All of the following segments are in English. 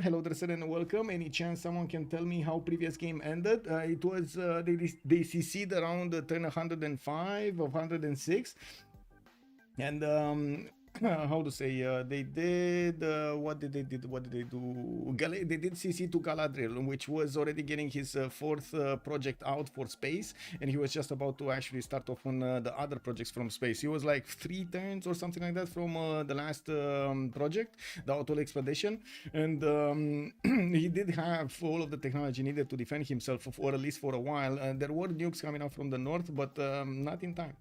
hello there and welcome. Any chance someone can tell me how previous game ended? It was they CC'd around turn 105 or 106, and how to say, they did what did they do? They did CC to Galadriel, which was already getting his fourth project out for space, and he was just about to actually start off on the other projects from space. He was like 3 turns or something like that from the last project, the Autol expedition, and he did have all of the technology needed to defend himself, or at least for a while. There were nukes coming out from the north, but not in time.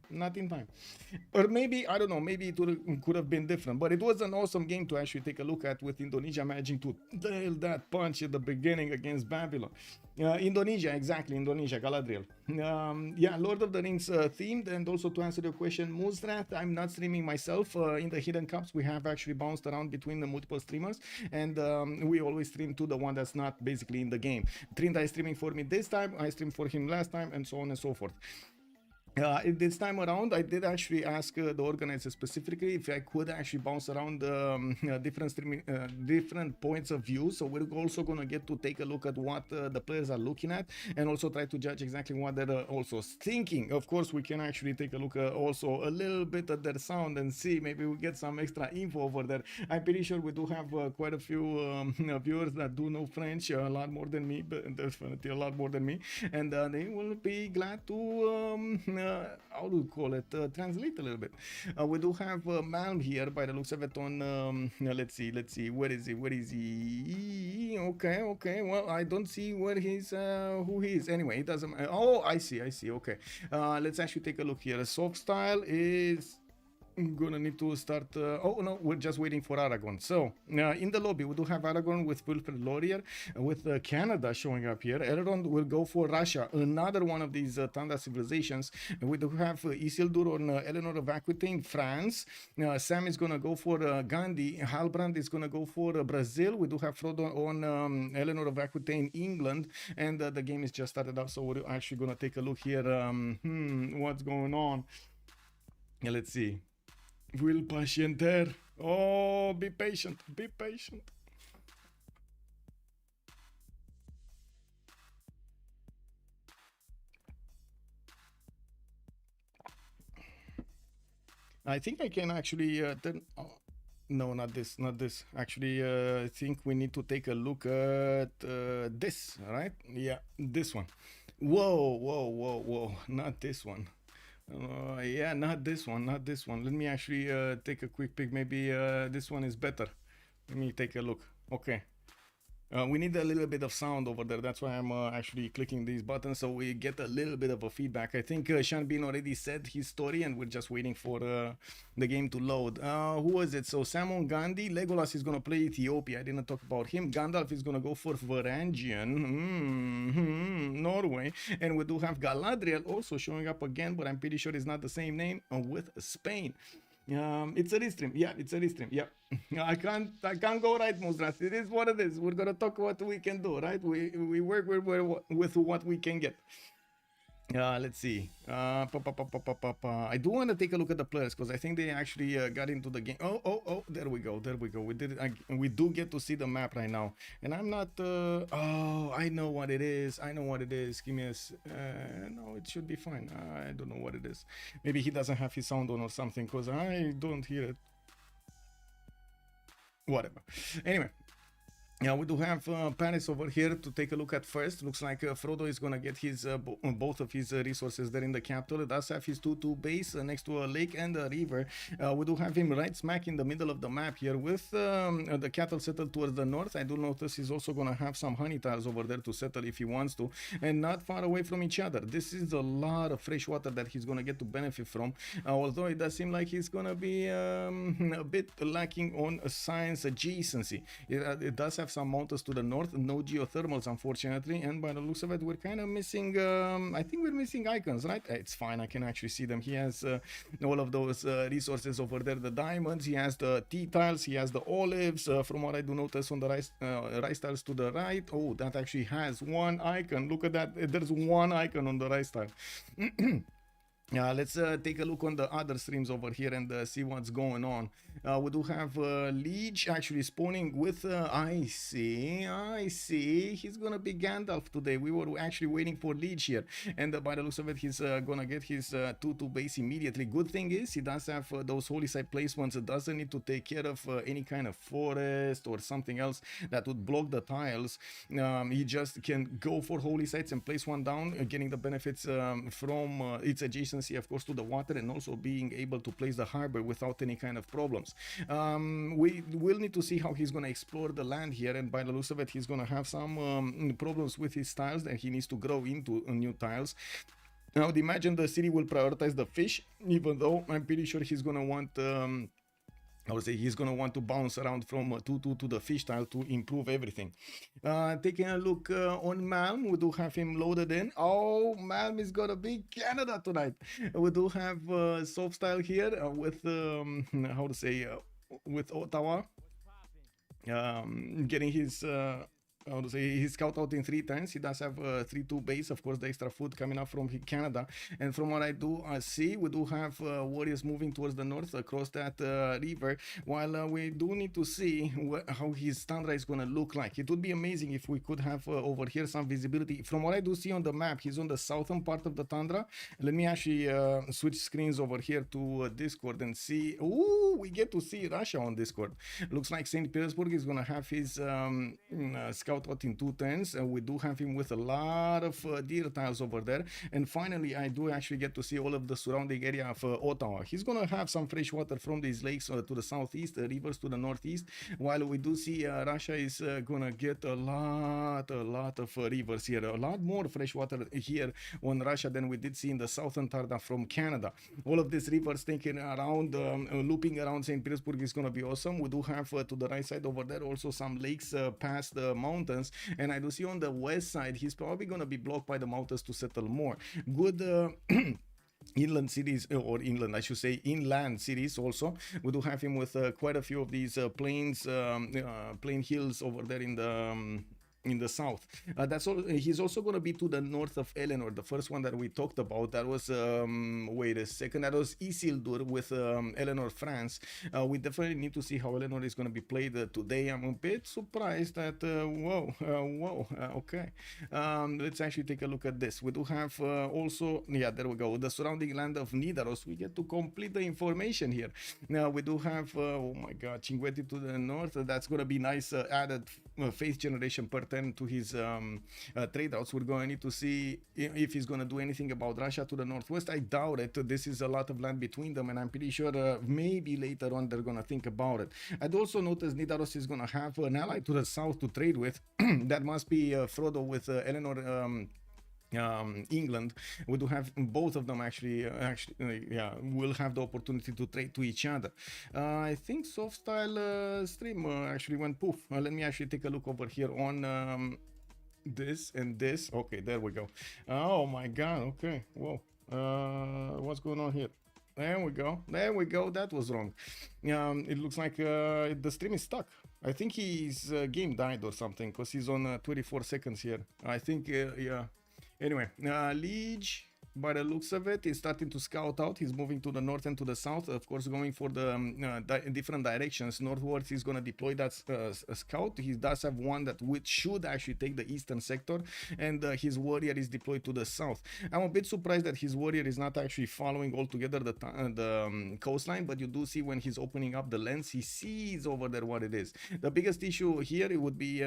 Or maybe, I don't know, maybe it could have been different, but it was an awesome game to actually take a look at, with Indonesia managing to nail that punch at the beginning against Babylon. Indonesia, exactly, Indonesia, Galadriel. Yeah, Lord of the Rings themed. And also to answer your question, Moonstrat, I'm not streaming myself. In the Hidden Cups, we have actually bounced around between the multiple streamers, and we always stream to the one that's not basically in the game. Trinta is streaming for me this time, I streamed for him last time, and so on and so forth. This time around, I did actually ask the organizer specifically if I could actually bounce around different points of view. So we're also going to get to take a look at what the players are looking at, and also try to judge exactly what they're also thinking. Of course, we can actually take a look also a little bit at their sound and see, maybe we get some extra info over there. I'm pretty sure we do have quite a few viewers that do know French, a lot more than me, but definitely a lot more than me, and they will be glad to how do you call it, translate a little bit. We do have Malm here by the looks of it on let's see, where is he? Okay, well, I don't see where he's who he is. Anyway, it doesn't matter. Oh, I see, okay. Let's actually take a look here. Soft style is gonna need to start. Oh no, we're just waiting for Aragon. So in the lobby, we do have Aragon with Wilfred Laurier, with Canada showing up here. Elrond will go for Russia, another one of these Tanda civilizations. We do have Isildur on Eleanor of Aquitaine, France. Sam is gonna go for Gandhi. Halbrand is gonna go for Brazil. We do have Frodo on Eleanor of Aquitaine, England, and the game is just started up. So we're actually gonna take a look here. What's going on? Yeah, let's see. Will patienter. Oh, be patient. I think I can actually turn. Oh, no, not this. Actually, I think we need to take a look at this, right? Yeah, this one. Whoa. Not this one. Yeah, not this one. Let me actually take a quick pick. Maybe this one is better. Let me take a look. Okay. We need a little bit of sound over there. That's why I'm actually clicking these buttons, so we get a little bit of a feedback. I think Sean Bean already said his story, and we're just waiting for the game to load. Who was it? So Samon Gandhi. Legolas is going to play Ethiopia. I didn't talk about him. Gandalf is going to go for Varangian, Norway. And we do have Galadriel also showing up again, but I'm pretty sure it's not the same name, with Spain. It's a restream. Yeah, it's a restream. Yeah. I can't go right, Muzras. It is what it is. We're gonna talk what we can do, right? We work with what we can get. Let's see. I do want to take a look at the players, because I think they actually got into the game. Oh, there we go. We did it. We do get to see the map right now, and I'm not. Oh, I know what it is. Give me a. No, it should be fine. I don't know what it is. Maybe he doesn't have his sound on or something, because I don't hear it. Whatever. Anyway. Yeah, we do have Paris over here to take a look at first. Looks like Frodo is gonna get his both of his resources there in the capital. It does have his 2-2 base next to a lake and a river. We do have him right smack in the middle of the map here, with the cattle settled towards the north. I do notice he's also gonna have some honey tiles over there to settle if he wants to, and not far away from each other. This is a lot of fresh water that he's gonna get to benefit from, although it does seem like he's gonna be a bit lacking on science adjacency. It does have some mountains to the north, no geothermals unfortunately, and by the looks of it, we're kind of missing, I think we're missing icons, right? It's fine, I can actually see them. He has all of those resources over there, the diamonds, he has the tea tiles, he has the olives, from what I do notice on the rice tiles to the right. Oh, that actually has one icon. Look at that, there's one icon on the rice tile. Let's take a look on the other streams over here and see what's going on. We do have Liege actually spawning with, I see, he's gonna be Gandalf today. We were actually waiting for Liege here, and by the looks of it, he's gonna get his 2-2 base immediately. Good thing is, he does have those holy site placements. It doesn't need to take care of any kind of forest or something else that would block the tiles. He just can go for holy sites and place one down, getting the benefits from its adjacency, of course, to the water, and also being able to place the harbor without any kind of problems. We will need to see how he's going to explore the land here, and by the looks of it, he's going to have some problems with his tiles that he needs to grow into new tiles. Now, imagine the city will prioritize the fish, even though I'm pretty sure he's going to want I would say he's going to want to bounce around from 2-2 to the fish tile to improve everything. Taking a look on Malm, we do have him loaded in. Oh, Malm is going to be Canada tonight. We do have soft style here with, how to say, with Ottawa. Getting his... how to say, he scout out in 3 times. He does have a 3-2 base, of course, the extra food coming up from Canada. And from what I do see, we do have warriors moving towards the north across that river, while we do need to see how his tundra is going to look like. It would be amazing if we could have over here some visibility. From what I do see on the map, he's on the southern part of the tundra. Let me actually switch screens over here to Discord and see. Ooh, we get to see Russia on Discord. Looks like St. Petersburg is going to have his scout out in 2 turns. We do have him with a lot of deer tiles over there, and finally I do actually get to see all of the surrounding area of Ottawa. He's gonna have some fresh water from these lakes to the southeast, rivers to the northeast, while we do see Russia is gonna get a lot of rivers here, a lot more fresh water here on Russia than we did see in the southern Tarda from Canada. All of these rivers taking around, looping around St. Petersburg is gonna be awesome. We do have to the right side over there also some lakes past the mountains, and I do see on the west side he's probably going to be blocked by the mountains to settle more. Good inland cities, or inland I should say inland cities also. We do have him with quite a few of these plain hills over there in the south. That's all. He's also going to be to the north of Eleanor, the first one that we talked about. That was wait a second, that was Isildur with Eleanor, France. We definitely need to see how Eleanor is going to be played today. I'm a bit surprised that okay. Let's actually take a look at this. We do have also, yeah, there we go, the surrounding land of Nidaros. We get to complete the information here. Now we do have oh my god, Cinguetti to the north. That's going to be nice added faith generation per turn to his trade routes. We're going to need to see if he's going to do anything about Russia to the northwest. I doubt it. This is a lot of land between them, and I'm pretty sure maybe later on they're going to think about it. I'd also notice Nidaros is going to have an ally to the south to trade with. That must be Frodo with Eleanor, England. We do have both of them actually yeah, will have the opportunity to trade to each other. I think soft style stream actually went poof. Let me actually take a look over here on this and this. Okay, there we go. Oh my god, okay, whoa, what's going on here? There we go, that was wrong. It looks like the stream is stuck. I think his game died or something, because he's on 24 seconds here. I think yeah. Anyway, Liege, by the looks of it, is starting to scout out. He's moving to the north and to the south, of course, going for the different directions. Northwards, he's going to deploy that scout. He does have one that should actually take the eastern sector, and his warrior is deployed to the south. I'm a bit surprised that his warrior is not actually following altogether the coastline, but you do see when he's opening up the lens, he sees over there what it is. The biggest issue here, it would be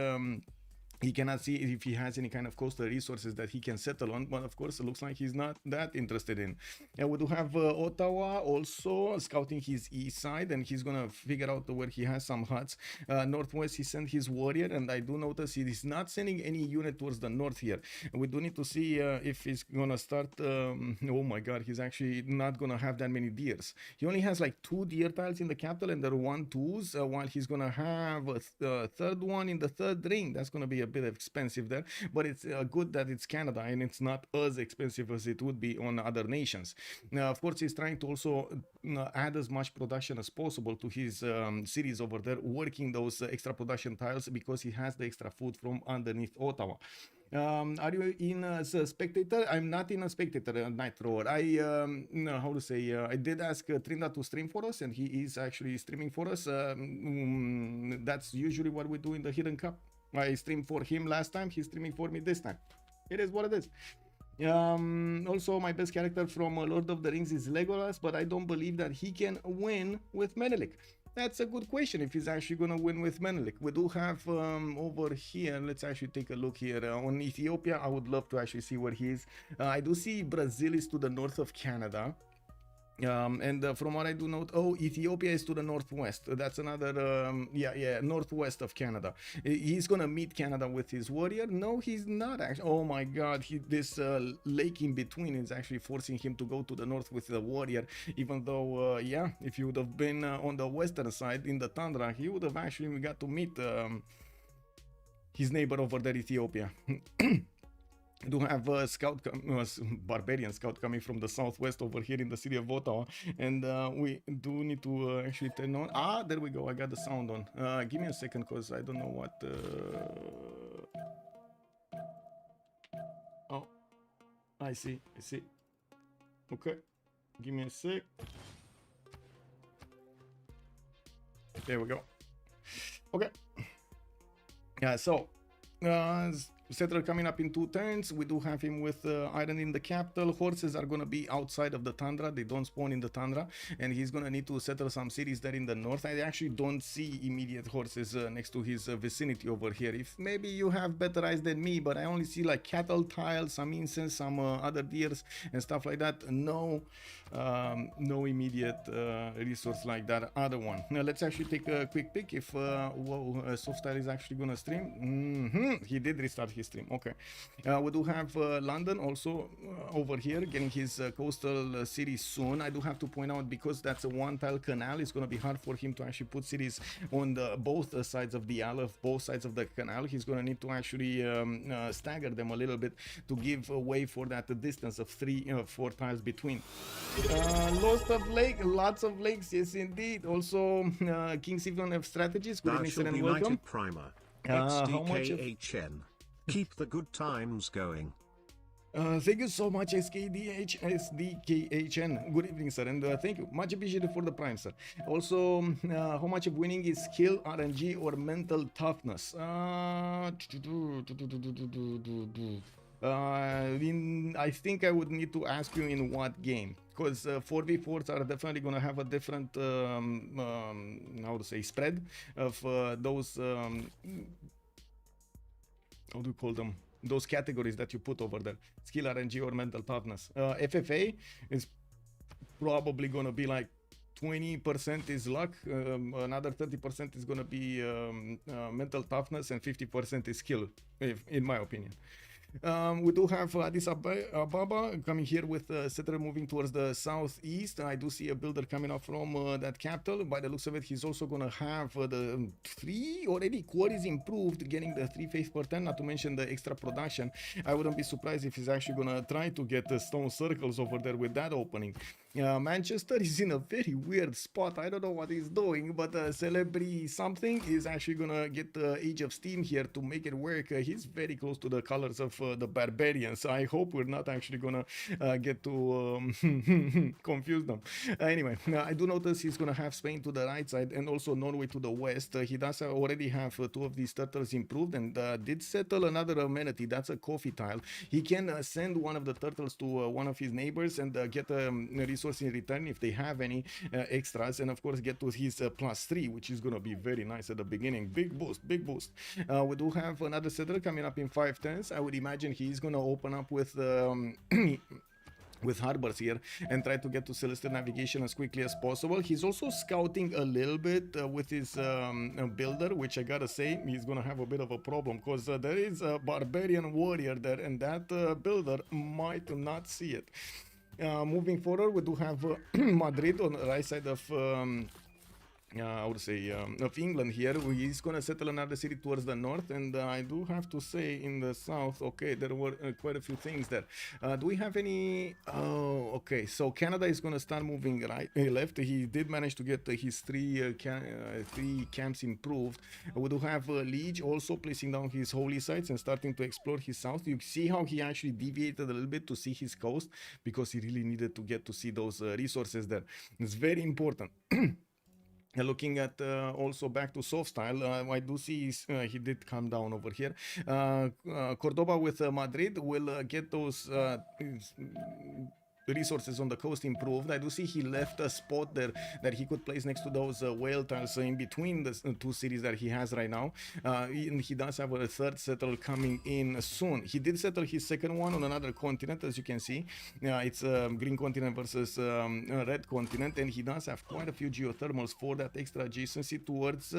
he cannot see if he has any kind of coastal resources that he can settle on, but of course it looks like he's not that interested in. We do have Ottawa also scouting his east side, and he's gonna figure out where he has some huts. Northwest, he sent his warrior, and I do notice he is not sending any unit towards the north here. We do need to see if he's gonna start oh my god, he's actually not gonna have that many deers. He only has like 2 deer tiles in the capital, and they're 1-2s, while he's gonna have a third one in the third ring. That's gonna be a bit expensive there, but it's good that it's Canada and it's not as expensive as it would be on other nations. Now, of course, he's trying to also add as much production as possible to his cities over there, working those extra production tiles, because he has the extra food from underneath Ottawa. Are you in as a spectator? I'm not in a spectator Night Roar. No, how to say? I did ask Trinda to stream for us, and he is actually streaming for us. That's usually what we do in the Hidden Cup. I streamed for him last time. He's streaming for me this time. It is what it is. Also, my best character from Lord of the Rings is Legolas, but I don't believe that he can win with Menelik. That's a good question if he's actually going to win with Menelik. We do have over here, let's actually take a look here. On Ethiopia, I would love to actually see where he is. I do see Brazil is to the north of Canada. And from what I do note, Ethiopia is to the northwest. That's another, northwest of Canada. He's gonna meet Canada with his warrior. No, he's not actually. Oh my God, this lake in between is actually forcing him to go to the north with the warrior. Even though, if he would have been on the western side in the tundra, he would have actually got to meet his neighbor over there, Ethiopia. Do have a scout, barbarian scout coming from the southwest over here in the city of Ottawa, and we do need to actually turn on. There we go. I got the sound on. Give me a second, cause I don't know what. Oh, I see. Okay, give me a sec. There we go. Okay. Yeah. So. Settler coming up in 2 turns. We do have him with iron in the capital. Horses are going to be outside of the tundra. They don't spawn in the tundra, and he's going to need to settle some cities there in the north. I actually don't see immediate horses next to his vicinity over here. If maybe you have better eyes than me, but I only see like cattle tiles, some incense, some other deers and stuff like that. No immediate resource like that other one. Now let's actually take a quick peek if Softstyle is actually going to stream. He did restart his stream. Okay, we do have London also over here getting his coastal city soon. I do have to point out, because that's a one tile canal, it's going to be hard for him to actually put cities on both sides of the isle, both sides of the canal. He's going to need to actually stagger them a little bit to give way for that distance of 4 tiles between. Lots of lakes, yes indeed. Also, King Civ6 have strategies. Good evening, sir, and welcome. Primer. How much of... Keep the good times going. Thank you so much, SDKHN. Good evening, sir, and thank you. Much appreciated for the prime, sir. Also, how much of winning is skill, RNG, or mental toughness? I think I would need to ask you in what game, because 4v4s are definitely going to have a different, how to say, spread of those, how do you call them? Those categories that you put over there: skill, RNG, or mental toughness. FFA is probably going to be like 20% is luck, another 30% is going to be mental toughness, and 50% is skill, in my opinion. We do have Addis Ababa coming here with settler moving towards the southeast. I do see a builder coming up from that capital. By the looks of it, he's also going to have the 3 already quarries improved, getting the 3 faith per 10, not to mention the extra production. I wouldn't be surprised if he's actually going to try to get the stone circles over there with that opening. Manchester is in a very weird spot. I don't know what he's doing, but Celebrity something is actually gonna get the Age of Steam here to make it work. He's very close to the colors of the Barbarians. I hope we're not actually gonna get to confuse them. Anyway, I do notice he's gonna have Spain to the right side and also Norway to the west. He does already have 2 of these turtles improved, and did settle another amenity. That's a coffee tile. He can send one of the turtles to one of his neighbors and get a resource in return if they have any extras, and of course get to his +3, which is gonna be very nice at the beginning. Big boost. We do have another settler coming up in 5 turns. I would imagine he's gonna open up with with harbors here and try to get to Celestial Navigation as quickly as possible. He's also scouting a little bit with his builder, which I gotta say he's gonna have a bit of a problem, because there is a barbarian warrior there, and that builder might not see it. Moving forward, we do have Madrid on the right side of I would say of England here. He's gonna settle another city towards the north, and I do have to say in the south, okay, there were quite a few things there. Do we have any? Oh, okay. So Canada is gonna start moving right, left. He did manage to get his three camps improved. We do have Liege also placing down his holy sites and starting to explore his south. You see how he actually deviated a little bit to see his coast because he really needed to get to see those resources there. It's very important. Looking at also back to soft style, I do see he did come down over here. Cordoba with Madrid will get those resources on the coast improved. I do see he left a spot there that he could place next to those whale tiles in between the two cities that he has right now. And he does have a third settle coming in soon. He did settle his second one on another continent, as you can see. It's green continent versus red continent, and he does have quite a few geothermals for that extra adjacency towards,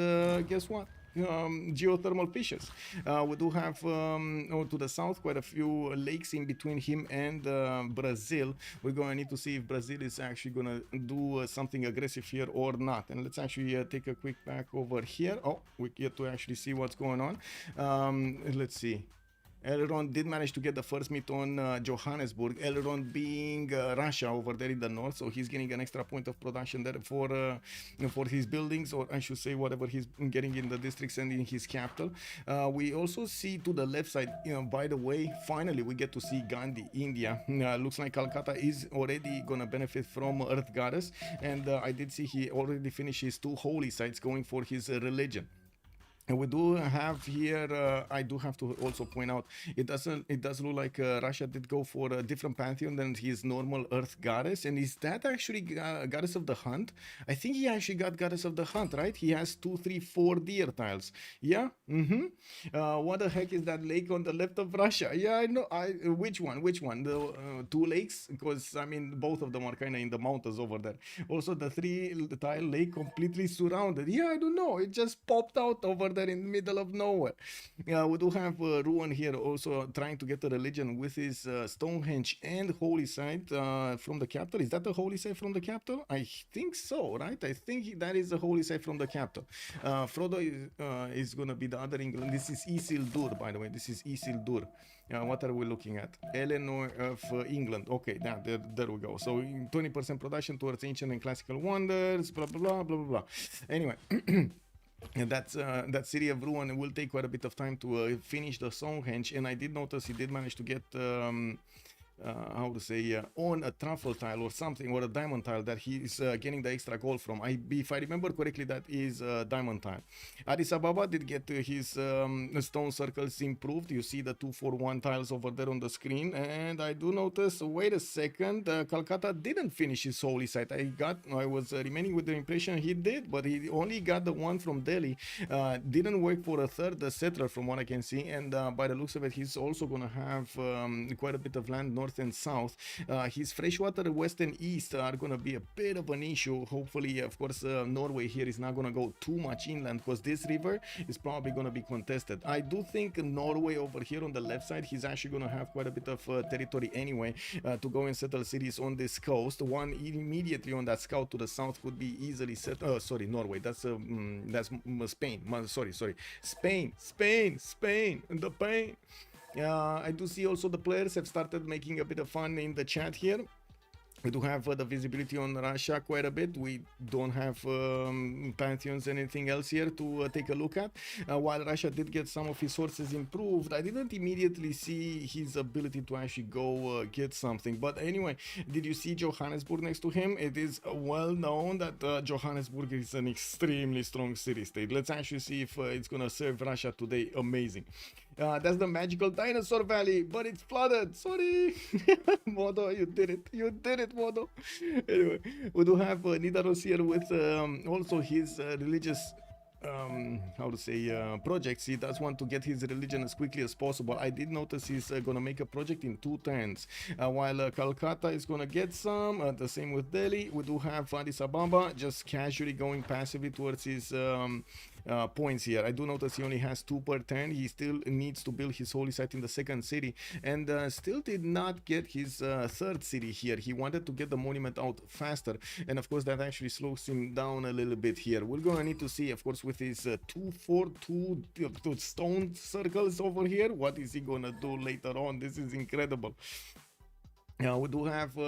guess what? Geothermal fishes. We do have to the south quite a few lakes in between him and Brazil. We're going to need to see if Brazil is actually going to do something aggressive here or not. And let's actually take a quick back over here. Oh, we get to actually see what's going on. Let's see. Elrond did manage to get the first meet on Johannesburg, Elrond being Russia over there in the north, so he's getting an extra point of production there for his buildings, or I should say whatever he's getting in the districts and in his capital. We also see to the left side, by the way, finally we get to see Gandhi, India. Looks like Calcutta is already gonna benefit from Earth Goddess, and I did see he already finished his 2 holy sites going for his religion. And we do have here, I do have to also point out, it does look like Russia did go for a different pantheon than his normal Earth Goddess. And is that actually Goddess of the Hunt? I think he actually got Goddess of the Hunt, right? He has 2, 3, 4 deer tiles. Yeah? What the heck is that lake on the left of Russia? Yeah, I know. Which one? The 2 lakes? Because, I mean, both of them are kind of in the mountains over there. Also, the 3 tile lake completely surrounded. Yeah, I don't know. It just popped out over there in the middle of nowhere. We do have Ruan here also trying to get a religion with his Stonehenge and holy site from the capital. Is that the holy site from the capital? I think so, right? I think that is the holy site from the capital. Frodo is going to be the other England. This is Isildur, by the way. This is Isildur. What are we looking at? Eleanor of England. Okay, there we go. So 20% production towards ancient and classical wonders, blah, blah, blah, blah, blah, blah. Anyway. And that city of Ruan will take quite a bit of time to finish the Stonehenge, and I did notice he did manage to get how to say on a truffle tile or something, or a diamond tile that he's getting the extra gold from. If I remember correctly, that is diamond tile. Addis Ababa did get his stone circles improved. You see the 241 tiles over there on the screen, and I do notice, wait a second, Calcutta didn't finish his holy site. I was remaining with the impression he did, but he only got the one from Delhi. Didn't work for a third settler from what I can see, and by the looks of it, he's also gonna have quite a bit of land north and south. His freshwater west and east are gonna be a bit of an issue. Hopefully, of course, Norway here is not gonna go too much inland, because this river is probably gonna be contested. I do think Norway over here on the left side, he's actually gonna have quite a bit of territory anyway to go and settle cities on this coast. One immediately on that scout to the south could be easily set. Sorry, Norway. That's Spain. Sorry, Spain. The pain. I do see also the players have started making a bit of fun in the chat here. We do have the visibility on Russia quite a bit. We don't have pantheons and anything else here to take a look at. While Russia did get some of his sources improved, I didn't immediately see his ability to actually go get something. But anyway, did you see Johannesburg next to him? It is well known that Johannesburg is an extremely strong city-state. Let's actually see if it's going to serve Russia today. Amazing. That's the magical dinosaur valley, but it's flooded. Sorry. Modo, you did it, Modo. Anyway, we do have Nidaros here with also his religious projects. He does want to get his religion as quickly as possible. I did notice he's gonna make a project in 2 turns, while Calcutta is gonna get some. The same with Delhi. We do have Addis Ababa just casually going passively towards his points here. I do notice he only has 2 per turn. He still needs to build his holy site in the second city, and still did not get his third city here. He wanted to get the monument out faster, and of course that actually slows him down a little bit here. We're gonna need to see, of course, with his 2-4-2 stone circles over here, what is he gonna do later on. This is incredible. We do have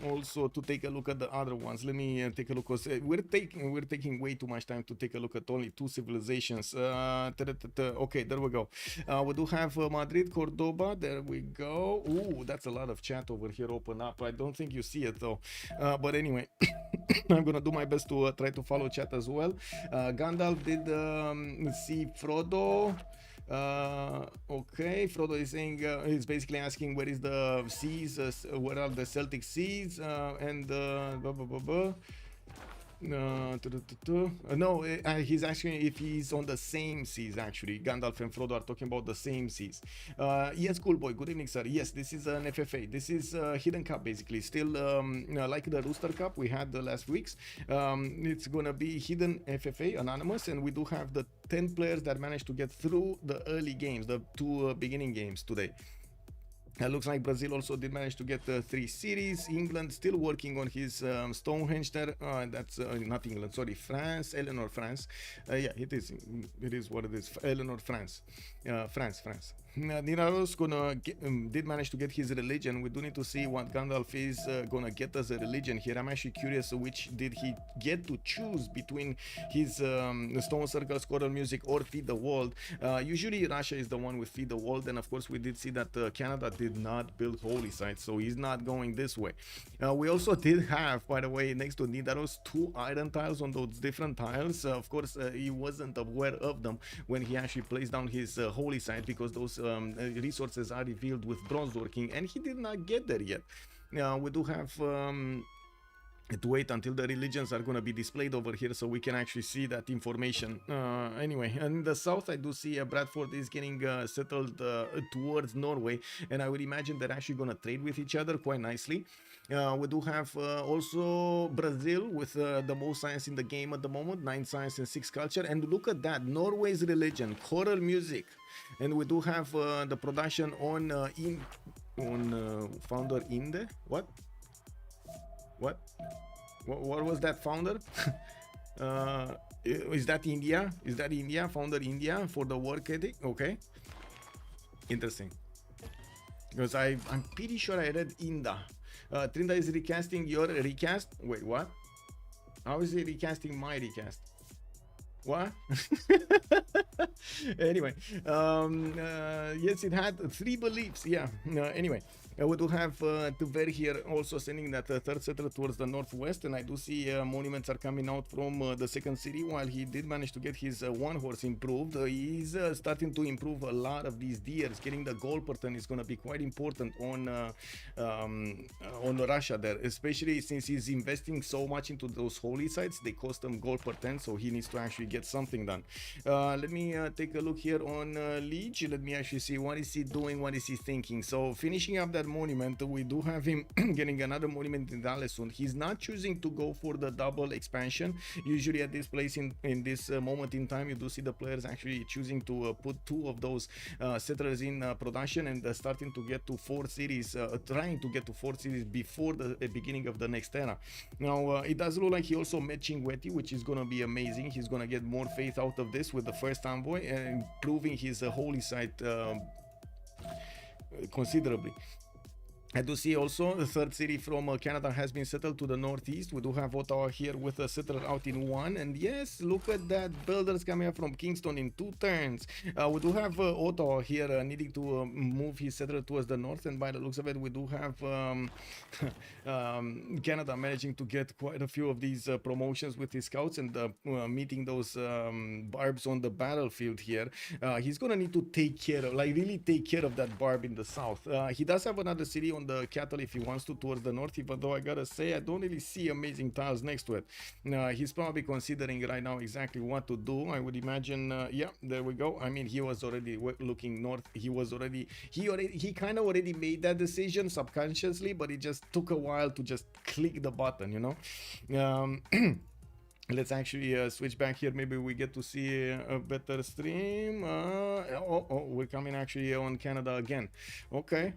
also to take a look at the other ones. Let me take a look, because we're taking way too much time to take a look at only 2 civilizations. Okay, there we go. We do have Madrid, Cordoba. There we go. Ooh, that's a lot of chat over here. Open up. I don't think you see it though. But anyway, I'm gonna do my best to try to follow chat as well. Gandalf did see Frodo. Okay, Frodo is saying, he's basically asking where is the seas, where are the Celtic seas, and blah, blah, blah, blah. No, he's asking if he's on the same seas. Actually, Gandalf and Frodo are talking about the same seas. Yes, cool boy, good evening, sir. Yes, this is an FFA. This is Hidden Cup, basically. Still like the Rooster Cup we had the last weeks. It's gonna be Hidden FFA, Anonymous, and we do have the 10 players that managed to get through the early games, the 2 beginning games today. Looks like Brazil also did manage to get 3 cities. England still working on his Stonehenge there. That's not England, sorry, France, Eleanor, France. Yeah, it is what it is. Eleanor, France. France. Niraro's did manage to get his religion. We do need to see what Gandalf is gonna get as a religion here. I'm actually curious which did he get to choose between his Stone Circle, Choral Music, or Feed the World. Usually Russia is the one with Feed the World, and of course we did see that Canada did not build holy sites, so he's not going this way. We also did have, by the way, next to Nidaros, 2 iron tiles on those different tiles. Of course he wasn't aware of them when he actually placed down his holy site, because those resources are revealed with bronze working, and he did not get there yet. We do have to wait until the religions are going to be displayed over here so we can actually see that information. Anyway, in the south I do see Bradford is getting settled towards Norway, and I would imagine they're actually going to trade with each other quite nicely. We do have also Brazil with the most science in the game at the moment, 9 science and 6 culture, and look at that, Norway's religion, choral music, and we do have the production on founder Inde. What was that founder? Is that India? Is that India? Founder India for the work ethic? Okay, interesting, because I'm pretty sure I read Inda. Trinda is recasting your recast. Wait, what? How is he recasting my recast? What? Anyway, yes, it had 3 beliefs. Yeah. Anyway, we do have Tver here also sending that third settler towards the northwest, and I do see monuments are coming out from the second city. While he did manage to get his 1 horse improved, he's starting to improve a lot of these deers. Getting the gold per turn is going to be quite important on Russia there, especially since he's investing so much into those holy sites. They cost him gold per turn, so he needs to actually get something done. Let me take a look here on Liege. Let me actually see what is he doing, what is he thinking. So finishing up that monument, we do have him getting another monument in Dalesund. He's not choosing to go for the double expansion. Usually at this place in this moment in time, you do see the players actually choosing to put 2 of those settlers in production and starting to get to 4 cities, trying to get to 4 cities before the beginning of the next era. Now it does look like he also met Chinguetti, which is going to be amazing. He's going to get more faith out of this with the first envoy and improving his holy site considerably. I do see also the third city from Canada has been settled to the northeast. We do have Ottawa here with a settler out in 1, and yes, look at that, builders coming up from Kingston in 2 turns. We do have Ottawa here needing to move his settler towards the north, and by the looks of it, we do have Canada managing to get quite a few of these promotions with his scouts and meeting those barbs on the battlefield here. He's gonna need to take care of, like really take care of that barb in the south. He does have another city on the cattle if he wants to towards the north, even though I gotta say I don't really see amazing tiles next to it. He's probably considering right now exactly what to do. I would imagine yeah, there we go. I mean, he was already looking north. He kind of already made that decision subconsciously, but it just took a while to just click the button, you know. Let's actually switch back here. Maybe we get to see a better stream. We're coming actually on Canada again. Okay.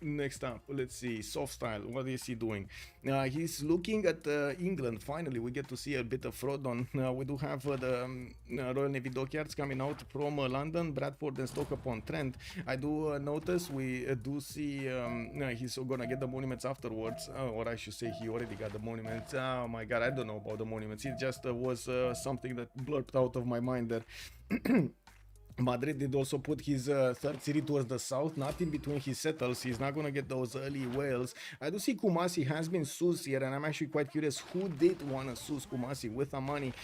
Next up, let's see. Soft style. What is he doing? He's looking at England. Finally, we get to see a bit of Frodon. We do have the Royal Navy dockyards coming out from London, Bradford, and Stoke-upon-Trent. I do notice we do see he's gonna get the monuments afterwards, or I should say he already got the monuments. Oh my god, I don't know about the monuments. It just was something that blurred out of my mind there. Madrid did also put his third city towards the south, not in between his settles. He's not going to get those early whales. I do see Kumasi has been sus here, and I'm actually quite curious who did want to sus Kumasi with the money.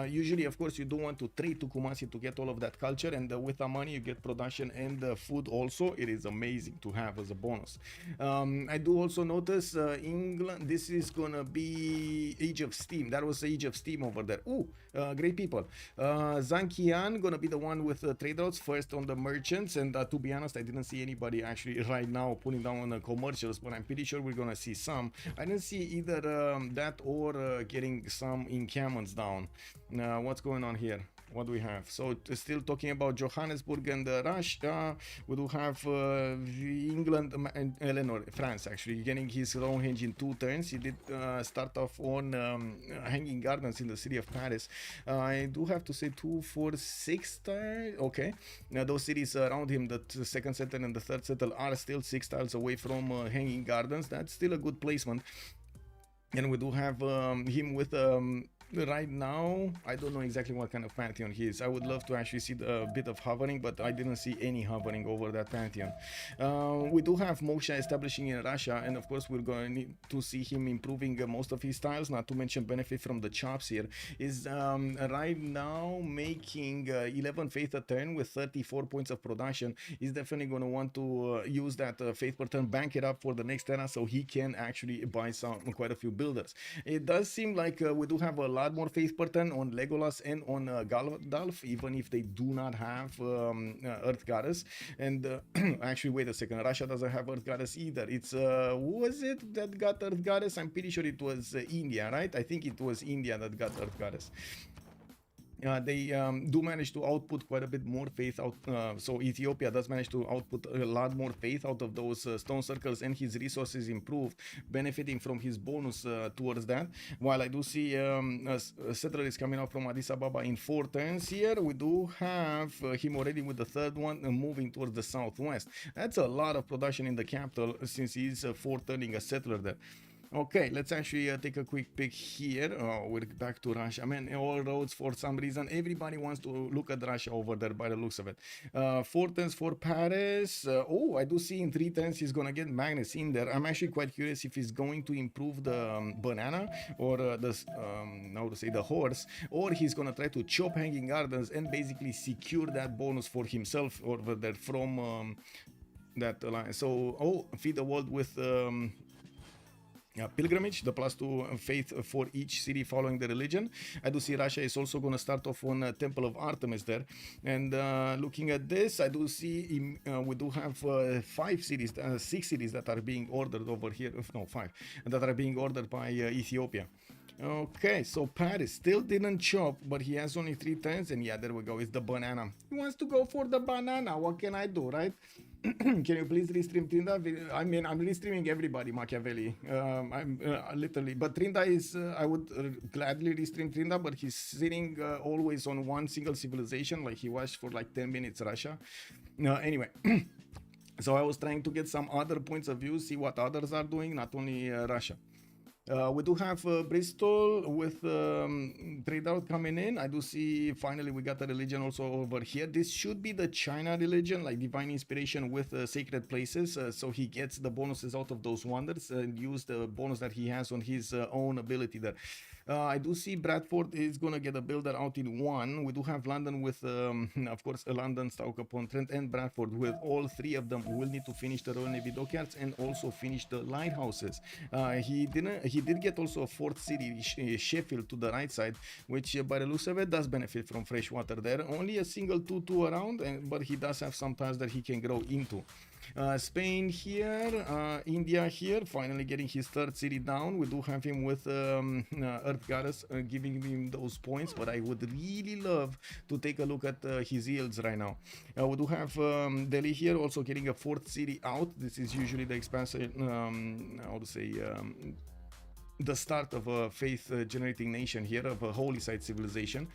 Usually, of course, you do want to trade to Kumasi to get all of that culture, and with the money, you get production and food also. It is amazing to have as a bonus. I do also notice England, this is going to be Age of Steam. That was Age of Steam over there. Ooh, great people. Zankian going to be the one with trade routes first on the merchants, and to be honest, I didn't see anybody actually right now putting down on the commercials, but I'm pretty sure we're gonna see some. I didn't see either that or getting some encampments down. What's going on here? What do we have? So still talking about Johannesburg and Russia. We do have England and Eleanor, France actually getting his own henge in 2 turns. He did start off on Hanging Gardens in the city of Paris. I do have to say 2, 4, 6 tiles. Okay, now those cities around him, the second settle and the third settle, are still 6 tiles away from Hanging Gardens. That's still a good placement. And we do have him with right now, I don't know exactly what kind of pantheon he is. I would love to actually see a bit of hovering, but I didn't see any hovering over that pantheon. We do have Moksha establishing in Russia, and of course we're going to need to see him improving most of his styles, not to mention benefit from the chops here. Is right now making 11 faith a turn with 34 points of production. He's definitely going to want to use that faith per turn, bank it up for the next era, so he can actually buy quite a few builders. It does seem like we do have a lot more faith per turn on Legolas and on Gandalf, even if they do not have Earth Goddess. And actually, wait a second, Russia doesn't have Earth Goddess either. It's who was it that got Earth Goddess? I'm pretty sure it was India, right? I think it was India that got Earth Goddess. They do manage to output quite a bit more faith out, so Ethiopia does manage to output a lot more faith out of those stone circles, and his resources improved, benefiting from his bonus towards that. While I do see a settler is coming out from Addis Ababa in 4 turns here, we do have him already with the third one moving towards the southwest. That's a lot of production in the capital since he's 4 turning a settler there. Okay, let's actually take a quick pick here. We're back to Russia. Man, all roads, for some reason, everybody wants to look at Russia over there by the looks of it. 4 turns for Paris. Oh, I do see in 3 turns he's gonna get Magnus in there. I'm actually quite curious if he's going to improve the banana or how to say, the horse, or he's gonna try to chop Hanging Gardens and basically secure that bonus for himself over there from that alliance. So, feed the world with pilgrimage, the +2 faith for each city following the religion. I do see Russia is also going to start off on Temple of Artemis there. And looking at this, I do see we do have 6 cities that are being ordered over here. No, 5 that are being ordered by Ethiopia. Okay, so Paris still didn't chop, but he has only 3 turns, and yeah, there we go. It's the banana. He wants to go for the banana. What can I do, right? Can you please restream Trinda? I mean, I'm restreaming everybody, Machiavelli. I'm literally, but Trinda is, I would gladly restream Trinda, but he's sitting always on one single civilization, like he watched for like 10 minutes Russia. Anyway. So I was trying to get some other points of view, see what others are doing, not only Russia. We do have Bristol with trade out coming in. I do see finally we got a religion also over here. This should be the China religion, like divine inspiration with sacred places. So he gets the bonuses out of those wonders and use the bonus that he has on his own ability there. I do see Bradford is going to get a builder out in 1. We do have London with, of course, London, Stoke-upon-Trent, and Bradford. With all 3 of them, will need to finish the Royal Navy dockyards and also finish the lighthouses. He did get also a 4th city, Sheffield, to the right side, which by the looks of it does benefit from fresh water there. Only a single 2-2 around, but he does have some tiles that he can grow into. Spain here, India here, finally getting his 3rd city down. We do have him with Earth Earth Goddess, giving him those points, but I would really love to take a look at his yields right now. We do have Delhi here also getting a 4th city out. This is usually the expansion, how to say, the start of a faith generating nation here, of a holy site civilization.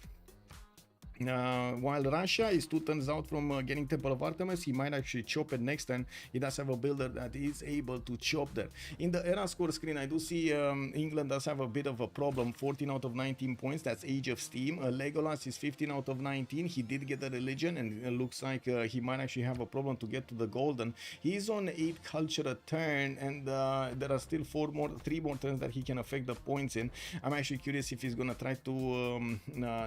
While Russia is 2 turns out from getting Temple of Artemis, he might actually chop it next turn. He does have a builder that is able to chop there. In the era score screen, I do see England does have a bit of a problem. 14 out of 19 points, that's Age of Steam. Legolas is 15 out of 19. He did get a religion, and it looks like he might actually have a problem to get to the golden. He's on 8 culture a turn, and there are still 3 more turns that he can affect the points in. I'm actually curious if he's gonna try to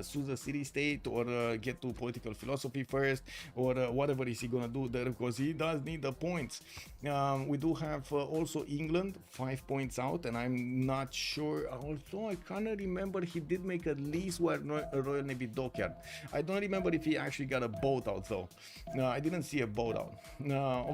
sue the city state, or get to political philosophy first, or whatever is he gonna do there, because he does need the points. We do have also England 5 points out, and I'm not sure, although I kind of remember he did make at least a Royal Navy dockyard. I don't remember if he actually got a boat out though. I didn't see a boat out.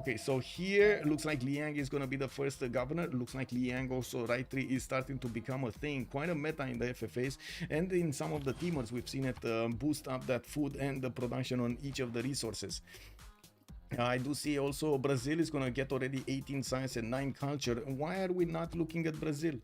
Okay, so here looks like Liang is gonna be the first governor. Looks like Liang also right tree is starting to become a thing, quite a meta in the FFAs, and in some of the teamers we've seen it boost up that food and the production on each of the resources. I do see also Brazil is gonna get already 18 science and 9 culture. Why are we not looking at Brazil?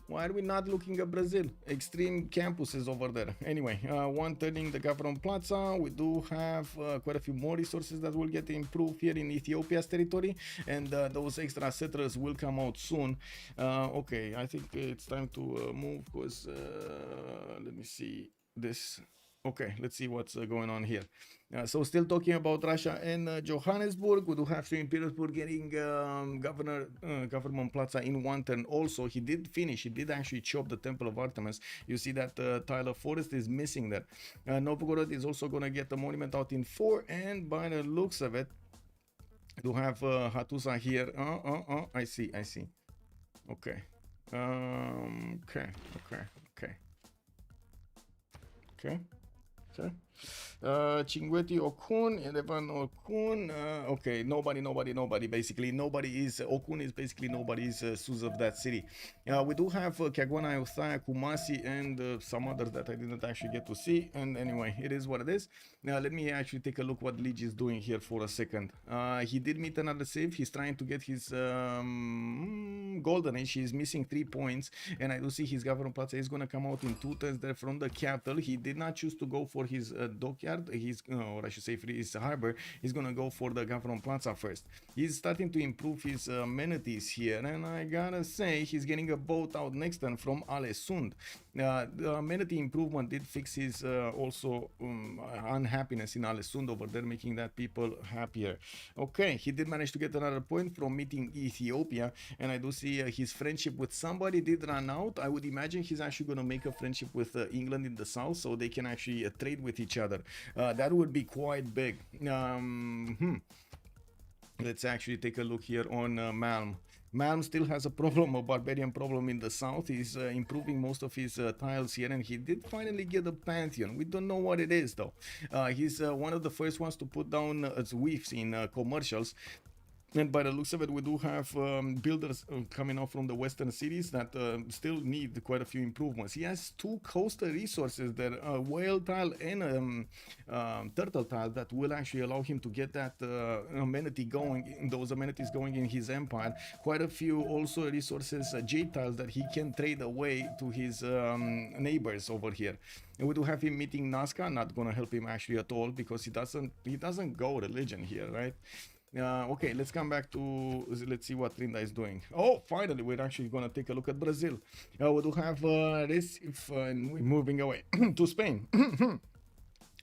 Why are we not looking at Brazil? Extreme campuses over there. Anyway, one turning the Gavron Plaza. We do have quite a few more resources that will get improved here in Ethiopia's territory, and those extra settlers will come out soon. Okay, I think it's time to move, because let me see this. Okay, let's see what's going on here. So still talking about Russia and Johannesburg, we do have St. Petersburg getting Government Plaza in 1 turn also. He did finish, he did actually chop the Temple of Artemis. You see that Tyler Forest is missing there. Novgorod is also going to get the monument out in 4, and by the looks of it, we do have Hattusa here. I see. Okay. Okay. Chinguetti Okun, Erevan Okun. Okay, nobody. Basically, Okun is basically nobody's Sus of that city. We do have Kagwana, Othaya, Kumasi, and some others that I didn't actually get to see. And anyway, it is what it is. Now, let me actually take a look what Liege is doing here for a second. He did meet another save. He's trying to get his golden age. He's missing 3 points, and I do see his Government Plaza is going to come out in 2 turns there from the capital. He did not choose to go for his dockyard, or I should say for his harbor. He's going to go for the Government Plaza first. He's starting to improve his amenities here, and I gotta say he's getting a boat out next turn from Alesund. The amenity improvement did fix his also unhappiness in Alesund over there, making that people happier. Okay, he did manage to get another point from meeting Ethiopia, and I do see his friendship with somebody did run out. I would imagine he's actually going to make a friendship with England in the south, so they can actually trade with each other. That would be quite big. Let's actually take a look here on Malm. Malm still has a problem, a barbarian problem in the south. He's improving most of his tiles here, and he did finally get a pantheon. We don't know what it is though. He's one of the first ones to put down Zwifts in commercials. And by the looks of it, we do have builders coming off from the western cities that still need quite a few improvements. He has 2 coastal resources there, a whale tile and turtle tile, that will actually allow him to get that amenity going, those amenities going in his empire. Quite a few also resources, jade tiles that he can trade away to his neighbors over here. And we do have him meeting Nazca, not gonna help him actually at all, because he doesn't go religion here, right? Okay, let's come back to, let's see what Trinda is doing. Oh, finally, we're actually going to take a look at Brazil. We do have this, we're moving away to Spain.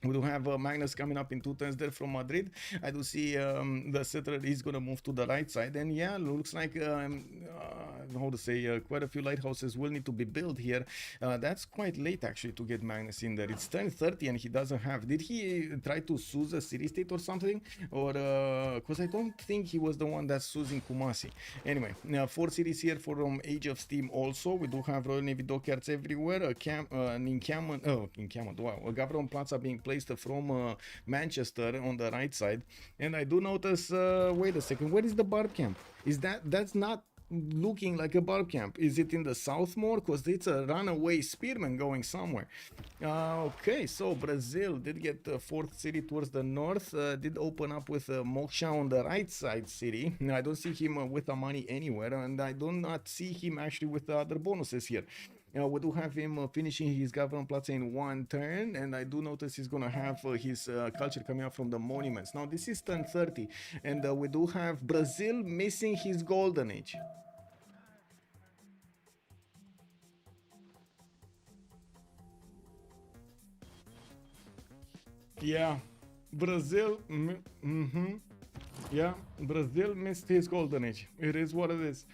We do have Magnus coming up in 2 turns there from Madrid. I do see the settler is going to move to the right side. And yeah, looks like, how to say, quite a few lighthouses will need to be built here. That's quite late actually to get Magnus in there. It's turn 30 and he doesn't have. Did he try to sue the city state or something? Or, because I don't think he was the one that's suing Kumasi. Anyway, 4 cities here from Age of Steam also. We do have Royal Navy dockyards everywhere. An encampment, wow. A Gavron Plaza being placed from Manchester on the right side, and I do notice wait a second, where is the barb camp? Is that's not looking like a barb camp. Is it in the south more? Because it's a runaway spearman going somewhere. Okay, so Brazil did get the fourth city towards the north, did open up with Moksha on the right side city. I don't see him with the money anywhere, and I do not see him actually with the other bonuses here. We do have him finishing his government plaza in one turn, and I do notice he's gonna have his culture coming up from the monuments. Now this is turn 30, and we do have Brazil missing his golden age. Yeah, Brazil. Yeah, Brazil missed his golden age. It is what it is.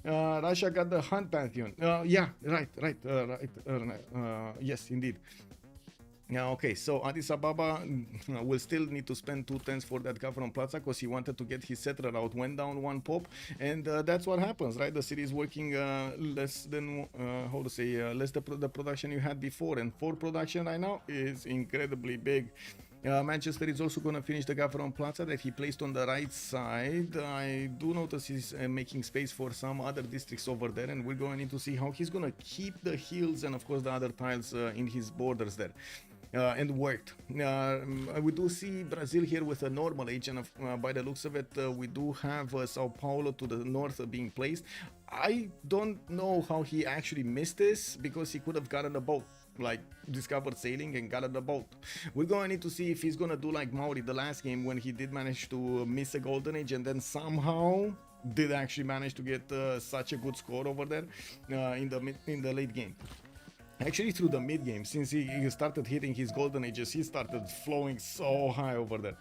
Russia got the Hunt Pantheon. Yeah, right. Yes, indeed. Yeah, okay, so Addis Ababa will still need to spend 2 turns for that government plaza because he wanted to get his settler out, went down 1 pop, and that's what happens, right? The city is working less than, less the production you had before, and 4 production right now is incredibly big. Manchester is also going to finish the government plaza that he placed on the right side. I do notice he's making space for some other districts over there, and we're going to need to see how he's going to keep the hills and of course the other tiles in his borders there. And worked. We do see Brazil here with a normal age, and by the looks of it, we do have Sao Paulo to the north being placed. I don't know how he actually missed this, because he could have gotten a boat, like discovered sailing and got on the boat. We're going to need to see if he's going to do like Maori the last game, when he did manage to miss a golden age and then somehow did actually manage to get such a good score over there in the late game. Actually, through the mid game, since he started hitting his golden ages, he started flowing so high over there.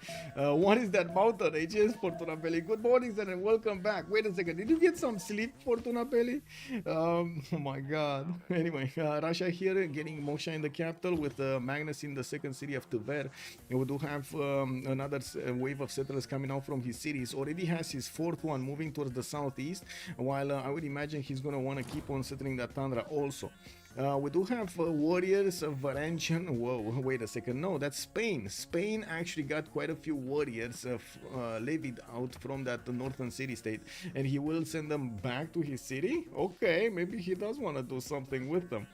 What is that mountain, ages, Fortunapelli? Good morning, sir, and welcome back. Wait a second, did you get some sleep, Fortunapelli? Oh my god. Anyway, Russia here getting Moksha in the capital with Magnus in the second city of Tver. We do have another wave of settlers coming out from his cities. Already has his 4th one moving towards the southeast, while I would imagine he's going to want to keep on settling that tundra also. We do have warriors of Varangian. Whoa, wait a second. No, that's Spain. Spain actually got quite a few warriors levied out from that northern city-state, and he will send them back to his city. Okay, maybe he does want to do something with them.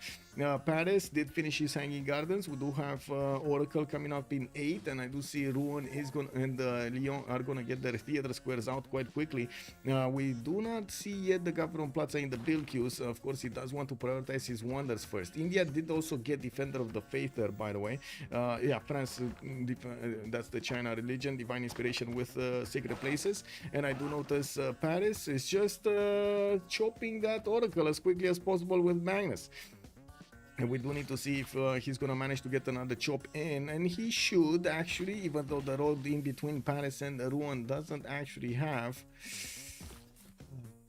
Paris did finish his Hanging Gardens. We do have Oracle coming up in 8, and I do see Rouen is going and Lyon are going to get their theater squares out quite quickly. We do not see yet the government plaza in the build queues. Of course, he does want to prioritize his wonders first. India did also get Defender of the Faith there, by the way. Yeah, France, that's the China religion, divine inspiration with sacred places. And I do notice Paris is just chopping that Oracle as quickly as possible with Magnus. And we do need to see if he's going to manage to get another chop in. And he should actually, even though the road in between Paris and Rouen doesn't actually have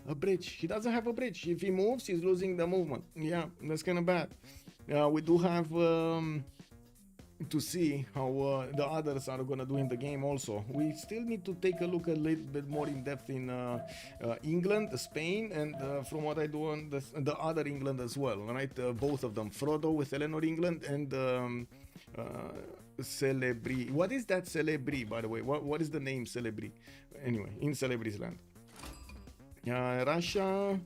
a bridge. He doesn't have a bridge. If he moves, he's losing the movement. Yeah, that's kind of bad. We do have to see how the others are going to do in the game also. We still need to take a look a little bit more in depth in England, Spain, and from what I do on the other England as well, right? Both of them. Frodo with Eleanor England and Celebri. What is that Celebri, by the way? What is the name Celebri? Anyway, in Celebri's land. Russia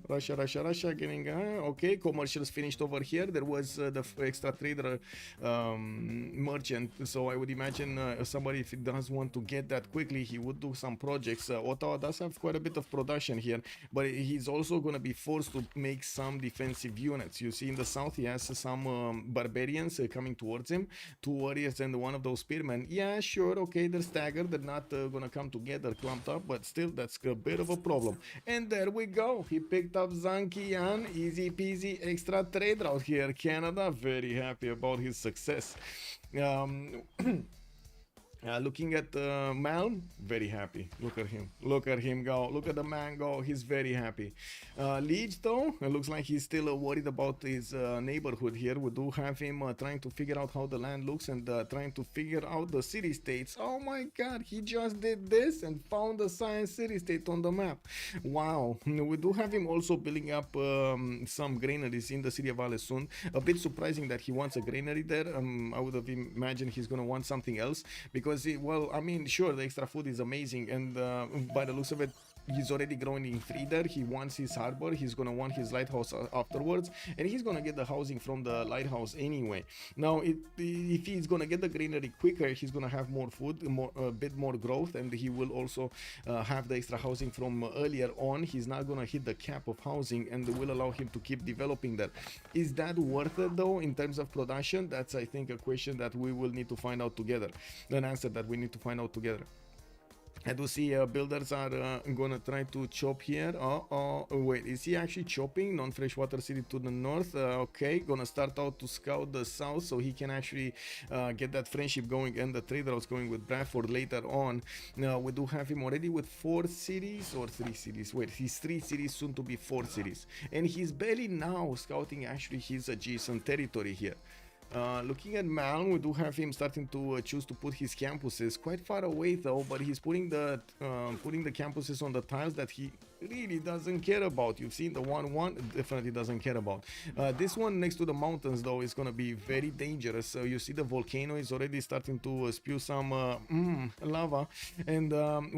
getting okay, commercials finished over here. There was the extra trader merchant, so I would imagine somebody, if he does want to get that quickly, he would do some projects. Ottawa does have quite a bit of production here, but he's also going to be forced to make some defensive units. You see in the south he has some barbarians coming towards him, 2 warriors and one of those spearmen. Yeah, sure, okay, they're staggered, they're not going to come together clumped up, but still that's a bit of a problem. And there we go. He picked up Zankian. Easy peasy extra trade route here. Canada, very happy about his success. Looking at Malm, very happy. Look at him. Look at him go. Look at the man go. He's very happy. Leeds, though, it looks like he's still worried about his neighborhood here. We do have him trying to figure out how the land looks and trying to figure out the city-states. Oh my god, he just did this and found the science city-state on the map. Wow. We do have him also building up some granaries in the city of Alessund. A bit surprising that he wants a granary there. I would have imagined he's going to want something else, because well, I mean, sure, the extra food is amazing, and by the looks of it, he's already growing in 3 there. He wants his harbor, he's gonna want his lighthouse afterwards, and he's gonna get the housing from the lighthouse anyway. Now if he's gonna get the greenery quicker, he's gonna have more food, a bit more growth, and he will also have the extra housing from earlier on. He's not gonna hit the cap of housing, and will allow him to keep developing that. Is that worth it though in terms of production? That's, I think, a question that we will need to find out together, an answer that we need to find out together. I do see builders are gonna try to chop here. Wait, is he actually chopping? Non-freshwater city to the north. Okay, gonna start out to scout the south so he can actually get that friendship going and the trade routes going with Bradford later on. Now we do have him already with 4 cities or 3 cities. Wait, he's 3 cities, soon to be 4 cities, and he's barely now scouting actually his adjacent territory here. Looking at Malm, we do have him starting to choose to put his campuses quite far away though, but he's putting the campuses on the tiles that he really doesn't care about. You've seen the 1-1, definitely doesn't care about. This one next to the mountains though is gonna be very dangerous. So you see the volcano is already starting to spew some lava, and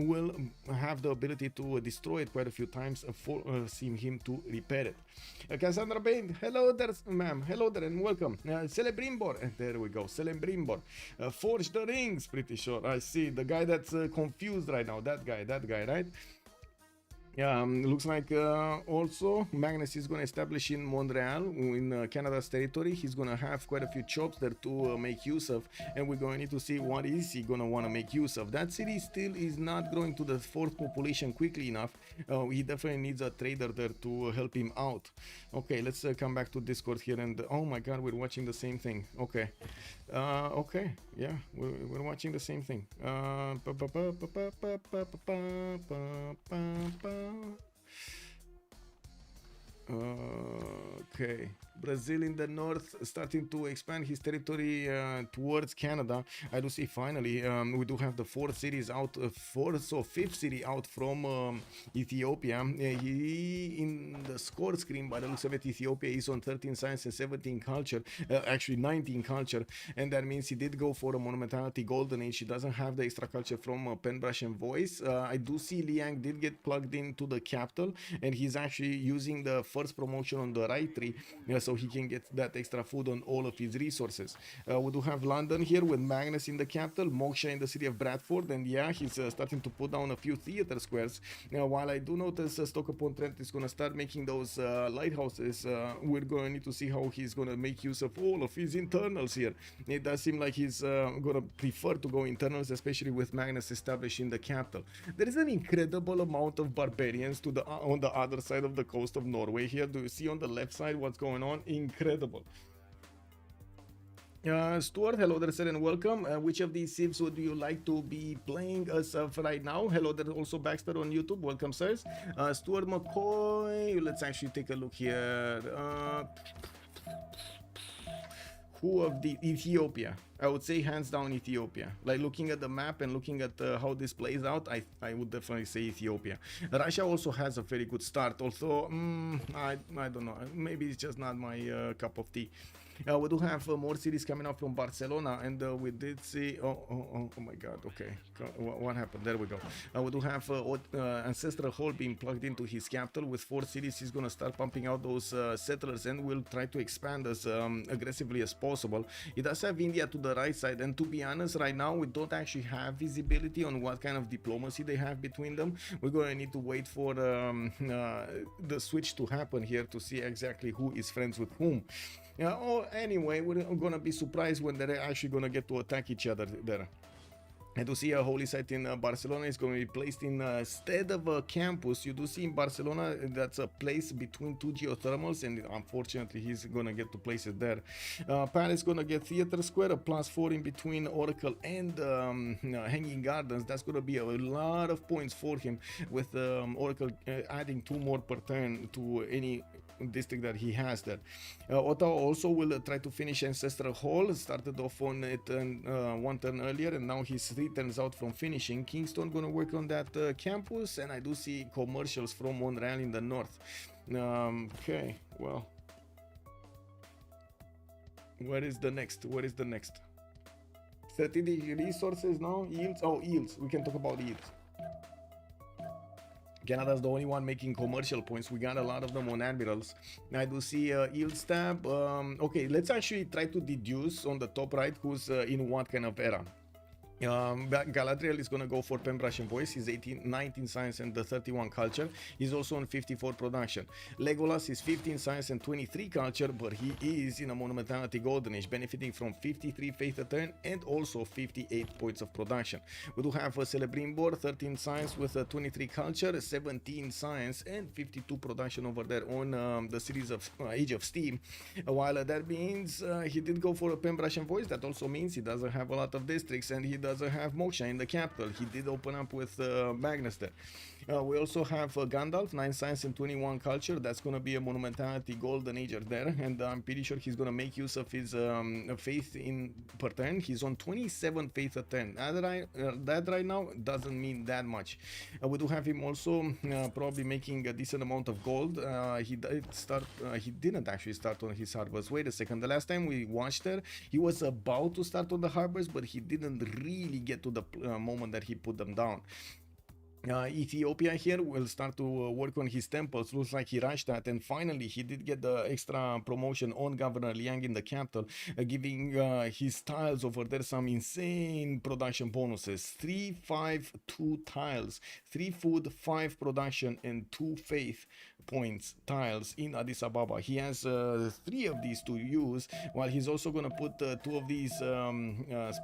will have the ability to destroy it quite a few times, forcing him to repair it. Cassandra Bain, hello there ma'am, hello there and welcome. Celebrimbor, there we go, Celebrimbor. Forge the rings, pretty sure. I see the guy that's confused right now, that guy, right? Yeah, looks like also Magnus is going to establish in Montreal, in Canada's territory. He's going to have quite a few chops there to make use of, and we're going to need to see what is he going to want to make use of. That city still is not growing to the 4th population quickly enough. He definitely needs a trader there to help him out. Okay, let's come back to Discord here, and oh my god, we're watching the same thing. Okay, okay, yeah, we're watching the same thing. Okay, Brazil in the north starting to expand his territory towards Canada. I do see finally we do have the 4th cities out, 5th city out from Ethiopia. He in the score screen by the looks of it, Ethiopia is on 13 science and 17 culture, actually 19 culture, and that means he did go for a monumentality golden age. He doesn't have the extra culture from Penbrush and Voice. I do see Liang did get plugged into the capital, and he's actually using the first promotion on the right tree, so he can get that extra food on all of his resources. We do have London here with Magnus in the capital, Moksha in the city of Bradford, and yeah, he's starting to put down a few theater squares. While I do notice Stoke-upon-Trent is going to start making those lighthouses, we're going to need to see how he's going to make use of all of his internals here. It does seem like he's going to prefer to go internals, especially with Magnus established in the capital. There is an incredible amount of barbarians on the other side of the coast of Norway here. Do you see on the left side what's going on? Incredible. Stuart, hello there, sir, and welcome. Which of these Civs would you like to be playing as of right now? Hello there, also Baxter on YouTube. Welcome, sirs. Stuart McCoy, let's actually take a look here. Who of the Ethiopia? I would say hands down Ethiopia. Like looking at the map and looking at how this plays out, I would definitely say Ethiopia. Russia also has a very good start, although I don't know, maybe it's just not my cup of tea. We do have more cities coming up from Barcelona, and we did see oh my god, okay, what happened? There we go. We do have Ancestral Hall being plugged into his capital. With 4 cities, he's gonna start pumping out those settlers, and will try to expand as aggressively as possible. He does have India to the right side, and to be honest, right now we don't actually have visibility on what kind of diplomacy they have between them. We're gonna need to wait for the switch to happen here to see exactly who is friends with whom. Anyway, we're gonna be surprised when they're actually gonna get to attack each other there. And to see a holy site in Barcelona is going to be placed instead of a campus. You do see in Barcelona that's a place between 2 geothermals, and unfortunately he's going to get to place it there. Paris is going to get Theater Square, a +4 in between Oracle and Hanging Gardens. That's going to be a lot of points for him, with Oracle adding 2 more per turn to any district that he has there. Ottawa also will try to finish Ancestral Hall. Started off on it 1 turn earlier, and now he's 3 turns out from finishing. Kingston gonna work on that campus, and I do see commercials from Montreal in the north. Okay, well, where is the next? 30 resources now. Yields. Oh, yields, we can talk about yields. Canada's the only one making commercial points. We got a lot of them on admirals. I do see yield stab. Okay, let's actually try to deduce on the top right who's in what kind of era. Galadriel is gonna go for Pembrash and Voice. He's 19 science and the 31 culture. He's also on 54 production. Legolas is 15 science and 23 culture, but he is in a Monumentality Golden Age, benefiting from 53 faith a turn and also 58 points of production. We do have a Celebrimbor, 13 science with a 23 culture, 17 science and 52 production over there on the series of Age of Steam. While that means he did go for a Pembrash and Voice. That also means he doesn't have a lot of districts and he doesn't have Moksha in the capital. He did open up with Magnus there. We also have Gandalf, 9 science and 21 culture. That's going to be a Monumentality Golden Ager there, and I'm pretty sure he's going to make use of his faith in per turn. He's on 27 faith a turn. That right now doesn't mean that much. We do have him also probably making a decent amount of gold. He didn't actually start on his harvest. Wait a second, the last time we watched her, he was about to start on the harvest, but he didn't really get to the moment that he put them down. Ethiopia here will start to work on his temples. Looks like he rushed that, and finally he did get the extra promotion on Governor Liang in the capital, giving his tiles over there some insane production bonuses. 3, 5, 2 tiles, 3 food, 5 production, and 2 faith points tiles in Addis Ababa. He has 3 of these to use, while he's also gonna put 2 of these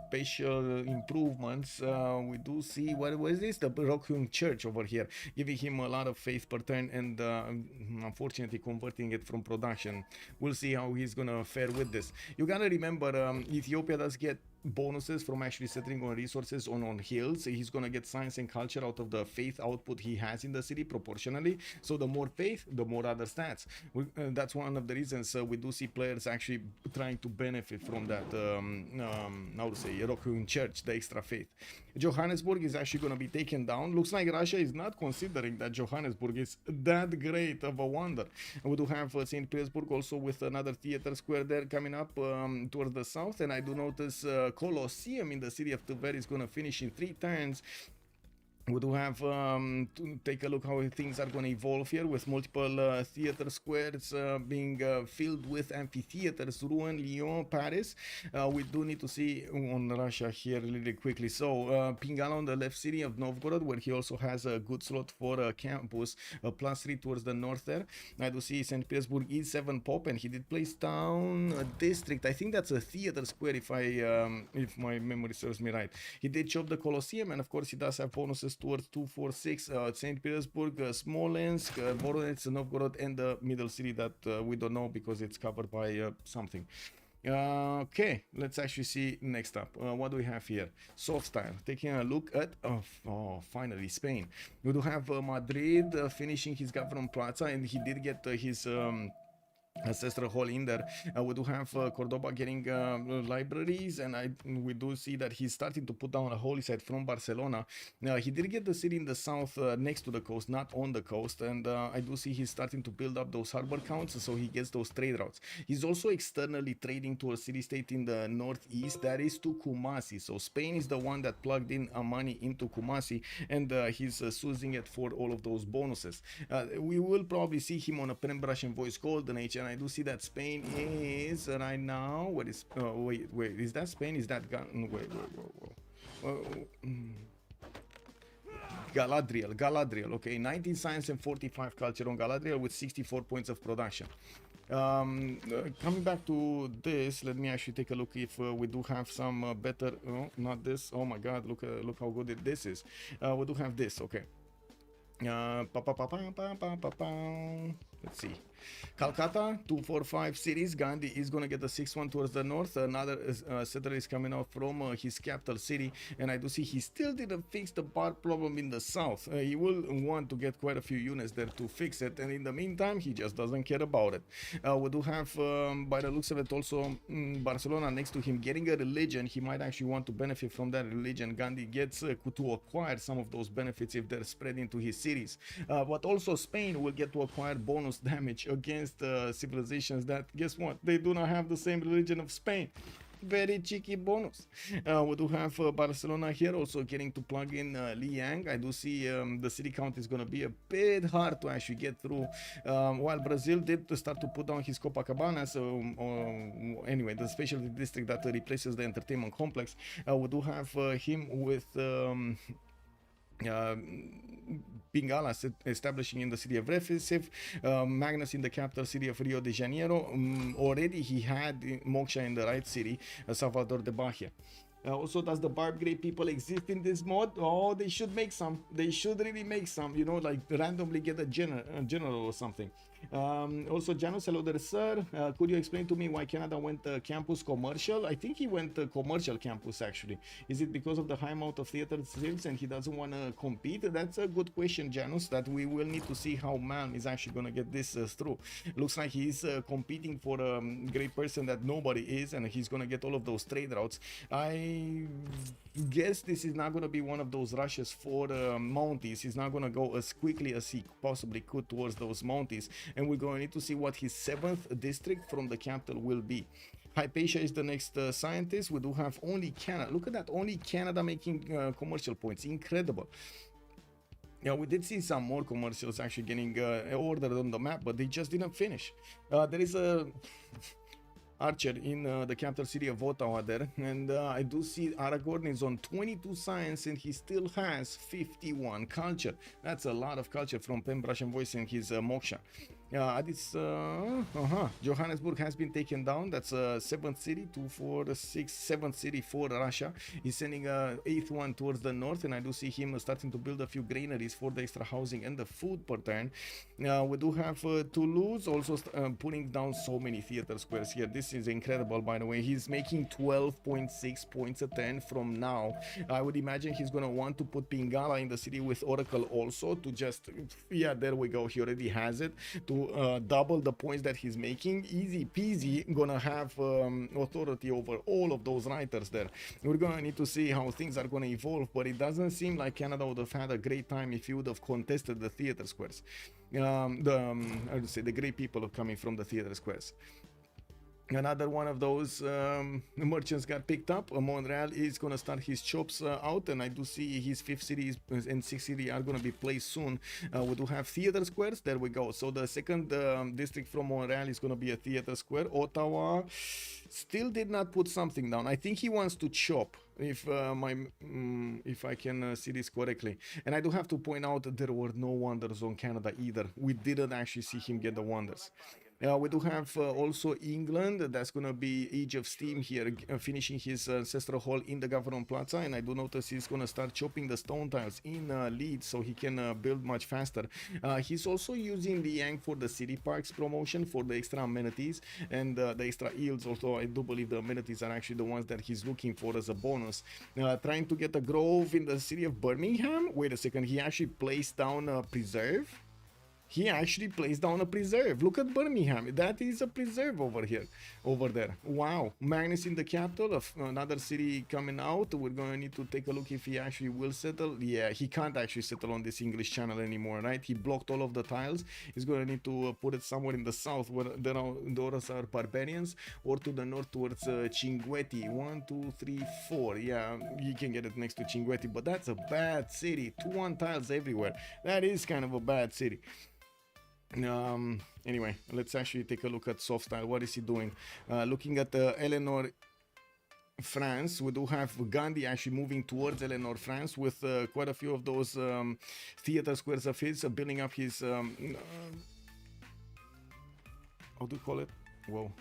special improvements. We do see what is this, the Rokhun Church over here, giving him a lot of faith per turn and unfortunately converting it from production. We'll see how he's gonna fare with this. You gotta remember, Ethiopia does get bonuses from actually settling on resources on hills. He's gonna get science and culture out of the faith output he has in the city proportionally. So the more faith, the more other stats. That's one of the reasons we do see players actually trying to benefit from that how to say, Rokhun Church, the extra faith. Johannesburg is actually going to be taken down. Looks like Russia is not considering that Johannesburg is that great of a wonder. We do have St. Petersburg also with another theater square there coming up towards the south, and I do notice Colosseum in the city of Tver is going to finish in 3 turns. We do have to take a look how things are going to evolve here with multiple theater squares being filled with amphitheaters, Rouen, Lyon, Paris. We do need to see on Russia here really quickly. So Pingala on the left city of Novgorod, where he also has a good slot for a campus, +3 towards the north there. I do see St. Petersburg E7 Pop, and he did place down a district. I think that's a theater square if my memory serves me right. He did chop the Colosseum, and of course he does have bonuses towards 246, St. Petersburg, Smolensk, Voronezh, Novgorod, and the middle city that we don't know because it's covered by something. Okay, let's actually see next up. What do we have here? Soft style. Taking a look at finally Spain. We do have Madrid finishing his government plaza, and he did get his ancestral hall in there. We do have Cordoba getting libraries, and we do see that he's starting to put down a holy site from Barcelona. He did get the city in the south next to the coast, not on the coast, and I do see he's starting to build up those harbor counts, so he gets those trade routes. He's also externally trading to a city-state in the northeast, that is to Kumasi. So Spain is the one that plugged in money into Kumasi, and he's using it for all of those bonuses. We will probably see him on a Pembrush and Voice Golden Age, and I do see that Spain is right now. What is? Wait. Is that Spain? Is that Galadriel. Okay, 19 science and 45 culture on Galadriel with 64 points of production. Coming back to this, let me actually take a look if we do have some better. Oh, not this. Oh my God! Look how good this is. We do have this. Okay. Let's see. Calcutta, 245 cities. Gandhi is going to get the 6-1 towards the north. Another settler is coming out from his capital city. And I do see he still didn't fix the bar problem in the south. He will want to get quite a few units there to fix it. And in the meantime, he just doesn't care about it. We do have, by the looks of it, also Barcelona next to him getting a religion. He might actually want to benefit from that religion. Gandhi gets to acquire some of those benefits if they're spread into his cities. But also Spain will get to acquire bonus damage against civilizations that, guess what, they do not have the same religion of Spain. very cheeky bonus. We do have Barcelona here also getting to plug in Liang. I do see the city count is going to be a bit hard to actually get through, while Brazil did start to put down his Copacabana. So anyway, the specialty district that replaces the entertainment complex. We do have him with Bengala establishing in the city of Recife, Magnus in the capital city of Rio de Janeiro. Already he had Moksha in the right city, Salvador de Bahia. Also, does the barb grade people exist in this mod? Oh, they should make some. They should really make some, you know, like randomly get a general or something. Also, Janus, hello there, sir. Could you explain to me why Canada went campus commercial? I think he went commercial campus, actually. Is it because of the high amount of theater sales and he doesn't want to compete? That's a good question, Janus, that we will need to see how Malm is actually going to get this through. Looks like he's competing for a great person that nobody is, and he's going to get all of those trade routes. I guess this is not going to be one of those rushes for Mounties. He's not going to go as quickly as he possibly could towards those Mounties. And we're going to need to see what his 7th district from the capital will be. Hypatia is the next scientist. We do have only Canada. Look at that, only Canada making commercial points. Incredible. Yeah, we did see some more commercials actually getting ordered on the map, but they just didn't finish. There is a Archer in the capital city of Ottawa there, and I do see Aragorn is on 22 science and he still has 51 culture. That's a lot of culture from Pembrush and Voice and his Moksha. Johannesburg has been taken down. That's 7th city, 2, 4, 6, 7th city for Russia. He's sending a 8th one towards the north, and I do see him starting to build a few granaries for the extra housing and the food per turn. We do have Toulouse also putting down so many theater squares here. This is incredible, by the way. He's making 12.6 points a turn from now. I would imagine he's going to want to put Pingala in the city with Oracle also to just, yeah, there we go. He already has it to double the points that he's making. Easy peasy, gonna have authority over all of those writers there. We're gonna need to see how things are gonna evolve, but it doesn't seem like Canada would have had a great time if he would have contested the theater squares. I would say the great people are coming from the theater squares. Another one of those merchants got picked up. Montreal is going to start his shops out, and I do see his 5th city and 6th city are going to be placed soon. We do have theater squares. There we go. So the 2nd district from Montreal is going to be a theater square. Ottawa still did not put something down. I think he wants to chop, if I can see this correctly. And I do have to point out that there were no wonders on Canada either. We didn't actually see him get the wonders. We do have also England. That's going to be Age of Steam here, finishing his ancestral hall in the Government Plaza. And I do notice he's going to start chopping the stone tiles in Leeds so he can build much faster. He's also using the Yang for the city parks promotion for the extra amenities and the extra yields. Although I do believe the amenities are actually the ones that he's looking for as a bonus. Trying to get a grove in the city of Birmingham. Wait a second, he actually placed down a preserve? He actually placed down a preserve. Look at Birmingham. That is a preserve over here, over there. Wow. Magnus in the capital of another city coming out. We're going to need to take a look if he actually will settle. Yeah, he can't actually settle on this English channel anymore, right? He blocked all of the tiles. He's going to need to put it somewhere in the south where those are barbarians, or to the north towards Cinguetti. 1, 2, 3, 4. Yeah, you can get it next to Cinguetti, but that's a bad city. 2-1 tiles everywhere. That is kind of a bad city. Anyway, let's actually take a look at soft style. What is he doing? Looking at Eleanor, France, we do have Gandhi actually moving towards Eleanor, France, with quite a few of those theater squares of his, building up his how do you call it? Whoa.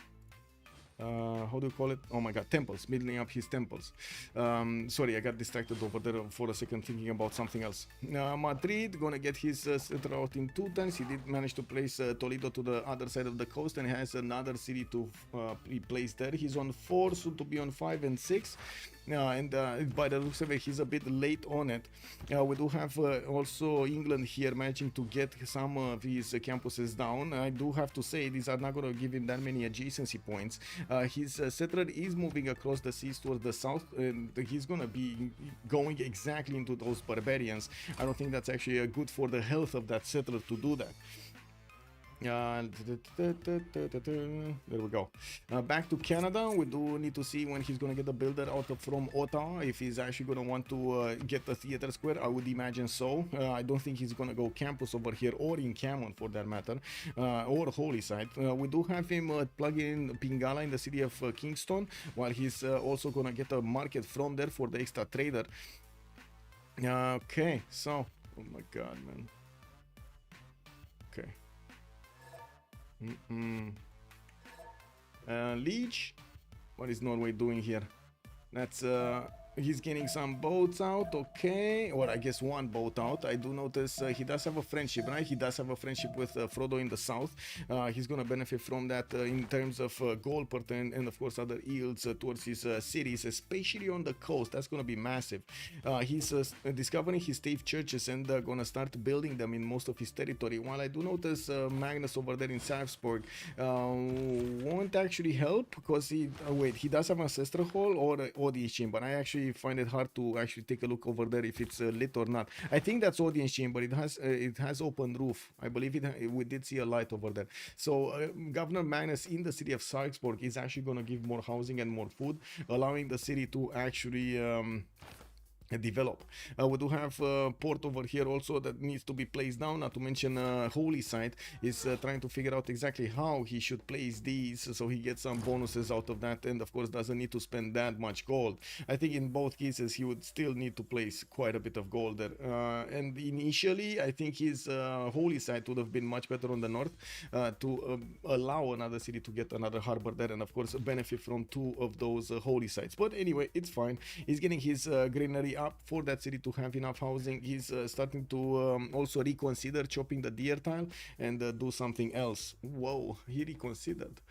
How do you call it? Oh my god, temples, building up his temples. Sorry, I got distracted over there for a second thinking about something else. Madrid gonna get his center out in 2 turns. He did manage to place Toledo to the other side of the coast and has another city to be placed there. He's on 4, soon to be on 5 and 6. And by the looks of it, he's a bit late on it. We do have also England here managing to get some of his campuses down. I do have to say these are not going to give him that many adjacency points. His settler is moving across the seas towards the south, and he's going to be going exactly into those barbarians. I don't think that's actually good for the health of that settler to do that. There we go. Back to Canada. We do need to see when he's gonna get the builder out of from Ottawa. If he's actually gonna want to get the theater square, I would imagine so. I don't think he's gonna go campus over here or in Cameron for that matter, or Holy Site. We do have him plug in Pingala in the city of Kingston, while he's also gonna get a market from there for the extra trader. Okay, so oh my god, man. Okay. Liege, what is Norway doing here? That's he's getting some boats out, okay, or I guess one boat out. I do notice he does have a friendship, right? He does have a friendship with Frodo in the south. He's gonna benefit from that in terms of gold per turn and of course other yields towards his cities, especially on the coast. That's gonna be massive. He's discovering his stave churches and gonna start building them in most of his territory, while I do notice Magnus over there in Sarpsborg won't actually help because he wait, he does have ancestral hall or audience chamber. I actually find it hard to actually take a look over there if it's lit or not. I think that's audience chamber. It has open roof. I believe we did see a light over there. So Governor Magnus in the city of Sarpsborg is actually going to give more housing and more food, allowing the city to actually develop. We do have port over here also that needs to be placed down, not to mention Holy Site is trying to figure out exactly how he should place these so he gets some bonuses out of that, and of course doesn't need to spend that much gold. I think in both cases he would still need to place quite a bit of gold there, and initially I think his Holy Site would have been much better on the north to allow another city to get another harbor there and of course benefit from two of those Holy Sites. But anyway, it's fine. He's getting his greenery up for that city to have enough housing. He's starting to also reconsider chopping the deer tile and do something else. Whoa, he reconsidered.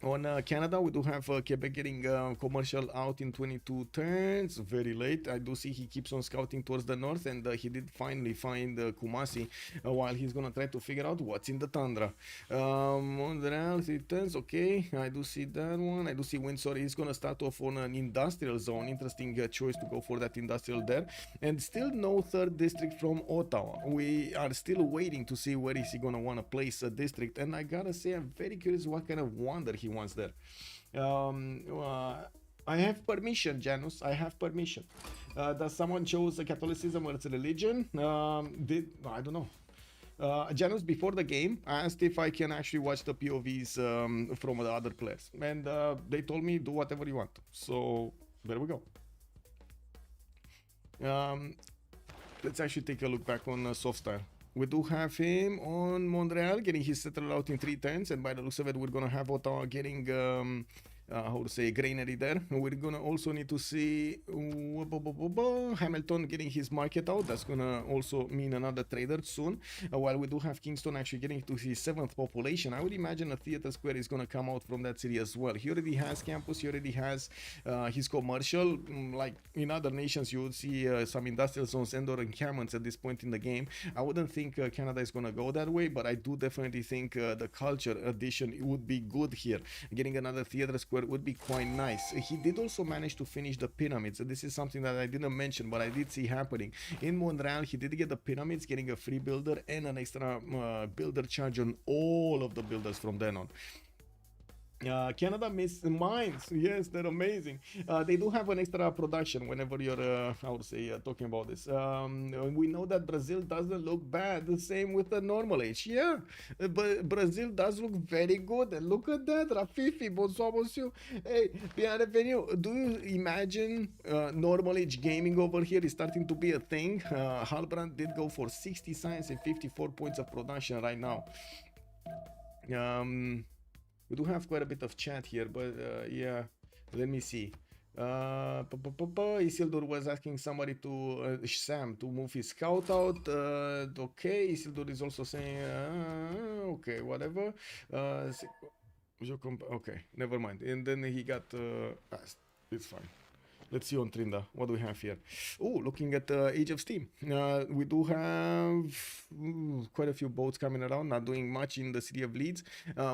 On Canada, we do have Quebec getting commercial out in 22 turns, very late. I do see he keeps on scouting towards the north, and he did finally find Kumasi, while he's gonna try to figure out what's in the tundra. Montreal, 3 turns, okay, I do see that one. I do see Windsor is gonna start off on an industrial zone. Interesting choice to go for that industrial there. And still no third district from Ottawa. We are still waiting to see where is he gonna wanna place a district, and I gotta say I'm very curious what kind of wonder he wants there. I have permission, Janus. I have permission. Does someone chose Catholicism or its religion? I don't know. Janus, before the game, I asked if I can actually watch the POVs from the other players, and they told me do whatever you want. So there we go. Let's actually take a look back on soft style. We do have him on Montreal getting his settler out in 3 turns, and by the looks of it, we're gonna have Ottawa getting how to say, granary there. We're gonna also need to see Hamilton getting his market out. That's gonna also mean another trader soon, while we do have Kingston actually getting to his 7th population. I would imagine a theater square is gonna come out from that city as well. He already has campus, he already has his commercial. Like in other nations, you would see some industrial zones and or encampments at this point in the game. I wouldn't think Canada is gonna go that way, but I do definitely think the culture addition would be good here. Getting another theater square would be quite nice. He did also manage to finish the pyramids. This is something that I didn't mention, but I did see happening. In Montreal, he did get the pyramids, getting a free builder and an extra builder charge on all of the builders from then on. Canada missed mines. Yes, they're amazing. They do have an extra production whenever you're, I would say, talking about this. We know that Brazil doesn't look bad. The same with the normal age. Yeah, but Brazil does look very good. And look at that, Rafifi, bonsoir, monsieur. Hey, bien revenu. Do you imagine normal age gaming over here is starting to be a thing? Halbrand did go for 60 science and 54 points of production right now. We do have quite a bit of chat here, but yeah, let me see. Isildur was asking somebody to Sam to move his scout out. Okay, Isildur is also saying okay, whatever. Okay, never mind. And then he got passed. It's fine. Let's see on Trinda. What do we have here? Oh, looking at Age of Steam. We do have quite a few boats coming around, not doing much in the city of Leeds.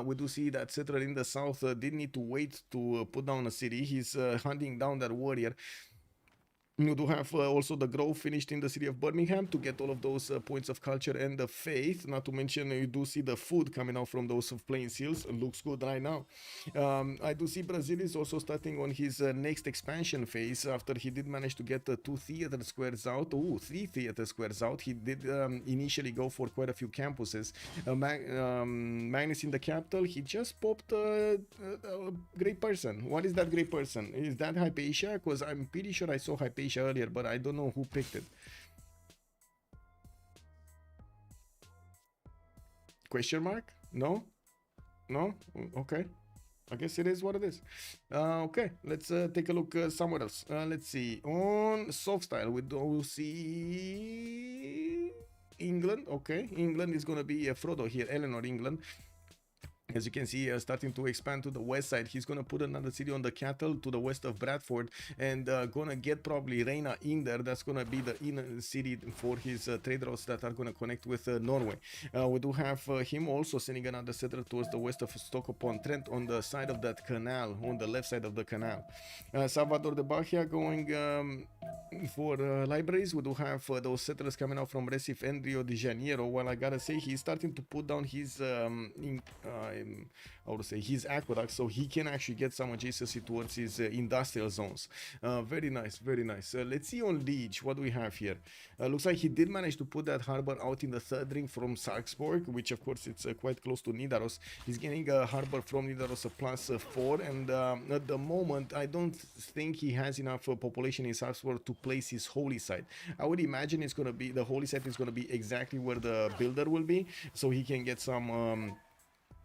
We do see that settler in the south did need to wait to put down a city. He's hunting down that warrior. You do have also the growth finished in the city of Birmingham to get all of those points of culture and the faith. Not to mention, you do see the food coming out from those plain seals. It looks good right now. I do see Brazil is also starting on his next expansion phase after he did manage to get 2 theater squares out. Oh, 3 theater squares out. He did initially go for quite a few campuses. Magnus in the capital, he just popped a great person. What is that great person? Is that Hypatia? Because I'm pretty sure I saw Hypatia earlier, but I don't know who picked it. Question mark? No? No? Okay. I guess it is what it is. Okay, let's take a look somewhere else. Let's see. On soft style, we do see England. Okay, England is going to be Frodo here, Eleanor, England. As you can see, starting to expand to the west side. He's going to put another city on the cattle to the west of Bradford, and going to get probably Reina in there. That's going to be the inner city for his trade routes that are going to connect with Norway. We do have him also sending another settler towards the west of Stoke-upon-Trent on the side of that canal, on the left side of the canal. Salvador de Bahia going for libraries. We do have those settlers coming out from Recife and Rio de Janeiro. Well, I gotta say, he's starting to put down his how to say, his aqueduct, so he can actually get some adjacency towards his industrial zones. Very nice, very nice. Let's see on Liege, what do we have here? Looks like he did manage to put that harbor out in the third ring from Sarpsborg, which of course it's quite close to Nidaros. He's getting a harbor from Nidaros a +4, and at the moment I don't think he has enough population in Sarpsborg to place his holy site. I would imagine it's going to be, the holy site is going to be exactly where the builder will be, so he can get some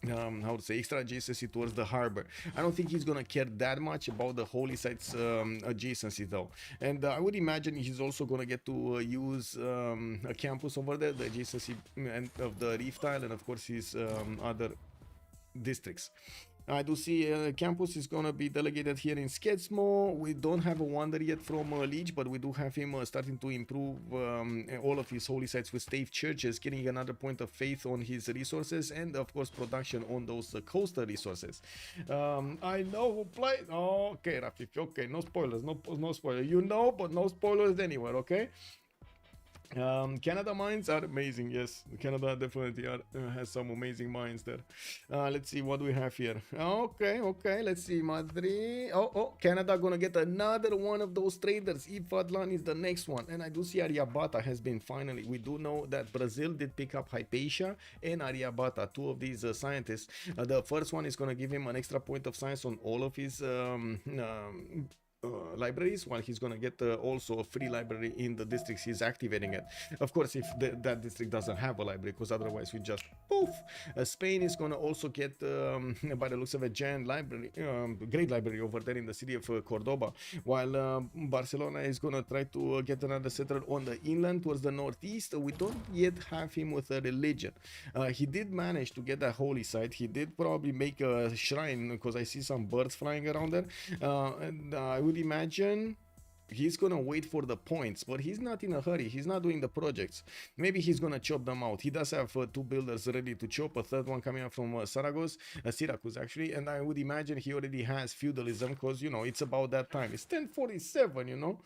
how to say, extra adjacency towards the harbor. I don't think he's gonna care that much about the holy sites adjacency though, and I would imagine he's also gonna get to use a campus over there, the adjacency of the Reef Tile, and of course his other districts. I do see campus is going to be delegated here in Skedsmo. We don't have a wonder yet from Liege, but we do have him starting to improve all of his holy sites with stave churches, getting another point of faith on his resources, and of course production on those coastal resources. I know who played. Oh, okay, Rafik. Okay, no spoilers. No spoilers. You know, but no spoilers anywhere. Okay. Canada mines are amazing. Yes, Canada definitely has some amazing mines there. Let's see what we have here. Okay, let's see. Madrid. Oh, Canada gonna get another one of those traders. Ifadlan is the next one, and I do see Ariabata has been finally. We do know that Brazil did pick up Hypatia and Ariabata, two of these scientists. The first one is gonna give him an extra point of science on all of his libraries, while he's gonna get also a free library in the districts he's activating it. Of course, if that district doesn't have a library, because otherwise we just poof. Spain is gonna also get by the looks of a giant library, great library over there in the city of Cordoba, while Barcelona is gonna try to get another settler on the inland towards the northeast. We don't yet have him with a religion. He did manage to get a holy site. He did probably make a shrine, because I see some birds flying around there, and I would imagine he's gonna wait for the points, but he's not in a hurry. He's not doing the projects. Maybe he's gonna chop them out. He does have 2 builders ready to chop, a third one coming up from Syracuse actually, and I would imagine he already has feudalism, because you know it's about that time. It's 1047, you know,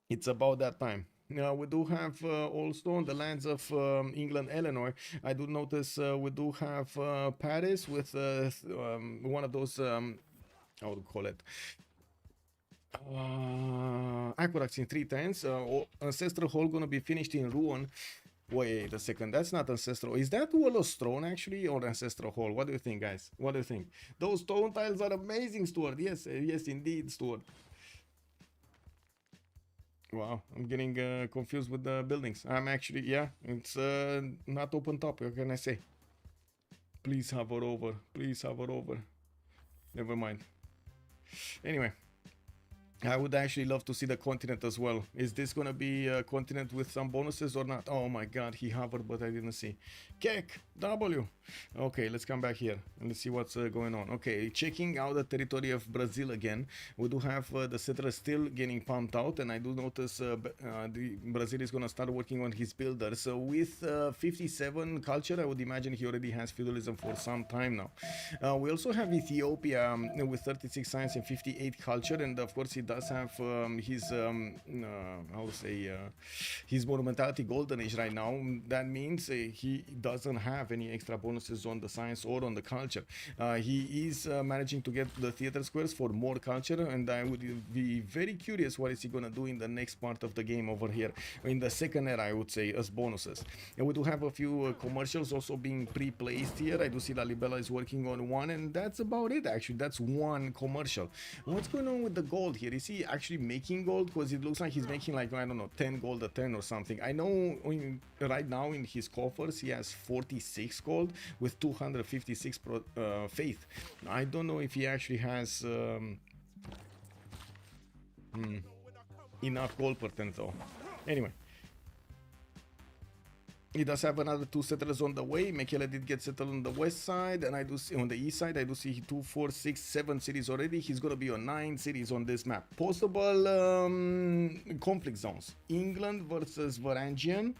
it's about that time. We do have also on the lands of England, Eleanor. I do notice we do have Paris with one of those how would call it, aqueducts in 310s. Ancestral Hall gonna be finished in ruin. Wait a second, that's not ancestral. Is that Wall of Stone actually, or Ancestral Hall? What do you think, guys? What do you think? Those stone tiles are amazing, Stuart. Yes, yes indeed, Stuart. Wow, I'm getting confused with the buildings. I'm actually, yeah, it's not open top. What can I say? Please hover over. Please hover over. Never mind. Anyway, I would actually love to see the continent as well. Is this gonna be a continent with some bonuses or not? Oh my god, he hovered, but I didn't see. Kek, W. Okay, let's come back here and let's see what's going on. Okay, checking out the territory of Brazil again. We do have the settlers still getting pumped out, and I do notice Brazil is gonna start working on his builders. So with 57 culture, I would imagine he already has feudalism for some time now. We also have Ethiopia with 36 science and 58 culture, and of course it does have how to say, his monumentality golden age right now. That means he doesn't have any extra bonuses on the science or on the culture. He is managing to get the theater squares for more culture, and I would be very curious what is he gonna do in the next part of the game over here, in the second era, I would say, as bonuses. And we do have a few commercials also being pre-placed here. I do see La Libella is working on one, and that's about it actually. That's one commercial. What's going on with the gold here? Is he actually making gold? Because it looks like he's making, like, I don't know, 10 gold a turn or something. I know right now in his coffers he has 46 gold with 256 faith. I don't know if he actually has enough gold per turn though. Anyway, he does have another 2 settlers on the way. Mekele did get settled on the west side, and I do see on the east side, I do see 2, 4, 6, 7 cities already. He's gonna be on 9 cities on this map. Possible conflict zones: England versus Varangian,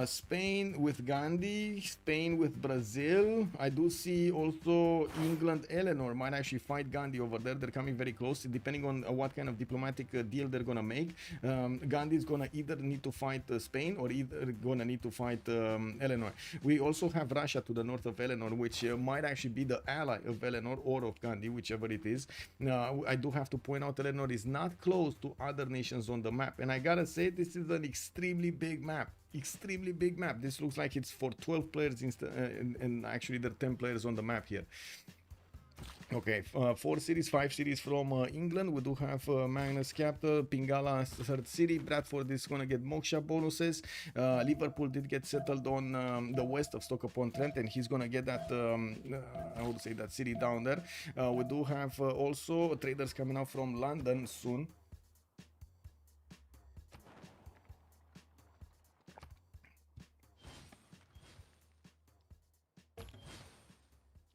Spain with Gandhi, Spain with Brazil. I do see also England Eleanor might actually fight Gandhi over there. They're coming very close, depending on what kind of diplomatic deal they're gonna make. Gandhi is gonna either need to fight Spain or either gonna need to fight Eleanor. We also have Russia to the north of Eleanor, which might actually be the ally of Eleanor or of Gandhi, whichever it is. I do have to point out Eleanor is not close to other nations on the map, and I gotta say, this is an extremely big map. Extremely big map. This looks like it's for 12 players and actually there are 10 players on the map here. Okay, 4 cities, 5 cities from England. We do have Magnus capital, Pingala 3rd city, Bradford is going to get Moksha bonuses. Liverpool did get settled on the west of Stoke-upon-Trent, and he's going to get that, I would say, that city down there. We do have also traders coming out from London soon.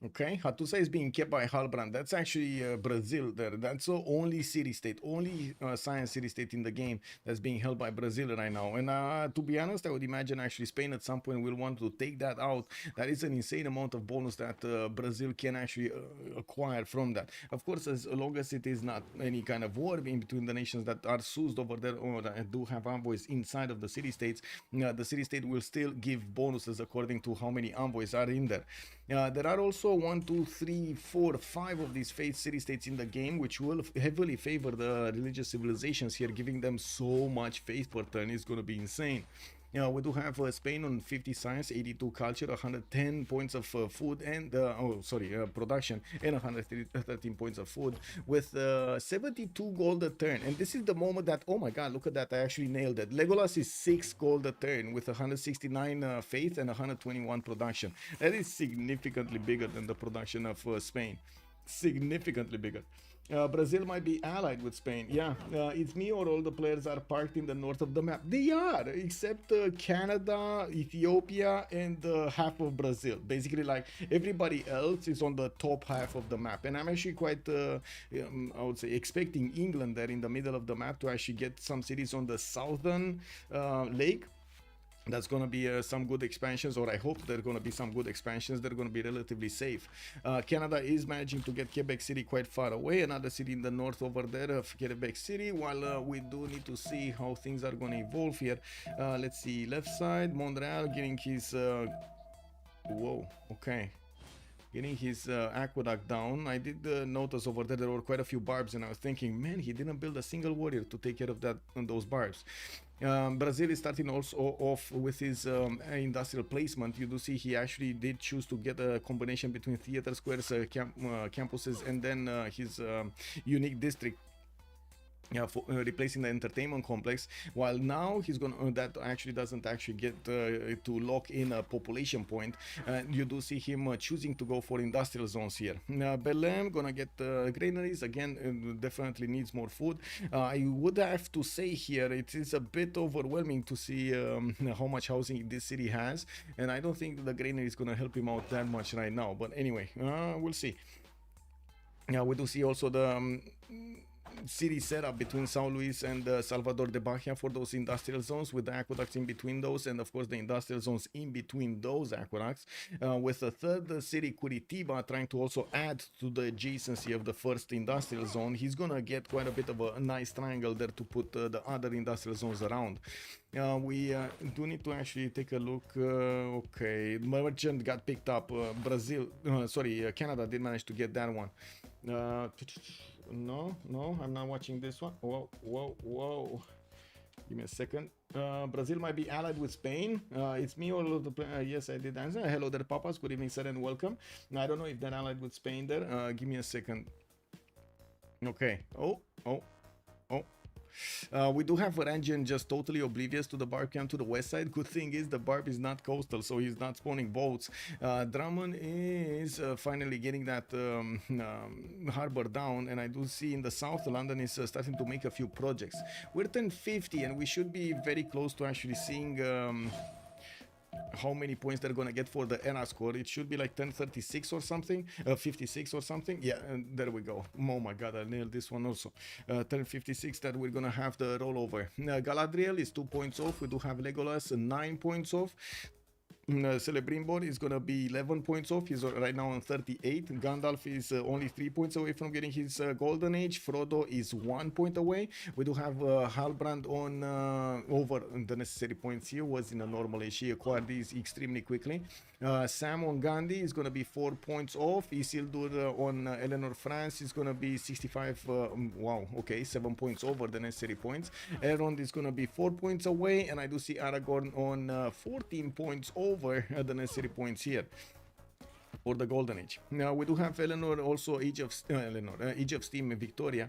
Okay, Hattusa is being kept by Halbrand. That's actually Brazil there. That's the only city-state, only science city-state in the game that's being held by Brazil right now. And to be honest, I would imagine actually Spain at some point will want to take that out. That is an insane amount of bonus that Brazil can actually acquire from that. Of course, as long as it is not any kind of war in between the nations that are soused over there or do have envoys inside of the city-states, the city-state will still give bonuses according to how many envoys are in there. There are also 1, 2, 3, 4, 5 of these faith city-states in the game, which will heavily favor the religious civilizations here, giving them so much faith per turn. It's going to be insane. We do have Spain on 50 science, 82 culture, 110 points of food and production, and 113 points of food with 72 gold a turn. And this is the moment that, oh my god, look at that, I actually nailed it. Legolas is 6 gold a turn with 169 faith and 121 production. That is significantly bigger than the production of Spain. Significantly bigger. Brazil might be allied with Spain. Yeah, it's me or all the players are parked in the north of the map. They are, except Canada, Ethiopia, and half of Brazil. Basically, like, everybody else is on the top half of the map. And I'm actually quite, I would say, expecting England there in the middle of the map to actually get some cities on the southern lake. That's going to be some good expansions, or I hope there are going to be some good expansions. They're going to be relatively safe. Canada is managing to get Quebec City quite far away, another city in the north over there of Quebec City, while we do need to see how things are going to evolve here. Let's see, left side, Montreal getting his... whoa, okay. Getting his aqueduct down. I did notice over there were quite a few barbs, and I was thinking, man, he didn't build a single warrior to take care of that those barbs. Brazil is starting also off with his industrial placement. You do see he actually did choose to get a combination between theater squares, campuses, and then his unique district. Yeah, for replacing the entertainment complex, while now he's gonna that actually doesn't actually get to lock in a population point. You do see him choosing to go for industrial zones here. Belém gonna get granaries again. Definitely needs more food. I would have to say here it is a bit overwhelming to see how much housing this city has, and I don't think the granary is gonna help him out that much right now. But anyway, we'll see. Yeah, we do see also the city setup between Sao Luis and Salvador de Bahia for those industrial zones, with the aqueducts in between those, and of course the industrial zones in between those aqueducts, with the third city, Curitiba, trying to also add to the adjacency of the first industrial zone. He's gonna get quite a bit of a nice triangle there to put the other industrial zones around. We do need to actually take a look. Okay, merchant got picked up. Canada did manage to get that one. No, I'm not watching this one. Whoa. Give me a second. Brazil might be allied with Spain. It's me or yes, I did answer. Hello there, papas. Good evening, sir, and welcome. I don't know if they're allied with Spain there. Give me a second. Okay. Oh. We do have Varangian just totally oblivious to the barb camp to the west side. Good thing is the barb is not coastal, so he's not spawning boats. Drummond is finally getting that harbor down, and I do see in the south London is starting to make a few projects. We're 1050 and we should be very close to actually seeing how many points they're gonna get for the ERA score. It should be like 1036 or something, 56 or something. Yeah, and there we go. Oh my god, I nailed this one also. 1056 that we're gonna have the rollover. Galadriel is 2 points off. We do have Legolas 9 points off. Celebrimbor is gonna be 11 points off. He's right now on 38. Gandalf is only 3 points away from getting his golden age. Frodo is 1 point away. We do have Halbrand on over the necessary points here. Was in a normal age. He acquired these extremely quickly. Sam on Gandhi is gonna be 4 points off. Isildur on Eleanor France is gonna be 65. Wow, okay, 7 points over the necessary points. Elrond is gonna be 4 points away, and I do see Aragorn on 14 points over the necessary points here for the golden age. Now we do have Eleanor also Age of Steam in Victoria,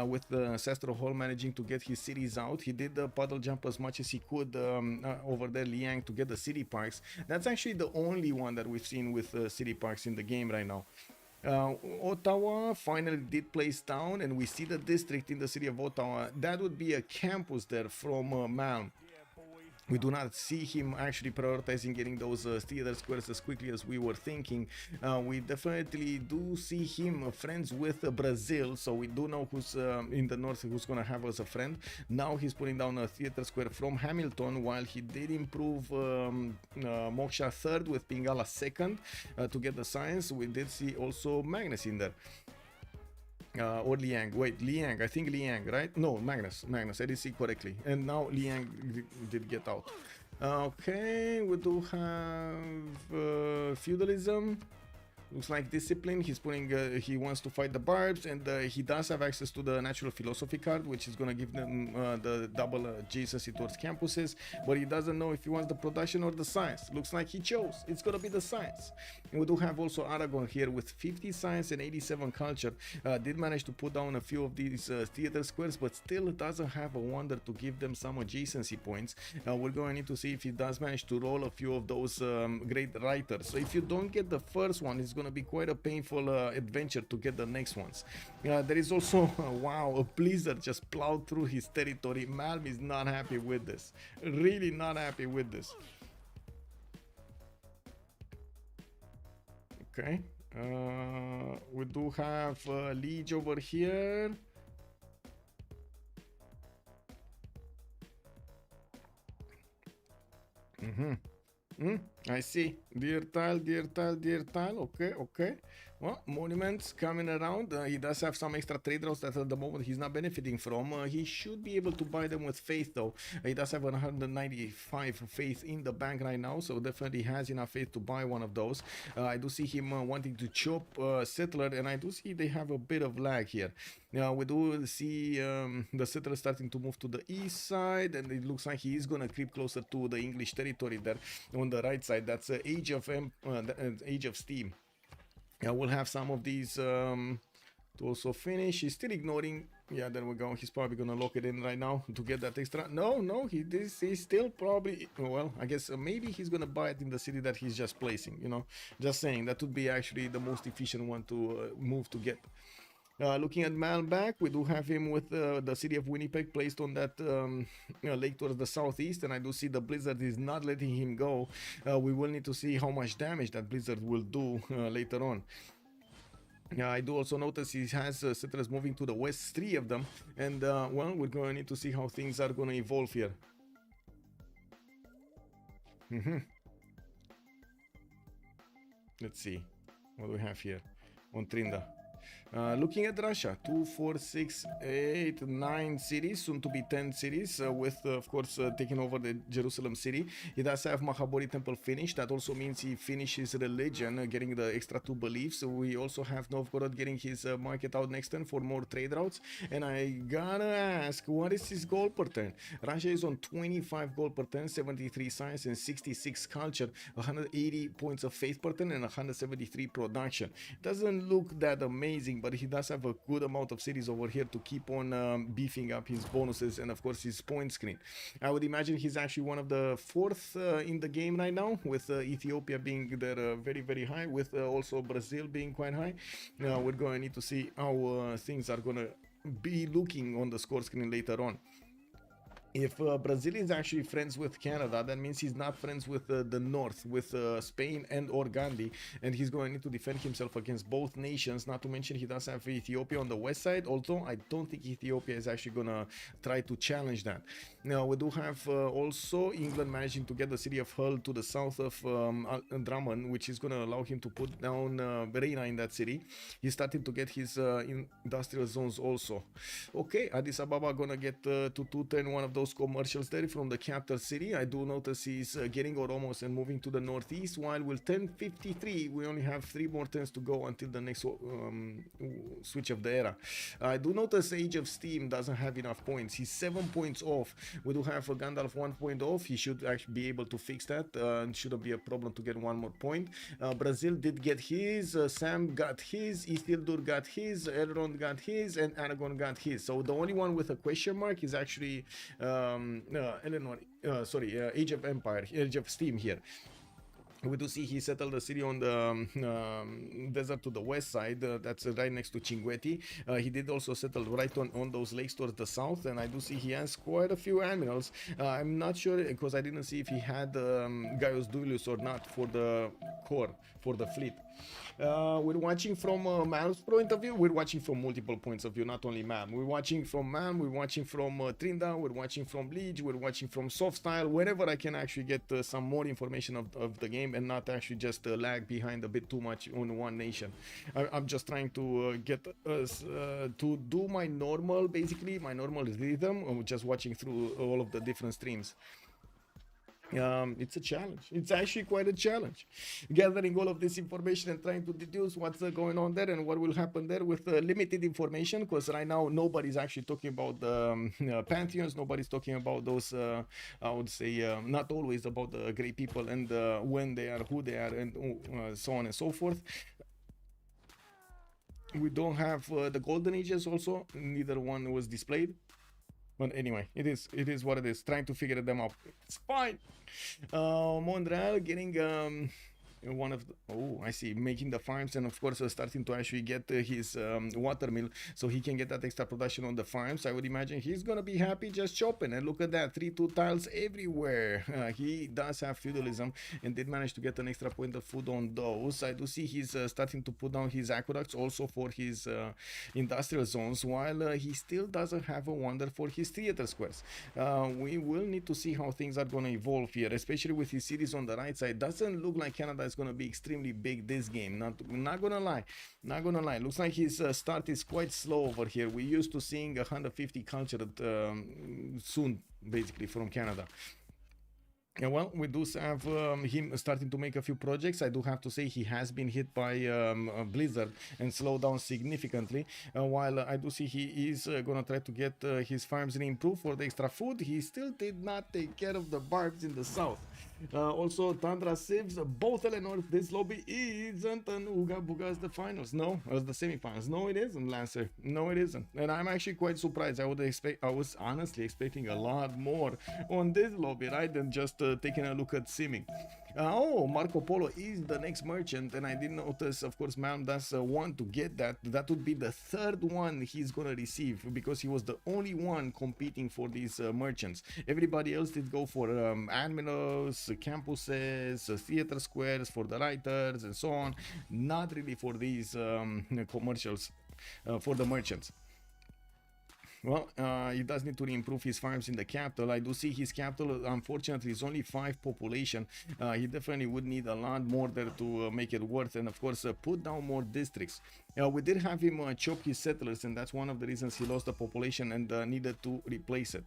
with Sestro Hall managing to get his cities out. He did puddle jump as much as he could over there, Liang, to get the city parks. That's actually the only one that we've seen with city parks in the game right now. Ottawa finally did place down, and we see the district in the city of Ottawa. That would be a campus there from Malm. We do not see him actually prioritizing getting those theater squares as quickly as we were thinking. We definitely do see him friends with Brazil, so we do know who's in the north who's gonna have as a friend. Now he's putting down a theater square from Hamilton, while he did improve Moksha third with Pingala second to get the science. We did see also Magnus in there. Or Liang. Wait, Liang. I think Liang, right? No, Magnus. I did see correctly. And now Liang did get out. Okay, we do have feudalism. Looks like discipline. He's putting. He wants to fight the barbs, and he does have access to the natural philosophy card, which is gonna give them the double adjacency towards campuses. But he doesn't know if he wants the production or the science. Looks like he chose. It's gonna be the science. And we do have also Aragon here with 50 science and 87 culture. Did manage to put down a few of these theater squares, but still doesn't have a wonder to give them some adjacency points. We're going to need to see if he does manage to roll a few of those great writers. So if you don't get the first one, it's going to be quite a painful adventure to get the next ones. There is also wow, a blizzard just plowed through his territory. Malm is not happy with this, really not happy with this. Okay, we do have Liege over here. I see. Dear tile. Okay. Well, monuments coming around. He does have some extra trade routes that at the moment he's not benefiting from. He should be able to buy them with faith, though. He does have 195 faith in the bank right now, so definitely has enough faith to buy one of those. I do see him wanting to chop settler, and I do see they have a bit of lag here. We do see the settler starting to move to the east side, and it looks like he is gonna creep closer to the English territory there on the right side. That's Age of Steam. We'll have some of these to also finish. He's still ignoring. Yeah, there we go. He's probably gonna lock it in right now to get that extra. No, he's still probably, well, I guess maybe he's gonna buy it in the city that he's just placing, you know, just saying. That would be actually the most efficient one to move to get. Looking at Malback, we do have him with the city of Winnipeg placed on that lake towards the southeast, and I do see the blizzard is not letting him go. We will need to see how much damage that blizzard will do later on. I do also notice he has settlers moving to the west, 3 of them, and well, we're going to need to see how things are going to evolve here. Let's see what we have here on Trinda. Looking at Russia, 2, 4, 6, 8, 9 cities, soon to be 10 cities, with of course taking over the Jerusalem city. He does have Mahabori temple finished. That also means he finishes religion, getting the extra 2 beliefs. We also have Novgorod getting his market out next turn for more trade routes. And I gotta ask, what is his goal per turn? Russia is on 25 gold per turn, 73 science and 66 culture, 180 points of faith per turn and 173 production. Doesn't look that amazing, but he does have a good amount of cities over here to keep on beefing up his bonuses and of course his point screen. I would imagine he's actually one of the 4th in the game right now, with Ethiopia being there very high, with also Brazil being quite high. Now we're going to need to see how things are going to be looking on the score screen later on. If Brazil is actually friends with Canada, that means he's not friends with the North, with Spain and or Gandhi, and he's going to need to defend himself against both nations. Not to mention he does have Ethiopia on the west side, although I don't think Ethiopia is actually going to try to challenge that. Now we do have also England managing to get the city of Hull to the south of Drummond, which is going to allow him to put down Reina in that city. He's starting to get his industrial zones also. Okay, Addis Ababa gonna get to 210 one of those commercials there from the capital city. I do notice he's getting Oromos and moving to the northeast, while with 1053 we only have 3 more turns to go until the next switch of the era. I do notice Age of Steam doesn't have enough points. He's 7 points off. We do have a Gandalf 1 point off. He should actually be able to fix that, and shouldn't be a problem to get 1 more point. Brazil did get his, Sam got his, Isildur got his, Elrond got his, and Aragorn got his. So the only one with a question mark is actually Age of Empire, Age of Steam here. We do see he settled the city on the desert to the west side, that's right next to Cinguetti. He did also settle right on those lakes towards the south, and I do see he has quite a few admirals. I'm not sure, because I didn't see if he had Gaius Duilius or not for the core, for the fleet. We're watching from Mal's point of view. We're watching from multiple points of view, not only Mal. We're watching from Mal, we're watching from Trinda, we're watching from Liege, we're watching from Soft Style, wherever I can actually get some more information of the game and not actually just lag behind a bit too much on one nation. I'm just trying to get us to do my normal, basically my normal rhythm, just watching through all of the different streams. It's a challenge. It's actually quite a challenge, gathering all of this information and trying to deduce what's going on there and what will happen there with limited information, because right now nobody's actually talking about the pantheons, nobody's talking about those I would say not always about the great people and when they are, who they are, and so on and so forth. We don't have the golden ages also, neither one was displayed. But anyway, it is what it is. Trying to figure them out. It's fine. Monreal getting one of the, oh, I see, making the farms, and of course starting to actually get his water mill so he can get that extra production on the farms. I would imagine he's gonna be happy just chopping, and look at that, 3-2 tiles everywhere. He does have feudalism and did manage to get an extra point of food on those. I do see he's starting to put down his aqueducts also for his industrial zones, while he still doesn't have a wonder for his theater squares. We will need to see how things are going to evolve here, especially with his cities on the right side. Doesn't look like Canada is going to be extremely big this game, not gonna lie. Looks like his start is quite slow over here. We used to seeing 150 cultured soon, basically, from Canada. Yeah, well, we do have him starting to make a few projects. I do have to say he has been hit by a blizzard and slowed down significantly. While I do see he is going to try to get his farms improved for the extra food, he still did not take care of the barbs in the south. Also, Tundra Civs, both Eleanor, this lobby isn't an Ooga Booga as the finals. No, as the semifinals. No, it isn't, Lancer. No, it isn't. And I'm actually quite surprised. I was honestly expecting a lot more on this lobby, right, than just taking a look at simming. Oh, Marco Polo is the next merchant, and I did notice, of course, Malm does want to get that. That would be the third one he's gonna receive because he was the only one competing for these merchants. Everybody else did go for admirals, campuses, theater squares for the writers, and so on. Not really for these commercials, for the merchants. Well, he does need to improve his farms in the capital. I do see his capital, unfortunately, is only 5 population. He definitely would need a lot more there to make it worth, and of course, put down more districts. We did have him chop his settlers, and that's one of the reasons he lost the population and needed to replace it.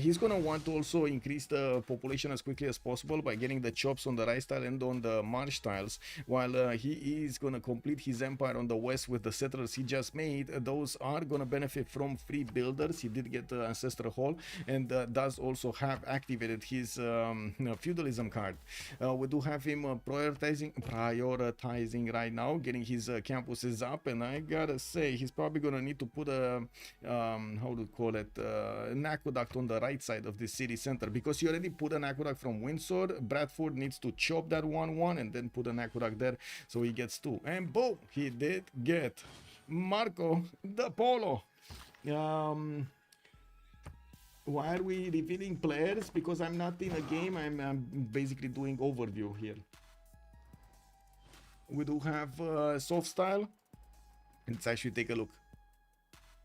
He's going to want to also increase the population as quickly as possible by getting the chops on the rice tile and on the marsh tiles, while he is going to complete his empire on the west with the settlers he just made. Those are going to benefit from free builders. He did get the Ancestor Hall, and does also have activated his feudalism card. We do have him prioritizing right now, getting his campuses up, and I gotta say he's probably gonna need to put a how to call it, an aqueduct on the right side of the city center, because he already put an aqueduct from Windsor. Bradford needs to chop that one and then put an aqueduct there, so he gets 2, and boom, he did get Marco the Polo. Why are we revealing players? Because I'm not in a game, I'm basically doing overview here. We do have soft style. Let's actually take a look.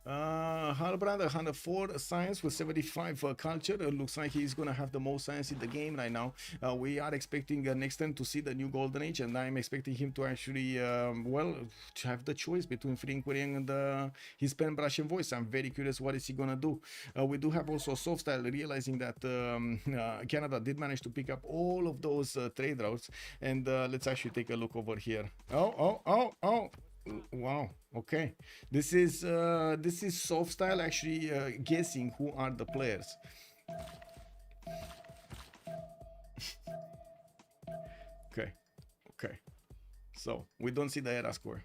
Halbrand 104 science with 75 culture. Looks like he's gonna have the most science in the game right now. We are expecting next time to see the new golden age, and I'm expecting him to actually well, to have the choice between free inquiry and his pen, brush, and voice. I'm very curious what is he gonna do. We do have also soft style, realizing that Canada did manage to pick up all of those trade routes, and let's actually take a look over here. Oh, wow, okay, this is soft style actually guessing who are the players. Okay, so we don't see the era score.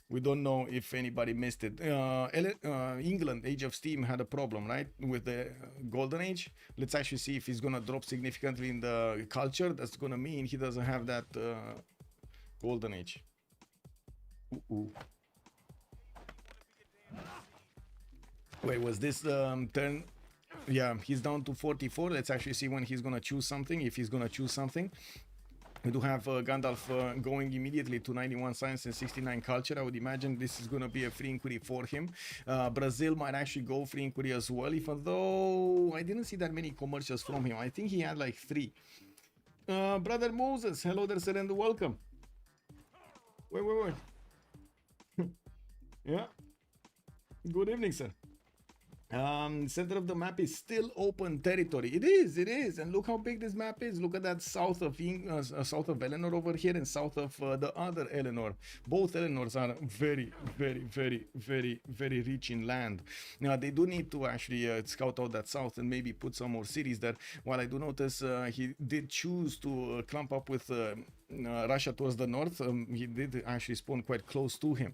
We don't know if anybody missed it. England, Age of Steam, had a problem, right, with the golden age. Let's actually see if he's gonna drop significantly in the culture. That's gonna mean he doesn't have that golden age. Wait, was this turn? Yeah, he's down to 44. Let's actually see when he's gonna choose something, if he's gonna choose something. We do have Gandalf going immediately to 91 science and 69 culture. I would imagine this is going to be a free inquiry for him. Brazil might actually go free inquiry as well, even though I didn't see that many commercials from him. I think he had like 3. Brother Moses, hello there, sir, and welcome. Wait. Yeah. Good evening, sir. Center of the map is still open territory. It is, and look how big this map is. Look at that south of Eleanor over here, and south of the other Eleanor. Both Eleanors are very rich in land. Now they do need to actually scout out that south and maybe put some more cities there. While I do notice he did choose to clump up with Russia towards the north. He did actually spawn quite close to him.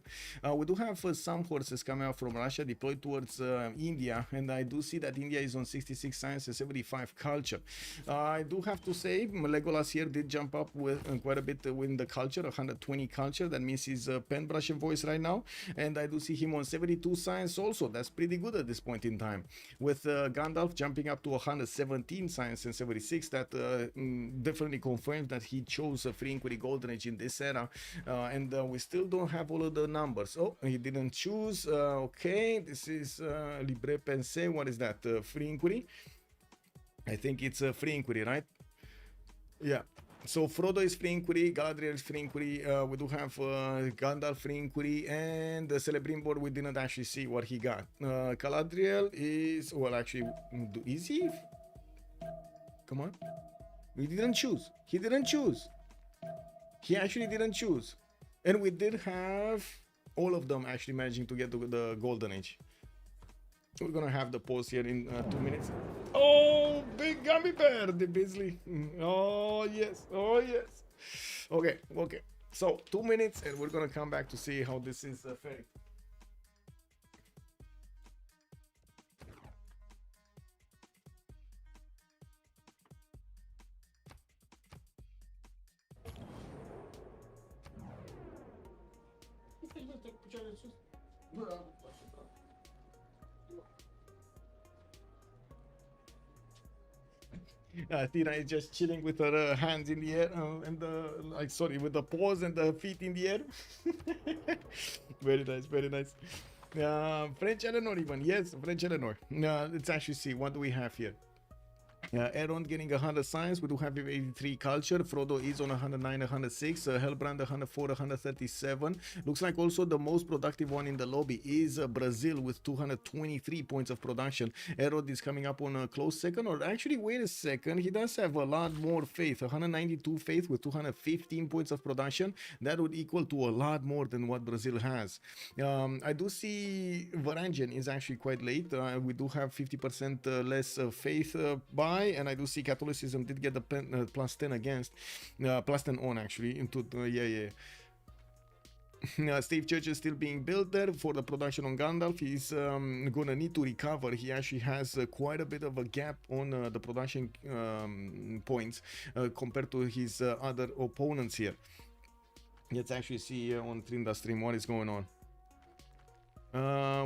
We do have some horses coming out from Russia deployed towards India, and I do see that India is on 66 science and 75 culture. I do have to say Legolas here did jump up with quite a bit in the culture, 120 culture. That means he's pen, brush, and voice right now, and I do see him on 72 science also. That's pretty good at this point in time. With Gandalf jumping up to 117 science and 76, that definitely confirms that he chose a free inquiry golden age in this era, and we still don't have all of the numbers. Oh, he didn't choose. Okay, this is Libre Pense. What is that? Free inquiry? I think it's a free inquiry, right? Yeah. So Frodo is free inquiry, Galadriel is free inquiry, we do have Gandalf free inquiry, and the Celebrimbor we didn't actually see what he got. Galadriel is, well, actually, is he? Come on. He didn't choose. He didn't choose. He actually didn't choose. And we did have all of them actually managing to get to the golden age. We're gonna have the pause here in 2 minutes. Oh, big gummy bear, the Beasley. Oh yes, oh yes. Okay. So 2 minutes, and we're gonna come back to see how this is faring. Dă-te cu picioarele sus. Bă, Tina is just chilling with her hands in the air and with the paws and the feet in the air. Very nice, very nice. French Eleanor even, yes, French Eleanor. Let's actually see, what do we have here? Aaron getting 100 science. We do have 83 culture. Frodo is on 109, 106. Hellbrand 104, 137. Looks like also the most productive one in the lobby is Brazil with 223 points of production. Erod is coming up on a close second, or actually, wait a second, he does have a lot more faith. 192 faith with 215 points of production. That would equal to a lot more than what Brazil has. I do see Varangian is actually quite late. We do have 50% less faith by. And I do see Catholicism did get the plus 10 against, plus 10 on actually into Stave Church is still being built there for the production on Gandalf. He's gonna need to recover. He actually has quite a bit of a gap on the production points compared to his other opponents here. Let's actually see on Trinda stream what is going on.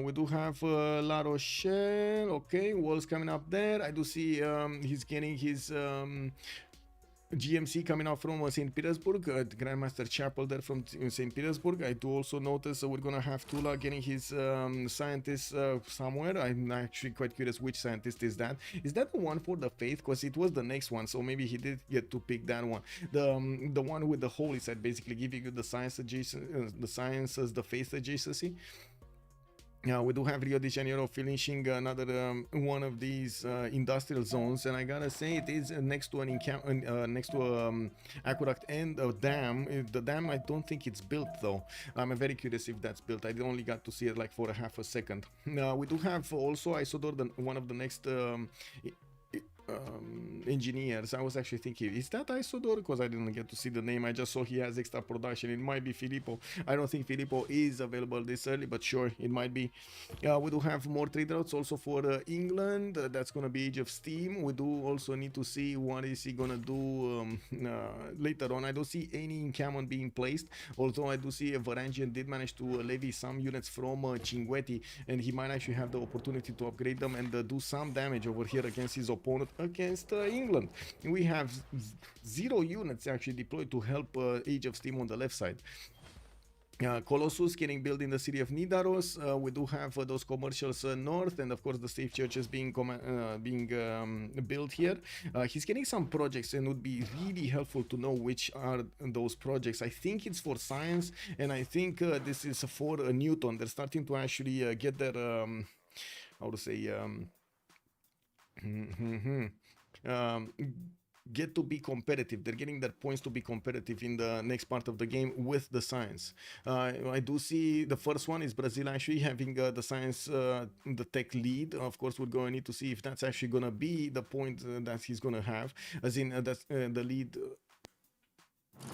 We do have La Rochelle. Okay, walls coming up there. I do see he's getting his GMC coming out from St. Petersburg, Grandmaster Chapel there from St. Petersburg. I do also notice we're gonna have Tula getting his scientist somewhere. I'm actually quite curious which scientist is that. Is that the one for the faith? Because it was the next one, so maybe he did get to pick that one. The one with the holy side, basically giving you the science adjacent, the sciences, the faith adjacency. We do have Rio de Janeiro finishing another one of these industrial zones, and I gotta say it is next to an aqueduct and a dam. The dam, I don't think it's built though. I'm very curious if that's built. I only got to see it like for a half a second. We do have also Isodor, one of the next engineers. I was actually thinking, is that Isodor? Because I didn't get to see the name. I just saw he has extra production. It might be Filippo. I don't think Filippo is available this early, but sure, it might be. We do have more trade routes also for England. That's gonna be Age of Steam. We do also need to see what is he gonna do later on. I don't see any encampment being placed, although I do see Varangian did manage to levy some units from Cinguetti, and he might actually have the opportunity to upgrade them and do some damage over here against his opponent, against England. We have 0 units actually deployed to help Age of Steam on the left side. Colossus getting built in the city of Nidaros. We do have those commercials north, and of course the Stave Churches being built here. He's getting some projects, and would be really helpful to know which are those projects. I think it's for science, and I think this is for Newton. They're starting to actually get their how to say get to be competitive. They're getting their points to be competitive in the next part of the game with the science. I do see the first one is Brazil actually having the science, the tech lead. Of course, we're going to need to see if that's actually going to be the point that he's going to have, as in that's the lead.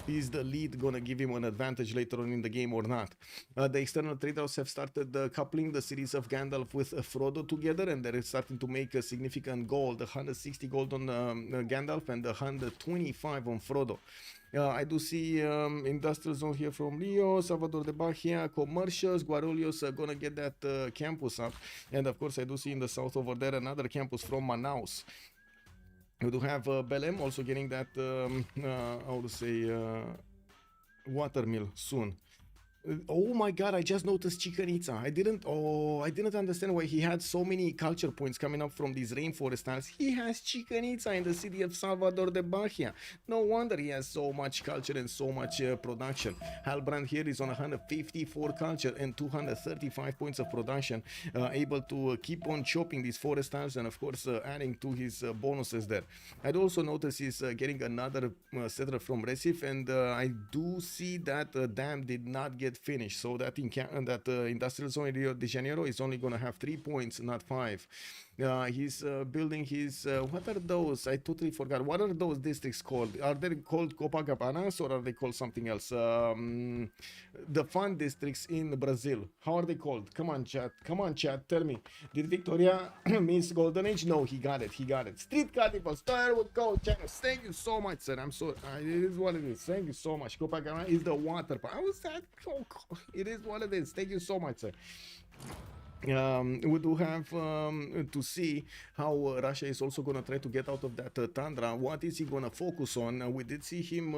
Is the lead gonna give him an advantage later on in the game or not? The external traders have started coupling the cities of Gandalf with Frodo together, and they're starting to make a significant gold, 160 gold on Gandalf and 125 on Frodo. I do see industrial zone here from Rio, Salvador de Bahia, commercials, Guarulhos gonna get that campus up, and of course I do see in the south over there another campus from Manaus. We do have Belém also getting that, how to say, watermill soon. Oh my god, I just noticed Chichen Itza. I didn't understand why he had so many culture points coming up from these rainforest tiles. He has Chichen Itza in the city of Salvador de Bahia. No wonder he has so much culture and so much production. Halbrand here is on 154 culture and 235 points of production, able to keep on chopping these forest tiles and of course adding to his bonuses there. I'd also notice he's getting another settler from Recife, and I do see that dam did not get finished, so that industrial zone in Rio de Janeiro is only gonna have 3 points, not 5. He's building his what are those? I totally forgot. What are those districts called? Are they called Copacabanas or are they called something else? The fun districts in Brazil. How are they called? Come on, chat. Come on, chat. Tell me. Did Victoria miss Golden Age? No, he got it. He got it. Street Carnival. There we go, channel. Thank you so much, sir. I'm so. It is what it is. Thank you so much. Copacabana is the water park. I was that. it is what it is. Thank you so much, sir. We do have to see how Russia is also going to try to get out of that tundra. What is he going to focus on? We did see him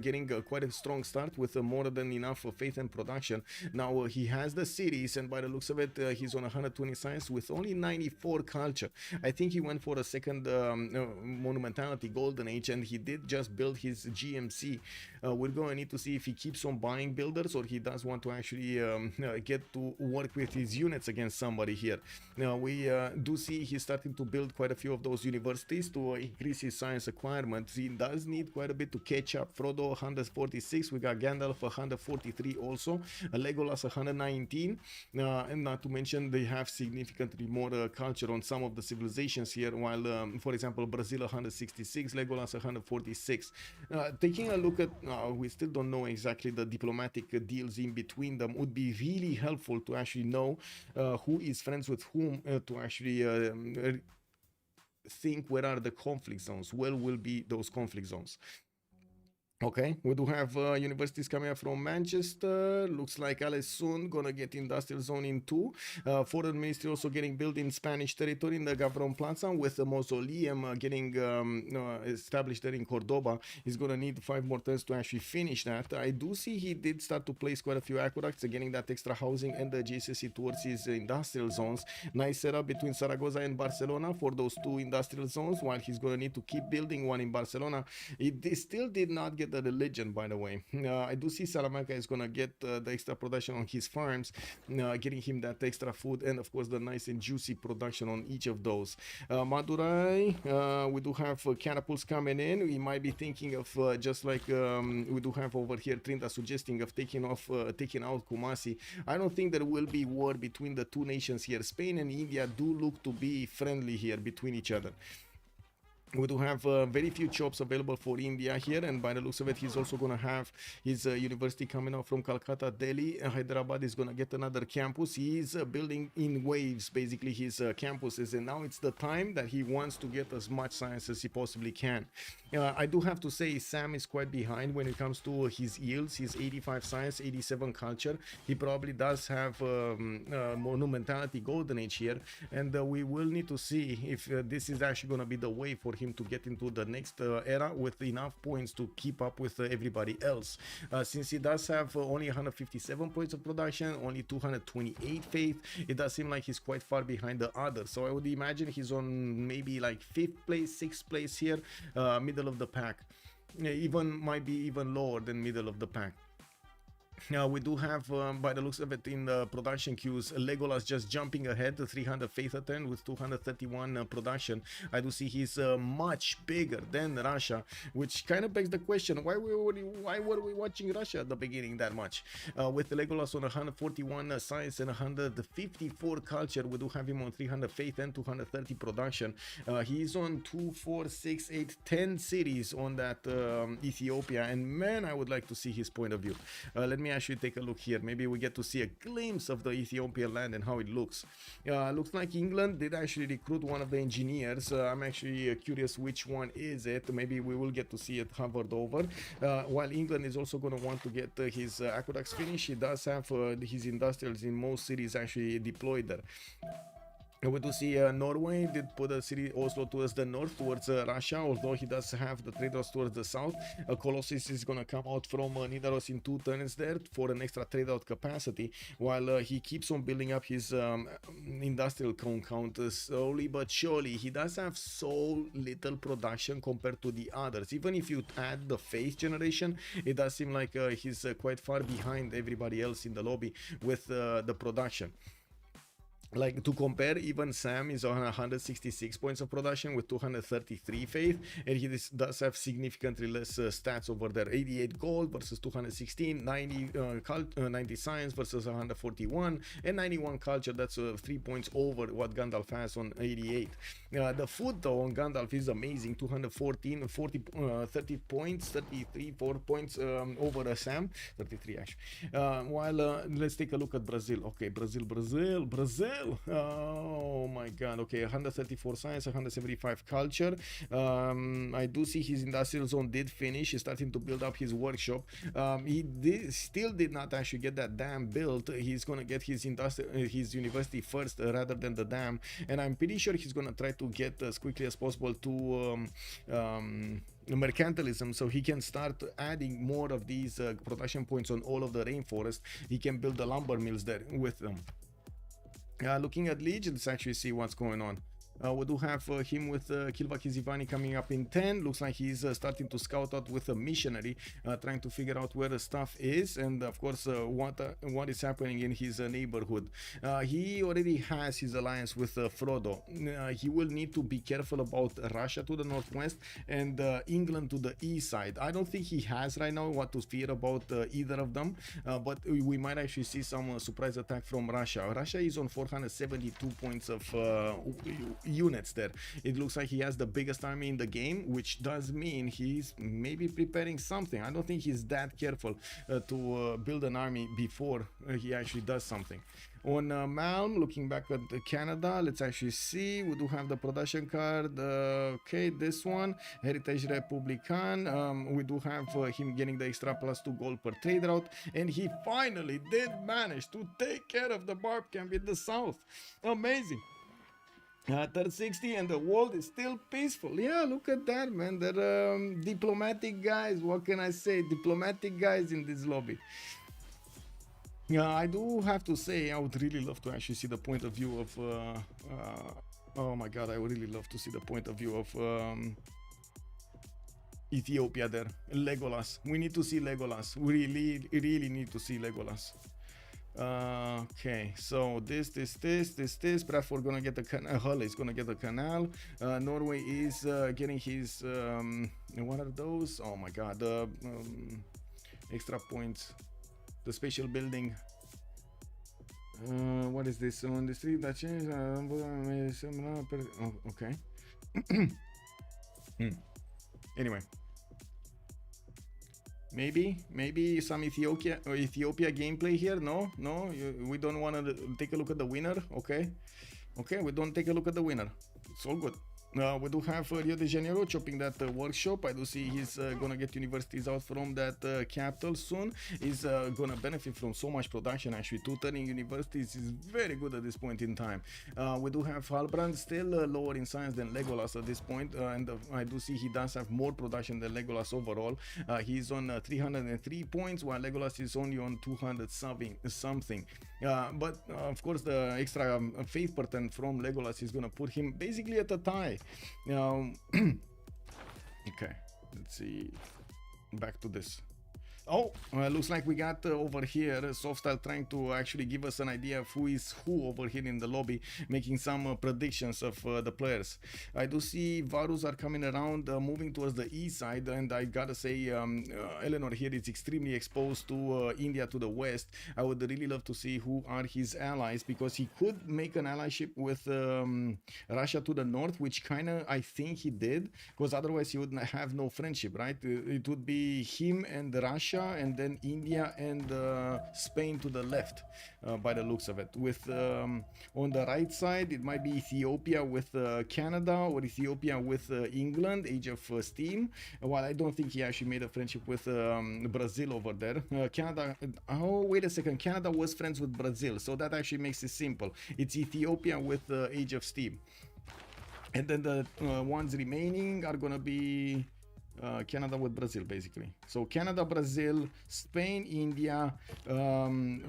getting quite a strong start with more than enough faith and production. Now he has the cities, and by the looks of it, he's on 120 science with only 94 culture. I think he went for a second monumentality golden age, and he did just build his GMC. We're going to need to see if he keeps on buying builders, or he does want to actually get to work with his units against somebody here. Now we do see he's starting to build quite a few of those universities to increase his science acquirement. He does need quite a bit to catch up. Frodo 146, we got Gandalf 143 also, Legolas 119, and not to mention they have significantly more culture on some of the civilizations here, while for example Brazil 166, Legolas 146. Taking a look at, we still don't know exactly the diplomatic deals in between them. Would be really helpful to actually know who is friends with whom, to actually think where are the conflict zones, where will be those conflict zones. Okay, we do have universities coming up from Manchester. Looks like Alice soon gonna get industrial zone in 2. Foreign ministry also getting built in Spanish territory in the Gavron Plaza, with the mausoleum getting established there in Cordoba. He's gonna need 5 more turns to actually finish that. I do see he did start to place quite a few aqueducts, getting that extra housing and the adjacency towards his industrial zones. Nice setup between Zaragoza and Barcelona for those 2 industrial zones, while he's gonna need to keep building one in Barcelona. He still did not get the religion, by the way. I do see Salamanca is gonna get the extra production on his farms, getting him that extra food, and of course the nice and juicy production on each of those. Madurai, we do have catapults coming in. We might be thinking of just like we do have over here Trinta suggesting of taking out Kumasi. I don't think there will be war between the 2 nations here. Spain and India do look to be friendly here between each other. We do have very few jobs available for India here, and by the looks of it, he's also going to have his university coming out from Calcutta, Delhi. Hyderabad is going to get another campus. He is building in waves, basically, his campuses, and now it's the time that he wants to get as much science as he possibly can. I do have to say Sam is quite behind when it comes to his yields. He's 85 science, 87 culture. He probably does have monumentality golden age here, and we will need to see if this is actually going to be the way for him to get into the next era with enough points to keep up with everybody else. Since he does have only 157 points of production, only 228 faith, it does seem like he's quite far behind the others. So I would imagine he's on maybe like 5th place, 6th place here, middle of the pack. Even might be even lower than middle of the pack. We do have, by the looks of it, in the production queues, Legolas just jumping ahead to 300 faith a turn with 231 production. I do see he's much bigger than Russia, which kind of begs the question, why were we watching Russia at the beginning that much? With Legolas on 141 science and 154 culture, we do have him on 300 faith and 230 production. He's on 2, 4, 6, 8, 10 cities on that Ethiopia, and man, I would like to see his point of view. Let me actually take a look here. Maybe we get to see a glimpse of the Ethiopian land and how it looks. Looks like England did actually recruit one of the engineers. I'm actually curious which one is it. Maybe we will get to see it hovered over. While England is also going to want to get his aqueducts finished, he does have his industrials in most cities actually deployed there. We do see Norway did put a city Oslo towards the north, towards Russia, although he does have the trade routes towards the south. Colossus is going to come out from Nidaros in 2 turns there for an extra trade out capacity, while he keeps on building up his industrial count slowly but surely. He does have so little production compared to the others. Even if you add the faith generation, it does seem like he's quite far behind everybody else in the lobby with the production. Like, to compare, even Sam is on 166 points of production with 233 faith, and he does have significantly less stats over there. 88 gold versus 216, 90 science versus 141, and 91 culture. That's 3 points over what Gandalf has on 88. The food though on Gandalf is amazing. 214, 30 points, 33, 4 points over Sam, 33 actually. While let's take a look at Brazil. Okay, Brazil. still. Oh my god. Okay, 134 science, 175 culture. I do see his industrial zone did finish. He's starting to build up his workshop. Still did not actually get that dam built. He's gonna get his his university first rather than the dam, and I'm pretty sure he's gonna try to get as quickly as possible to mercantilism, so he can start adding more of these production points on all of the rainforest. He can build the lumber mills there with them. Looking at Liege, let's actually see what's going on. We do have him with Kilvakizivani coming up in 10. Looks like he's starting to scout out with a missionary, trying to figure out where the stuff is, and of course what is happening in his neighborhood. He already has his alliance with Frodo. He will need to be careful about Russia to the northwest and England to the east side. I don't think he has right now what to fear about either of them, but we might actually see some surprise attack from Russia. Russia is on 472 points of units there. It looks like he has the biggest army in the game, which does mean he's maybe preparing something. I don't think he's that careful to build an army before he actually does something. On Malm, looking back at Canada, let's actually see. We do have the production card. Okay, this one, Heritage Republican. We do have him getting the extra +2 gold per trade route, and he finally did manage to take care of the Barb camp in the south. Amazing. Third 60, and the world is still peaceful. Yeah, look at that, man. They're diplomatic guys. What can I say? Diplomatic guys in this lobby. Yeah, I do have to say, I would really love to actually see the point of view of oh my god, I would really love to see the point of view of Ethiopia there. Legolas. We need to see Legolas. We really need to see Legolas. Okay, so this. Bradford gonna get the canal. Hull is gonna get the canal. Norway is getting his what are those? Oh my god, the extra points, the spatial building. What is this on the street that changed? Oh, okay. Anyway. Maybe some Ethiopia gameplay here. No, we don't want to take a look at the winner. Okay, we don't take a look at the winner. It's all good. We do have Rio de Janeiro chopping that workshop. I do see he's gonna get universities out from that capital soon. He's gonna benefit from so much production. Actually, 2 turning universities is very good at this point in time. We do have Halbrand still lower in science than Legolas at this point, and I do see he does have more production than Legolas overall. He's on 303 points, while Legolas is only on 200 something. But of course, the extra faith pattern from Legolas is gonna put him basically at a tie. Okay, let's see. Back to this. Oh, looks like we got over here Softstyle trying to actually give us an idea of who is who over here in the lobby, making some predictions of the players. I do see Varus are coming around, moving towards the east side, and I gotta say Eleanor here is extremely exposed to India to the west. I would really love to see who are his allies, because he could make an allyship with Russia to the north, which kind of I think he did, because otherwise he would have no friendship, right? It would be him and Russia, and then India and Spain to the left, by the looks of it. With on the right side, it might be Ethiopia with Canada, or Ethiopia with England, Age of Steam. While I don't think he actually made a friendship with Brazil over there. Canada. Oh, wait a second. Canada was friends with Brazil, so that actually makes it simple. It's Ethiopia with Age of Steam, and then the ones remaining are gonna be Canada with Brazil, basically. So Canada, Brazil, Spain, India,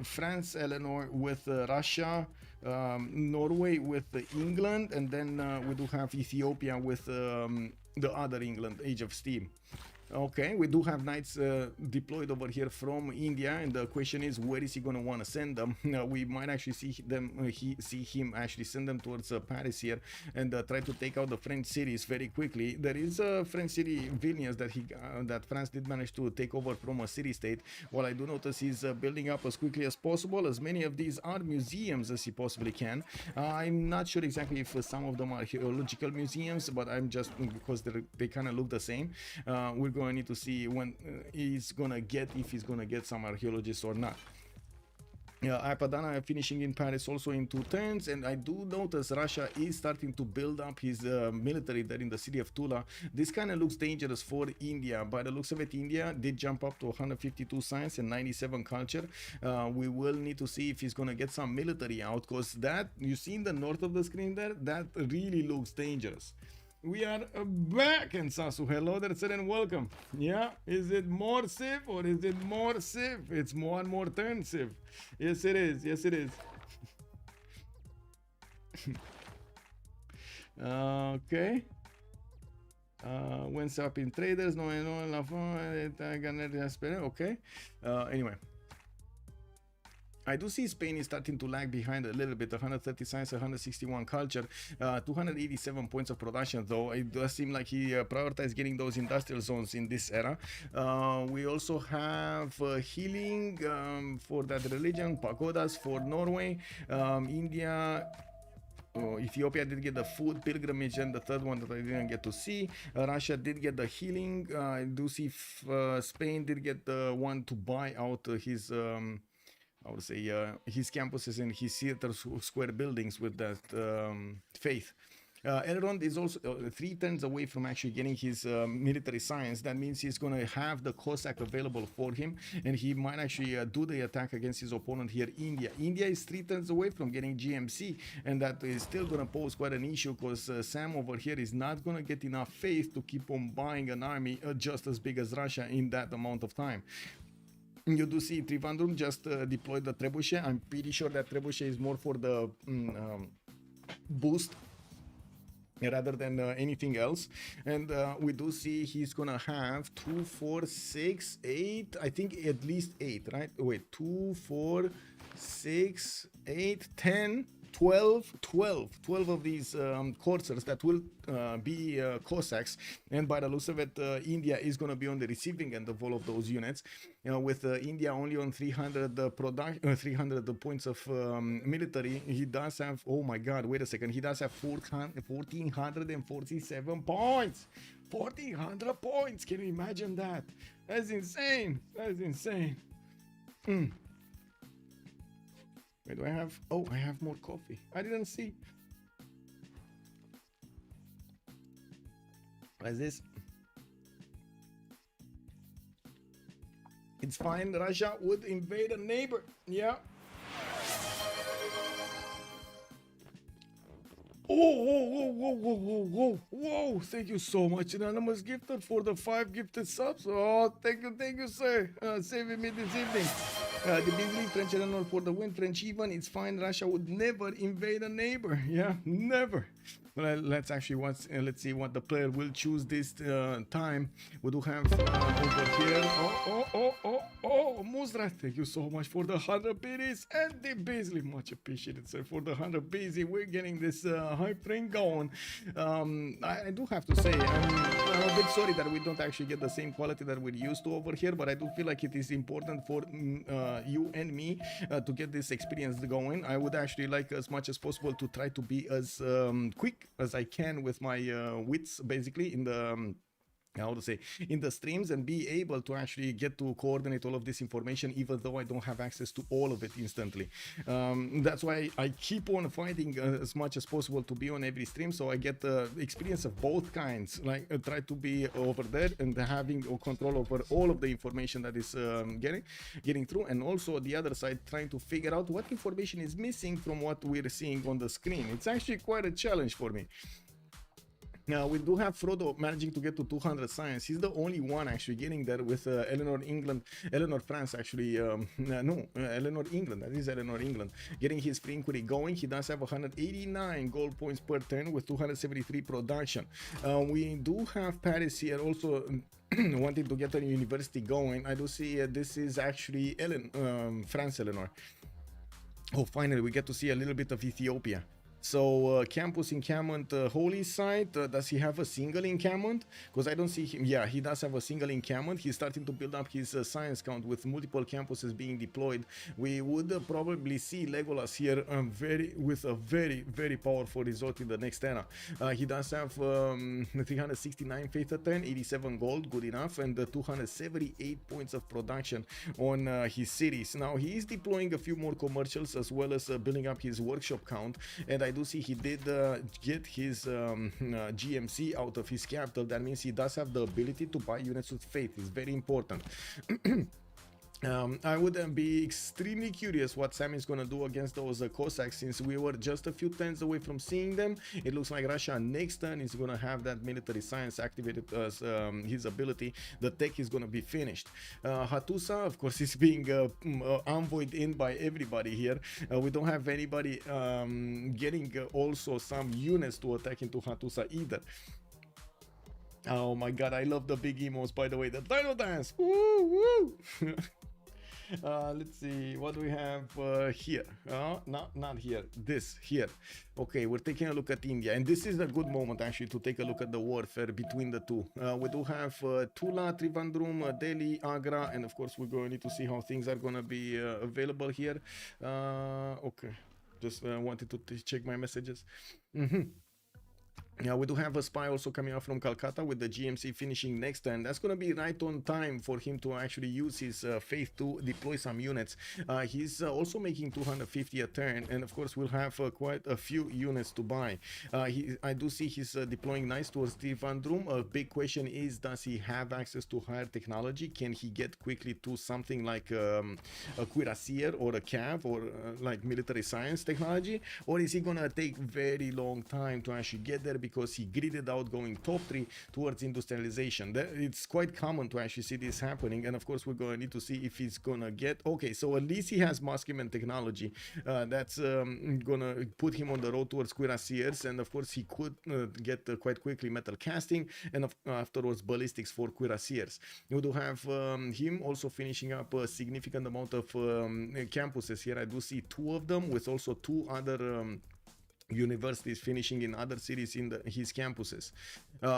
France, Eleanor with Russia, Norway with England, and then we do have Ethiopia with the other England, Age of Steam. Okay, we do have knights deployed over here from India, and the question is, where is he going to want to send them? We might actually see them, see him actually send them towards Paris here, and try to take out the French cities very quickly. There is a French city, Vilnius, that France did manage to take over from a city-state. While I do notice he's building up as quickly as possible, as many of these are museums as he possibly can. I'm not sure exactly if some of them are archaeological museums, but I'm just, because they kind of look the same. We're going to need to see when he's gonna get, if he's gonna get some archaeologists or not. Apadana finishing in Paris also in 2 turns, and I do notice Russia is starting to build up his military there in the city of Tula. This kind of looks dangerous for India. By the looks of it, India did jump up to 152 science and 97 culture. We will need to see if he's going to get some military out, because that you see in the north of the screen there, that really looks dangerous. We are back in Sasu. Hello there, sir, and welcome. Yeah, is it more Civ or is it more Civ? It's one more turn Civ. Yes, it is. Yes, it is. Okay. Went up in traders. No, okay. Anyway. I do see Spain is starting to lag behind a little bit. 130 science, 161 culture, 287 points of production, though. It does seem like he prioritized getting those industrial zones in this era. We also have healing for that religion, pagodas for Norway, India. Ethiopia did get the food pilgrimage, and the third one that I didn't get to see. Russia did get the healing. I do see Spain did get the one to buy out his I would say his campuses and his theater square buildings with that faith. Elrond is also 3 turns away from actually getting his military science. That means he's going to have the Cossack available for him, and he might actually do the attack against his opponent here, India. India is 3 turns away from getting GMC, and that is still going to pose quite an issue, because Sam over here is not going to get enough faith to keep on buying an army just as big as Russia in that amount of time. You do see Trivandrum just deployed the trebuchet. I'm pretty sure that trebuchet is more for the boost rather than anything else. And we do see he's gonna have 2, 4, 6, 8. I think at least 8, right? Wait, 2, 4, 6, 8, 10, 12 of these coursers that will be Cossacks. And by the looks of it, India is going to be on the receiving end of all of those units, with India only on 300 300 points of military. He does have, oh my god, wait a second, he does have 1447 points. 1400 points. Can you imagine that? That's insane. That's insane. Wait, do I have? Oh, I have more coffee. I didn't see. What is this? It's fine. Russia would invade a neighbor. Yeah. Whoa. Thank you so much. Anonymous gifted for the 5 gifted subs. Oh, thank you, sir. Saving me this evening. The Beasley, French Eleanor for the win. French even. It's fine. Russia would never invade a neighbor. Yeah, never. Well, let's actually let's see what the player will choose this time. We do have over here. Oh, Muzra, thank you so much for the 100 biddies and the Beasley. Much appreciated, sir, for the 100 Beasley. We're getting this hype train going. I do have to say, I'm a bit sorry that we don't actually get the same quality that we're used to over here, but I do feel like it is important for you and me to get this experience going. I would actually like as much as possible to try to be as quick as I can with my wits, basically, in the how to say, in the streams, and be able to actually get to coordinate all of this information, even though I don't have access to all of it instantly. That's why I keep on fighting as much as possible to be on every stream, so I get the experience of both kinds. Like try to be over there and having control over all of the information that is getting through, and also the other side trying to figure out what information is missing from what we're seeing on the screen. It's actually quite a challenge for me. Now, we do have Frodo managing to get to 200 science. He's the only one actually getting there, with Eleanor France actually, Eleanor England, that is Eleanor England, getting his free inquiry going. He does have 189 gold points per turn with 273 production. We do have Paris here also wanting to get a university going. I do see this is actually France Eleanor. Oh, finally, we get to see a little bit of Ethiopia. So campus encampment, holy site, does he have a single encampment? Because I don't see him. Yeah, he does have a single encampment. He's starting to build up his science count with multiple campuses being deployed. We would probably see Legolas here with a very powerful result in the next era. He does have 369 faith at 10, 87 gold, good enough, and 278 points of production on his cities. Now he is deploying a few more commercials as well as building up his workshop count, and I do see he did get his GMC out of his capital. That means he does have the ability to buy units with faith. It's very important. I would be extremely curious what Sam is going to do against those Cossacks, since we were just a few turns away from seeing them. It looks like Russia next turn is going to have that military science activated as his ability. The tech is going to be finished. Hattusa, of course, is being envoyed in by everybody here. We don't have anybody getting also some units to attack into Hattusa either. Oh my god, I love the big emotes, by the way. The Dino Dance! Woo! Woo! Let's see, what do we have here? Not here, this here. Okay, we're taking a look at India, and this is a good moment actually to take a look at the warfare between the two. We do have Tula, Trivandrum, Delhi, Agra, and of course we're going to need to see how things are going to be available here. Okay, just wanted to check my messages. Yeah, we do have a spy also coming out from Calcutta with the GMC finishing next turn. That's going to be right on time for him to actually use his faith to deploy some units. He's also making 250 a turn, and of course we'll have quite a few units to buy. I do see he's deploying nice towards Trivandrum. A big question is, does he have access to higher technology? Can he get quickly to something like a cuirassier or a cav or like military science technology? Or is he going to take very long time to actually get there because he gridded out going top 3 towards industrialization? It's quite common to actually see this happening, and of course we're going to need to see if he's gonna get... Okay, so at least he has Muskeman technology. That's gonna put him on the road towards cuirassiers, and of course he could get quite quickly metal casting, and afterwards ballistics for cuirassiers. You do have him also finishing up a significant amount of campuses here. I do see 2 of them, with also 2 other universities finishing in other cities in his campuses.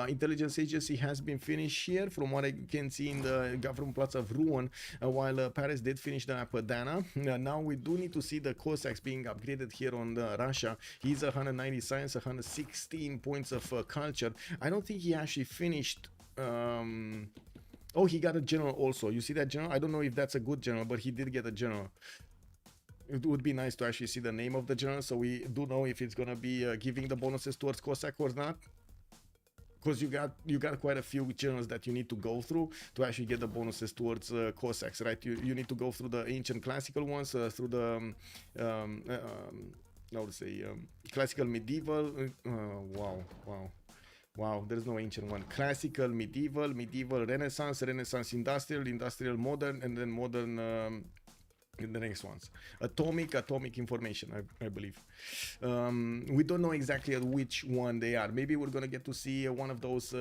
Intelligence agency has been finished here from what I can see in the government plots of Rouen, while Paris did finish the Apadana. Now we do need to see the Cossacks being upgraded here on Russia. He's 190 science, 116 points of culture. I don't think he actually finished... Oh, he got a general also. You see that general? I don't know if that's a good general, but he did get a general. It would be nice to actually see the name of the general, so we do know if it's gonna be giving the bonuses towards Cossack or not. Because you got quite a few generals that you need to go through to actually get the bonuses towards Cossacks, right? You need to go through the ancient classical ones, through the I would say classical medieval. Wow, there's no ancient one. Classical, medieval, Renaissance, industrial, modern, and then modern. In the next ones, atomic information, I believe. We don't know exactly at which one they are. Maybe we're gonna get to see one of those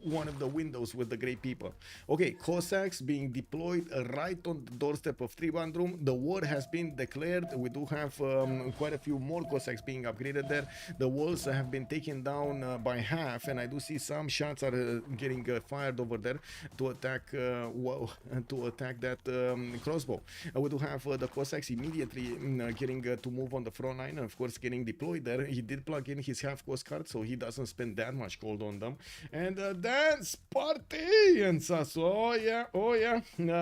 one of the windows with the great people. Okay, Cossacks being deployed right on the doorstep of Trivandrum. The war has been declared. We do have quite a few more Cossacks being upgraded there. The walls have been taken down by half, and I do see some shots are getting fired over there to attack that crossbow. We do have the Cossacks immediately getting to move on the front line, and of course getting deployed there. He did plug in his half cost card, so he doesn't spend that much gold on them. And dance party and Sasso. Oh yeah.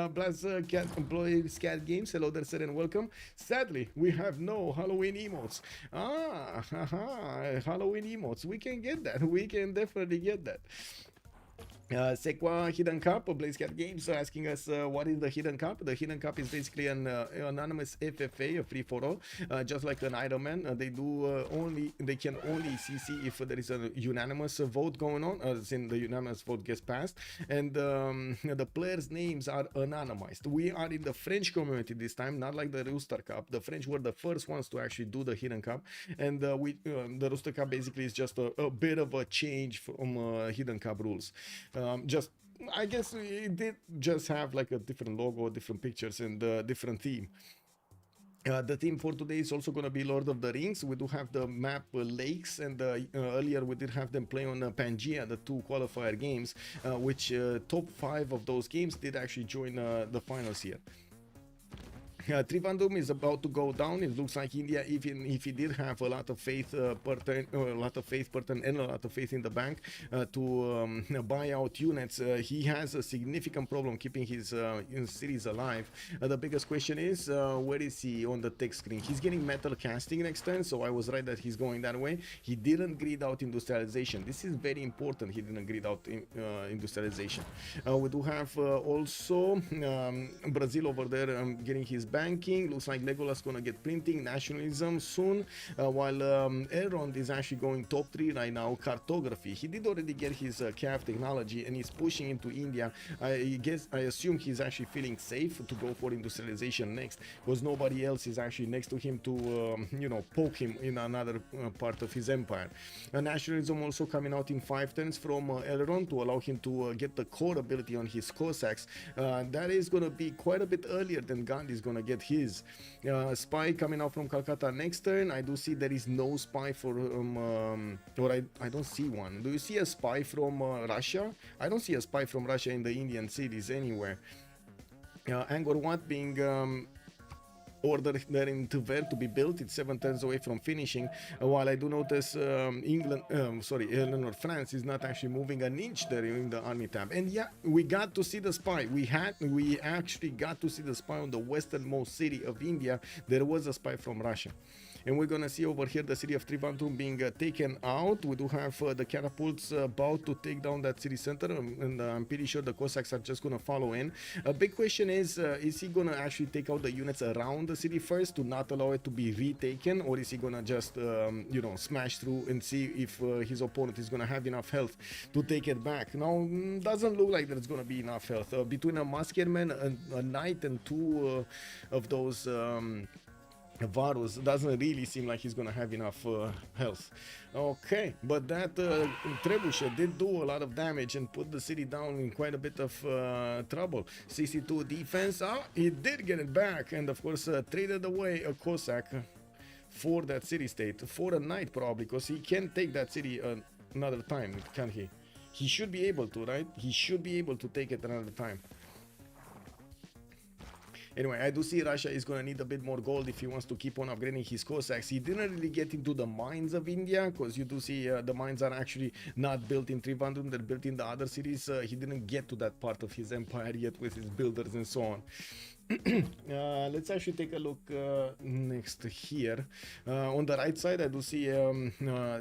Blast Cat Employees Cat Games. Hello there, sir, and welcome. Sadly, we have no Halloween emotes. Halloween emotes. We can get that. We can definitely get that. Sequa Hidden Cup, Blaze Cat Games asking us what is the Hidden Cup. The Hidden Cup is basically an anonymous FFA, a free for all, just like an Iron Man. They can only CC if there is a unanimous vote going on, as in the unanimous vote gets passed, and the players' names are anonymized. We are in the French community this time, not like the Rooster Cup. The French were the first ones to actually do the Hidden Cup, and the Rooster Cup basically is just a bit of a change from Hidden Cup rules. I guess it did just have like a different logo, different pictures, and different theme. The theme for today is also going to be Lord of the Rings. We do have the map Lakes, and earlier we did have them play on Pangea, the 2 qualifier games, which top 5 of those games did actually join the finals here. Trivandrum is about to go down. It looks like India, even if he did have a lot of faith per turn, and a lot of faith in the bank to buy out units, he has a significant problem keeping his series alive. The biggest question is, where is he on the tech screen? He's getting metal casting next turn, so I was right that he's going that way. He didn't grid out industrialization. This is very important. He didn't grid out industrialization. We do have also Brazil over there getting his banking. Looks like Legolas gonna get printing, nationalism soon, while Elrond is actually going top 3 right now. Cartography, he did already get his CAF technology and he's pushing into India. I assume he's actually feeling safe to go for industrialization next, because nobody else is actually next to him to you know, poke him in another part of his empire. Nationalism also coming out in 5 turns from Elrond to allow him to get the core ability on his Cossacks. That is gonna be quite a bit earlier than Gandhi is gonna get his. Spy coming out from Calcutta next turn. I do see there is no spy for or I don't see one. Do you see a spy from Russia? I don't see a spy from Russia in the Indian cities anywhere. Angkor Wat being ordered there in Tver to be built. It's 7 turns away from finishing, while I do notice France is not actually moving an inch there in the army tab. And yeah, we got to see the spy. We actually got to see the spy on the westernmost city of India. There was a spy from Russia. And we're gonna see over here the city of Trivandrum being taken out. We do have the catapults about to take down that city center, and I'm pretty sure the Cossacks are just gonna follow in. A big question is he gonna actually take out the units around the city first to not allow it to be retaken, or is he gonna just you know, smash through and see if his opponent is gonna have enough health to take it back? Now, doesn't look like there's gonna be enough health. Between a musketeer, a knight, and 2 of those Varus, doesn't really seem like he's gonna have enough health. Okay, but that trebuchet did do a lot of damage and put the city down in quite a bit of trouble. 62 defense, he did get it back, and of course traded away a Cossack for that city state, for a knight probably, because he can take that city another time, can't he? He should be able to, right? He should be able to take it another time. Anyway, I do see Russia is going to need a bit more gold if he wants to keep on upgrading his Cossacks. He didn't really get into the mines of India, because you do see the mines are actually not built in Trivandrum, they're built in the other cities. He didn't get to that part of his empire yet with his builders and so on. Let's actually take a look next here. On the right side, I do see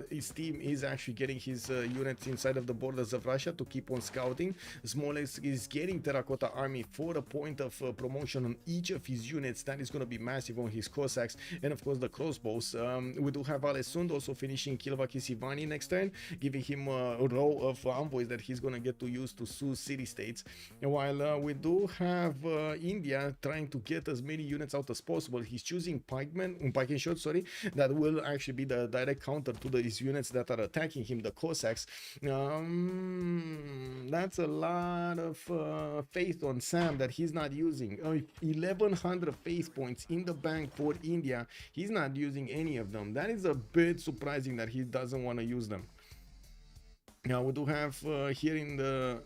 his team is actually getting his units inside of the borders of Russia to keep on scouting. Smolensk is getting Terracotta Army for a point of promotion on each of his units. That is going to be massive on his Cossacks, and of course the crossbows. We do have Alesund also finishing Kilvaki next turn, giving him a row of envoys that he's going to get to use to sue city-states. While we do have India trying to get as many units out as possible. He's choosing pikemen shot, sorry, that will actually be the direct counter to these units that are attacking him, the Cossacks. That's a lot of faith on Sam that he's not using. 1100 faith points in the bank for India. He's not using any of them. That is a bit surprising that he doesn't want to use them. Now we do have here in the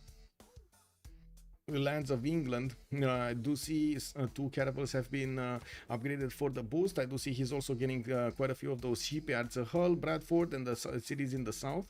lands of England, I do see 2 catapults have been upgraded for the boost. I do see he's also getting quite a few of those shipyards, Hull, Bradford, and the cities in the south.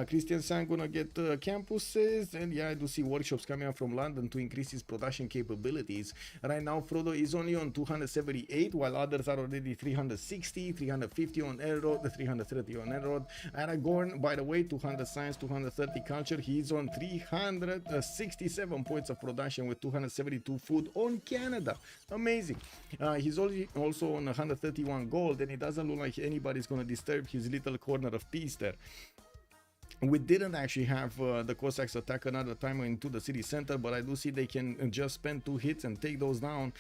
Christian Sang gonna get campuses, and yeah, I do see workshops coming up from London to increase his production capabilities. Right now, Frodo is only on 278, while others are already 360, 350 on Elrond, 330 on Elrond. Aragorn, by the way, 200 science, 230 culture. He's on 367 points of production with 272 food on Canada. Amazing. He's also on 131 gold, and it doesn't look like anybody's going to disturb his little corner of peace there. We didn't actually have the Cossacks attack another time into the city center, but I do see they can just spend 2 hits and take those down.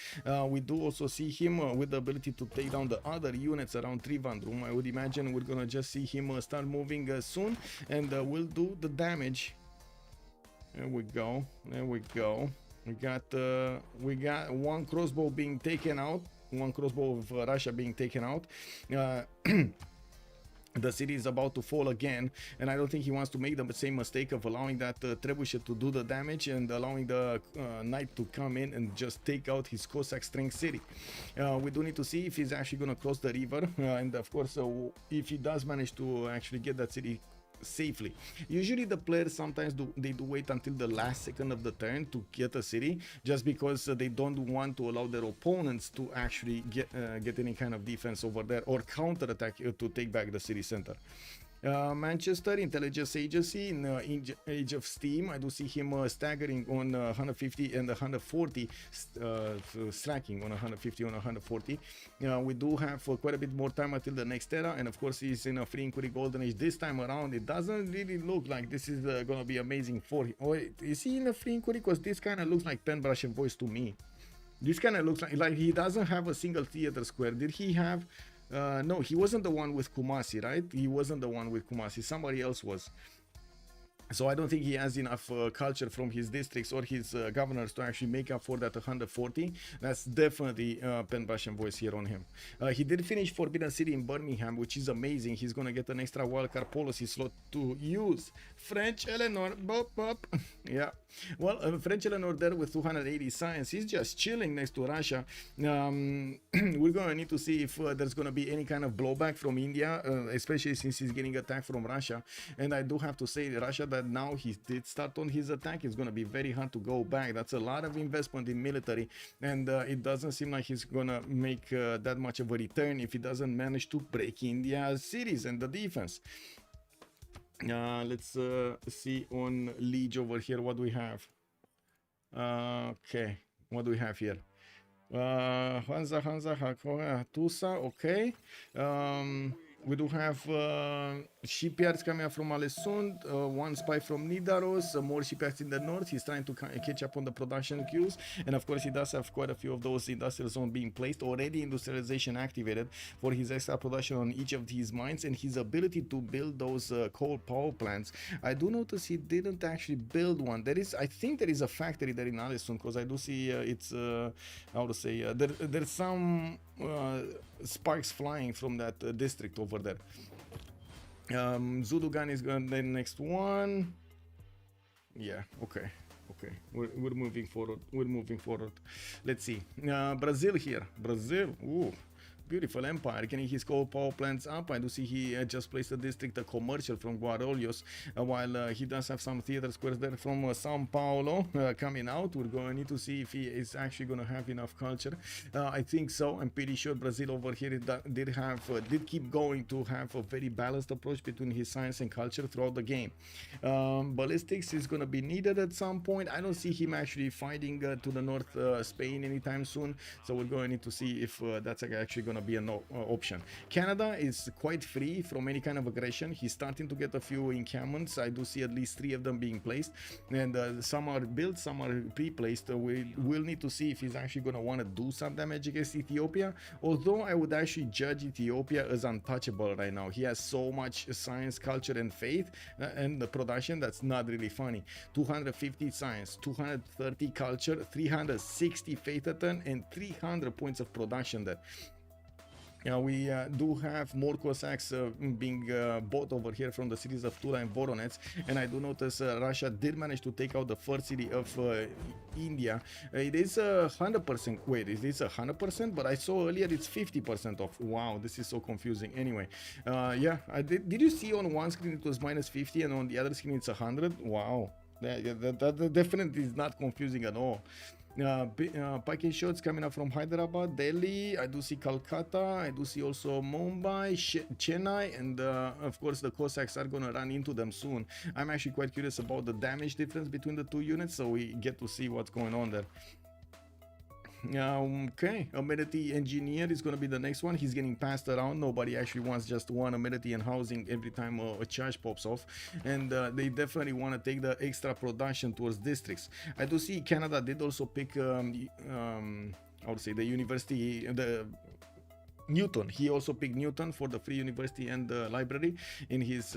We do also see him with the ability to take down the other units around Trivandrum. I would imagine we're gonna just see him start moving soon, and we'll do the damage. There we go. There we go. We got 1 crossbow being taken out. one crossbow of Russia being taken out. The city is about to fall again, and I don't think he wants to make the same mistake of allowing that trebuchet to do the damage and allowing the knight to come in and just take out his Cossack strength city. We do need to see if he's actually going to cross the river, and of course if he does manage to actually get that city safely. Usually the players sometimes do wait until the last second of the turn to get a city, just because they don't want to allow their opponents to actually get any kind of defense over there or counter attack to take back the city center. Manchester Intelligence Agency in Age of Steam, I do see him staggering on 150 and 140, slacking on 150 on 140. We do have quite a bit more time until the next era, and of course he's in a free inquiry golden age this time around. It doesn't really look like this is gonna be amazing for him. Oh, is he in a free inquiry? Because this kind of looks like pen brush and voice to me. This kind of looks like he doesn't have a single theater square. Did he have? No, he wasn't the one with Kumasi, right? He wasn't the one with Kumasi. Somebody else was. So I don't think he has enough culture from his districts or his governors to actually make up for that 140. That's definitely pen brush and voice here on him. He did finish Forbidden City in Birmingham, which is amazing. He's gonna get an extra wildcard policy slot to use. French Eleanor, bop bop. Yeah, well, French Eleanor there with 280 science. He's just chilling next to Russia. We're gonna need to see if there's gonna be any kind of blowback from India, especially since he's getting attacked from Russia. And I do have to say Russia, that now he did start on his attack, it's going to be very hard to go back. That's a lot of investment in military, and it doesn't seem like he's going to make that much of a return if he doesn't manage to break India's cities and the defense. Let's see on Liege over here what do we have. Okay, what do we have here? Hansa, Tusa, okay. We do have shipyards coming up from Alessund, one spy from Nidaros, more shipyards in the north. He's trying to catch up on the production queues, and of course he does have quite a few of those industrial zones being placed already. Industrialization activated for his extra production on each of these mines, and his ability to build those coal power plants. I do notice he didn't actually build one. I think there is a factory there in Alessund, because I do see it's how to say there's some sparks flying from that district over there. Zudugan is going the next one. Yeah, okay. We're moving forward. Let's see. Brazil here. Ooh, beautiful empire. Getting his coal power plants up. I do see he just placed a district, a commercial from Guarulhos, while he does have some theater squares there from Sao Paulo coming out. We're going to need to see if he is actually going to have enough culture. I think so. I'm pretty sure Brazil over here did keep going to have a very balanced approach between his science and culture throughout the game. Ballistics is going to be needed at some point. I don't see him actually fighting to the north Spain anytime soon, so we're going to need to see if that's actually going to be an option. Canada is quite free from any kind of aggression. He's starting to get a few encampments. I do see at least 3 of them being placed, and some are built, some are pre-placed. We will need to see if he's actually going to want to do some damage against Ethiopia, although I would actually judge Ethiopia as untouchable right now. He has so much science, culture and faith and the production that's not really funny. 250 science, 230 culture, 360 faith a turn, and 300 points of production there. We do have more Cossacks being bought over here from the cities of Tula and Voronezh, and I do notice Russia did manage to take out the first city of India. It is 100%. Wait, is this 100%? But I saw earlier it's 50% off. Wow, this is so confusing. Anyway, yeah, did you see on one screen it was minus 50 and on the other screen it's 100? Wow, that definitely is not confusing at all. Package shots coming up from Hyderabad, Delhi. I do see Calcutta. I do see also Mumbai, Chennai, and of course the Cossacks are gonna run into them soon. I'm actually quite curious about the damage difference between the two units, so we get to see what's going on there. Okay, amenity engineer is going to be the next one. He's getting passed around. Nobody actually wants just one amenity and housing every time a charge pops off, and they definitely want to take the extra production towards districts. I do see Canada did also pick I would say the university, the Newton. He also picked Newton for the free university and the library in his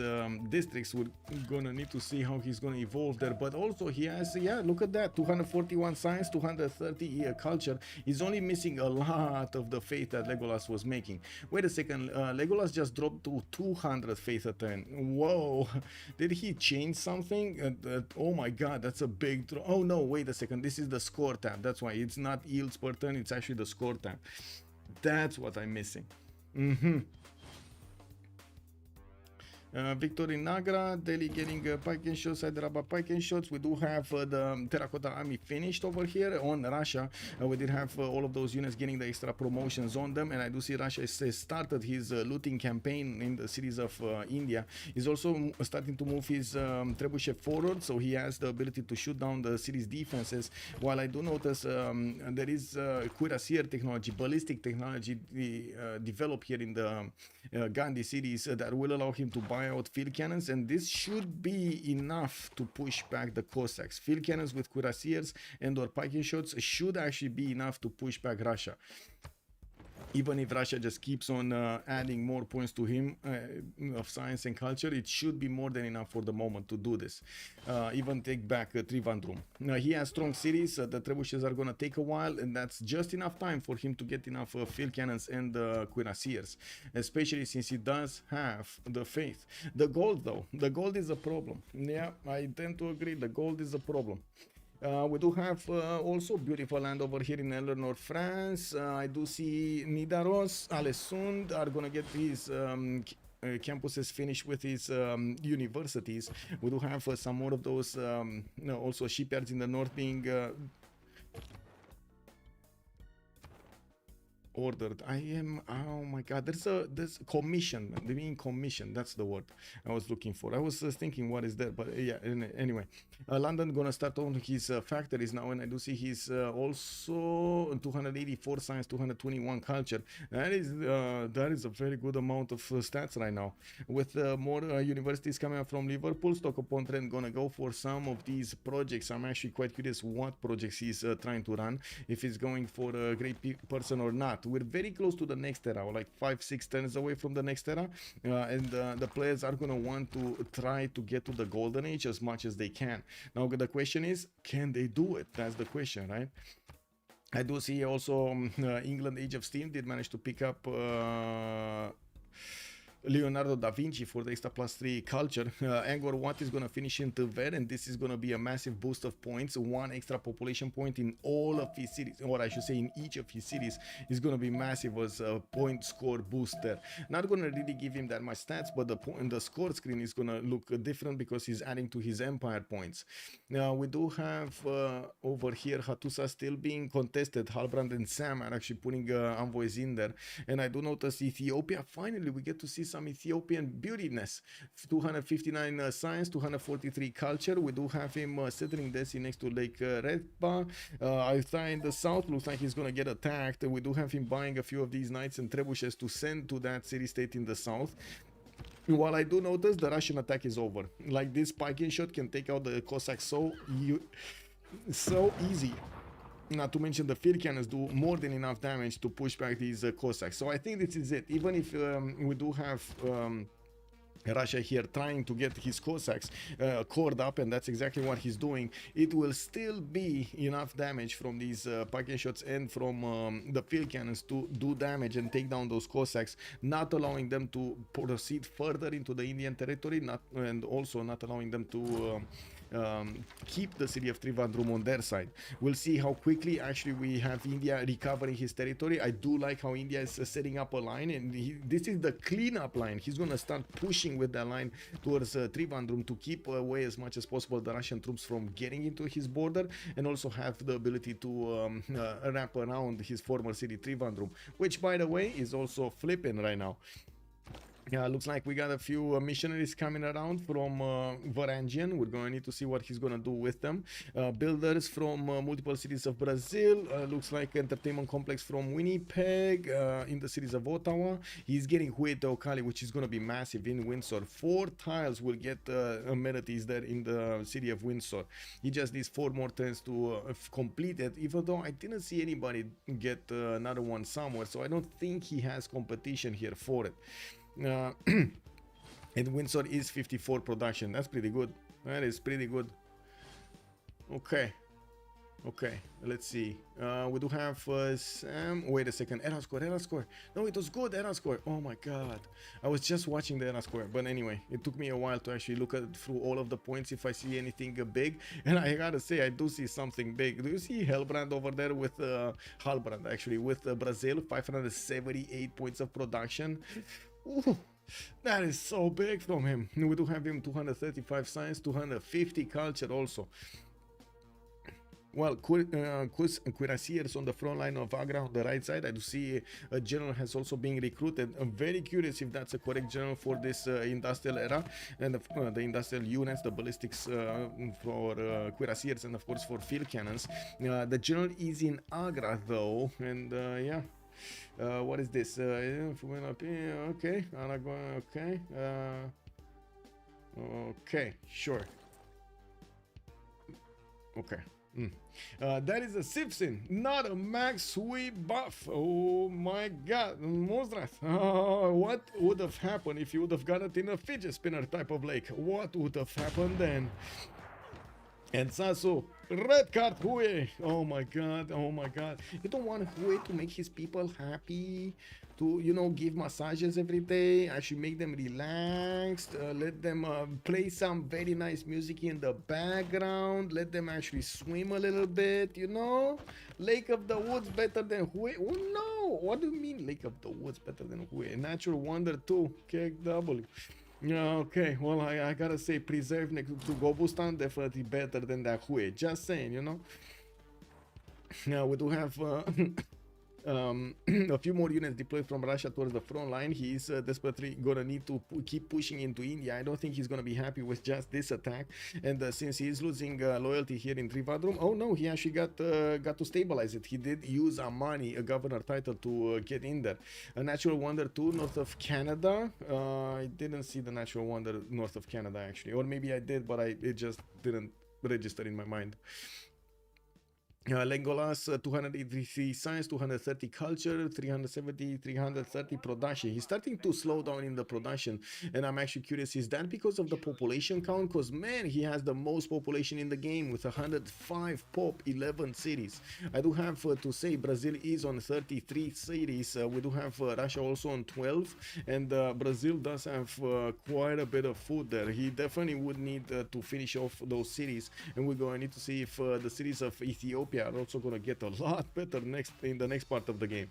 districts. We're gonna need to see how he's gonna evolve there. But also he has, yeah, look at that, 241 science, 230 culture. He's only missing a lot of the faith that Legolas was making. Wait a second, Legolas just dropped to 200 faith a turn. Whoa, did he change something? Oh my god, that's a big drop. Oh no, wait a second, this is the score tab. That's why it's not yields per turn, it's actually the score tab. That's what I'm missing. Victory Nagra, Delhi getting pike and shots, Hyderabad pike and shots. We do have the Terracotta Army finished over here on Russia. We did have all of those units getting the extra promotions on them, and I do see Russia has started his looting campaign in the cities of India. He's also starting to move his trebuchet forward, so he has the ability to shoot down the city's defenses. While I do notice there is cuirassier technology, ballistic technology developed here in the Gandhi cities that will allow him to buy out field cannons, and this should be enough to push back the Cossacks. Field cannons with cuirassiers and or pike shots should actually be enough to push back Russia. Even if Russia just keeps on adding more points to him of science and culture, it should be more than enough for the moment to do this. Even take back Trivandrum. He has strong cities. The trebuchets are going to take a while, and that's just enough time for him to get enough field cannons and cuirassiers, especially since he does have the faith. The gold, though, the gold is a problem. Yeah, I tend to agree. The gold is a problem. We do have also beautiful land over here in Eleanor, France. I do see Nidaros, Alessund are gonna get these campuses finished with his universities. We do have some more of those also shipyards in the north being ordered. Oh my god, there's commission. They mean commission, that's the word I was looking for. I was thinking what is that, but yeah, anyway, London gonna start on his factories now, and I do see he's also 284 science, 221 culture. That is a very good amount of stats right now. With more universities coming up from Liverpool, stock upon trend gonna go for some of these projects. I'm actually quite curious what projects he's trying to run, if he's going for a great person or not. We're very close to the next era, like 5-6 turns away from the next era, and the players are going to want to try to get to the golden age as much as they can. Now the question is, can they do it? That's the question, right? I do see also England Age of Steam did manage to pick up Leonardo da Vinci for the extra +3 culture. Angkor Wat is going to finish in Tver, and this is going to be a massive boost of points. 1 extra population point in all of his cities, or I should say in each of his cities, is going to be massive as a point score booster. Not going to really give him that much stats, but the score screen is going to look different because he's adding to his empire points. Now we do have over here Hattusa still being contested. Halbrand and Sam are actually putting envoys in there, and I do notice Ethiopia. Finally, we get to see some Ethiopian beautiness. 259 science, 243 culture. We do have him settling this next to Lake Redba. Altai in the south looks like he's gonna get attacked. We do have him buying a few of these knights and trebuchets to send to that city-state in the south. While I do notice the Russian attack is over. Like, this spiking shot can take out the Cossacks so easy. Not to mention the field cannons do more than enough damage to push back these Cossacks. So I think this is it. Even if we do have Russia here trying to get his Cossacks cored up, and that's exactly what he's doing, it will still be enough damage from these pike shots and from the field cannons to do damage and take down those Cossacks, not allowing them to proceed further into the Indian territory, and also not allowing them to keep the city of Trivandrum on their side. We'll see how quickly actually we have India recovering his territory. I do like how India is setting up a line, and this is the cleanup line. He's gonna start pushing with that line towards Trivandrum to keep away as much as possible the Russian troops from getting into his border, and also have the ability to wrap around his former city Trivandrum, which by the way is also flipping right now. Yeah, looks like we got a few missionaries coming around from Varangian. We're going to need to see what he's going to do with them. Builders from multiple cities of Brazil. Looks like entertainment complex from Winnipeg in the cities of Ottawa. He's getting Huete Okali, which is going to be massive in Windsor. 4 tiles will get amenities there in the city of Windsor. He just needs 4 more turns to complete it, even though I didn't see anybody get another one somewhere. So I don't think he has competition here for it. And Windsor is 54 production. That's pretty good. That is pretty good. Okay, let's see. We do have Sam. Wait a second. Error score. No, it was good. Error score. Oh my god, I was just watching the error score. But anyway, it took me a while to actually look through all of the points if I see anything big. And I gotta say, I do see something big. Do you see Hellbrand over there with Halbrand actually with Brazil? 578 points of production. Ooh, that is so big from him. We do have him 235 science, 250 culture also. Well, cuirassiers on the front line of Agra on the right side. I do see a general has also been recruited. I'm very curious if that's a correct general for this industrial era. And the industrial units, the ballistics for cuirassiers, and of course for field cannons. The general is in Agra though, and yeah. What is this? Okay, okay, okay, sure. Okay. That is a Civ6, not a max sweep buff. Oh my god, Mozrat. What would have happened if you would have got it in a fidget spinner type of lake? What would have happened then? And Sasu, red card Hue. Oh my god, oh my god. You don't want Hue to make his people happy, to, you know, give massages every day, actually make them relaxed, let them play some very nice music in the background, let them actually swim a little bit, you know? Lake of the Woods better than Hue? Oh no, what do you mean Lake of the Woods better than Hue? Natural Wonder 2, KW. Yeah, okay, well, I gotta say, Preserve next to Gobustan definitely better than that Hue. Just saying, you know. Now we do have a few more units deployed from Russia towards the front line. He is desperately gonna need to keep pushing into India. I don't think he's gonna be happy with just this attack. And since he is losing loyalty here in Trivandrum, oh no, he actually got to stabilize it. He did use Amani, a governor title, to get in there. A Natural Wonder 2 north of Canada. I didn't see the Natural Wonder north of Canada actually, or maybe I did, but it just didn't register in my mind. Legolas, 283 science, 230 culture, 370, 330 production. He's starting to slow down in the production, and I'm actually curious, is that because of the population count? Because man, he has the most population in the game with 105 pop, 11 cities. I do have to say Brazil is on 33 cities. We do have Russia also on 12, and Brazil does have quite a bit of food there. He definitely would need to finish off those cities, and we're going to need to see if the cities of Ethiopia are also going to get a lot better in the next part of the game.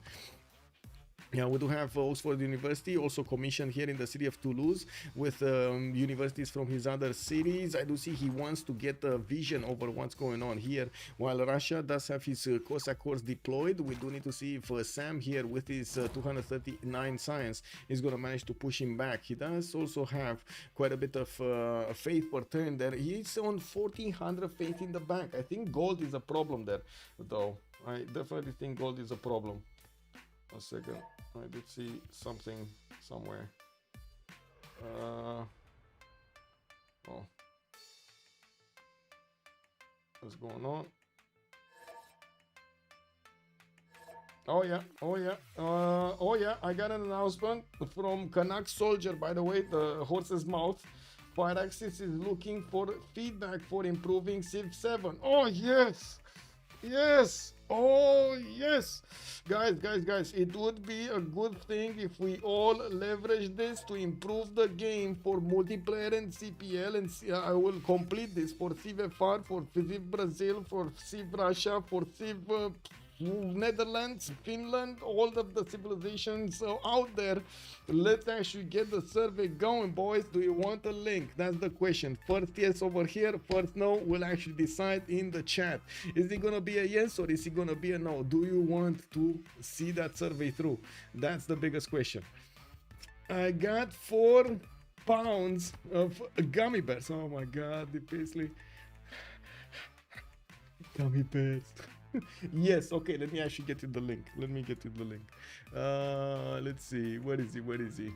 Yeah, we do have Oxford University also commissioned here in the city of Toulouse with universities from his other cities. I do see he wants to get a vision over what's going on here, while Russia does have his Cossack Corps deployed. We do need to see if Sam here with his 239 science is going to manage to push him back. He does also have quite a bit of faith per turn there. He's on 1400 faith in the bank. I think gold is a problem there, though. I definitely think gold is a problem. A second, I did see something somewhere. Oh, what's going on? Oh yeah, I got an announcement from Canuck Soldier, by the way, the horse's mouth. Firaxis is looking for feedback for improving Civ7. Oh yes, yes. Oh yes, guys, it would be a good thing if we all leverage this to improve the game for multiplayer and CPL, and I will complete this for Civ4, for Civ Brazil, for Civ Russia, for Civ Netherlands, Finland, all of the civilizations out there. Let's actually get the survey going, boys. Do you want a link? That's the question. First yes over here, first no. We'll actually decide in the chat. Is it gonna be a yes or is it gonna be a no? Do you want to see that survey through? That's the biggest question. I got 4 pounds of gummy bears. Oh my god, the Paisley. Gummy bears. Yes, okay, let me actually get you the link. Let me get you the link. Let's see. Where is he? Where is he?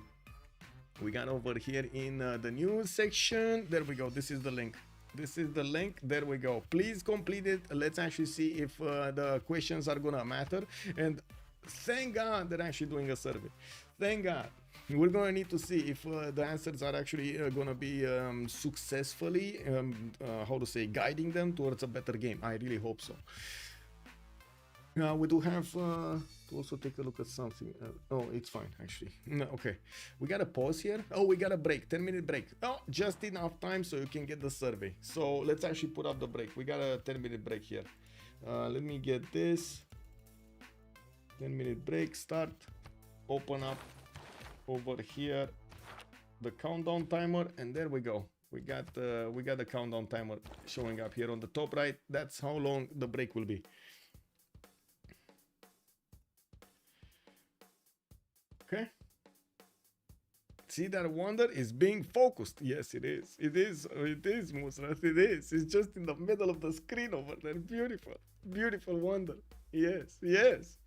We got over here in the news section. There we go. This is the link. This is the link. There we go. Please complete it. Let's actually see if the questions are gonna matter. And thank God they're actually doing a survey. Thank God. We're gonna need to see if the answers are actually gonna be successfully, how to say, guiding them towards a better game. I really hope so. We do have to also take a look at something. Oh, it's fine actually. No, okay, we got a pause here. Oh, we got a break, 10-minute break. Oh, just enough time so you can get the survey. So let's actually put up the break. We got a 10-minute break here. Let me get this 10-minute break. Start. Open up over here the countdown timer, and there we go. We got the countdown timer showing up here on the top right. That's how long the break will be. Okay. See, that wonder is being focused. Yes, it is. It is. It is, Musrat. It is. It's just in the middle of the screen over there. Beautiful. Beautiful wonder. Yes. Yes.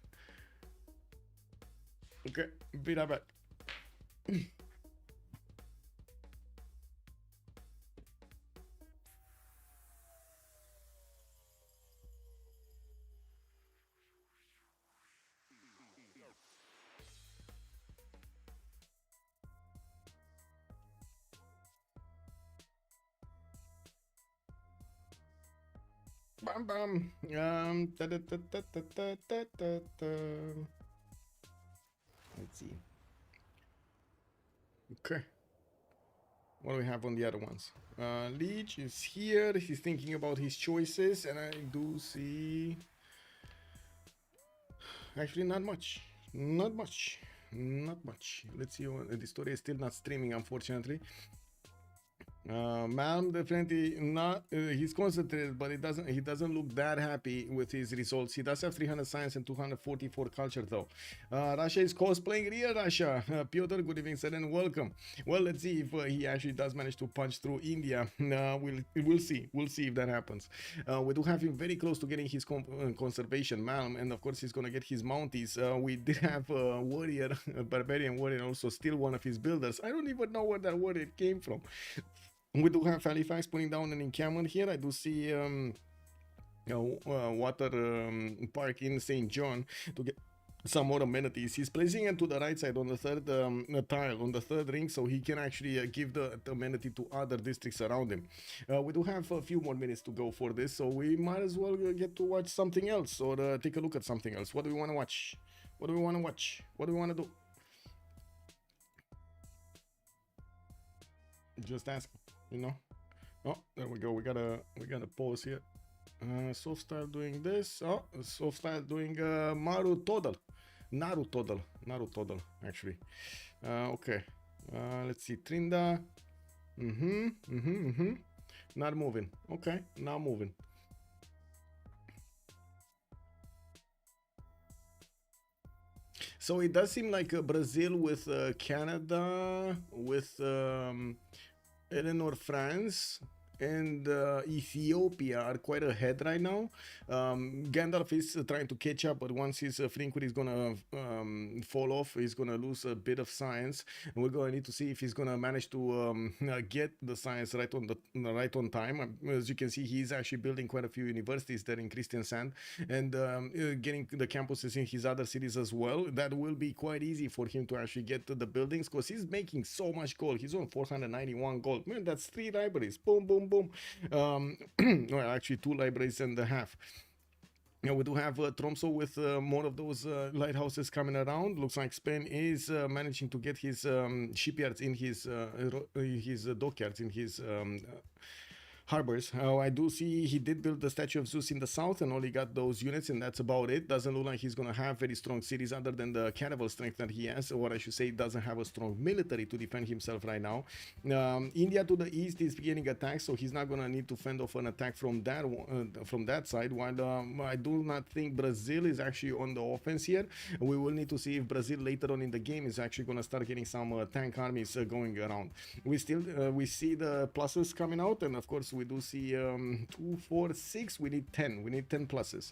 Okay. Be right back. Bam bam. Let's see. Okay. What do we have on the other ones? Leech is here. He's thinking about his choices, and I do see. Actually, not much. Not much. Not much. Let's see. The story is still not streaming, unfortunately. Malm definitely not. He's concentrated, but he doesn't look that happy with his results. He does have 300 science and 244 culture though. Russia is cosplaying real Russia. Piotr, good evening, sir, and welcome. Well, let's see if he actually does manage to punch through India. We'll see. We'll see if that happens. We do have him very close to getting his conservation, Malm, and of course he's gonna get his mounties. We did have a warrior, a barbarian warrior, also steal one of his builders. I don't even know where that warrior came from. We do have Halifax putting down an encampment here. I do see water park in St. John to get some more amenities. He's placing it to the right side on the third tile, on the third ring, so he can actually give the amenity to other districts around him. We do have a few more minutes to go for this, so we might as well get to watch something else or take a look at something else. What do we want to watch? What do we want to watch? What do we want to do? Just ask. You know. Oh, there we go. We got a pause here. Soft style doing this. Oh, soft style doing Naru Total actually. Okay. Let's see. Trinda. Not moving. Okay, now moving. So it does seem like Brazil with Canada, with Eleanor, France, and Ethiopia are quite ahead right now. Gandalf is trying to catch up, but once his Flinkwood is gonna fall off, he's gonna lose a bit of science, and we're gonna need to see if he's gonna manage to get the science right on time. As you can see, he's actually building quite a few universities there in Kristiansand, and getting the campuses in his other cities as well. That will be quite easy for him to actually get to the buildings, because he's making so much gold. He's on 491 gold. Man, that's 3 libraries. Boom, boom, boom. Well, actually 2 libraries and a half. Yeah, we do have Tromsø with more of those lighthouses coming around. Looks like Spain is managing to get his shipyards in his dockyards, in his harbors. I do see he did build the statue of Zeus in the south and only got those units, and that's about it. Doesn't look like he's gonna have very strong cities other than the cannibal strength that he has, or I should say doesn't have a strong military to defend himself right now. India to the east is beginning attacks, so he's not gonna need to fend off an attack from that side, while I do not think Brazil is actually on the offense here. We will need to see if Brazil later on in the game is actually gonna start getting some tank armies going around. We see the pluses coming out, and of course we do see 2, 4, 6. We need 10. We need 10 pluses.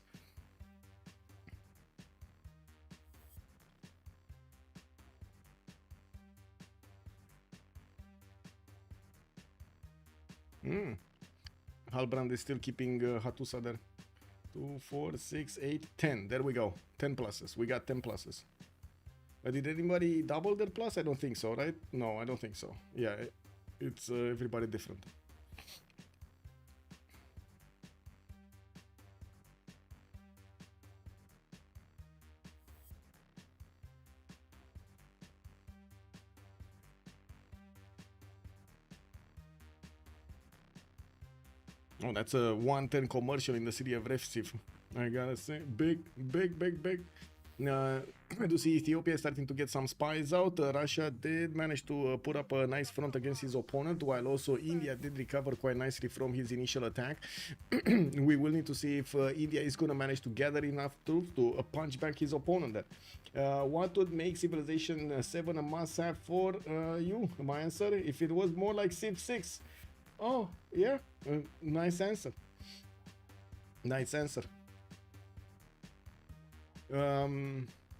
Halbrand is still keeping Hattusa there. 2, 4, 6, 8, 10. There we go. 10 pluses. We got 10 pluses. Did anybody double their plus? I don't think so, right? No, I don't think so. Yeah, it's everybody different. Oh, that's a 110 commercial in the city of Refsif. I gotta say, big. I do see Ethiopia starting to get some spies out. Russia did manage to put up a nice front against his opponent, while also India did recover quite nicely from his initial attack. We will need to see if India is going to manage to gather enough troops to punch back his opponent there. What would make Civilization 7 a must-have for you? My answer, if it was more like Civ6. Oh, yeah, nice answer. Nice answer.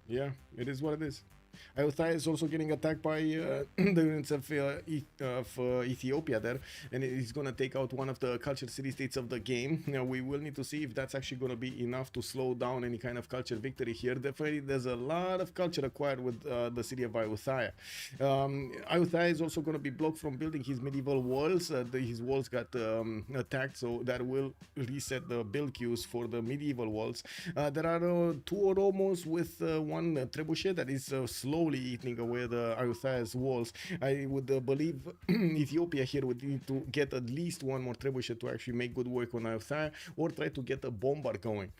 Yeah, it is what it is. Ayutthaya is also getting attacked by the units of Ethiopia there, and he's going to take out one of the culture city-states of the game. Now, we will need to see if that's actually going to be enough to slow down any kind of culture victory here. Definitely, there's a lot of culture acquired with the city of Ayutthaya. Ayutthaya is also going to be blocked from building his medieval walls. His walls got attacked, so that will reset the build queues for the medieval walls. There are 2 Oromos with 1 trebuchet that is slowly eating away the Ayutthaya's walls. I would believe Ethiopia here would need to get at least 1 more trebuchet to actually make good work on Ayutthaya, or try to get a bombard going.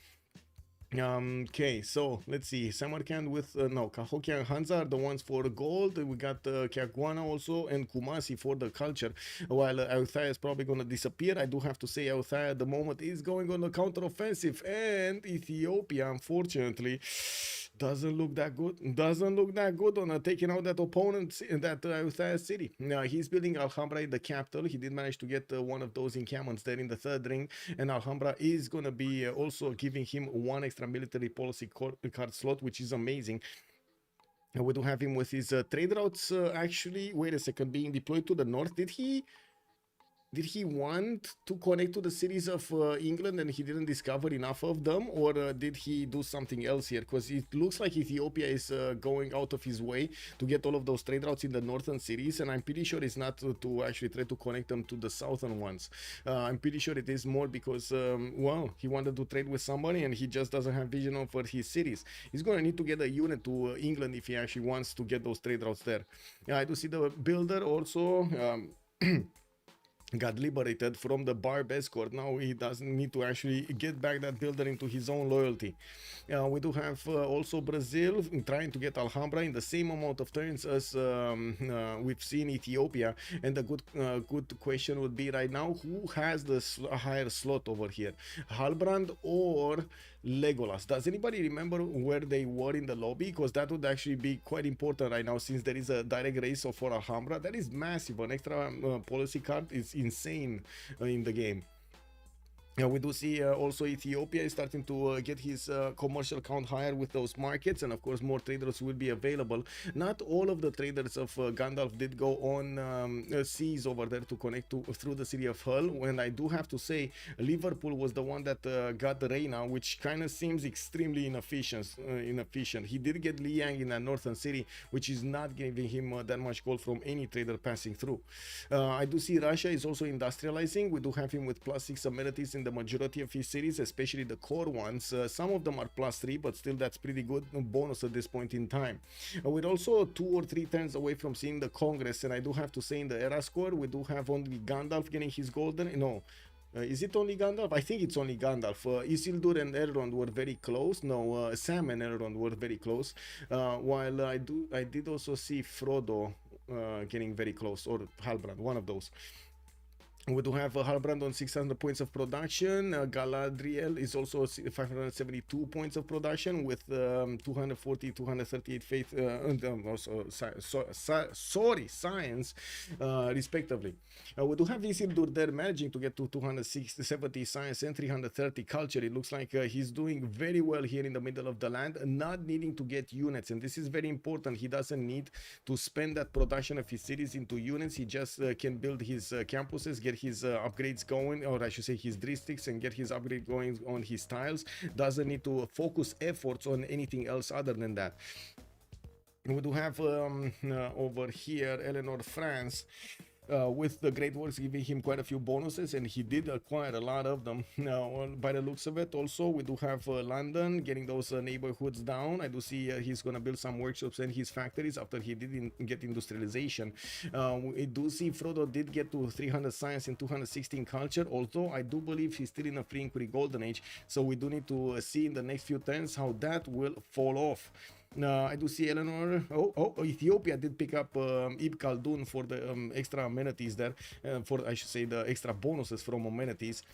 Okay, so let's see. Samarkand with no, Cahokia and Hansa are the ones for gold. We got Kyaguana also and Kumasi for the culture, while Ayutthaya is probably going to disappear. I do have to say Ayutthaya at the moment is going on a counter-offensive, and Ethiopia, unfortunately, doesn't look that good on taking out that opponent, that Ayutthaya city. Now he's building Alhambra in the capital. He did manage to get one of those encampments there in the 3rd ring, and Alhambra is going to be also giving him 1 extra military policy card slot, which is amazing. We do have him with his trade routes actually, wait a second, being deployed to the north. Did he want to connect to the cities of England and he didn't discover enough of them, or did he do something else here? Because it looks like Ethiopia is going out of his way to get all of those trade routes in the northern cities, and I'm pretty sure it's not to actually try to connect them to the southern ones. I'm pretty sure it is more because, well, he wanted to trade with somebody and he just doesn't have vision over his cities. He's going to need to get a unit to England if he actually wants to get those trade routes there. Yeah, I do see the builder also. Got liberated from the Barb escort. Now he doesn't need to actually get back that builder into his own loyalty. We do have also Brazil trying to get Alhambra in the same amount of turns as we've seen Ethiopia. And the good question would be right now, who has the higher slot over here, Halbrand or Legolas? Does anybody remember where they were in the lobby? Because that would actually be quite important right now, since there is a direct race for Alhambra. That is massive. An extra policy card is insane in the game. We do see also Ethiopia is starting to get his commercial count higher with those markets, and of course more traders will be available. Not all of the traders of Gandalf did go on seas over there to connect through the city of Hull, and I do have to say Liverpool was the one that got the Reina, which kind of seems extremely inefficient. He did get Liang in that northern city, which is not giving him that much gold from any trader passing through. I do see Russia is also industrializing. We do have him with +6 amenities in in the majority of his series, especially the core ones. Some of them are +3, but still that's pretty good bonus at this point in time. We're also 2 or 3 turns away from seeing the Congress, and I do have to say in the era score, we do have only Gandalf getting his golden. No. Is it only Gandalf? I think it's only Gandalf. Isildur and Elrond were very close. No, Sam and Elrond were very close. While I did also see Frodo getting very close, or Halbrand, one of those. We do have Halbrand on 600 points of production. Galadriel is also 572 points of production with 240, 238 faith, also science, respectively. We do have Isildur there managing to get to 270 science and 330 culture. It looks like he's doing very well here in the middle of the land, not needing to get units, and this is very important. He doesn't need to spend that production of his cities into units. He just can build his campuses, get his upgrades going, or I should say his districts, and get his upgrade going on his tiles. Doesn't need to focus efforts on anything else other than that. We do have over here Eleanor France, with the Great Works giving him quite a few bonuses, and he did acquire a lot of them. Now, by the looks of it, also we do have London getting those neighborhoods down. I do see he's gonna build some workshops and his factories after he did get industrialization. We do see Frodo did get to 300 science and 216 culture, although I do believe he's still in a free inquiry golden age, so we do need to see in the next few turns how that will fall off. I do see Eleanor. Ethiopia did pick up Ibn Khaldun for the extra amenities there, for I should say the extra bonuses from amenities.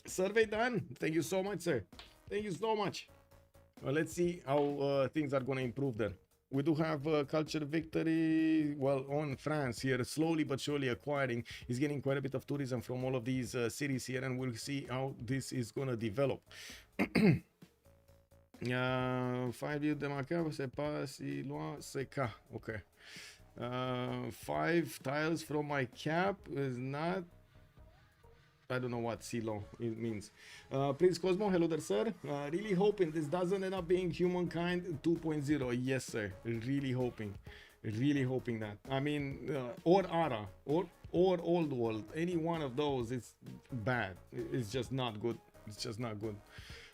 Survey done. Thank you so much, sir. Thank you so much. Let's see how things are going to improve there. We do have culture victory, well, on France here, slowly but surely acquiring. He's getting quite a bit of tourism from all of these cities here, and we'll see how this is going to develop. 5 years demarquable, c'est pas si loin, c'est ca. Okay. 5 tiles from my cap is not. I don't know what Silo it means. Prince Cosmo, hello there, sir. Really hoping this doesn't end up being Humankind 2.0. Yes, sir. Really hoping that. I mean, or Ara, or Old World. Any one of those is bad. It's just not good. It's just not good.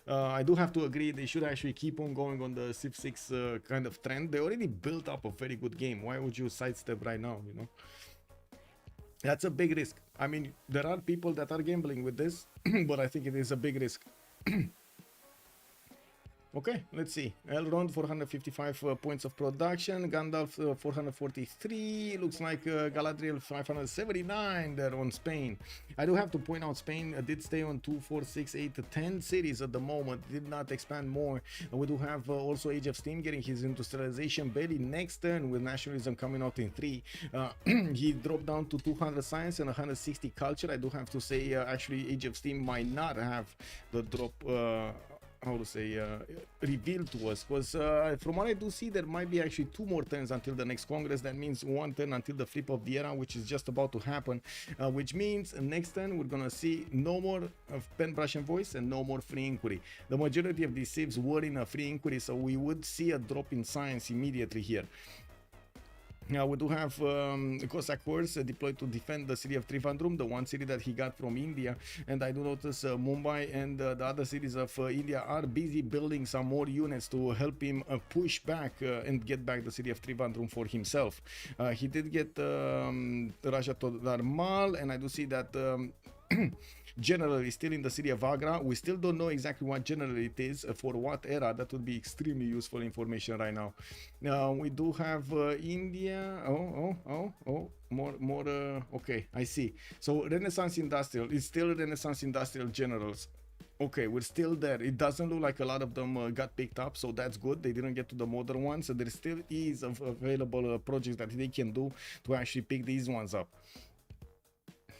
I do have to agree they should actually keep on going on the Civ6 kind of trend. They already built up a very good game. Why would you sidestep right now, you know? That's a big risk. I mean, there are people that are gambling with this, but I think it is a big risk. Okay, let's see. Elrond 455 points of production, Gandalf 443, looks like Galadriel 579 there on Spain. I do have to point out Spain did stay on 2, 4, 6, 8, 10 cities at the moment, did not expand more. We do have also Age of Steam getting his industrialization barely next turn with nationalism coming out in 3. He dropped down to 200 science and 160 culture. I do have to say actually Age of Steam might not have the drop how to say revealed to us, because from what I do see there might be actually 2 more turns until the next Congress. That means 1 turn until the flip of the era, which is just about to happen, which means next turn we're gonna see no more of pen, brush and voice and no more free inquiry. The majority of these civs were in a free inquiry, so we would see a drop in science immediately here. Now we do have Cossack Horse deployed to defend the city of Trivandrum, the one city that he got from India, and I do notice Mumbai and the other cities of India are busy building some more units to help him push back and get back the city of Trivandrum for himself. He did get Raja Todarmal, and I do see that general is still in the city of Agra. We still don't know exactly what general it is for what era. That would be extremely useful information right now. Now we do have India. More. Okay, I see. So Renaissance Industrial is still Renaissance Industrial generals. Okay, we're still there. It doesn't look like a lot of them got picked up, so that's good. They didn't get to the modern ones, so there still is available projects that they can do to actually pick these ones up.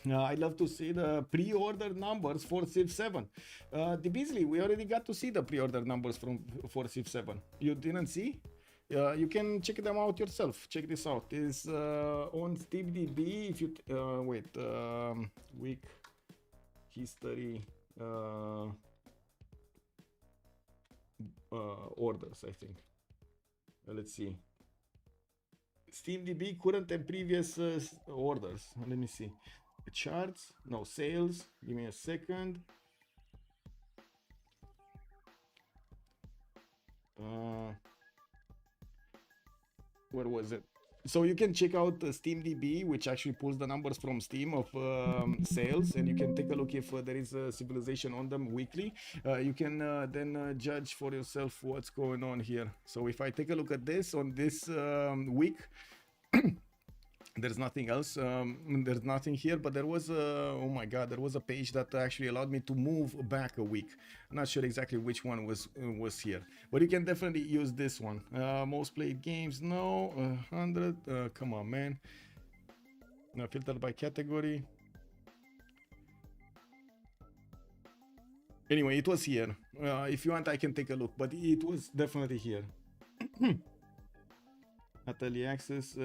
I'd love to see the pre-order numbers for Civ7. The Beasley, we already got to see the pre-order numbers for Civ7. You didn't see? You can check them out yourself. Check this out. It's on SteamDB. If you wait, week history orders, I think. Let's see. SteamDB current and previous orders. Let me see. charts, no sales. Give me a second. Where was it? So you can check out SteamDB, which actually pulls the numbers from Steam of sales, and you can take a look if there is a civilization on them weekly. You can then judge for yourself what's going on here. So if I take a look at this on this week, there's nothing else. There's nothing here, but there was a, oh my god, there was a page that actually allowed me to move back a week. I'm not sure exactly which one was here, but you can definitely use this one. Most played games, no. 100. Come on, man. Now filtered by category. Anyway, it was here. If you want, I can take a look, but it was definitely here. Atelier access.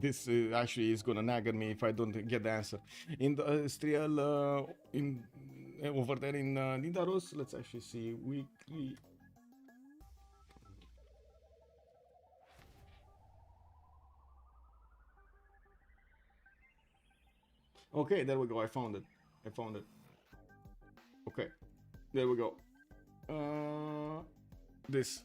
This actually is gonna nag at me if I don't get the answer. Industrial in over there in Nidaros, let's actually see weekly. Okay, there we go. I found it. Okay, there we go. This.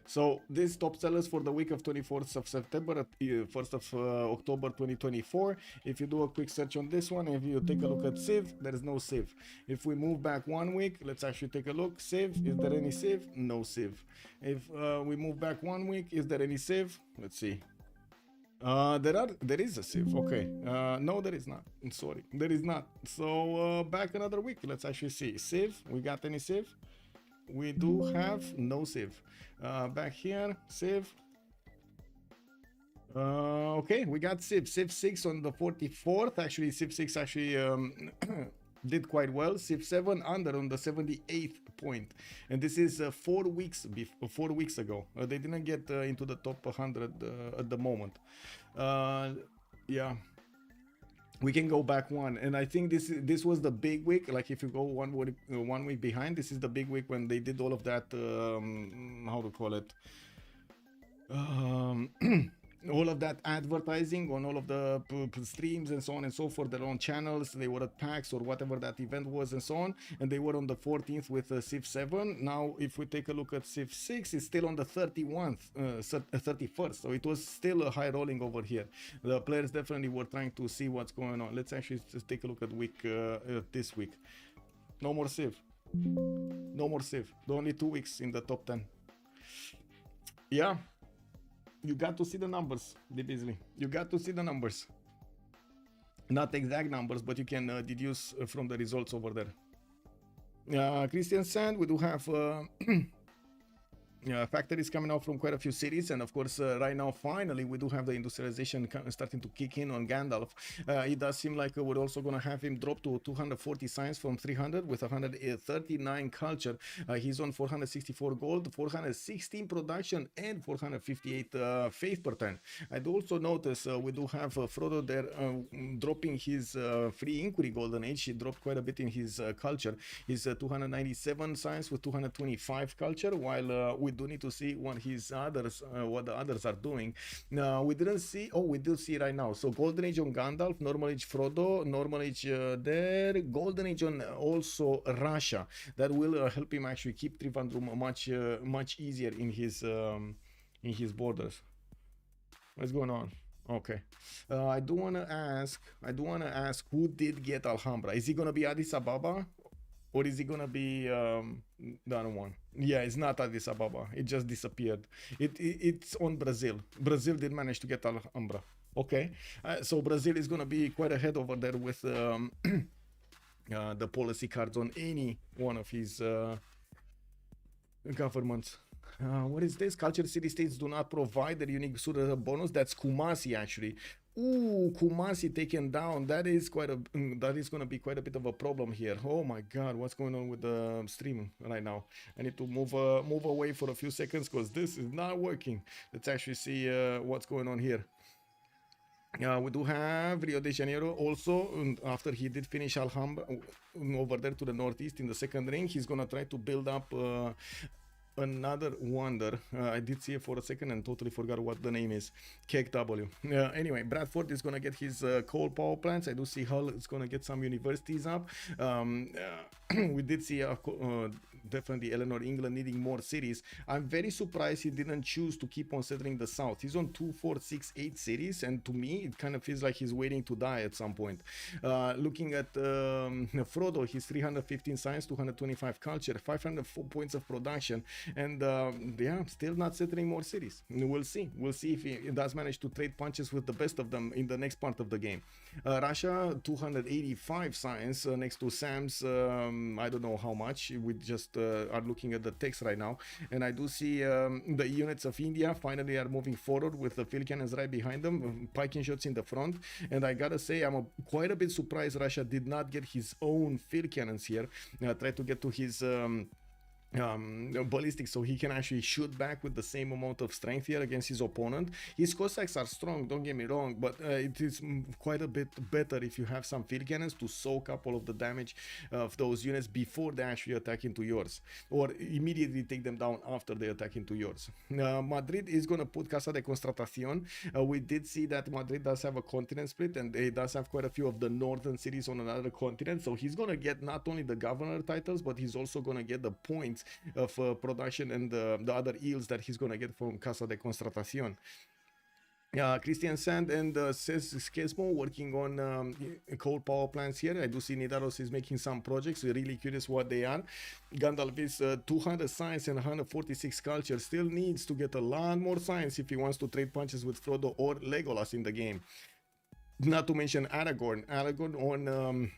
So this top sellers for the week of 24th of September, 1st of October 2024. If you do a quick search on this one, if you take a look at Civ, there is no Civ. If we move back 1 week, let's actually take a look. Civ, is there any Civ? No Civ. If we move back 1 week, is there any Civ? Let's see. There is a Civ. Okay. No, there is not. I'm sorry, there is not. So back another week. Let's actually see. Civ, we got any Civ? We do have no Civ. Back here, Civ. Okay, we got Civ6 on the 44th. Actually, Civ6 actually did quite well. Civ7 under on the 78th point, and this is 4 weeks 4 weeks ago. They didn't get into the top 100 at the moment. Yeah. We can go back one, and I think this was the big week. Like if you go 1 week behind, this is the big week when they did all of that. How to call it? All of that advertising on all of the streams and so on and so forth, their own channels. They were at PAX or whatever that event was and so on, and they were on the 14th with Civ7. Now if we take a look at Civ6, it's still on the 31st, so it was still a high rolling over here. The players definitely were trying to see what's going on. Let's actually just take a look at this week. No more Civ, no more Civ. Only 2 weeks in the top 10. Yeah, you got to see the numbers, Beasley. You got to see the numbers. Not exact numbers, but you can deduce from the results over there. Christian Sand, we do have factories coming out from quite a few cities, and of course right now finally we do have the industrialization starting to kick in on Gandalf. It does seem like we're also going to have him drop to 240 science from 300 with 139 culture. He's on 464 gold, 416 production, and 458 faith per turn. I'd also notice we do have Frodo there dropping his free inquiry golden age. He dropped quite a bit in his culture. He's 297 science with 225 culture, while we do need to see what the others are doing. We didn't see. Oh, we do see right now. So golden age on Gandalf, normal age Frodo, normal age there, golden age on also Russia. That will help him actually keep Trivandrum much easier in his borders. What's going on? Okay, I do want to ask who did get Alhambra. Is he gonna be Addis Ababa? Or is it gonna be the other one? Yeah, it's not Addis Ababa. It just disappeared. It's on Brazil. Brazil did manage to get Alhambra. Okay, so Brazil is gonna be quite ahead over there with the policy cards on any one of his governments. What is this? Culture city-states do not provide their unique Sura bonus. That's Kumasi actually. Ooh, Kumasi taken down. That is going to be quite a bit of a problem here. Oh my god, what's going on with the stream right now? I need to move away for a few seconds because this is not working. Let's actually see what's going on here. We do have Rio de Janeiro also. And after he did finish Alhambra over there to the northeast in the second ring, he's gonna try to build up another wonder. I did see it for a second and totally forgot what the name is. Cake W. Anyway, Bradford is gonna get his coal power plants. I do see Hull is gonna get some universities up. We did see definitely Eleanor England needing more cities. I'm very surprised he didn't choose to keep on settling the south. He's on 2, 4, 6, 8 cities, and to me it kind of feels like he's waiting to die at some point. Looking at Frodo, he's 315 science, 225 culture, 504 points of production, and yeah, still not settling more cities. We'll see if he does manage to trade punches with the best of them in the next part of the game. Russia, 285 science next to Sam's I don't know how much. We just are looking at the text right now, and I do see the units of India finally are moving forward with the field cannons right behind them, piking shots in the front. And I gotta say, I'm quite a bit surprised Russia did not get his own field cannons here. Try to get to his ballistic, so he can actually shoot back with the same amount of strength here against his opponent. His Cossacks are strong, don't get me wrong, but it is quite a bit better if you have some field cannons to soak up all of the damage of those units before they actually attack into yours, or immediately take them down after they attack into yours. Madrid is going to put Casa de Constatación. We did see that Madrid does have a continent split, and it does have quite a few of the northern cities on another continent, so he's going to get not only the governor titles, but he's also going to get the points of production and the other yields that he's going to get from Casa de Constatación. Christian Sand and Skesmo working on coal power plants here. I do see Nidaros is making some projects. We're really curious what they are. Gandalf is 200 science and 146 culture. Still needs to get a lot more science if he wants to trade punches with Frodo or Legolas in the game. Not to mention Aragorn. Aragorn on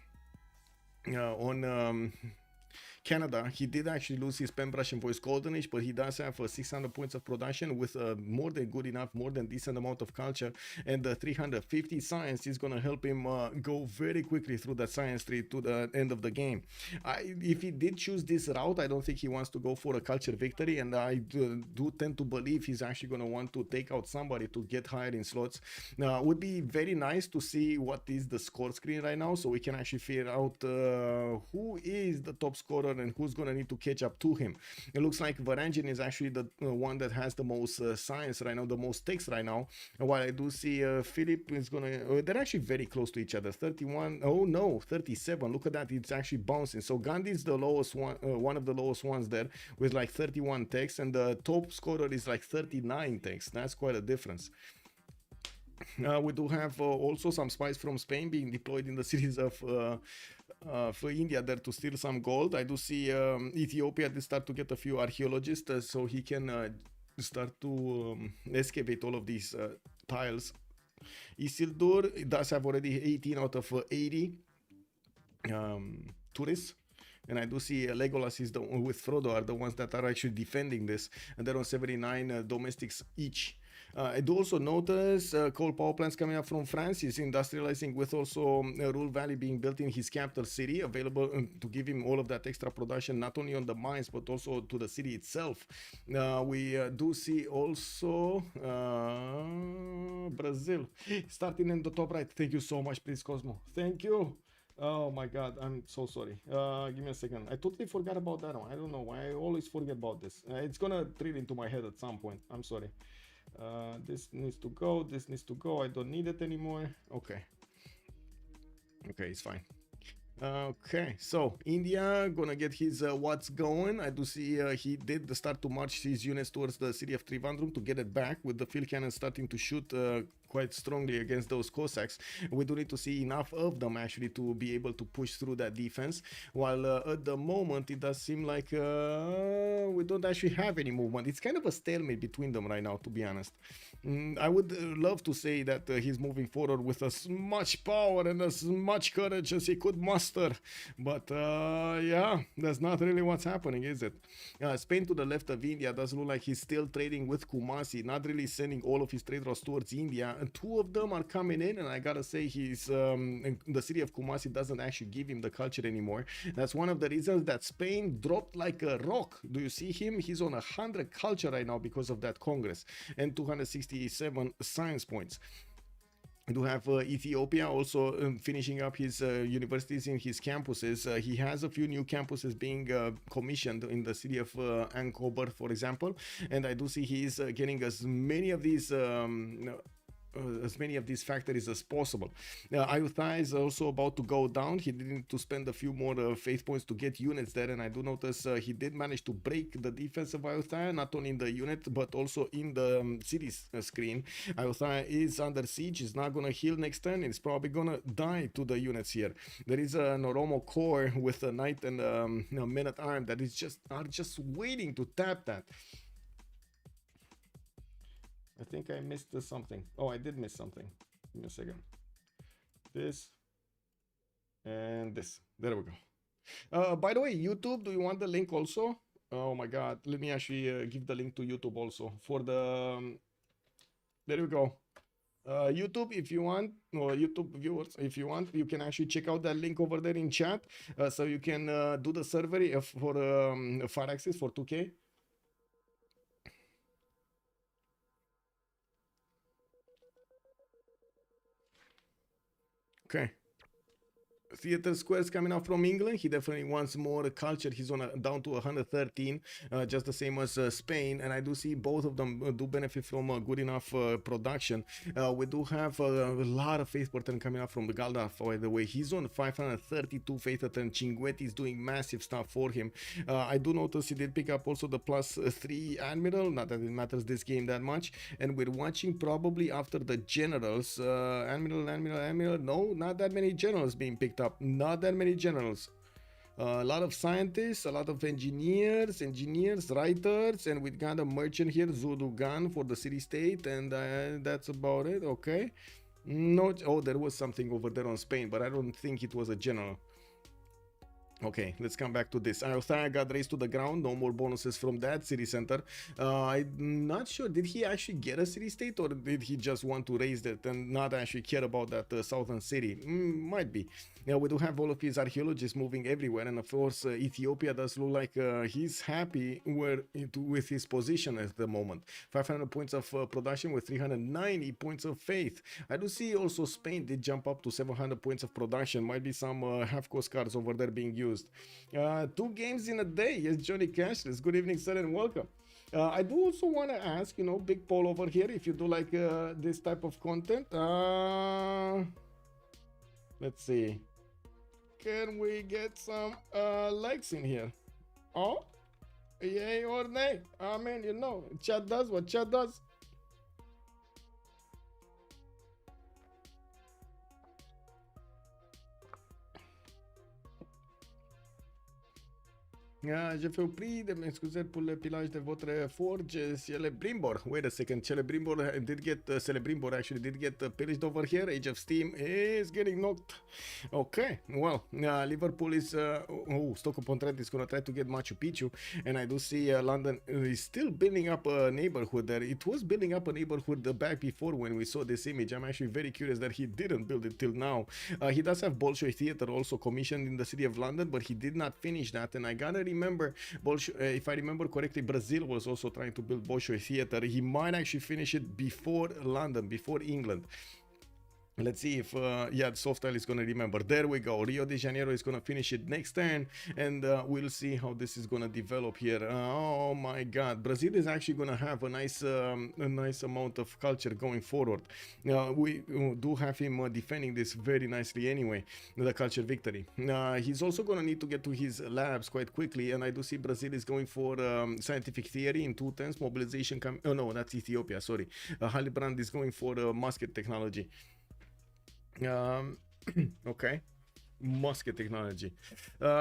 Canada, he did actually lose his pen brush and voice golden age, but he does have 600 points of production with more than good enough, more than decent amount of culture, and 350 science is going to help him go very quickly through that science tree to the end of the game. If he did choose this route, I don't think he wants to go for a culture victory, and I do tend to believe he's actually going to want to take out somebody to get higher in slots. Would be very nice to see what is the score screen right now, so we can actually figure out who is the top scorer and who's gonna need to catch up to him. It looks like Varangian is actually the one that has the most science right now, the most text right now, while I do see Philip is gonna they're actually very close to each other. 31, oh no, 37. Look at that, it's actually bouncing. So Gandhi's the lowest one, one of the lowest ones there with like 31 text, and the top scorer is like 39 text. That's quite a difference. We do have also some spies from Spain being deployed in the cities of for India there to steal some gold. I do see Ethiopia did start to get a few archaeologists so he can start to excavate all of these tiles. Isildur does have already 18 out of 80 tourists. And I do see Legolas is the one with Frodo are the ones that are actually defending this, and they're on 79 domestics each. I do also notice coal power plants coming up from France. He's industrializing with also Rule Valley being built in his capital city, available to give him all of that extra production, not only on the mines, but also to the city itself. We do see also Brazil starting in the top right. Thank you so much, please, Cosmo. Thank you. Oh my god, I'm so sorry. Give me a second. I totally forgot about that one. I don't know why I always forget about this. It's gonna drill into my head at some point. I'm sorry. This needs to go. This needs to go. I don't need it anymore. Okay. Okay, it's fine. Okay, so India gonna get his what's going. I do see he did start to march his units towards the city of Trivandrum to get it back, with the field cannon starting to shoot quite strongly against those Cossacks. We do need to see enough of them actually to be able to push through that defense, while at the moment it does seem like we don't actually have any movement. It's kind of a stalemate between them right now, to be honest. I would love to say that he's moving forward with as much power and as much courage as he could muster, but yeah, that's not really what's happening, is it? Spain to the left of India does look like he's still trading with Kumasi, not really sending all of his trade routes towards India, and two of them are coming in, and I gotta say he's the city of Kumasi doesn't actually give him the culture anymore. That's one of the reasons that Spain dropped like a rock. Do you see him? He's on 100 culture right now because of that Congress, and 267 science points. We do have Ethiopia also finishing up his universities in his campuses. He has a few new campuses being commissioned in the city of Ankober, for example, and I do see he is getting as many of these factories as possible. Ayutthaya is also about to go down. He did need to spend a few more faith points to get units there, and I do notice he did manage to break the defense of Ayutthaya, not only in the unit but also in the city's screen. Ayutthaya is under siege. He's not gonna heal next turn. He's probably gonna die to the units here. There is a Noromo core with a knight and a men at arm that is just waiting to tap that. I think I missed something. Oh, I did miss something. Give me a second. This and this. There we go. By the way, YouTube, do you want the link also? Oh my God. Let me actually give the link to YouTube also for the... there we go. YouTube, if you want, or YouTube viewers, if you want, you can actually check out that link over there in chat. So you can do the survey for Far Access for 2K. Okay. Theatre Square's coming out from England. He definitely wants more culture. He's on down to 113, just the same as Spain. And I do see both of them do benefit from good enough production. We do have a lot of faith per turn coming out from the Galdaf, by the way. He's on 532 faith per turn. Chinguetti is doing massive stuff for him. I do notice he did pick up also the +3 Admiral. Not that it matters this game that much. And we're watching probably after the generals. Admiral. No, not that many generals being picked up. Not that many generals. A lot of scientists, a lot of engineers, writers, and we got a merchant here, Zudugan, for the city-state, and that's about it. Okay. No, oh, there was something over there on Spain, but I don't think it was a general. Okay, let's come back to this. Ayutthaya got raised to the ground. No more bonuses from that city center. I'm not sure. Did he actually get a city state, or did he just want to raise that and not actually care about that southern city? Might be. Yeah, we do have all of his archaeologists moving everywhere, and of course Ethiopia does look like he's happy with his position at the moment. 500 points of production with 390 points of faith. I do see also Spain did jump up to 700 points of production. Might be some half-cost cards over there being used. 2 games in a day. Yes, Johnny Cashless. Good evening, sir, and welcome. I do also want to ask, big poll over here, if you do like this type of content. Let's see. Can we get some likes in here? Oh, yay or nay? I mean, chat does what chat does. Geoffrey, de scuzări pour pilaj de votre forge, Celebrimbor. Wait a second, Celebrimbor did get Celebrimbor actually did get pillaged over here. Age of Steam is getting knocked. Okay, well, Liverpool is Stoke-upon-Trent is gonna try to get Machu Picchu, and I do see London is still building up a neighborhood there. It was building up a neighborhood back before when we saw this image. I'm actually very curious that he didn't build it till now. He does have Bolshoi Theatre also commissioned in the city of London, but he did not finish that, and I gotta remember, if I remember correctly, Brazil was also trying to build Bolshoi Theatre. He might actually finish it before London, before England. Let's see if Softile is gonna remember. There we go. Rio de Janeiro is gonna finish it next turn, and we'll see how this is gonna develop here. Oh my God, Brazil is actually gonna have a nice amount of culture going forward. We do have him defending this very nicely anyway, the culture victory. He's also gonna need to get to his labs quite quickly, and I do see Brazil is going for scientific theory in 2 turns, mobilization. Oh no, that's Ethiopia. Sorry, Halibrand is going for musket technology. Okay. Musket technology.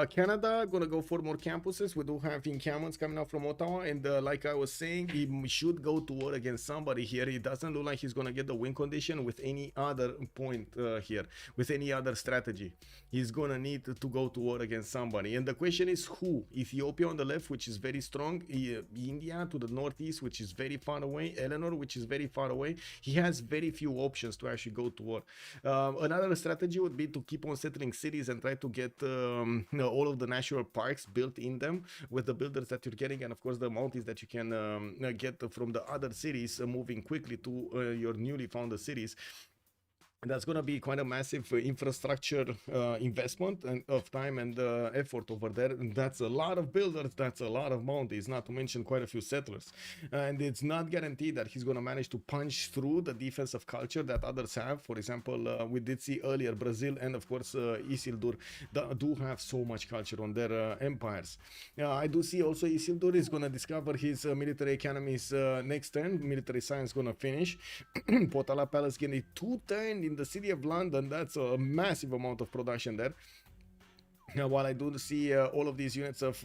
Canada gonna go for more campuses. We do have encampments coming out from Ottawa, and like I was saying, he should go to war against somebody here. It doesn't look like he's gonna get the win condition with any other point here, with any other strategy. He's gonna need to go to war against somebody, and the question is who? Ethiopia on the left, which is very strong, India to the northeast, which is very far away, Eleanor, which is very far away. He has very few options to actually go to war. Another strategy would be to keep on settling cities and try to get all of the national parks built in them with the builders that you're getting, and of course the mounties that you can get from the other cities moving quickly to your newly founded cities. That's going to be quite a massive infrastructure investment and of time and effort over there. And that's a lot of builders, that's a lot of mounties, not to mention quite a few settlers. And it's not guaranteed that he's going to manage to punch through the defensive culture that others have. For example, we did see earlier Brazil and of course Isildur do have so much culture on their empires. I do see also Isildur is going to discover his military academies next turn. Military science going to finish. Potala Palace getting 2 turns in the city of London. That's a massive amount of production there. While I do see all of these units of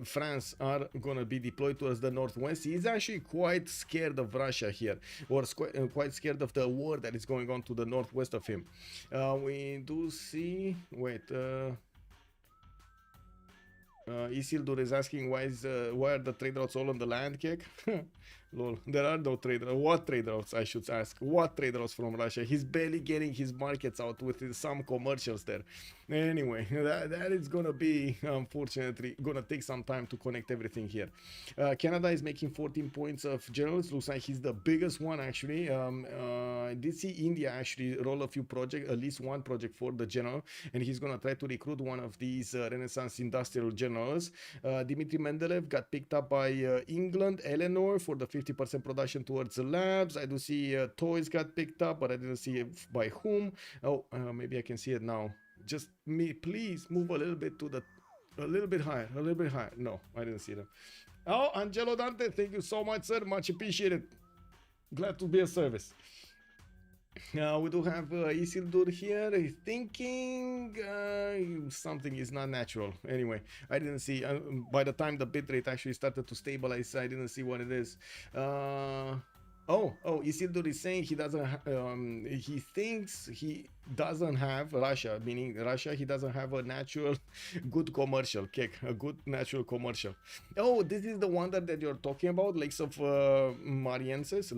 France are going to be deployed towards the northwest, he's actually quite scared of Russia here, or quite scared of the war that is going on to the northwest of him. We do see, Isildur is asking why are the trade routes all on the land, Kek? Lol, there are no trade routes. What trade routes, I should ask? What trade routes from Russia? He's barely getting his markets out with some commercials there. Anyway, that is gonna be, unfortunately, gonna take some time to connect everything here. Canada is making 14 points of generals. Looks like he's the biggest one, actually. I did see India actually roll a few projects, at least one project for the general, and he's gonna try to recruit one of these Renaissance industrial generals. Dmitry Mendeleev got picked up by England, Eleanor, for the 50% production towards the labs. I do see toys got picked up, but I didn't see by whom. Oh, maybe I can see it now. Just me, please move a little bit a little bit higher. No, I didn't see them. Oh, Angelo Dante, thank you so much, sir. Much appreciated. Glad to be of service. We do have Isildur here. He's thinking something is not natural. Anyway, I didn't see. By the time the bitrate actually started to stabilize, I didn't see what it is. Isildur is saying he doesn't. He thinks he doesn't have Russia, meaning Russia. He doesn't have a natural, good commercial. A good natural commercial. Oh, this is the one that you're talking about, Lakes of Marienses,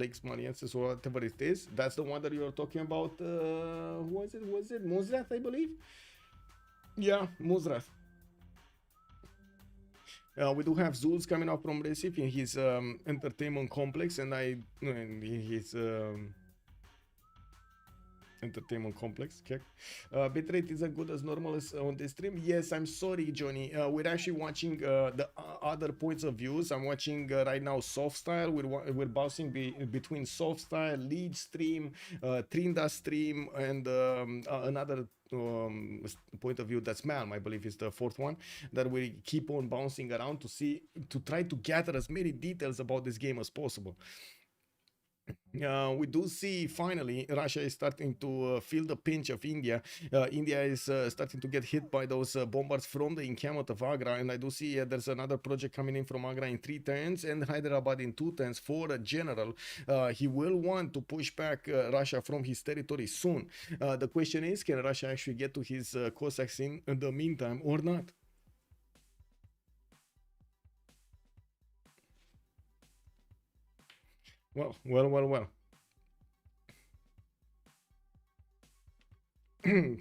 or whatever it is. That's the one that you're talking about. Was it Muzrath, I believe? Yeah, Muzrath. We do have Zulz coming up from Recife in his entertainment complex, and his entertainment complex. Okay. Bitrate isn't good as normal as on the stream. Yes, I'm sorry, Johnny. We're actually watching the other points of views. I'm watching right now soft style. We're bouncing between soft style, lead stream, Trinda stream, and another point of view that's Malm, I believe is the fourth one, that we keep on bouncing around to try to gather as many details about this game as possible. We do see finally Russia is starting to feel the pinch of India. India is starting to get hit by those bombards from the encampment of Agra, and I do see there's another project coming in from Agra in 3 turns and Hyderabad in 2 turns for a general. He will want to push back Russia from his territory soon. The question is, can Russia actually get to his Cossacks in the meantime or not? Well.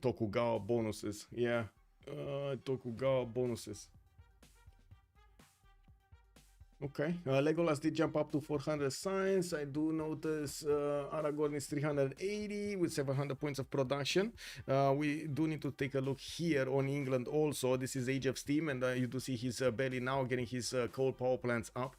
Tokugawa bonuses. Yeah. Tokugawa bonuses. Okay, Legolas did jump up to 400 science. I do notice Aragorn is 380 with 700 points of production. We do need to take a look here on England also. This is Age of Steam, and you do see his belly now getting his coal power plants up.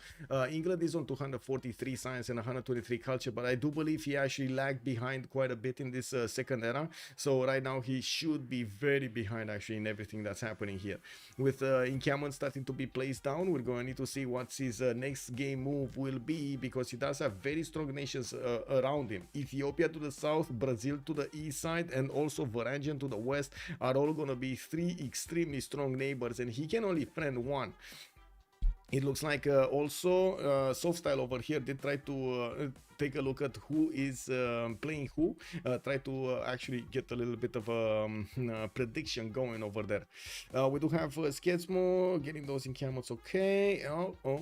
England is on 243 science and 123 culture, but I do believe he actually lagged behind quite a bit in this second era. So right now he should be very behind actually in everything that's happening here. With encampment starting to be placed down, we're going to need to see what's his next game move will be, because he does have very strong nations around him. Ethiopia to the south, Brazil to the east side, and also Varangian to the west are all going to be 3 extremely strong neighbors, and he can only friend 1. It looks like also soft style over here did try to take a look at who is playing who, try to actually get a little bit of a prediction going over there. We do have Sketsmo getting those encampments okay.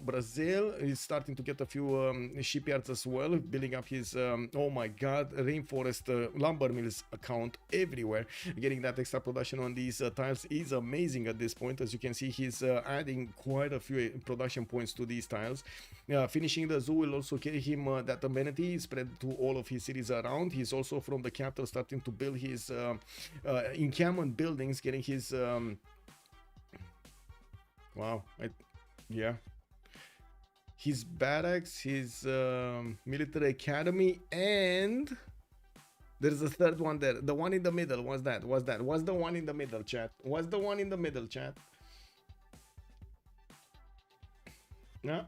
Brazil is starting to get a few shipyards as well, building up his oh my god, rainforest lumber mills account everywhere. Getting that extra production on these tiles is amazing at this point. As you can see, he's adding quite a few production points to these tiles. Finishing the zoo will also carry him that amenity spread to all of his cities around. He's also from the capital starting to build his encampment buildings, getting his his barracks, his military academy, and there's a third one there. The one in the middle. What's that? What's the one in the middle, chat? What's the one in the middle, chat? Yeah.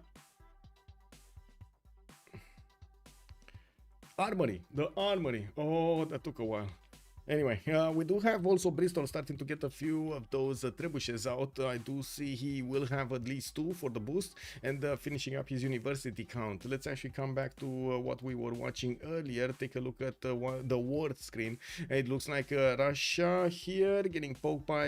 Armory. The armory. Oh, that took a while. Anyway, we do have also Bristol starting to get a few of those trebuchets out. I do see he will have at least 2 for the boost, and finishing up his university count. Let's actually come back to what we were watching earlier. Take a look at the world screen. It looks like Russia here getting poked by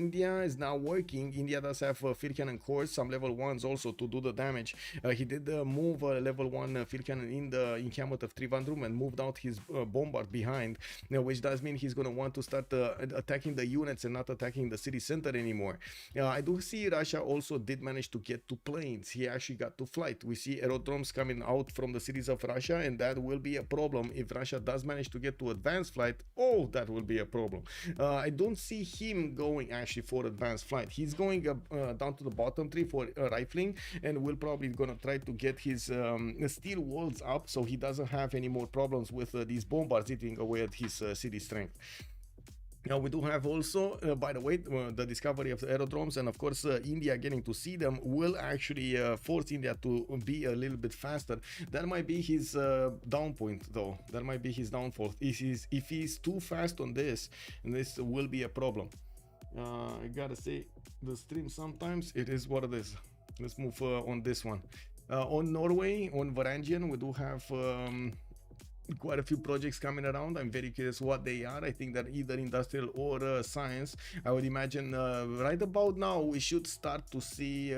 India is now working. India does have field cannon cores, some level 1s also to do the damage. He did move a level 1 field cannon in the encampment of Trivandrum and moved out his bombard behind, which does mean he's going to want to start attacking the units and not attacking the city center anymore. I do see Russia also did manage to get to planes. He actually got to flight. We see aerodromes coming out from the cities of Russia, and that will be a problem if Russia does manage to get to advanced flight. Oh, that will be a problem. I don't see him going actually for advanced flight. He's going down to the bottom 3 for rifling, and will probably going to try to get his steel walls up so he doesn't have any more problems with these bombards eating away at his city strength. Now we do have also, by the way, the discovery of the aerodromes, and of course India getting to see them will actually force India to be a little bit faster. That might be his down point though. That might be his downfall. If he's too fast on this, and this will be a problem. I gotta say, the stream sometimes it is what it is. Let's move on this one. On Norway, on Varangian, we do have quite a few projects coming around. I'm very curious what they are. I think that either industrial or science. I would imagine right about now we should start to see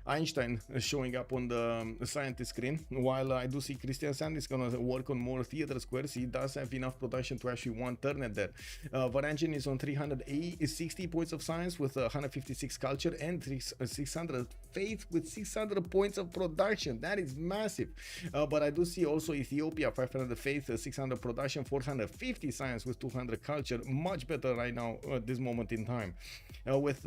Einstein showing up on the scientist screen, while I do see Christian Sand is going to work on more theater squares. He does have enough production to actually one turnet there. Varangian is on 360 points of science with 156 culture and 600 faith with 600 points of production. That is massive. But I do see also Ethiopia 500 faith, 600 production, 450 science with 200 culture. Much better right now at this moment in time. With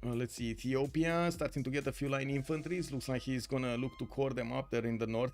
let's see, Ethiopia starting to get a few line infantries. Looks like he's gonna look to core them up there in the north.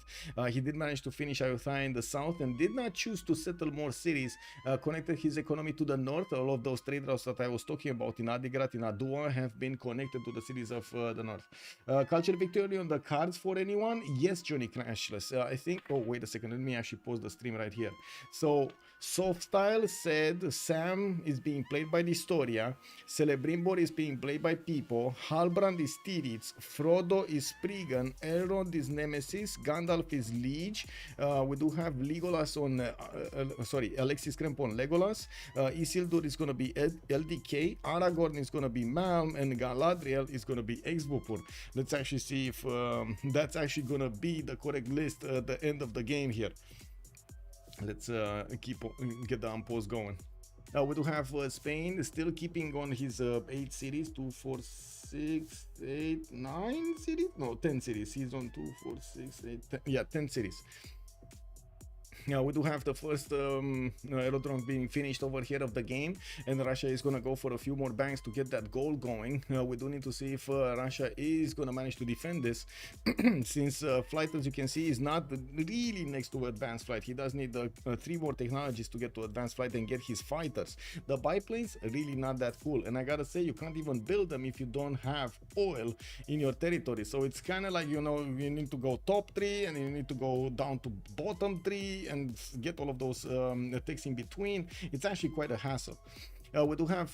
He did manage to finish Ayutthaya in the south and did not choose to settle more cities. Connected his economy to the north. All of those trade routes that I was talking about in Adigrat, in Adua, have been connected to the cities of the north. Culture victory on the cards for anyone? Yes, Johnny Crashless. I think, oh wait a second, let me actually pause the stream right here. So Soft Style said Sam is being played by the Historia, Celebrimbor is being played by People, Halbrand is Tirith, Frodo is Spriggan, Elrond is Nemesis, Gandalf is Liege. We do have Legolas on, Alexis Kremp on Legolas, Isildur is going to be LDK, Aragorn is going to be Malm, and Galadriel is going to be Exbupur. Let's actually see if that's actually going to be the correct list at the end of the game here. Let's get the unpause going. We do have Spain still keeping on his 8 cities, 2, 4, 6, 8, 9 cities? No, 10 cities. He's on 2, 4, 6, 8, 10. Yeah, 10 cities. Now we do have the first aerodrome being finished over here of the game, and Russia is gonna go for a few more banks to get that goal going. We do need to see if Russia is gonna manage to defend this, since flight, as you can see, is not really next to advanced flight. He does need 3 more technologies to get to advanced flight and get his fighters. The biplanes really not that cool, and I gotta say, you can't even build them if you don't have oil in your territory. So it's kind of like, you know, you need to go top 3 and you need to go down to bottom 3 and get all of those ticks in between. It's actually quite a hassle. We do have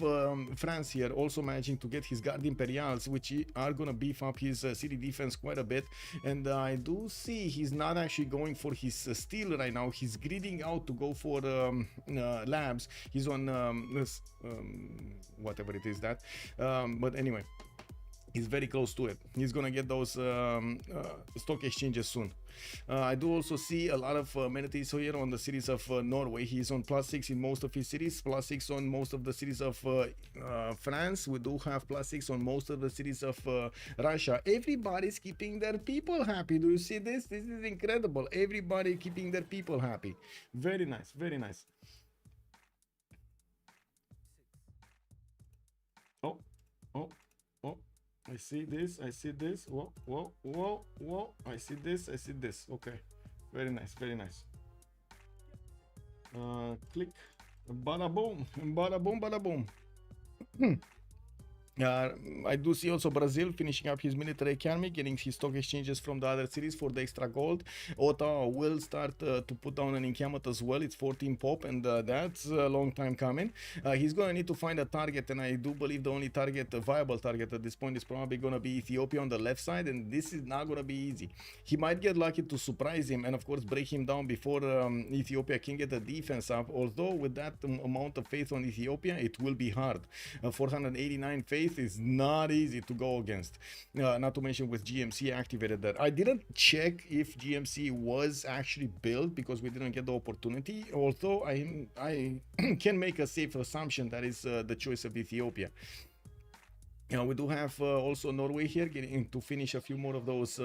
France here also managing to get his Guard Imperials, which are going to beef up his city defense quite a bit. And I do see he's not actually going for his steel right now. He's gridding out to go for labs. He's on whatever it is that. But anyway, He's very close to it. He's gonna get those stock exchanges soon. I do also see a lot of amenities here on the cities of Norway. He's on +6 in most of his cities, +6 on most of the cities of France. We do have +6 on most of the cities of Russia. Everybody's keeping their people happy. Do you see this? This is incredible. Everybody keeping their people happy. Very nice, very nice. Oh, oh, oh. I see this, I see this. Whoa, whoa, whoa, whoa. I see this, I see this. Okay. Very nice, very nice. Click. Bada boom. Bada boom, bada boom. I do see also Brazil finishing up his military academy, getting his stock exchanges from the other cities for the extra gold. Ottawa will start to put down an encampment as well. It's 14 pop, and that's a long time coming. He's going to need to find a target, and I do believe the only target, a viable target at this point, is probably going to be Ethiopia on the left side, and this is not going to be easy. He might get lucky to surprise him and, of course, break him down before Ethiopia can get the defense up, although with that amount of faith on Ethiopia, it will be hard. 489 faith is not easy to go against, not to mention with GMC activated there. I didn't check if GMC was actually built because we didn't get the opportunity, although I can make a safe assumption that is the choice of Ethiopia. We do have also Norway here getting to finish a few more of those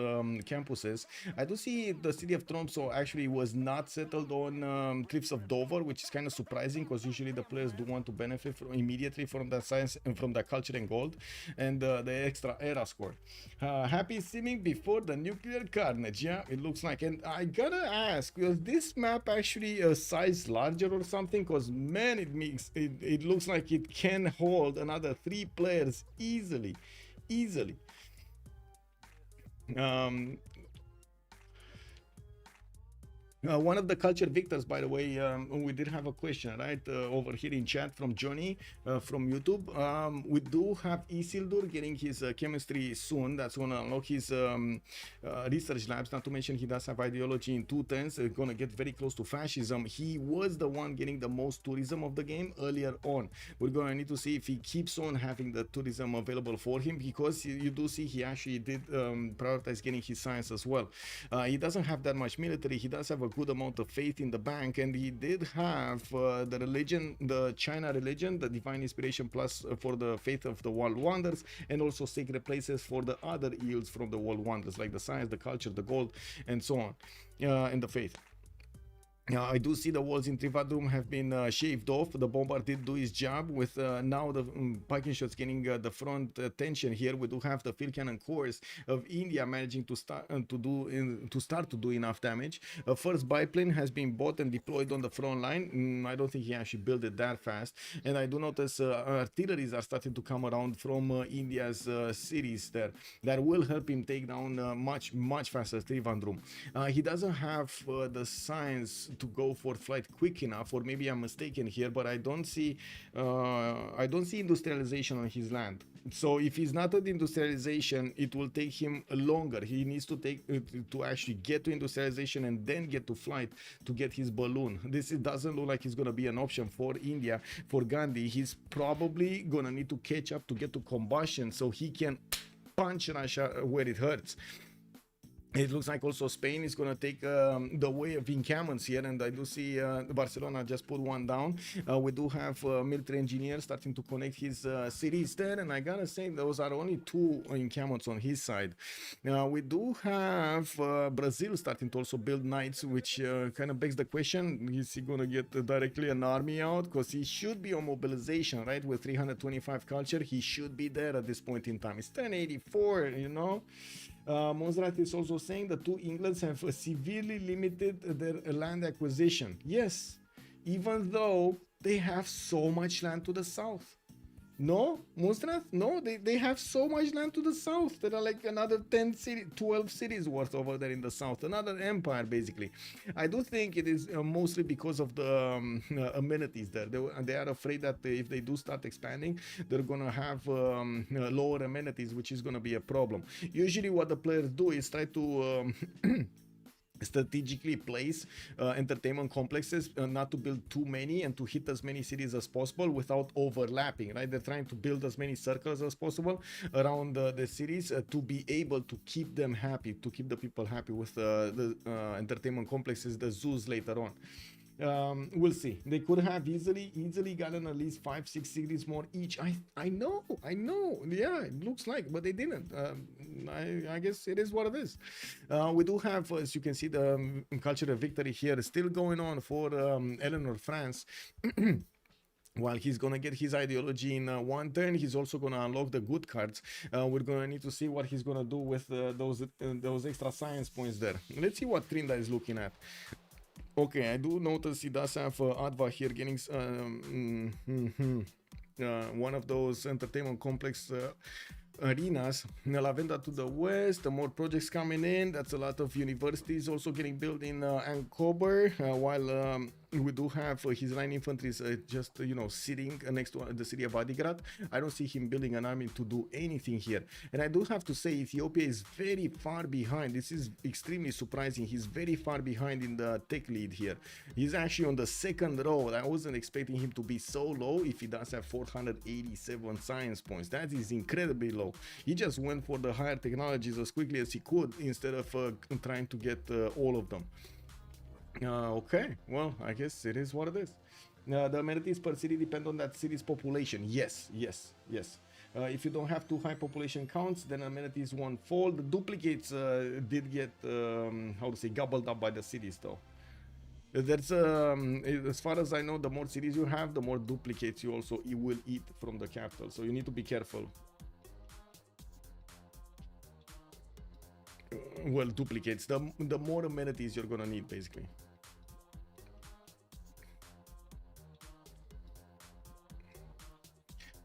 campuses. I do see the city of Tromsø actually was not settled on Cliffs of Dover, which is kind of surprising because usually the players do want to benefit immediately from that science and from the culture and gold and the extra era score. Happy simming before the nuclear carnage. Yeah, it looks like. And I gotta ask, was this map actually a size larger or something? Because man, it looks like it can hold another 3 players easily. One of the culture victors, by the way, we did have a question right over here in chat from Johnny from YouTube. We do have Isildur getting his chemistry soon. That's going to unlock his research labs. Not to mention he does have ideology in 210s. Going to get very close to fascism. He was the one getting the most tourism of the game earlier on. We're going to need to see if he keeps on having the tourism available for him, because you do see he actually did prioritize getting his science as well. He doesn't have that much military. He does have a good amount of faith in the bank, and he did have the religion, the China religion, the divine inspiration plus for the faith of the world wonders, and also sacred places for the other yields from the world wonders, like the science, the culture, the gold, and so on, and the faith. I do see the walls in Trivandrum have been shaved off. The bombard did do his job with now the Viking shots getting the front tension here. We do have the field cannon cores of India managing to start to do enough damage. First biplane has been bought and deployed on the front line. I don't think he actually built it that fast. And I do notice artilleries are starting to come around from India's cities there. That will help him take down much faster Trivandrum. He doesn't have the science to go for flight quick enough, or maybe I'm mistaken here, but I don't see industrialization on his land. So if he's not at industrialization, it will take him longer. He needs to to actually get to industrialization and then get to flight to get his balloon. Doesn't look like it's going to be an option for India. For Gandhi, he's probably going to need to catch up to get to combustion so he can punch Russia where it hurts. It looks like also Spain is going to take the way of encampments here, and I do see Barcelona just put one down. We do have military engineers starting to connect his cities there, and I gotta say those are only 2 encampments on his side. We do have Brazil starting to also build knights, which kind of begs the question, is he going to get directly an army out? Because he should be on mobilization, right? With 325 culture, he should be there at this point in time. It's 1084, you know. Monserrat is also saying the 2 Englands have severely limited their land acquisition. Yes, even though they have so much land to the south. No, Monserrat? No, they have so much land to the south. There are like another 12 cities worth over there in the south. Another empire, basically. I do think it is mostly because of the amenities there. They are afraid that if they do start expanding, they're going to have lower amenities, which is going to be a problem. Usually what the players do is try to strategically place entertainment complexes, not to build too many and to hit as many cities as possible without overlapping, right? They're trying to build as many circles as possible around the cities to be able to keep them happy, to keep the people happy with the entertainment complexes, the zoos later on. We'll see. They could have easily gotten at least 5-6 cities more each. I know. Yeah, it looks like, but they didn't. I guess it is what it is. We do have, as you can see, the cultural victory here still going on for Eleanor France. While he's gonna get his ideology in one turn, he's also gonna unlock the good cards. We're gonna need to see what he's gonna do with those extra science points there. Let's see what Trinda is looking at. Okay, I do notice he does have Adva here getting one of those entertainment complex arenas. Lavenda to the west, the more projects coming in. That's a lot of universities also getting built in Ankober, while we do have his line infantry is just sitting next to the city of Adigrad. I don't see him building an army to do anything here, and I do have to say Ethiopia is very far behind. This is extremely surprising. He's very far behind in the tech lead here. He's actually on the second row. I wasn't expecting him to be so low if he does have 487 science points. That is incredibly low. He just went for the higher technologies as quickly as he could instead of trying to get all of them. Okay, well, I guess it is what it is. The amenities per city depend on that city's population. Yes. If you don't have too high population counts, then amenities won't fall. The duplicates did get, gobbled up by the cities though. That's as far as I know, the more cities you have, the more duplicates you will eat from the capital. So you need to be careful. Well, duplicates, the more amenities you're gonna need, basically.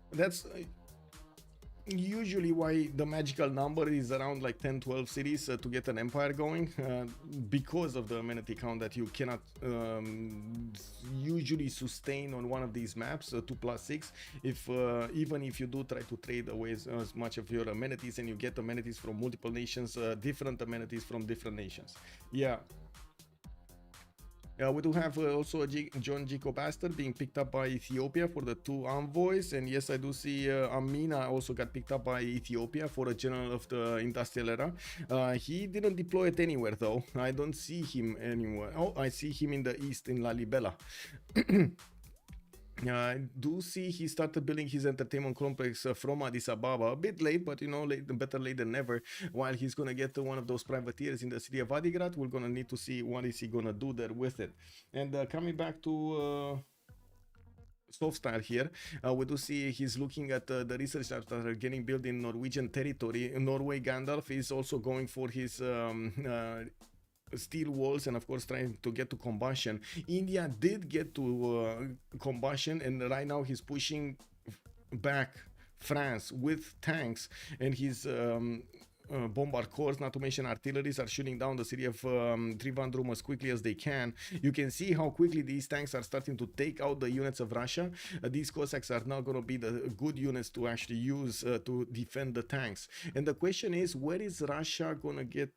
That's usually why the magical number is around like 10-12 cities to get an empire going, because of the amenity count that you cannot usually sustain on one of these maps, 2+6, if even if you do try to trade away as much of your amenities and you get amenities from multiple nations, different amenities from different nations. Yeah. We do have also John Jacob Astor being picked up by Ethiopia for the 2 envoys, and yes, I do see Amina also got picked up by Ethiopia for a general of the industrial era. He didn't deploy it anywhere though. I don't see him anywhere. Oh, I see him in the east in Lalibela. I do see he started building his entertainment complex from Addis Ababa, a bit late, but better late than never. While he's gonna get one of those privateers in the city of Adigrad, we're gonna need to see what is he gonna do there with it. And coming back to Softstyle here, we do see he's looking at the research labs that are getting built in Norwegian territory. Norway Gandalf is also going for his steel walls and of course trying to get to combustion. India did get to combustion, and right now he's pushing back France with tanks, and his bombard corps, not to mention artilleries, are shooting down the city of Trivandrum as quickly as they can. You can see how quickly these tanks are starting to take out the units of Russia. These Cossacks are now going to be the good units to actually use to defend the tanks. And the question is, where is Russia going to get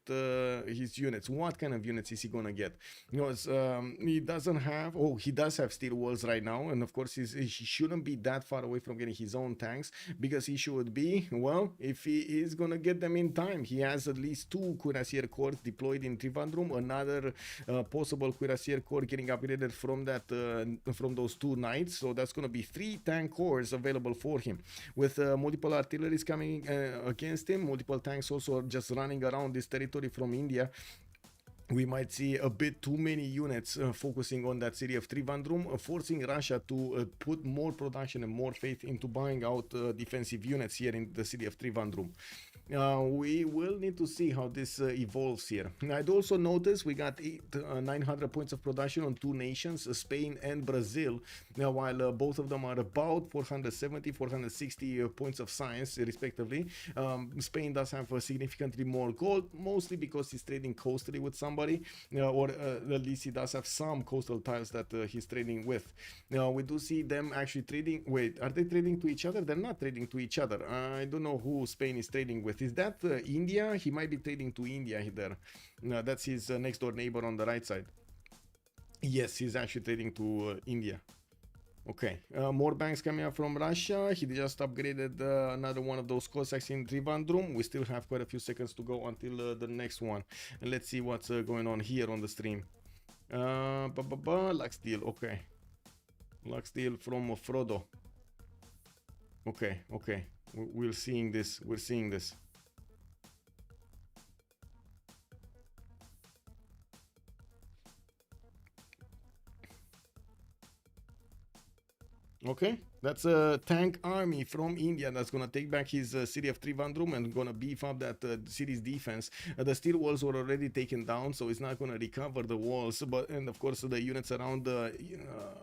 his units? What kind of units is he going to get? Because he doesn't have, he does have steel walls right now, and of course he shouldn't be that far away from getting his own tanks, because he should be, well, if he is going to get them in time, he has at least 2 cuirassier corps deployed in Trivandrum, another possible cuirassier corps getting upgraded from that from those 2 knights. So that's going to be 3 tank corps available for him, with multiple artilleries coming against him, multiple tanks also just running around this territory from India. We might see a bit too many units focusing on that city of Trivandrum, forcing Russia to put more production and more faith into buying out defensive units here in the city of Trivandrum. We will need to see how this evolves here. I'd also notice we got 900 points of production on 2 nations, Spain and Brazil, while both of them are about 470, 460 points of science respectively. Spain does have significantly more gold, mostly because he's trading coastally with somebody, or at least he does have some coastal tiles that he's trading with. We do see them actually trading. Wait, are they trading to each other? They're not trading to each other. I don't know who Spain is trading with first. Is that India? He might be trading to India there. That's his next door neighbor on the right side. Yes, he's actually trading to India. Okay, more banks coming up from Russia. He just upgraded another one of those Cossacks in Trivandrum. We still have quite a few seconds to go until the next one. And let's see what's going on here on the stream. Luck Steel, okay. Luck Steel from Frodo. Okay, okay. We're seeing this. We're seeing this. Okay, that's a tank army from India that's gonna take back his city of Trivandrum and gonna beef up that city's defense. The steel walls were already taken down, so it's not gonna recover the walls. And of course, the units around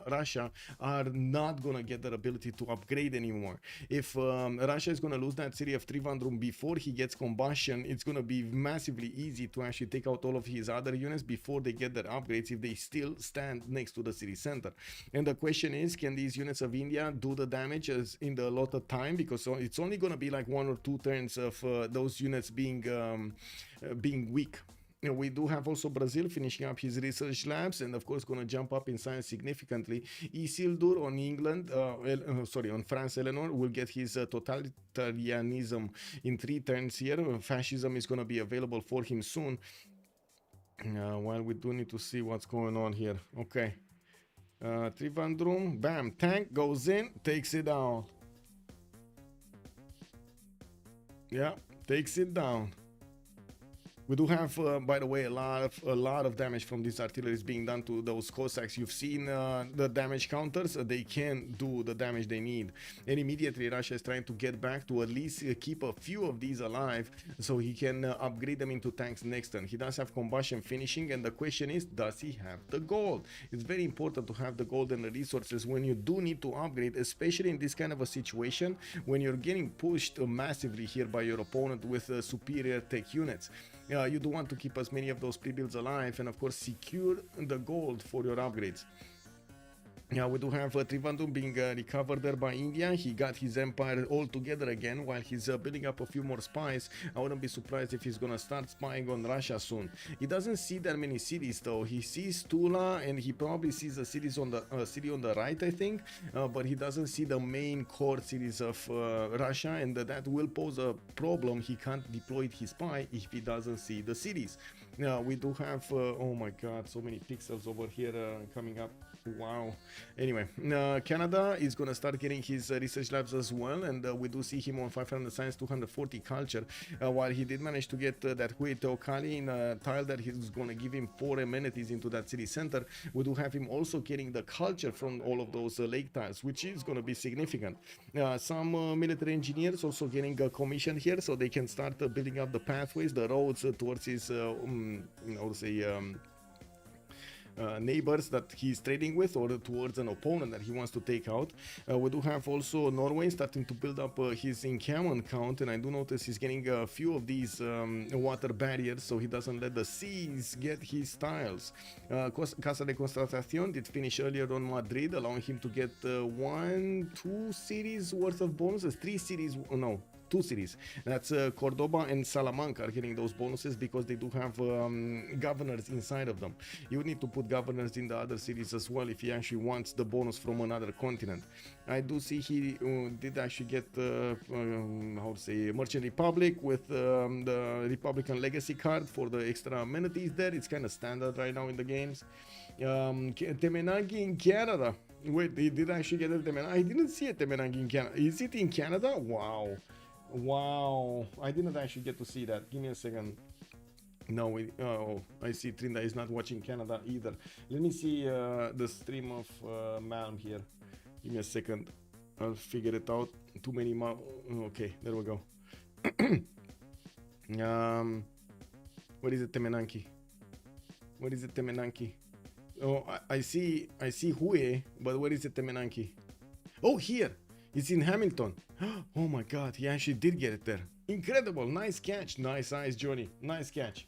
Russia are not gonna get their ability to upgrade anymore. If Russia is gonna lose that city of Trivandrum before he gets combustion, it's gonna be massively easy to actually take out all of his other units before they get their upgrades if they still stand next to the city center. And the question is, can these units of India do the damage as in the allotted time? Because it's only going to be like 1 or 2 turns of those units being weak. We do have also Brazil finishing up his research labs and of course going to jump up in science significantly. Isildur on England, on France, Eleanor will get his totalitarianism in 3 turns here. Fascism is going to be available for him soon. While we do need to see what's going on here. Okay. Trivandrum, bam, tank goes in, takes it down. Yeah, takes it down. We do have, by the way, a lot of damage from these artilleries being done to those Cossacks. You've seen the damage counters. They can do the damage they need. And immediately Russia is trying to get back to at least keep a few of these alive so he can upgrade them into tanks next turn. He does have combustion finishing, and the question is, does he have the gold? It's very important to have the gold and the resources when you do need to upgrade, especially in this kind of a situation when you're getting pushed massively here by your opponent with superior tech units. You do want to keep as many of those pre-builds alive and of course secure the gold for your upgrades. We do have Trivandrum being recovered there by India. He got his empire all together again while he's building up a few more spies. I wouldn't be surprised if he's gonna start spying on Russia soon. He doesn't see that many cities though. He sees Tula and he probably sees the cities on the city on the right, I think, but he doesn't see the main core cities of Russia, and that will pose a problem. He can't deploy his spy if he doesn't see the cities. We do have oh my god, so many pixels over here coming up. Wow. Anyway, Canada is gonna start getting his research labs as well, and we do see him on 500 science, 240 culture, while he did manage to get that Huiteokali in a tile that he's gonna give him 4 amenities into that city center. We do have him also getting the culture from all of those lake tiles, which is gonna be significant. Some military engineers also getting a commission here so they can start building up the pathways, the roads towards his neighbors that he's trading with, or towards an opponent that he wants to take out. We do have also Norway starting to build up his encampment count, and I do notice he's getting a few of these water barriers so he doesn't let the seas get his tiles. Casa de Constatación did finish earlier on Madrid, allowing him to get 2 cities worth of bonuses, 3 cities, no, 2 cities. That's Cordoba and Salamanca are getting those bonuses because they do have governors inside of them. You need to put governors in the other cities as well if he actually wants the bonus from another continent. I do see he did actually get Merchant Republic with the Republican Legacy card for the extra amenities there. It's kind of standard right now in the games. Temenangi in Canada. Wait, he did actually get a Temenangi. I didn't see a Temenangi in Canada. Is it in Canada? Wow. Wow, I didn't actually get to see that. Give me a second. No, I see Trinda is not watching Canada either. Let me see the stream of Malm here. Give me a second. I'll figure it out. Too many okay, there we go. Where is it, Temenanki? Where is it, Temenanki? Oh, I see Hue, but where is it, Temenanki? Oh, here. It's in Hamilton. Oh my god, he actually did get it there. Incredible. Nice catch. Nice eyes, Johnny. Nice catch.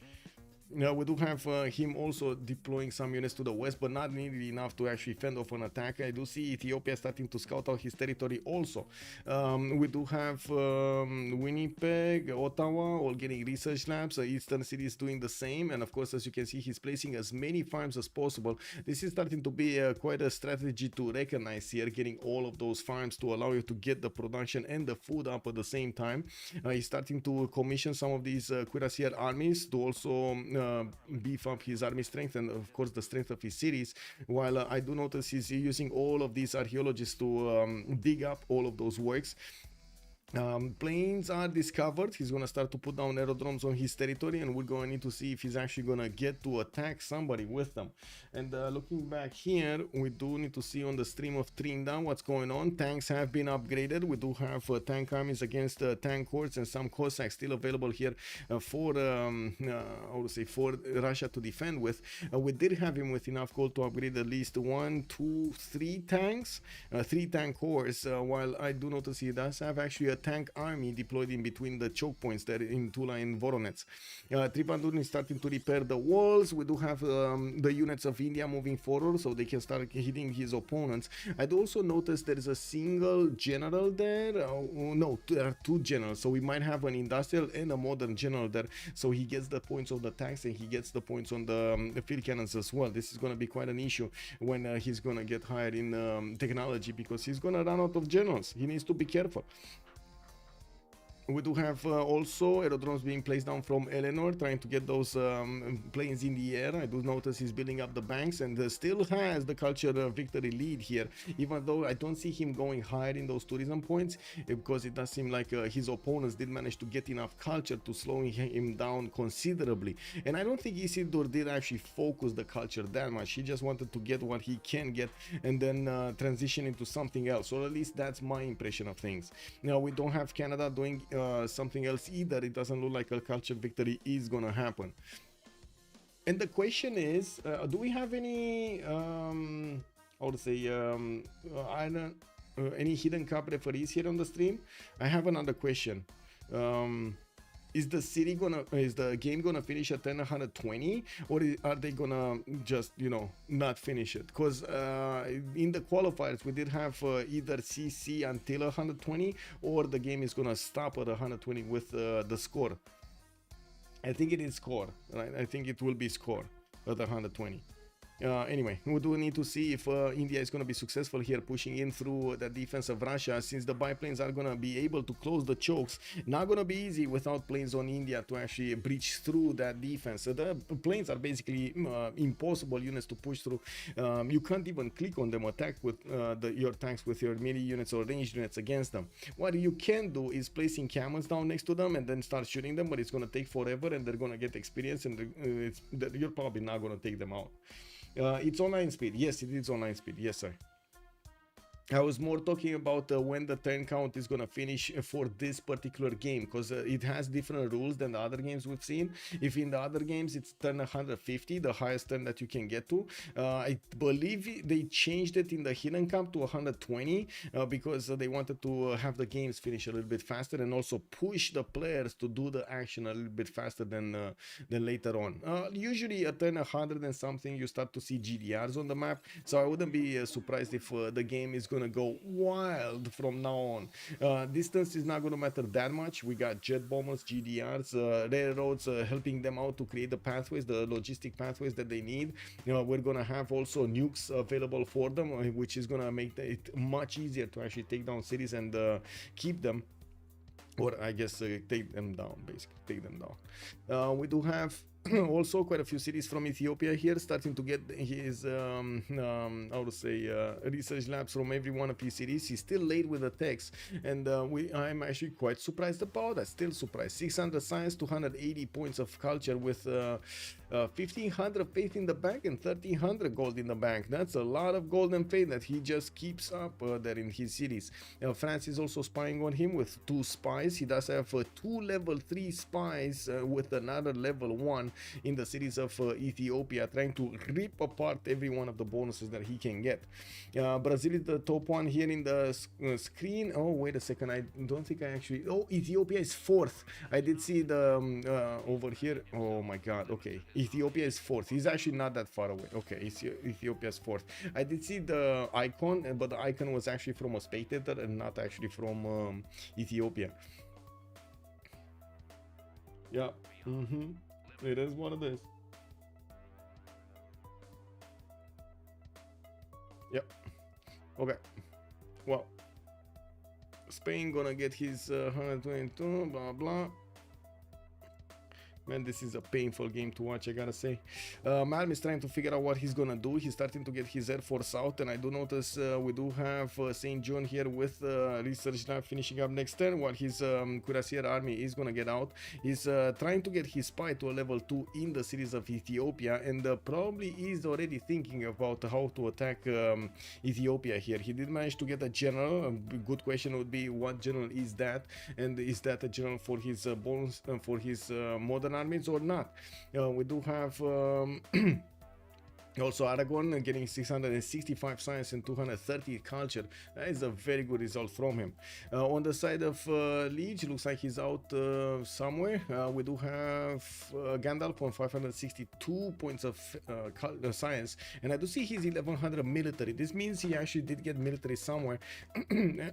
We do have him also deploying some units to the west, but not nearly enough to actually fend off an attack. I do see Ethiopia starting to scout out his territory also. We do have Winnipeg, Ottawa, all getting research labs. Eastern cities doing the same, and of course, as you can see, he's placing as many farms as possible. This is starting to be quite a strategy to recognize here, getting all of those farms to allow you to get the production and the food up at the same time. He's starting to commission some of these cuirassier armies to also beef up his army strength and of course the strength of his cities, while I do notice he's using all of these archaeologists to dig up all of those works. Planes are discovered. He's gonna start to put down aerodromes on his territory, and we're going to need to see if he's actually gonna get to attack somebody with them. And looking back here, we do need to see on the stream of Trinda what's going on. Tanks have been upgraded. We do have tank armies against tank hordes and some Cossacks still available here for for Russia to defend with. We did have him with enough gold to upgrade at least 1, 2, 3 tanks, 3 tank hordes, while I do notice he does have actually a tank army deployed in between the choke points there in Tula and Voronezh. Tripandun is starting to repair the walls. We do have the units of India moving forward so they can start hitting his opponents. I do also notice there is a single general there. No, there are 2 generals, so we might have an industrial and a modern general there, so he gets the points on the tanks and he gets the points on the field cannons as well. This is going to be quite an issue when he's going to get higher in technology, because he's going to run out of generals. He needs to be careful. We do have also aerodromes being placed down from Eleanor, trying to get those planes in the air. I do notice he's building up the banks and still has the culture victory lead here, even though I don't see him going higher in those tourism points, because it does seem like his opponents did manage to get enough culture to slow him down considerably. And I don't think Isildur did actually focus the culture that much. He just wanted to get what he can get and then transition into something else, or at least that's my impression of things. Now, we don't have Canada doing something else either. It doesn't look like a culture victory is gonna happen. And the question is, do we have any any hidden cup referees here on the stream? I have another question. Is the game gonna finish at 120, or are they gonna just, you know, not finish it? Because in the qualifiers we did have either CC until 120, or the game is gonna stop at 120 with the score. I think it is score, right? I think it will be score at 120. Anyway, we do need to see if India is going to be successful here, pushing in through the defense of Russia, since the biplanes are going to be able to close the chokes. Not going to be easy without planes on India to actually breach through that defense. So the planes are basically impossible units to push through. You can't even click on them, attack with your tanks with your melee units or ranged units against them. What you can do is placing camels down next to them and then start shooting them, but it's going to take forever and they're going to get experience, and you're probably not going to take them out. It's online speed. Yes, it is online speed. Yes, sir. I was more talking about when the turn count is gonna finish for this particular game, because it has different rules than the other games we've seen. If in the other games it's turn 150, the highest turn that you can get to, I believe they changed it in the hidden camp to 120 because they wanted to have the games finish a little bit faster and also push the players to do the action a little bit faster than later on. Usually at turn 100 and something you start to see GDRs on the map, so I wouldn't be surprised if the game is gonna go wild from now on. Distance is not going to matter that much. We got jet bombers, GDRs, railroads helping them out to create the pathways, the logistic pathways that they need. We're going to have also nukes available for them, which is going to make it much easier to actually take down cities and keep them, or I guess take them down, basically take them down. We do have also quite a few cities from Ethiopia here starting to get his research labs from every one of his cities. He's still late with the techs, and I'm actually quite surprised about that. Still surprised. 600 science, 280 points of culture with 1500 faith in the bank and 1300 gold in the bank. That's a lot of golden faith that he just keeps up there in his cities. France is also spying on him with 2 spies. He does have 2 level 3 spies with another level 1. one in the cities of Ethiopia, trying to rip apart every one of the bonuses that he can get. Brazil is the top one here in the screen. Oh, wait a second, I don't think I actually... Oh, Ethiopia is fourth. I did see the over here. Oh my god, okay, Ethiopia is fourth. He's actually not that far away. Okay, Ethiopia is fourth. I did see the icon, but the icon was actually from a spectator and not actually from Ethiopia. Yeah, it is what it is. Yep. Okay. Well, Spain gonna get his 122, blah blah. Man, this is a painful game to watch, I gotta say. Malm is trying to figure out what he's gonna do. He's starting to get his Air Force out, and I do notice we do have St. John here with Research Lab finishing up next turn, while his Cuirassier army is gonna get out. He's trying to get his spy to a level 2 in the cities of Ethiopia, and probably is already thinking about how to attack Ethiopia here. He did manage to get a general. A good question would be, what general is that? And is that a general for his bonus, for his modern armies or not? We do have also Aragon getting 665 science and 230 culture. That is a very good result from him. On the side of Liege, looks like he's out somewhere. We do have Gandalf on 562 points of science, and I do see he's 1100 military. This means he actually did get military somewhere,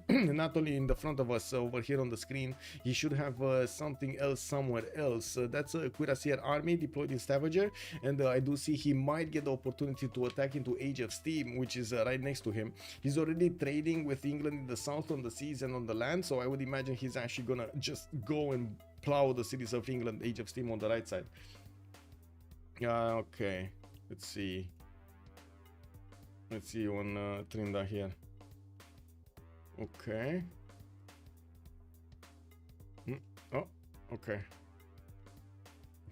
not only in the front of us over here on the screen. He should have something else somewhere else. That's a Cuirassier army deployed in Stavanger, and I do see he might get the opportunity to attack into Age of Steam, which is right next to him. He's already trading with England in the south on the seas and on the land, so I would imagine he's actually gonna just go and plow the cities of England, Age of Steam on the right side. Okay, let's see on Trinda here. Okay. Oh, okay.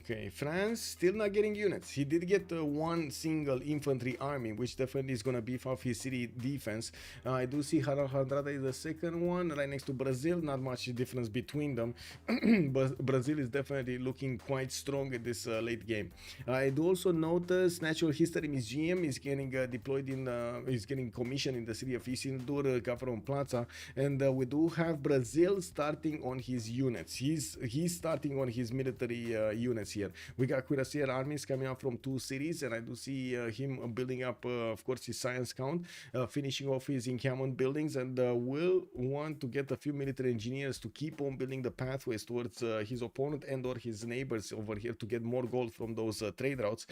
Okay, France still not getting units. He did get one single infantry army, which definitely is going to beef up his city defense. I do see Harald Hardrada is the second one, right next to Brazil. Not much difference between them. But Brazil is definitely looking quite strong at this late game. I do also notice Natural History Museum is getting deployed in, is getting commissioned in the city of Isildur, Gavron Plaza. And we do have Brazil starting on his units. He's starting on his military units here. We got Cuirassier armies coming up from 2 cities, and I do see him building up, of course, his science count, finishing off his encampment buildings, and will want to get a few military engineers to keep on building the pathways towards his opponent and or his neighbors over here to get more gold from those trade routes.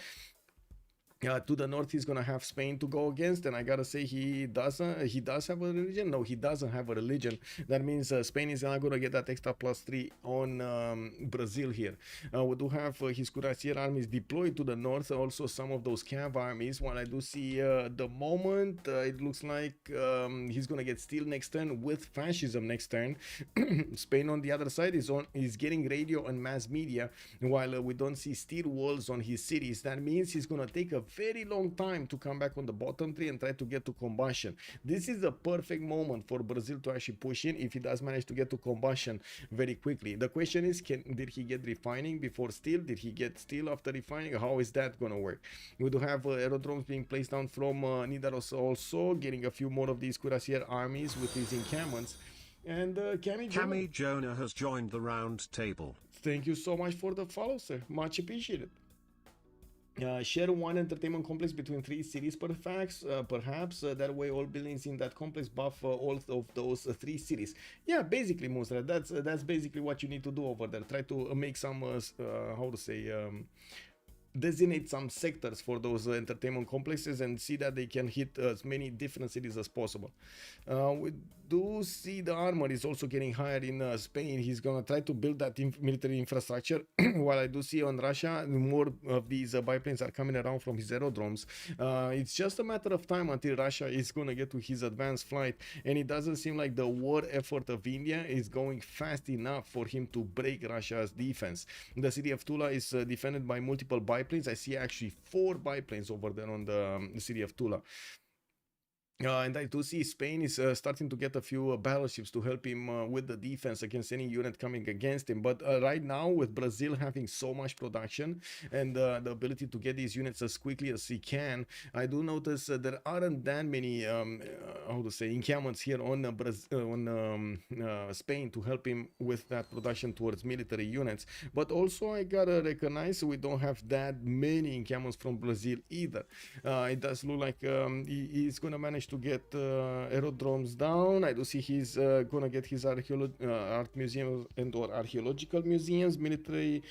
To the north, he's gonna have Spain to go against, and I gotta say he does have a religion. No, he doesn't have a religion. That means Spain is not gonna get that extra +3 on Brazil here. We do have his Cuirassier armies deployed to the north, also some of those Cav armies. While I do see the moment it looks like he's gonna get steel next turn with fascism next turn. Spain on the other side is getting radio and mass media, while we don't see steel walls on his cities. That means he's gonna take a very long time to come back on the bottom 3 and try to get to combustion. This is a perfect moment for Brazil to actually push in if he does manage to get to combustion very quickly. The question is, did he get refining before steel? Did he get steel after refining? How is that gonna work? We do have aerodromes being placed down from Nidaros, also getting a few more of these Cuirassier armies with these encampments. And Cami Jonah has joined the round table. Thank you so much for the follow, sir. Much appreciated. Share one entertainment complex between 3 cities, perhaps. That way all buildings in that complex buff all of those 3 cities. Yeah, basically, Musra, that's basically what you need to do over there. Try to make some how to say, designate some sectors for those entertainment complexes and see that they can hit as many different cities as possible. We do see the armor is also getting higher in Spain. He's gonna try to build that military infrastructure, while I do see on Russia more of these biplanes are coming around from his aerodromes. It's just a matter of time until Russia is gonna get to his advanced flight, and it doesn't seem like the war effort of India is going fast enough for him to break Russia's defense. The city of Tula is defended by multiple biplanes. I see actually 4 biplanes over there on the city of Tula. And I do see Spain is starting to get a few battleships to help him with the defense against any unit coming against him. But right now, with Brazil having so much production and the ability to get these units as quickly as he can, I do notice there aren't that many, how to say, encampments here on Spain to help him with that production towards military units. But also, I gotta recognize we don't have that many encampments from Brazil either. It does look like he's gonna manage to get aerodromes down. I do see he's gonna get his art museums and or archaeological museums, military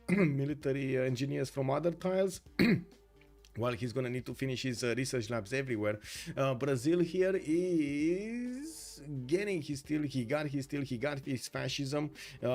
military engineers from other tiles. While he's gonna need to finish his research labs everywhere. Brazil here is getting his steel, he got his fascism.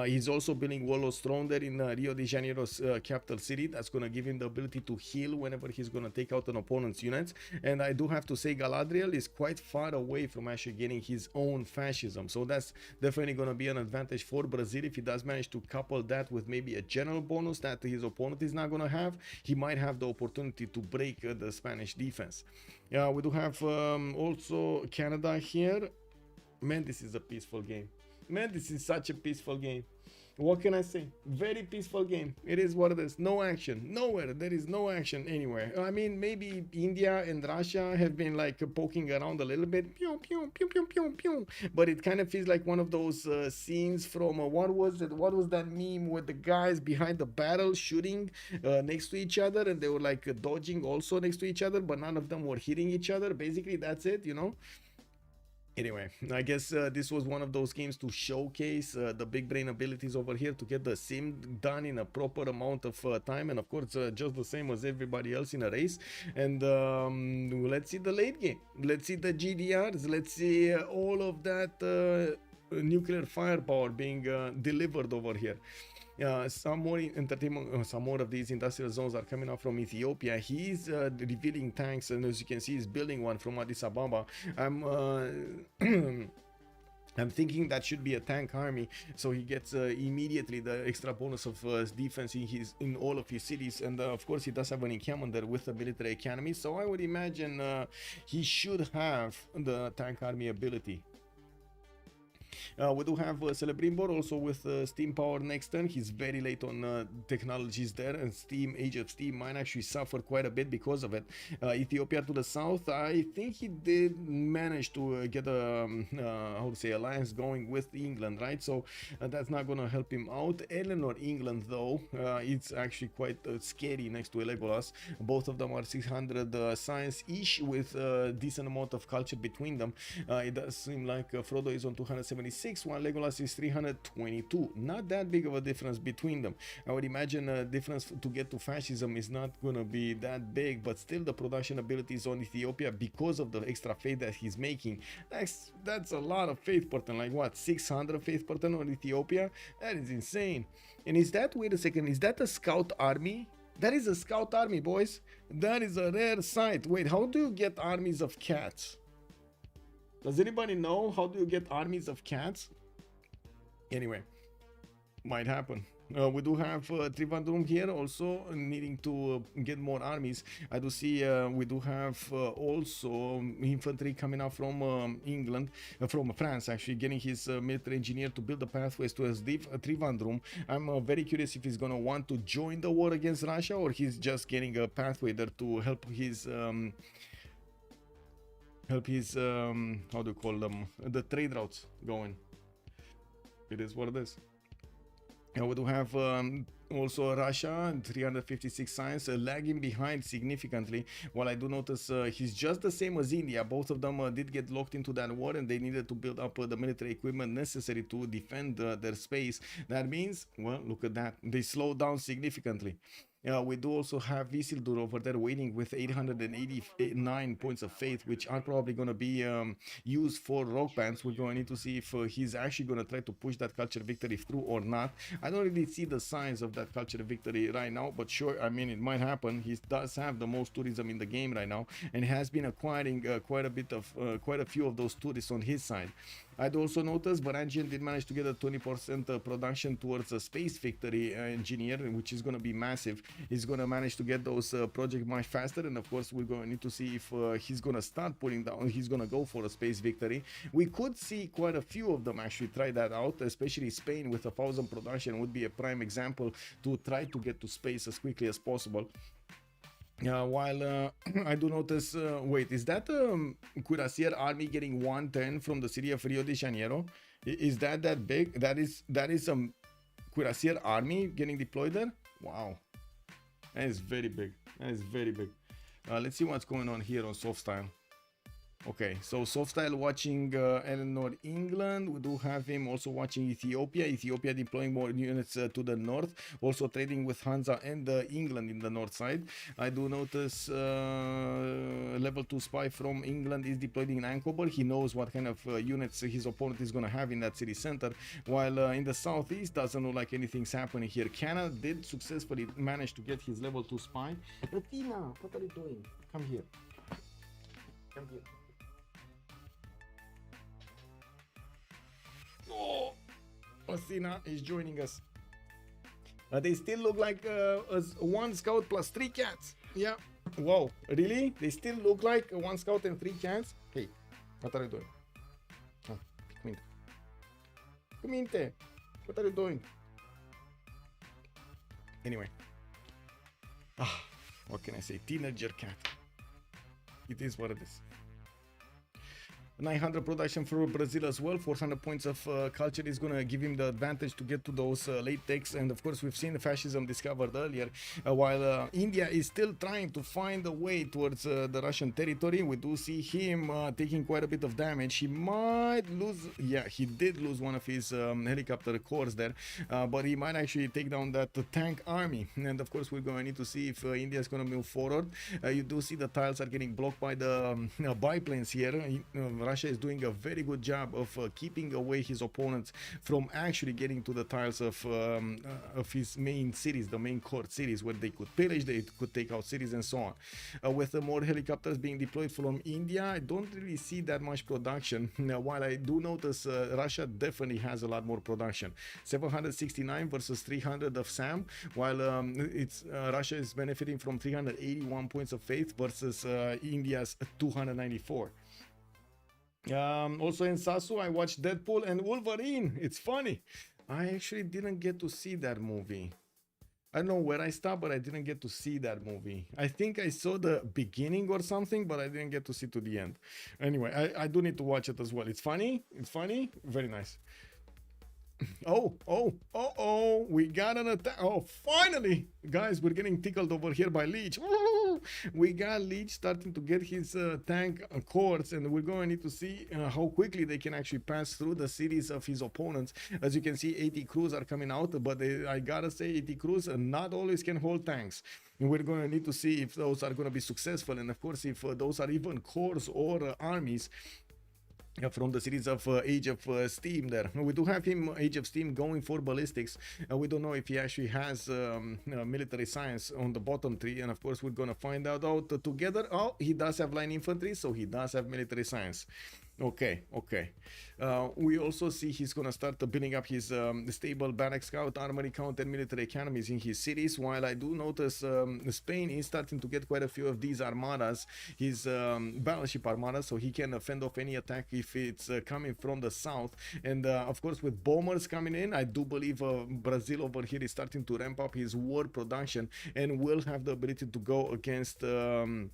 He's also building Wall of Throne there in Rio de Janeiro's capital city. That's gonna give him the ability to heal whenever he's gonna take out an opponent's units. And I do have to say Galadriel is quite far away from actually getting his own fascism, so that's definitely gonna be an advantage for Brazil. If he does manage to couple that with maybe a general bonus that his opponent is not gonna have, he might have the opportunity to break the Spanish defense. We do have also Canada here. Man, this is a peaceful game. Man, this is such a peaceful game. What can I say? Very peaceful game. It is what it is. No action. Nowhere. There is no action anywhere. I mean, maybe India and Russia have been like poking around a little bit. Pew, pew, pew, pew, pew, pew. But it kind of feels like one of those scenes from, what was it? What was that meme with the guys behind the barrel shooting next to each other, and they were like dodging also next to each other, but none of them were hitting each other. Basically, that's it, you know? Anyway, I guess this was one of those games to showcase the big brain abilities over here to get the sim done in a proper amount of time, and of course just the same as everybody else in a race. And let's see the late game, let's see the GDRs, let's see all of that nuclear firepower being delivered over here. Some more entertainment, some more of these industrial zones are coming out from Ethiopia. He's revealing tanks, and as you can see, he's building one from Addis Ababa. I'm thinking that should be a tank army, so he gets immediately the extra bonus of defense in all of his cities, and of course he does have an encampment there with a military academy, so I would imagine he should have the tank army ability. We do have Celebrimbor also with steam power next turn. He's very late on technologies there, and Age of Steam might actually suffer quite a bit because of it. Ethiopia to the south, I think he did manage to get a how to say, alliance going with England, right? So that's not gonna help him out. Eleanor England though, it's actually quite scary next to Legolas. Both of them are 600 science ish with a decent amount of culture between them. It does seem like Frodo is on 276, while Legolas is 322. Not that big of a difference between them. I would imagine a difference to get to fascism is not gonna be that big, but still the production abilities on Ethiopia, because of the extra faith that he's making, that's a lot of faith per turn. Like what, 600 faith per turn on Ethiopia? That is insane. And is that, wait a second, is that a scout army? That is a scout army, boys. That is a rare sight. Wait, how do you get armies of cats? Does anybody know how do you get armies of cats? Anyway, might happen. We do have Trivandrum here also needing to get more armies. I do see we do have also infantry coming out from England, from France actually, getting his military engineer to build the pathways to Trivandrum. I'm very curious if he's gonna want to join the war against Russia, or he's just getting a pathway there to help his how do you call them, the trade routes going. It is what it is. We do have also Russia, 356 science, lagging behind significantly, while I do notice he's just the same as India. Both of them did get locked into that war, and they needed to build up the military equipment necessary to defend their space. That means, well, look at that, they slowed down significantly. We do also have Isildur over there waiting with 889 points of faith, which are probably going to be used for rock bands. We're going to need to see if he's actually going to try to push that culture victory through or not. I don't really see the signs of that culture victory right now, but sure, I mean, it might happen. He does have the most tourism in the game right now, and has been acquiring quite a few of those tourists on his side. I'd also noticed Varangian did manage to get a 20% production towards a space victory engineer, which is going to be massive. He's going to manage to get those projects much faster, and of course we're going to need to see if he's going to start putting down, he's going to go for a space victory. We could see quite a few of them actually try that out, especially Spain with 1,000 production would be a prime example to try to get to space as quickly as possible. While I do notice, wait, is that Cuirassier army getting 110 from the city of Rio de Janeiro? Is that big? That is some Cuirassier army getting deployed there? Wow, that is very big. That is very big. Let's see what's going on here on Softstyle. Okay, so Softstyle watching Eleanor, England. We do have him also watching Ethiopia deploying more units to the north, also trading with Hansa and England in the north side. I do notice level 2 spy from England is deployed in Ankober. He knows what kind of units his opponent is going to have in that city center, while in the southeast doesn't look like anything's happening here. Canada did successfully manage to get his level 2 spy. Tina, what are you doing? Come here. Come here. Oh, Athena is joining us. They still look like as 1 scout plus 3 cats. Yeah. Wow. Really? They still look like 1 scout and 3 cats? Hey, what are you doing? Oh, Picminte. Picminte, what are you doing? Anyway. What can I say? Teenager cat. It is what it is. 900 production for Brazil as well. 400 points of culture is going to give him the advantage to get to those late techs. And of course, we've seen the fascism discovered earlier. While India is still trying to find a way towards the Russian territory, we do see him taking quite a bit of damage. He might lose, yeah, he did lose one of his helicopter cores there, but he might actually take down that tank army. And of course, we're going to need to see if India is going to move forward. You do see the tiles are getting blocked by the biplanes here. Russia is doing a very good job of keeping away his opponents from actually getting to the tiles of his main cities, the main core cities, where they could pillage, they could take out cities and so on. With more helicopters being deployed from India, I don't really see that much production. Now, while I do notice Russia definitely has a lot more production. 769 versus 300 of SAM, while Russia is benefiting from 381 points of faith versus India's 294. Also in Sasu, I watched Deadpool and Wolverine. It's funny. I actually didn't get to see that movie. I don't know where I stopped, but I didn't get to see that movie. I think I saw the beginning or something, but I didn't get to see to the end. Anyway, I do need to watch it as well. It's funny. It's funny. Very nice. Oh, we got an attack. Oh, finally, guys, we're getting tickled over here by Leech. We got Leech starting to get his tank cores, and we're going to need to see how quickly they can actually pass through the cities of his opponents. As you can see, 80 crews are coming out, but I gotta say 80 crews not always can hold tanks. And we're going to need to see if those are going to be successful, and of course if those are even corps or armies from the series of Age of Steam there. We do have him, Age of Steam, going for ballistics. We don't know if he actually has military science on the bottom tree, and of course we're gonna find out together. Oh, he does have line infantry, so he does have military science. Okay. We also see he's gonna start building up his stable barrack scout, armory count, and military academies in his cities. While I do notice Spain is starting to get quite a few of these armadas, his battleship armadas, so he can fend off any attack if it's coming from the south. And of course, with bombers coming in, I do believe Brazil over here is starting to ramp up his war production and will have the ability to go against Spain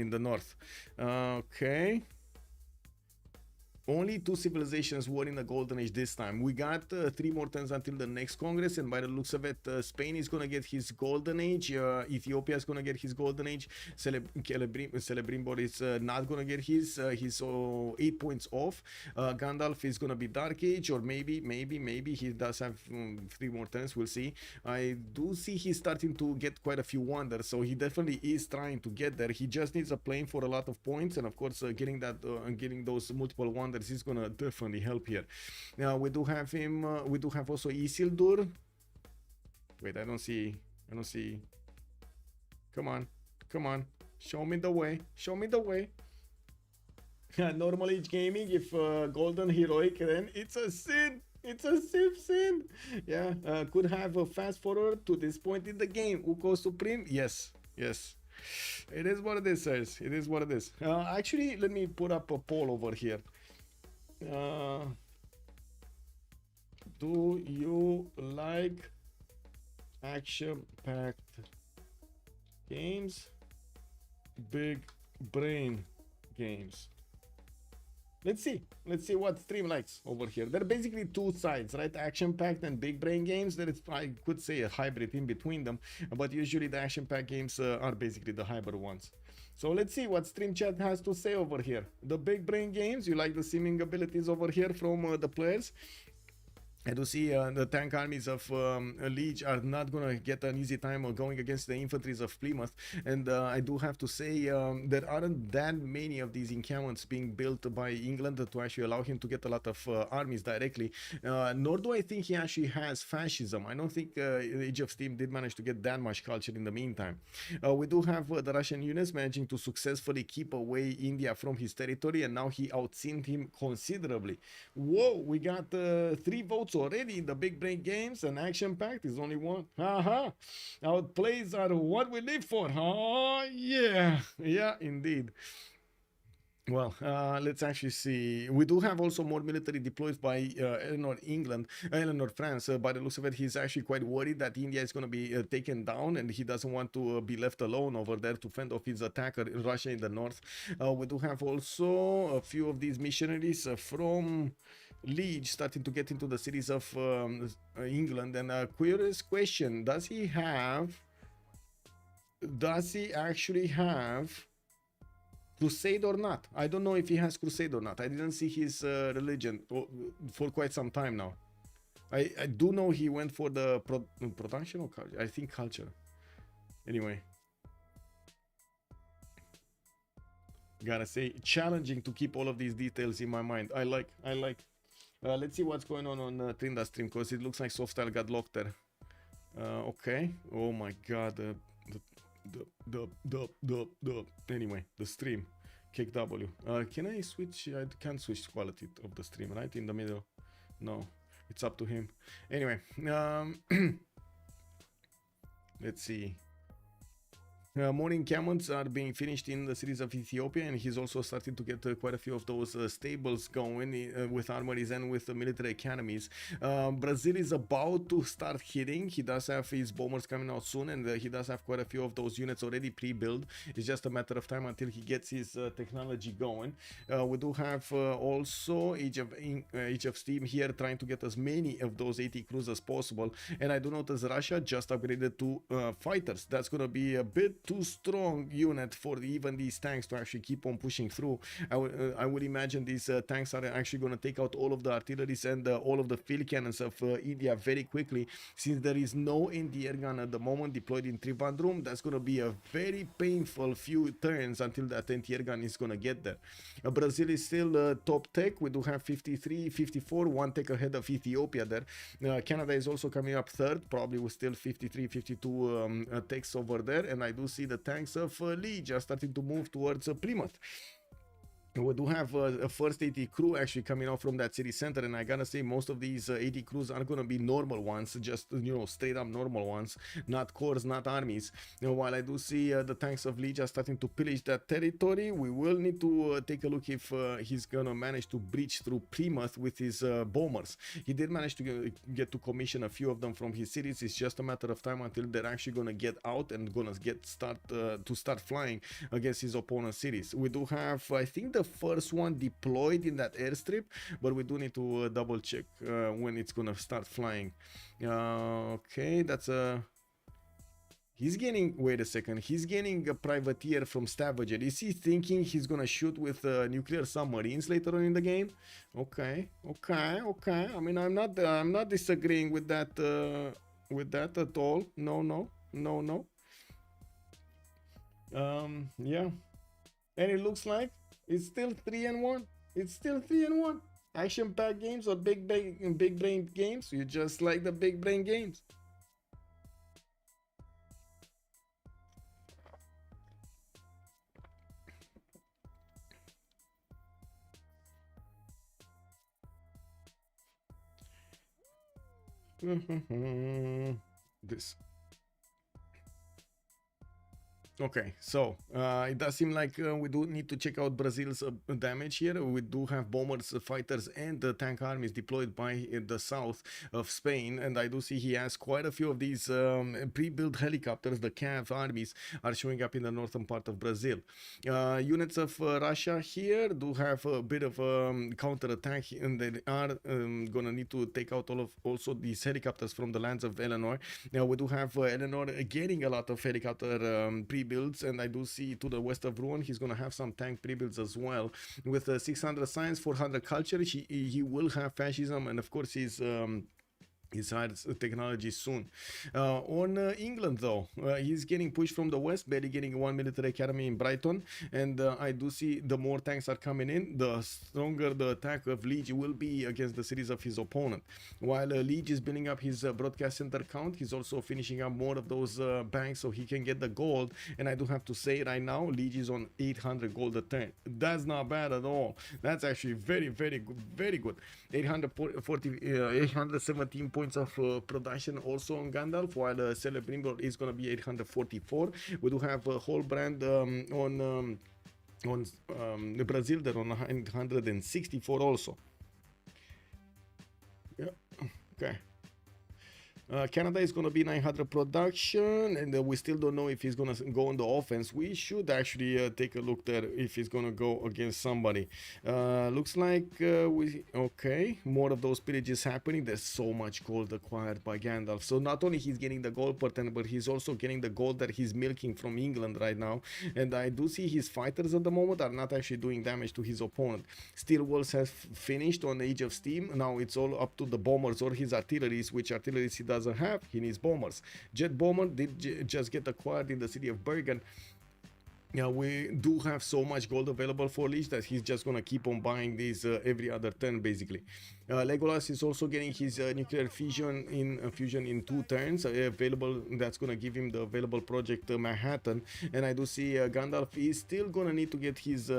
in the north. Okay. Only 2 civilizations were in the golden age this time. We got 3 more turns until the next Congress, and by the looks of it, Spain is going to get his golden age, Ethiopia is going to get his golden age, Celebrimbor is not going to get his, he's 8 points off. Gandalf is going to be dark age, or maybe he does have 3 more turns, we'll see. I do see he's starting to get quite a few wonders, so he definitely is trying to get there. He just needs a plane for a lot of points, and of course getting those multiple wonders is gonna definitely help here. Now we do have him. We do have also Isildur. Wait, I don't see. Come on. Show me the way. Normal age gaming, if golden heroic, then it's a sin. It's a Civ sin. Yeah, could have a fast forward to this point in the game. Uko Supreme, yes, yes. It is what it is, sirs. It is what it is. Actually, let me put up a poll over here. Do you like action-packed games? Big brain games. Let's see what stream likes over here. There are basically two sides, right? Action-packed and big brain games. There is, I could say, a hybrid in between them, but usually the action-packed games are basically the hybrid ones. So let's see what stream chat has to say over here. The big brain games, you like the seeming abilities over here from the players. I do see the tank armies of Liege are not going to get an easy time going against the infantries of Plymouth. And I do have to say there aren't that many of these encampments being built by England to actually allow him to get a lot of armies directly. Nor do I think he actually has fascism. I don't think Age of Steam did manage to get that much culture in the meantime. We do have the Russian units managing to successfully keep away India from his territory, and now he outsinned him considerably. Whoa, we got 3 votes already in the big brain games, and action packed is only 1. Haha, outplays are what we live for. Oh yeah, yeah, indeed. Well, let's actually see. We do have also more military deployed by Eleanor France. By the looks of it, he's actually quite worried that India is going to be taken down, and he doesn't want to be left alone over there to fend off his attacker, Russia in the north. We do have also a few of these missionaries from Liege starting to get into the cities of England. And a curious question: does he actually have crusade or not? I don't know if he has crusade or not. I didn't see his religion for quite some time now. I do know he went for the production or culture. I think culture. Anyway, gotta say, challenging to keep all of these details in my mind. I like. Let's see what's going on Trinda stream, because it looks like Softstyle got locked there. Okay. Oh my god. Anyway, the stream. Kick W. Can I switch? I can't switch quality of the stream, right? In the middle. No. It's up to him. Anyway. Let's see. More encampments are being finished in the cities of Ethiopia, and he's also starting to get quite a few of those stables going with armories and with military academies. Brazil is about to start hitting. He does have his bombers coming out soon, and he does have quite a few of those units already pre-built. It's just a matter of time until he gets his technology going. We do have also Age of Steam here trying to get as many of those 80 crews as possible, and I do notice Russia just upgraded to fighters. That's going to be a bit too strong unit for even these tanks to actually keep on pushing through. I would imagine these tanks are actually going to take out all of the artilleries and all of the field cannons of India very quickly, since there is no anti-air gun at the moment deployed in Trivandrum. That's going to be a very painful few turns until that anti-air gun is going to get there. Brazil is still top tech. We do have 53, 54, 1 tech ahead of Ethiopia there. Canada is also coming up third, probably with still 53, 52 techs over there, and I do see the tanks of Liege are starting to move towards Plymouth. We do have a first 80 crew actually coming out from that city center, and I gotta say most of these 80 crews are gonna be normal ones, just straight up normal ones, not corps, not armies. While I do see the tanks of Liege are starting to pillage that territory, we will need to take a look if he's gonna manage to breach through Plymouth with his bombers. He did manage to get to commission a few of them from his cities. It's just a matter of time until they're actually gonna get out and gonna start flying against his opponent's cities. We do have, I think, the first one deployed in that airstrip, but we do need to double check when it's gonna start flying. Okay, that's a he's getting, wait a second, he's getting a privateer from Stavager. Is he thinking he's gonna shoot with nuclear submarines later on in the game? Okay. I mean, I'm not disagreeing with that at all. No. Yeah, and it looks like it's still 3-1. It's still 3-1. Action-packed games or big brain games? You just like the big brain games. This. Okay, so it does seem like we do need to check out Brazil's damage here. We do have bombers, fighters, and tank armies deployed by the south of Spain, and I do see he has quite a few of these pre-built helicopters. The CAV armies are showing up in the northern part of Brazil. Units of Russia here do have a bit of counter-attack, and they are gonna need to take out all of also these helicopters from the lands of Eleanor. Now we do have Eleanor getting a lot of helicopter pre-builds, and I do see to the west of Rouen he's gonna have some tank pre-builds as well. With 600 science, 400 culture, he will have fascism, and of course his higher technology soon. On England, though, he's getting pushed from the west, barely getting one military academy in Brighton, and I do see the more tanks are coming in, the stronger the attack of Liege will be against the cities of his opponent. While Liege is building up his broadcast center count, he's also finishing up more of those banks so he can get the gold, and I do have to say right now, Liege is on 800 gold a turn. That's not bad at all. That's actually very, very good, very good. 817 points of production also on Gandalf, while Celebrimbor is going to be 844. We do have a whole brand on Brazil, they're on 164 also. Yeah, okay. Canada is going to be 900 production, and we still don't know if he's going to go on the offense. We should actually take a look there if he's going to go against somebody. Looks like okay, more of those pillages happening. There's so much gold acquired by Gandalf. So not only he's getting the gold per turn, but he's also getting the gold that he's milking from England right now. And I do see his fighters at the moment are not actually doing damage to his opponent. Steel Walls has finished on Age of Steam. Now it's all up to the bombers or his artilleries, which artilleries he doesn't have. He needs bombers. Jet bomber did just get acquired in the city of Bergen. Yeah, we do have so much gold available for Lich that he's just gonna keep on buying these every other turn basically. Legolas is also getting his nuclear fusion in 2 turns available. That's gonna give him the available project Manhattan, and I do see Gandalf is still gonna need to get his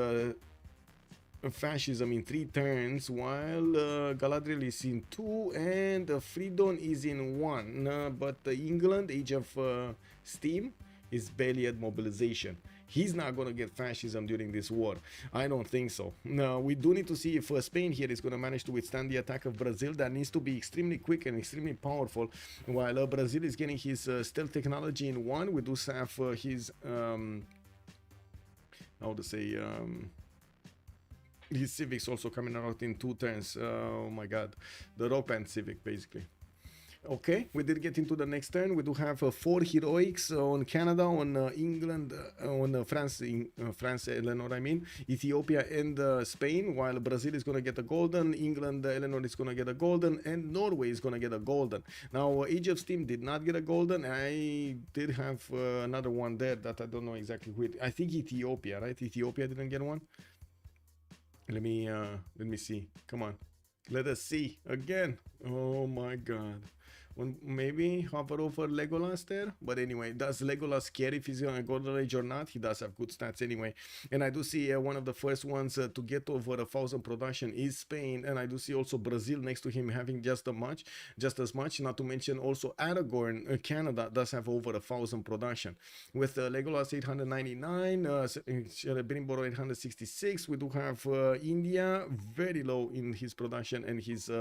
fascism in 3 turns, while Galadriel is in 2 and Fridon is in 1. But England, Age of Steam, is barely at mobilization. He's not going to get fascism during this war. I don't think so. No, we do need to see if Spain here is going to manage to withstand the attack of Brazil. That needs to be extremely quick and extremely powerful. While Brazil is getting his stealth technology in 1, we do have his how to say his Civics also coming out in 2 turns. Oh my god, the rope and Civic basically. Okay, we did get into the next turn. We do have 4 heroics on Canada, on England, on France, France, Eleanor, I mean, Ethiopia and Spain, while Brazil is going to get a golden, England, Eleanor is going to get a golden, and Norway is going to get a golden. Now, Age of Steam did not get a golden. I did have another one there that I don't know exactly who it, I think Ethiopia, right? Ethiopia didn't get one. Let me see. Come on. Let us see again. Oh my god. Maybe hover over Legolas there, but anyway, does Legolas care if he's gonna go to the Age or not? He does have good stats anyway, and I do see one of the first ones to get over 1,000 production is Spain, and I do see also Brazil next to him having just as much. Not to mention also Aragorn, Canada does have over 1,000 production. With Legolas 899, Brimbor 866. We do have India very low in his production, and his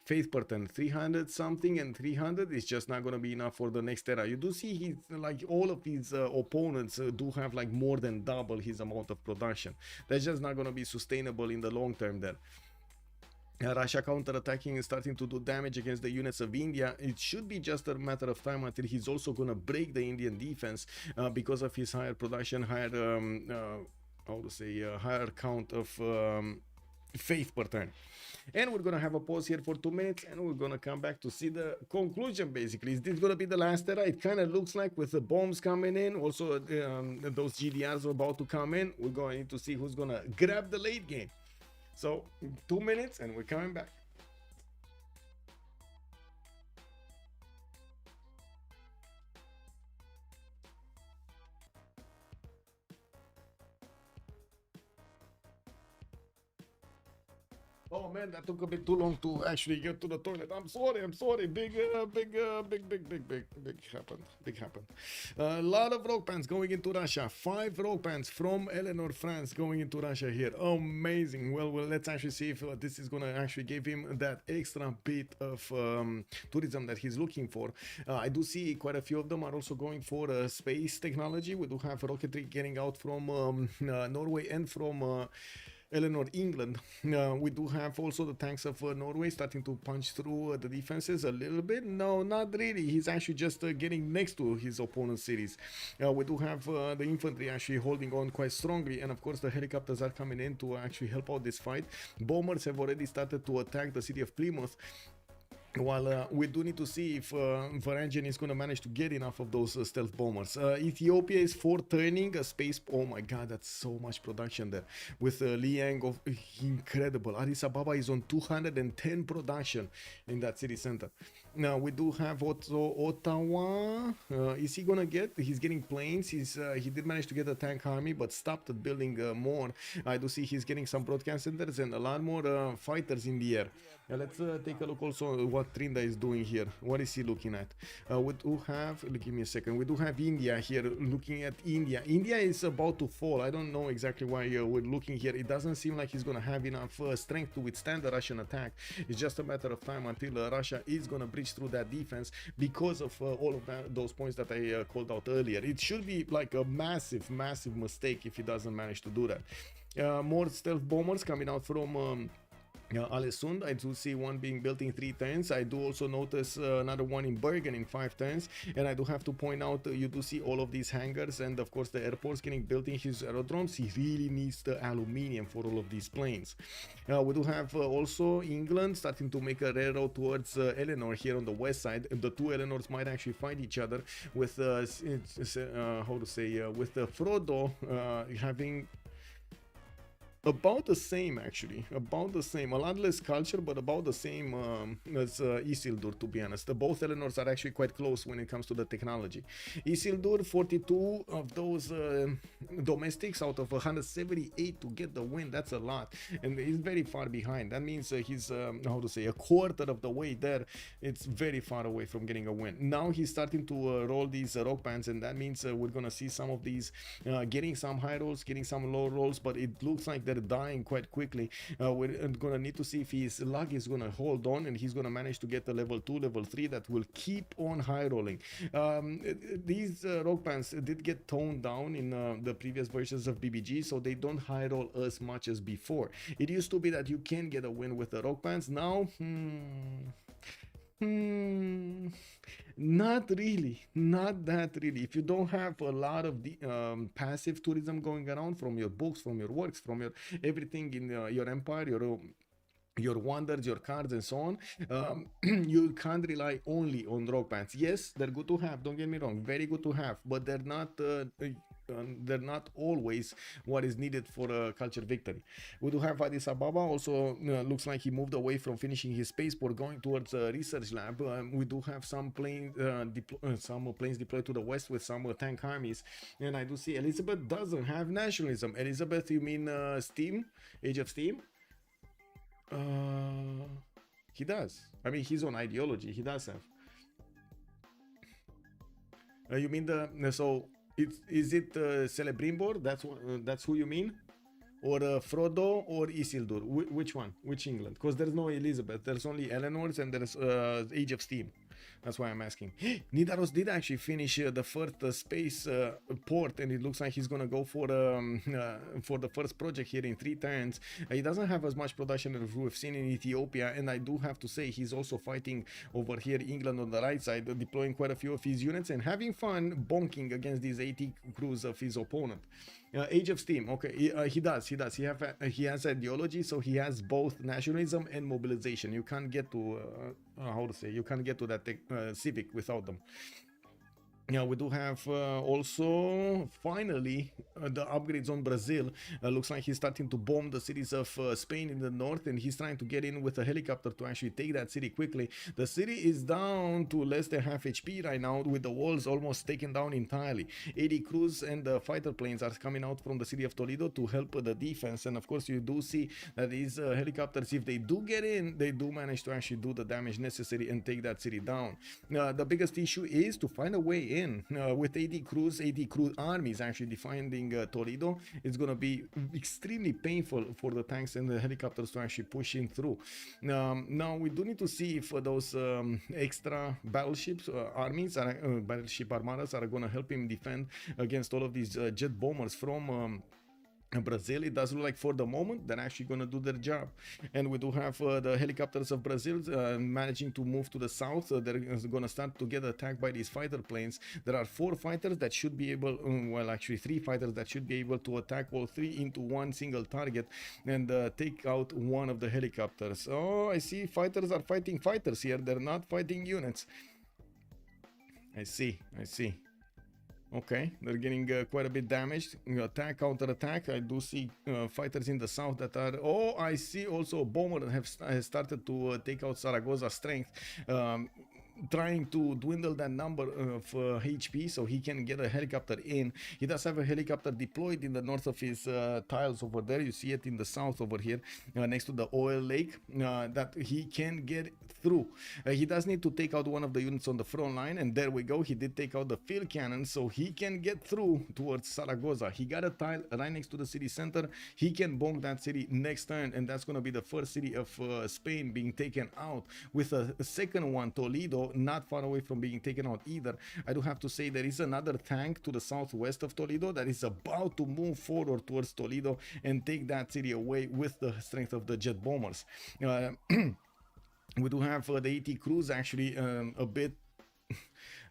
faith per turn 300 something, and 300 is just not going to be enough for the next era. You do see he's like all of his opponents do have like more than double his amount of production. That's just not going to be sustainable in the long term there. Russia counter-attacking and starting to do damage against the units of India. It should be just a matter of time until he's also going to break the Indian defense because of his higher production, higher higher count of faith per turn. And we're gonna have a pause here for 2 minutes, and we're gonna come back to see the conclusion. Basically, is this gonna be the last era? It kind of looks like, with the bombs coming in, also those GDRs are about to come in. We're going to need to see who's gonna grab the late game. So 2 minutes and we're coming back. Oh man, that took a bit too long to actually get to the toilet. I'm sorry. Big happened. Big happened. A lot of rock bands going into Russia. 5 rock bands from Eleanor, France going into Russia here. Amazing. Well, let's actually see if this is gonna actually give him that extra bit of tourism that he's looking for. I do see quite a few of them are also going for space technology. We do have rocketry getting out from Norway and from Eleanor, England. We do have also the tanks of Norway starting to punch through the defenses a little bit. No, not really. He's actually just getting next to his opponent's cities. We do have the infantry actually holding on quite strongly, and of course the helicopters are coming in to actually help out this fight. Bombers have already started to attack the city of Plymouth. While we do need to see if Varangian is going to manage to get enough of those stealth bombers. Ethiopia is for turning a space. Oh my god, that's so much production there. With Liang of incredible. Addis Ababa is on 210 production in that city center. Now we do have also Ottawa. Is he gonna get? He's getting planes. He did manage to get a tank army, but stopped at building more. I do see he's getting some broadcast centers and a lot more fighters in the air. Let's take a look also at what Trinda is doing here. What is he looking at? We do have, give me a second, we do have India here, looking at India. India is about to fall. I don't know exactly why we're looking here. It doesn't seem like he's going to have enough strength to withstand the Russian attack. It's just a matter of time until Russia is going to breach through that defense because of all of those points that I called out earlier. It should be like a massive mistake if he doesn't manage to do that. More stealth bombers coming out from Alesund. I do see one being built in 3 turns. I do also notice another one in Bergen in 5 turns, and I do have to point out you do see all of these hangars and of course the airports getting built in his aerodromes. He really needs the aluminium for all of these planes. We do have also England starting to make a railroad towards Eleanor here on the west side. The 2 Eleanors might actually fight each other with how to say with Frodo having about the same, actually, about the same, a lot less culture, but about the same as Isildur, to be honest. Both Eleanors are actually quite close when it comes to the technology. Isildur, 42 of those domestics out of 178 to get the win. That's a lot, and he's very far behind. That means he's how to say, a quarter of the way there. It's very far away from getting a win. Now he's starting to roll these rock bands, and that means we're gonna see some of these getting some high rolls, getting some low rolls, but it looks like they're dying quite quickly. We're gonna need to see if his luck is gonna hold on and he's gonna manage to get a level 2, level 3 that will keep on high rolling. These rock bands did get toned down in the previous versions of BBG, so they don't high roll as much as before. It used to be that you can get a win with the rock bands. Now not really, not that really. If you don't have a lot of the passive tourism going around from your books, from your works, from your everything in your empire, your wonders, your cards, and so on, you can't rely only on rock bands. Yes, they're good to have, don't get me wrong, very good to have, but they're not always what is needed for a culture victory. We do have Addis Ababa also looks like he moved away from finishing his spaceport, going towards a research lab. We do have some planes deployed to the west with some tank armies, and I do see Elizabeth doesn't have nationalism. Elizabeth, you mean Steam, Age of Steam? He does. I mean, his own ideology he does have. You mean so is it Celebrimbor? That's who you mean? Or Frodo or Isildur? Which one? Which England? Because there's no Elizabeth. There's only Eleanor's and there's Age of Steam. That's why I'm asking. Nidaros did actually finish the first space port, and it looks like he's gonna go for the first project here in 3 turns. He doesn't have as much production as we've seen in Ethiopia, and I do have to say he's also fighting over here England on the right side, deploying quite a few of his units and having fun bonking against these 80 crews of his opponent. Age of Steam, okay, he does. He has ideology, so he has both nationalism and mobilization. You can't get to how to say, you can't get to that civic without them. Yeah, we do have also finally the upgrades on Brazil. Looks like he's starting to bomb the cities of Spain in the north, and he's trying to get in with a helicopter to actually take that city quickly. The city is down to less than half HP right now, with the walls almost taken down entirely. 80 crews and fighter planes are coming out from the city of Toledo to help the defense, and of course you do see that these helicopters, if they do get in, they do manage to actually do the damage necessary and take that city down. The biggest issue is to find a way in. With 80 crews, 80 crew armies actually defending Toledo, it's going to be extremely painful for the tanks and the helicopters to actually push in through. Now we do need to see if those extra battleships armies are, battleship armadas are going to help him defend against all of these jet bombers from Brazil. It does look like for the moment they're actually going to do their job, and we do have the helicopters of Brazil managing to move to the south. They're going to start to get attacked by these fighter planes. There are 4 fighters that should be able, well actually 3 fighters that should be able to attack all 3 into one single target and take out one of the helicopters. Oh, I see fighters are fighting fighters here, they're not fighting units. I see. Okay, they're getting quite a bit damaged. Attack, counter attack. I do see fighters in the south that are. Oh, I see also a bomber that has started to take out Zaragoza's strength. Trying to dwindle that number of HP so he can get a helicopter in. He does have a helicopter deployed in the north of his tiles over there. You see it in the south over here next to the oil lake that he can get through. He does need to take out one of the units on the front line, and there we go. He did take out the field cannon so he can get through towards Zaragoza. He got a tile right next to the city center. He can bomb that city next turn, and that's going to be the first city of Spain being taken out, with a second one, Toledo, not far away from being taken out either. I do have to say there is another tank to the southwest of Toledo that is about to move forward towards Toledo and take that city away with the strength of the jet bombers. We do have the 80 crews actually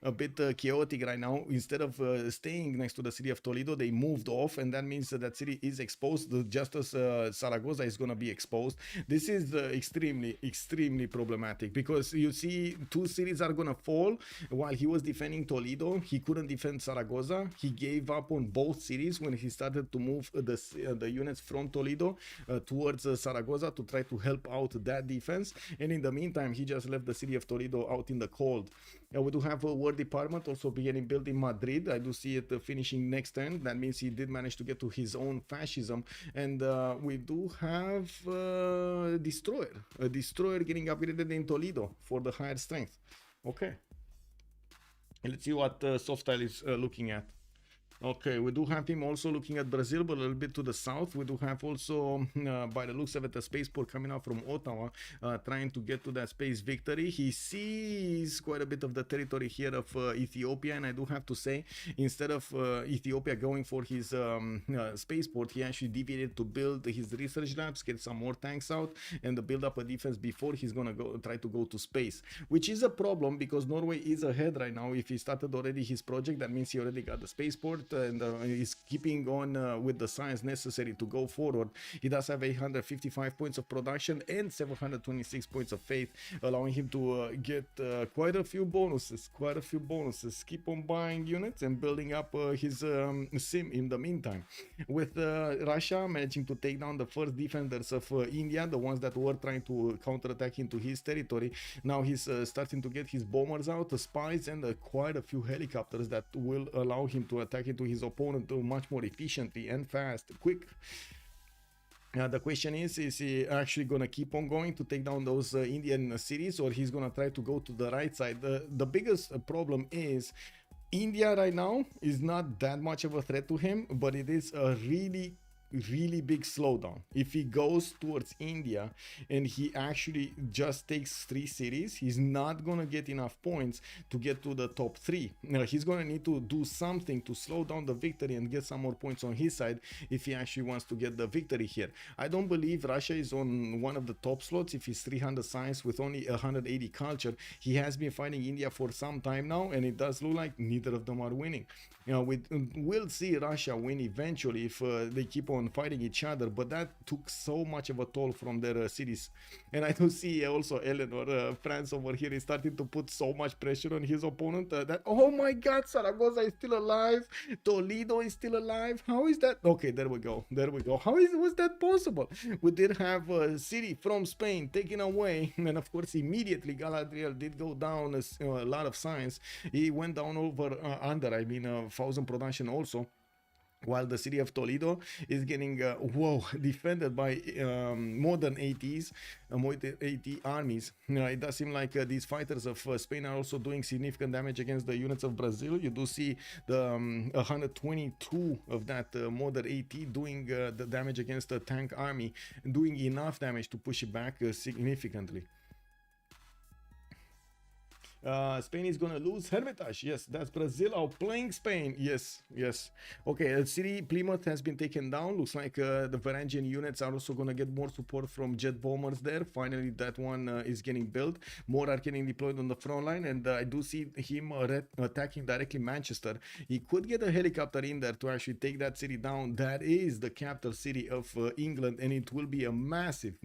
a bit chaotic right now. Instead of staying next to the city of Toledo, they moved off, and that means that city is exposed just as Zaragoza is going to be exposed. This is extremely problematic, because you see 2 cities are going to fall while he was defending Toledo. He couldn't defend Zaragoza. He gave up on both cities when he started to move the units from Toledo towards Zaragoza to try to help out that defense, and in the meantime he just left the city of Toledo out in the cold. We do have a war department also beginning build in Madrid. I do see it finishing next turn. That means he did manage to get to his own fascism. And we do have a destroyer getting upgraded in Toledo for the higher strength. Okay, let's see what Softstyle is looking at. Okay, we do have him also looking at Brazil, but a little bit to the south. We do have also, by the looks of it, a spaceport coming out from Ottawa, trying to get to that space victory. He sees quite a bit of the territory here of Ethiopia, and I do have to say, instead of Ethiopia going for his spaceport, he actually deviated to build his research labs, get some more tanks out, and build up a defense before he's gonna try to go to space, which is a problem because Norway is ahead right now. If he started already his project, that means he already got the spaceport and is keeping on with the science necessary to go forward. He does have 855 points of production and 726 points of faith, allowing him to get quite a few bonuses. Keep on buying units and building up his sim in the meantime. With Russia managing to take down the first defenders of India, the ones that were trying to counterattack into his territory. Now he's starting to get his bombers out, the spies, and quite a few helicopters that will allow him to attack into his opponent much more efficiently and quick. The question is he actually gonna keep on going to take down those Indian cities, or he's gonna try to go to the right side? The biggest problem is India right now is not that much of a threat to him, but it is a really big slowdown. If he goes towards India and he actually just takes 3 cities, he's not gonna get enough points to get to the top 3. Now he's gonna need to do something to slow down the victory and get some more points on his side if he actually wants to get the victory here. I don't believe Russia is on one of the top slots if he's 300 science with only 180 culture. He has been fighting India for some time now, and it does look like neither of them are winning. You know, we'll see Russia win eventually if they keep on on fighting each other, but that took so much of a toll from their cities. And I do see also Eleanor, France over here, is starting to put so much pressure on his opponent that, oh my god, Zaragoza is still alive, Toledo is still alive. How is that? Okay, there we go. Was that possible? We did have a city from Spain taken away, and of course immediately Galadriel did go down a lot of signs. He went down over under 1,000 production also, while the city of Toledo is getting defended by modern ATs, modern AT armies. It does seem like these fighters of Spain are also doing significant damage against the units of Brazil. You do see the 122 of that modern AT doing the damage against the tank army, doing enough damage to push it back significantly. Spain is gonna lose Hermitage. Yes, that's Brazil outplaying Spain. Yes. Okay, city Plymouth has been taken down. Looks like the Varangian units are also gonna get more support from jet bombers there. Finally, that one is getting built. More are getting deployed on the front line, and I do see him attacking directly Manchester. He could get a helicopter in there to actually take that city down. That is the capital city of England, and it will be a massive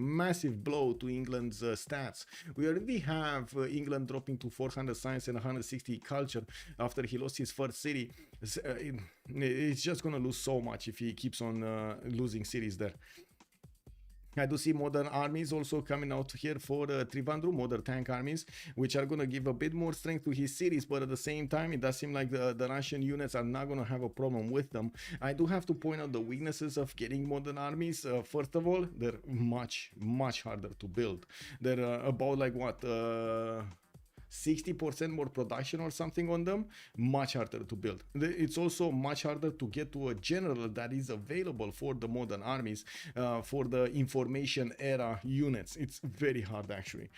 blow to England's stats. We already have England dropping to 400 science and 160 culture after he lost his first city. It's just gonna lose so much if he keeps on losing cities there. I do see modern armies also coming out here for Trivandrum, modern tank armies, which are going to give a bit more strength to his cities, but at the same time, it does seem like the Russian units are not going to have a problem with them. I do have to point out the weaknesses of getting modern armies. First of all, they're much harder to build. They're about like what? 60% more production or something on them, much harder to build. It's also much harder to get to a general that is available for the modern armies, for the information era units. It's very hard actually.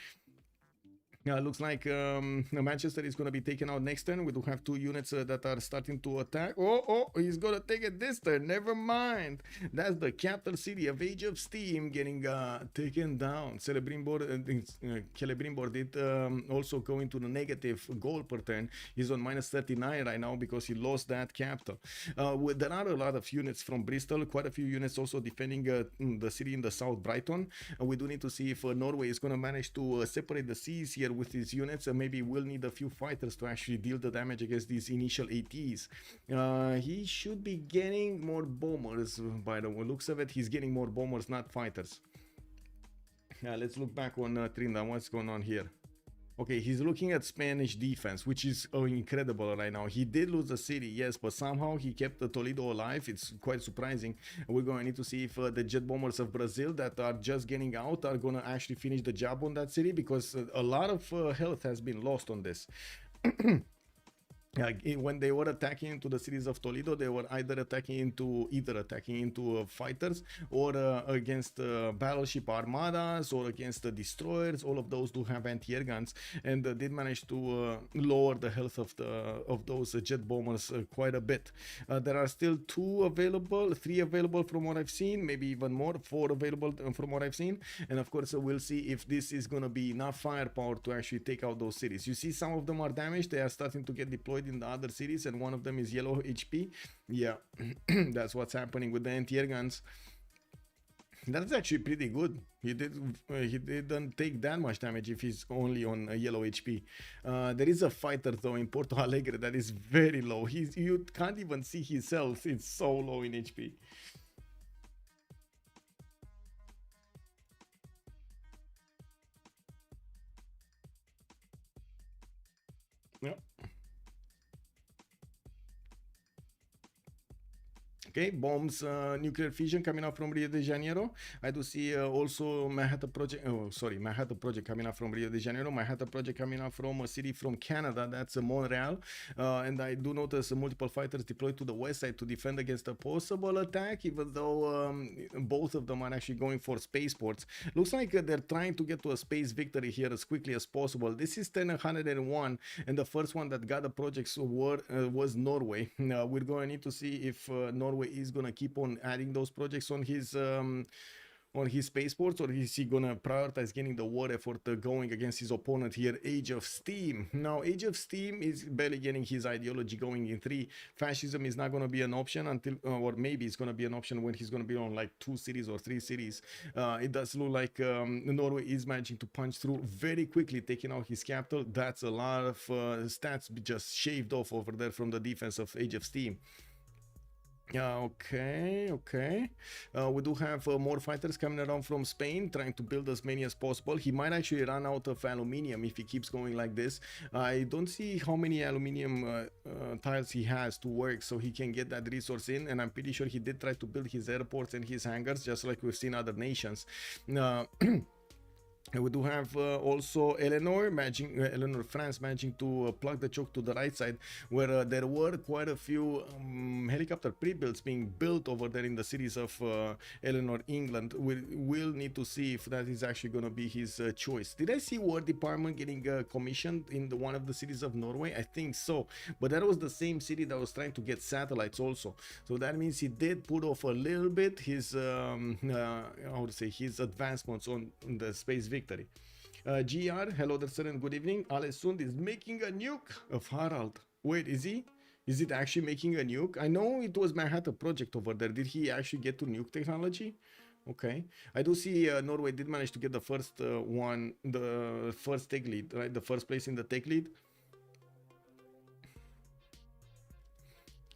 Looks like Manchester is going to be taken out next turn. We do have two units that are starting to attack. Oh, he's going to take it this turn. Never mind. That's the capital city of Age of Steam getting taken down. Celebrimbor did also go into the negative goal per turn. He's on -39 right now because he lost that capital. There are a lot of units from Bristol. Quite a few units also defending the city in the south, Brighton. We do need to see if Norway is going to manage to separate the seas here with his units, and maybe we'll need a few fighters to actually deal the damage against these initial ATs. He should be getting more bombers, by the looks of it. He's getting more bombers, not fighters. Let's look back on Trinda. What's going on here? Okay, he's looking at Spanish defense, which is incredible right now. He did lose the city, yes, but somehow he kept the Toledo alive. It's quite surprising. We're going to need to see if the jet bombers of Brazil that are just getting out are going to actually finish the job on that city, because a lot of health has been lost on this. When they were attacking into the cities of Toledo, they were either attacking into fighters or against battleship armadas or against the destroyers. All of those do have anti-air guns, and did manage to lower the health of those jet bombers quite a bit. There are still 3 available from what I've seen, maybe even more, 4 available from what I've seen. And of course, we'll see if this is going to be enough firepower to actually take out those cities. You see, some of them are damaged. They are starting to get deployed in the other cities, and one of them is yellow HP. Yeah, that's what's happening with the anti-air guns. That's actually pretty good. He didn't take that much damage if he's only on a yellow HP. There is a fighter though in Porto Alegre that is very low. You can't even see his health. It's so low in HP. Yeah. Okay, bombs, nuclear fission coming out from Rio de Janeiro. I do see also Manhattan Project coming out from Rio de Janeiro. Manhattan Project coming out from a city from Canada, that's Montreal. And I do notice multiple fighters deployed to the west side to defend against a possible attack, even though both of them are actually going for spaceports. Looks like they're trying to get to a space victory here as quickly as possible. This is 1001, and the first one that got the projects was Norway. We're going to need to see if Norway is going to keep on adding those projects on his on his spaceports, or is he gonna prioritize getting the war effort going against his opponent here, Age of Steam? Now, Age of Steam is barely getting his ideology going in 3. Fascism is not gonna be an option until, or maybe it's gonna be an option when he's gonna be on like 2 cities or 3 cities. It does look like Norway is managing to punch through very quickly, taking out his capital. That's a lot of stats just shaved off over there from the defense of Age of Steam. Okay. We do have more fighters coming around from Spain, trying to build as many as possible. He might actually run out of aluminium if he keeps going like this. I don't see how many aluminium tiles he has to work so he can get that resource in, and I'm pretty sure he did try to build his airports and his hangars, just like we've seen other nations. We do have also Eleanor France managing to plug the choke to the right side, where there were quite a few helicopter pre-builds being built over there in the cities of Eleanor, England. We'll need to see if that is actually going to be his choice. Did I see War Department getting commissioned in one of the cities of Norway? I think so, but that was the same city that was trying to get satellites also. So that means he did put off a little bit his how to say, his advancements on the space victory. GR, hello there sir and good evening. Alessund is making a nuke of Harald. Wait, is he? Is it actually making a nuke? I know it was Manhattan Project over there. Did he actually get to nuke technology? Okay. I do see Norway did manage to get the first the first tech lead, right? The first place in the tech lead.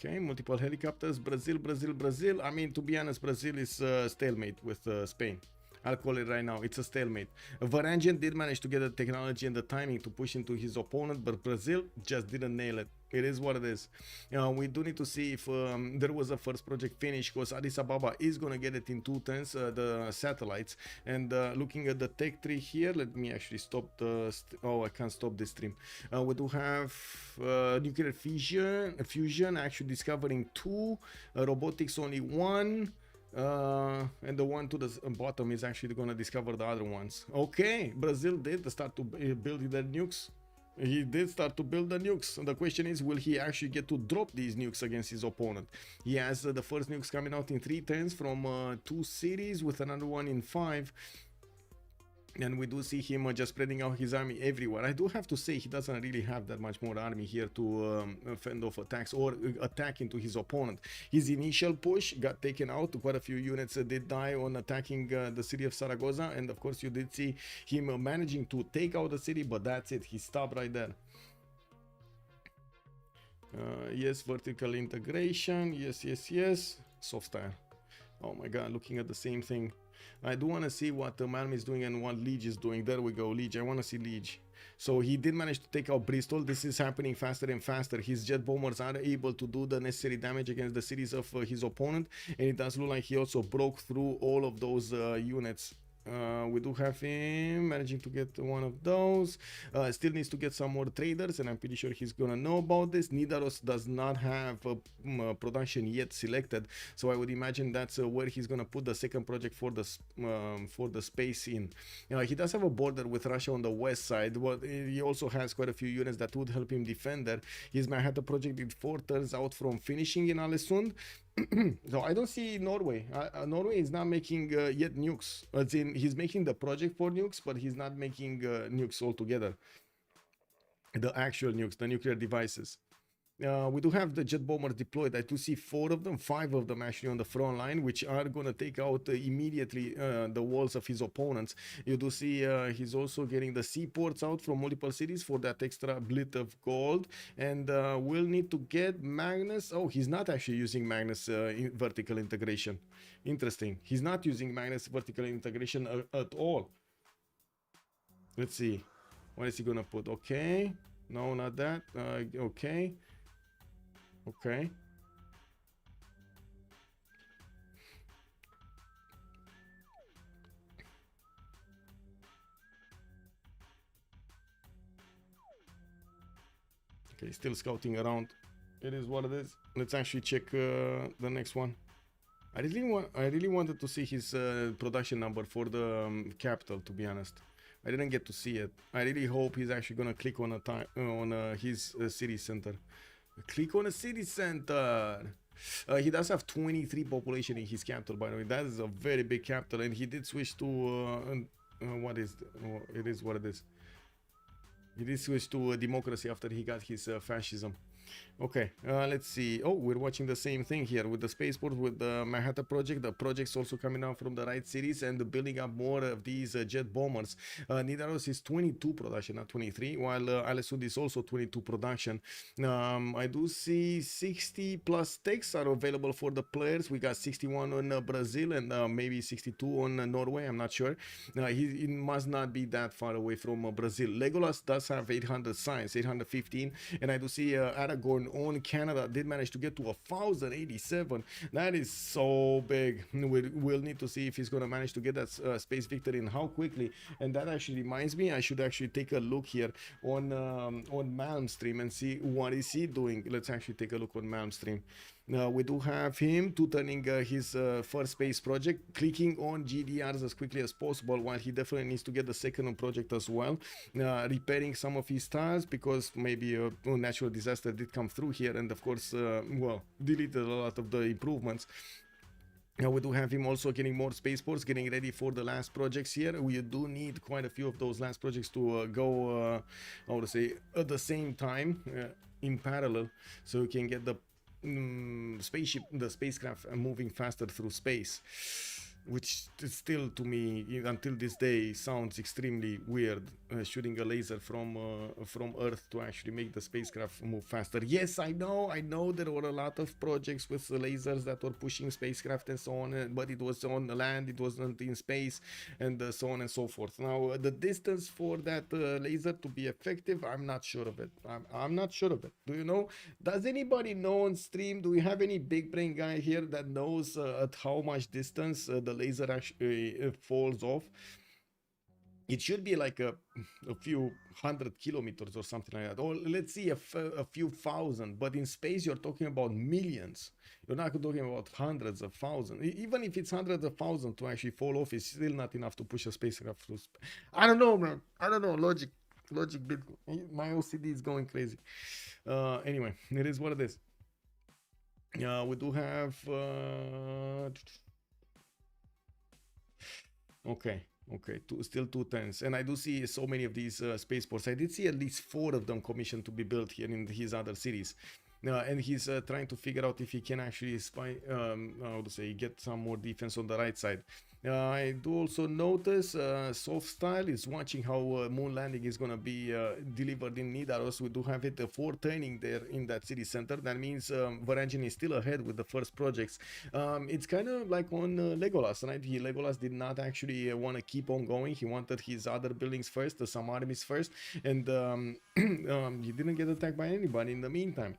Okay, multiple helicopters. Brazil. I mean, to be honest, Brazil is stalemate with Spain. I'll call it right now. It's a stalemate. Varangian did manage to get the technology and the timing to push into his opponent, but Brazil just didn't nail it. It is what it is. We do need to see if there was a first project finish, because Addis Ababa is going to get it in 2 turns, the satellites. And looking at the tech tree here, let me actually stop the... oh, I can't stop this stream. We do have nuclear fusion actually discovering 2, robotics only 1. And the one to the bottom is actually going to discover the other ones. Okay, Brazil did start to build their nukes. He did start to build the nukes. The question is, will he actually get to drop these nukes against his opponent? He has the first nukes coming out in 3 turns from 2 cities, with another one in 5. And we do see him just spreading out his army everywhere. I do have to say, he doesn't really have that much more army here to fend off attacks or attack into his opponent. His initial push got taken out. Quite a few units did die on attacking the city of Zaragoza. And of course, you did see him managing to take out the city, but that's it. He stopped right there. Yes, vertical integration. Yes. Soft style. Oh my god, looking at the same thing. I do want to see what Malm is doing and what Liege is doing. There we go, Liege. I want to see Liege. So he did manage to take out Bristol. This is happening faster and faster. His jet bombers are able to do the necessary damage against the cities of his opponent. And it does look like he also broke through all of those units. We do have him managing to get one of those. Still needs to get some more traders, and I'm pretty sure he's gonna know about this. Nidaros does not have production yet selected, so I would imagine that's where he's gonna put the second project for the space in. He does have a border with Russia on the west side, but he also has quite a few units that would help him defend there. His Manhattan project did 4 turns out from finishing in Alesund. So I don't see Norway. Norway is not making yet nukes. As in, he's making the project for nukes, but he's not making nukes altogether. The actual nukes, the nuclear devices. We do have the jet bombers deployed. I do see 4 of them, 5 of them actually on the front line, which are going to take out immediately the walls of his opponents. You do see he's also getting the seaports out from multiple cities for that extra blit of gold. And we'll need to get Magnus. Oh, he's not actually using Magnus vertical integration. Interesting. He's not using Magnus vertical integration at all. Let's see. What is he going to put? Okay. No, not that. Okay. Okay. Okay, still scouting around. It is what it is. Let's actually check the next one. I really wanted to see his production number for the capital, to be honest. I didn't get to see it. I really hope he's actually gonna click on his city center. Click on a city center. He does have 23 population in his capital, by the way. That is a very big capital, and he did switch to what is it is what it is. He did switch to democracy after he got his fascism. Okay, let's see. Oh, we're watching the same thing here with the spaceport, with the Manhattan project. The project's also coming out from the right cities and building up more of these jet bombers. Nidaros is 22 production, not 23, while Alessud is also 22 production. I do see 60 plus techs are available for the players. We got 61 on Brazil and maybe 62 on Norway. I'm not sure. He must not be that far away from Brazil. Legolas does have 800 science, 815, and I do see Aragorn on Canada did manage to get to 1087. That is so big. We'll need to see if he's gonna manage to get that space victory and how quickly. And that actually reminds me, I should actually take a look here on Malmstream and see what is he doing. Let's actually take a look on Malmstream. We do have him turning his first space project, clicking on GDRs as quickly as possible, while he definitely needs to get the second project as well, repairing some of his tiles because maybe a natural disaster did come through here, and of course, well, deleted a lot of the improvements. We do have him also getting more spaceports, getting ready for the last projects here. We do need quite a few of those last projects to go, I would say, at the same time, in parallel, so we can get the spacecraft moving faster through space, which still to me until this day sounds extremely weird, shooting a laser from Earth to actually make the spacecraft move faster. Yes, I know there were a lot of projects with lasers that were pushing spacecraft and so on, but it was on the land, it wasn't in space, and so on and so forth. Now the distance for that laser to be effective, I'm not sure of it. I'm not sure of it. Do you know? Does anybody know on stream? Do we have any big brain guy here that knows at how much distance the laser actually falls off? It should be like a few 100 kilometers or something like that, or let's see a few thousand, but in space you're talking about millions. You're not talking about hundreds of thousands. Even if it's hundreds of thousands to actually fall off, it's still not enough to push a spacecraft through space. I don't know, man. I don't know. Logic bit. My OCD is going crazy. Anyway, it is what it is. We do have okay, still 2 turns, and I do see so many of these spaceports. I did see at least 4 of them commissioned to be built here in his other cities. And he's trying to figure out if he can actually get some more defense on the right side. I do also notice Soft Style is watching how moon landing is going to be delivered in Nidaros. We do have it for turning there in that city center. That means Varangian is still ahead with the first projects. It's kind of like on Legolas, right? Legolas did not actually want to keep on going. He wanted his other buildings first, some armies first, and he didn't get attacked by anybody in the meantime.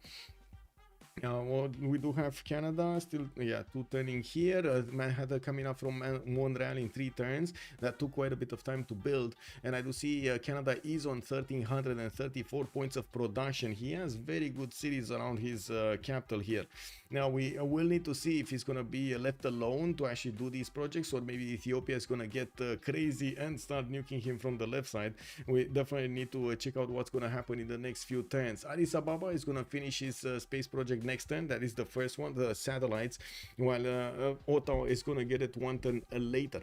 Well, we do have Canada still, 2 turning here. Manhattan coming up from Montreal in 3 turns. That took quite a bit of time to build, and I do see Canada is on 1334 points of production. He has very good cities around his capital here. Now we will need to see if he's gonna be left alone to actually do these projects, or maybe Ethiopia is gonna get crazy and start nuking him from the left side. We definitely need to check out what's gonna happen in the next few turns. Addis Ababa is gonna finish his space project next turn. That is the first one, the satellites, while Ottawa is gonna get it 1 turn later.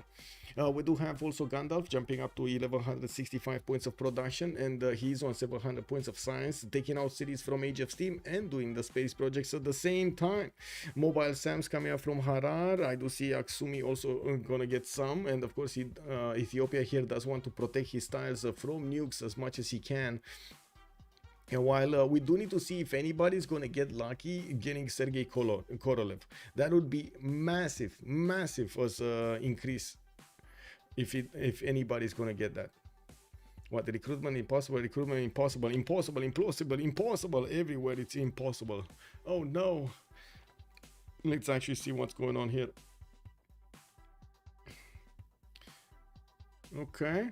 We do have also Gandalf jumping up to 1165 points of production, and he's on 700 points of science, taking out cities from Age of Steam and doing the space projects at the same time. Mobile Sam's coming up from Harar. I do see Aksumi also gonna get some, and of course Ethiopia here does want to protect his tiles from nukes as much as he can. And while we do need to see if anybody's going to get lucky getting Sergei Korolev, that would be massive as increase if anybody's going to get that. What, the recruitment impossible, impossible, everywhere it's impossible. Oh no. Let's actually see what's going on here. Okay.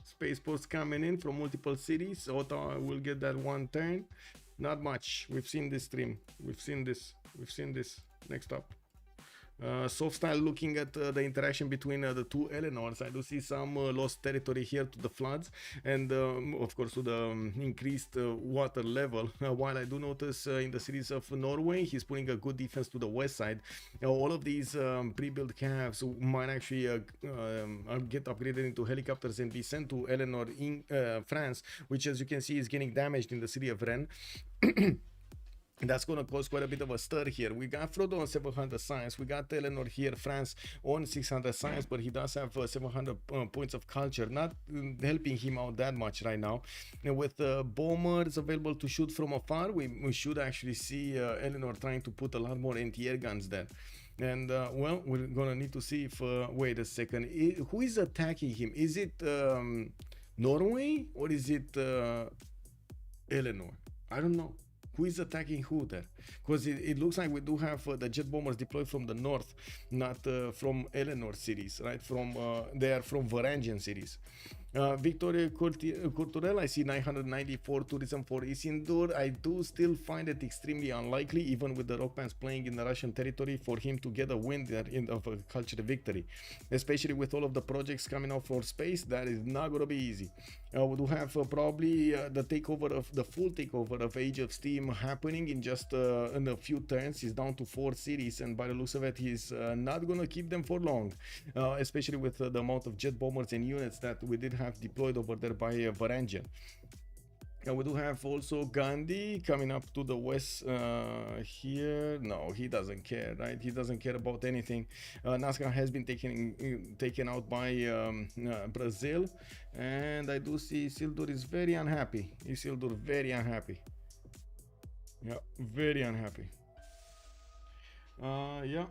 Spaceports coming in from multiple cities. Ottawa will get that 1 turn. Not much. We've seen this stream. We've seen this. Next up. Soft style looking at the interaction between the two Eleanors. I do see some lost territory here to the floods and of course to the increased water level. While I do notice in the series of Norway, he's putting a good defense to the west side. All of these pre-built calves might actually get upgraded into helicopters and be sent to Eleanor in France, which as you can see is getting damaged in the city of Rennes. That's going to cause quite a bit of a stir here. We got Frodo on 700 science. We got Eleanor here, France, on 600 science, but he does have 700 points of culture, not helping him out that much right now. And with bombers available to shoot from afar, we should actually see Eleanor trying to put a lot more anti-air guns there. And well, we're gonna need to see if wait a second, who is attacking him? Is it Norway or is it Eleanor? I don't know. Who is attacking who there? Because it looks like we do have the jet bombers deployed from the north, not from Eleanor cities, right? From they are from Varangian cities. Victoria Courtorel, I see 994 tourism for Isildur. I do still find it extremely unlikely, even with the rock bands playing in the Russian territory, for him to get a win there of a cultural victory. Especially with all of the projects coming out for space, that is not going to be easy. We do have probably the full takeover of Age of Steam happening in just in a few turns. He's down to 4 cities, and by the looks of it, he's not going to keep them for long, especially with the amount of jet bombers and units that we did have deployed over there by Varangian. And we do have also Gandhi coming up to the west here. No, he doesn't care, right? He doesn't care about anything. Nazca has been taken out by Brazil, and I do see Isildur is very unhappy. Isildur very unhappy. Yeah, very unhappy. Yeah.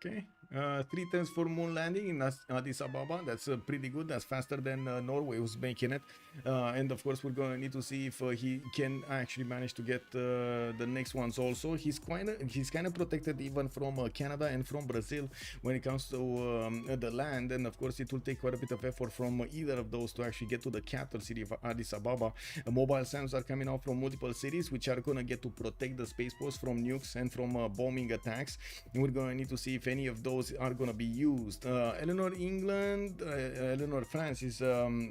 Okay, 3 turns for moon landing in Addis Ababa. That's pretty good. That's faster than Norway was making it. And of course, we're going to need to see if he can actually manage to get the next ones also. He's kind of protected even from Canada and from Brazil when it comes to the land. And of course, it will take quite a bit of effort from either of those to actually get to the capital city of Addis Ababa. Mobile SAMs are coming out from multiple cities, which are going to get to protect the space post from nukes and from bombing attacks. And we're going to need to see if any of those are going to be used. Eleanor England, Eleanor France is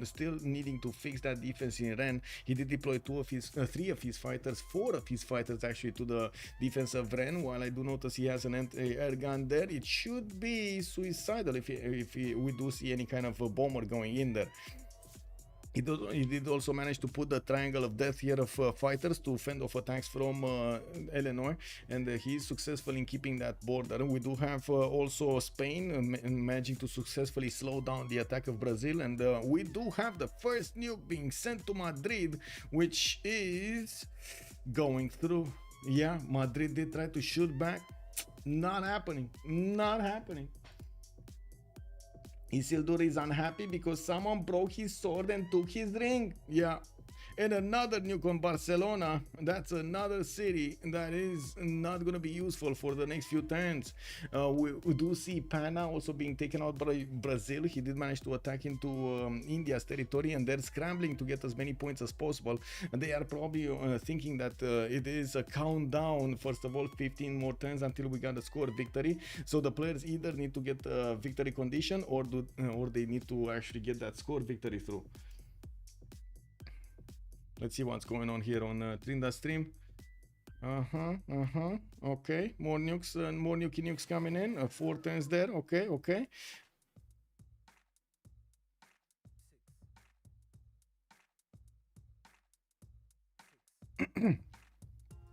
still needing to fix that defense in Rennes. He did deploy 4 of his fighters actually to the defense of Rennes. While I do notice he has an anti-air gun there, it should be suicidal if we do see any kind of a bomber going in there. He did also manage to put the triangle of death here of fighters to fend off attacks from Eleanor, and he's successful in keeping that border. We do have also Spain managing to successfully slow down the attack of Brazil, and we do have the first nuke being sent to Madrid, which is going through. Yeah, Madrid did try to shoot back. Not happening. Not happening. Isildur is unhappy because someone broke his sword and took his ring. Yeah. And another nuke on Barcelona. That's another city that is not going to be useful for the next few turns. We do see Pana also being taken out by Brazil. He did manage to attack into India's territory, and they're scrambling to get as many points as possible. And they are probably thinking that it is a countdown. First of all, 15 more turns until we got a score victory. So the players either need to get a victory condition or they need to actually get that score victory through. Let's see what's going on here on Trinda stream. Okay, more nukes, more nukes coming in. 4 turns there. Okay.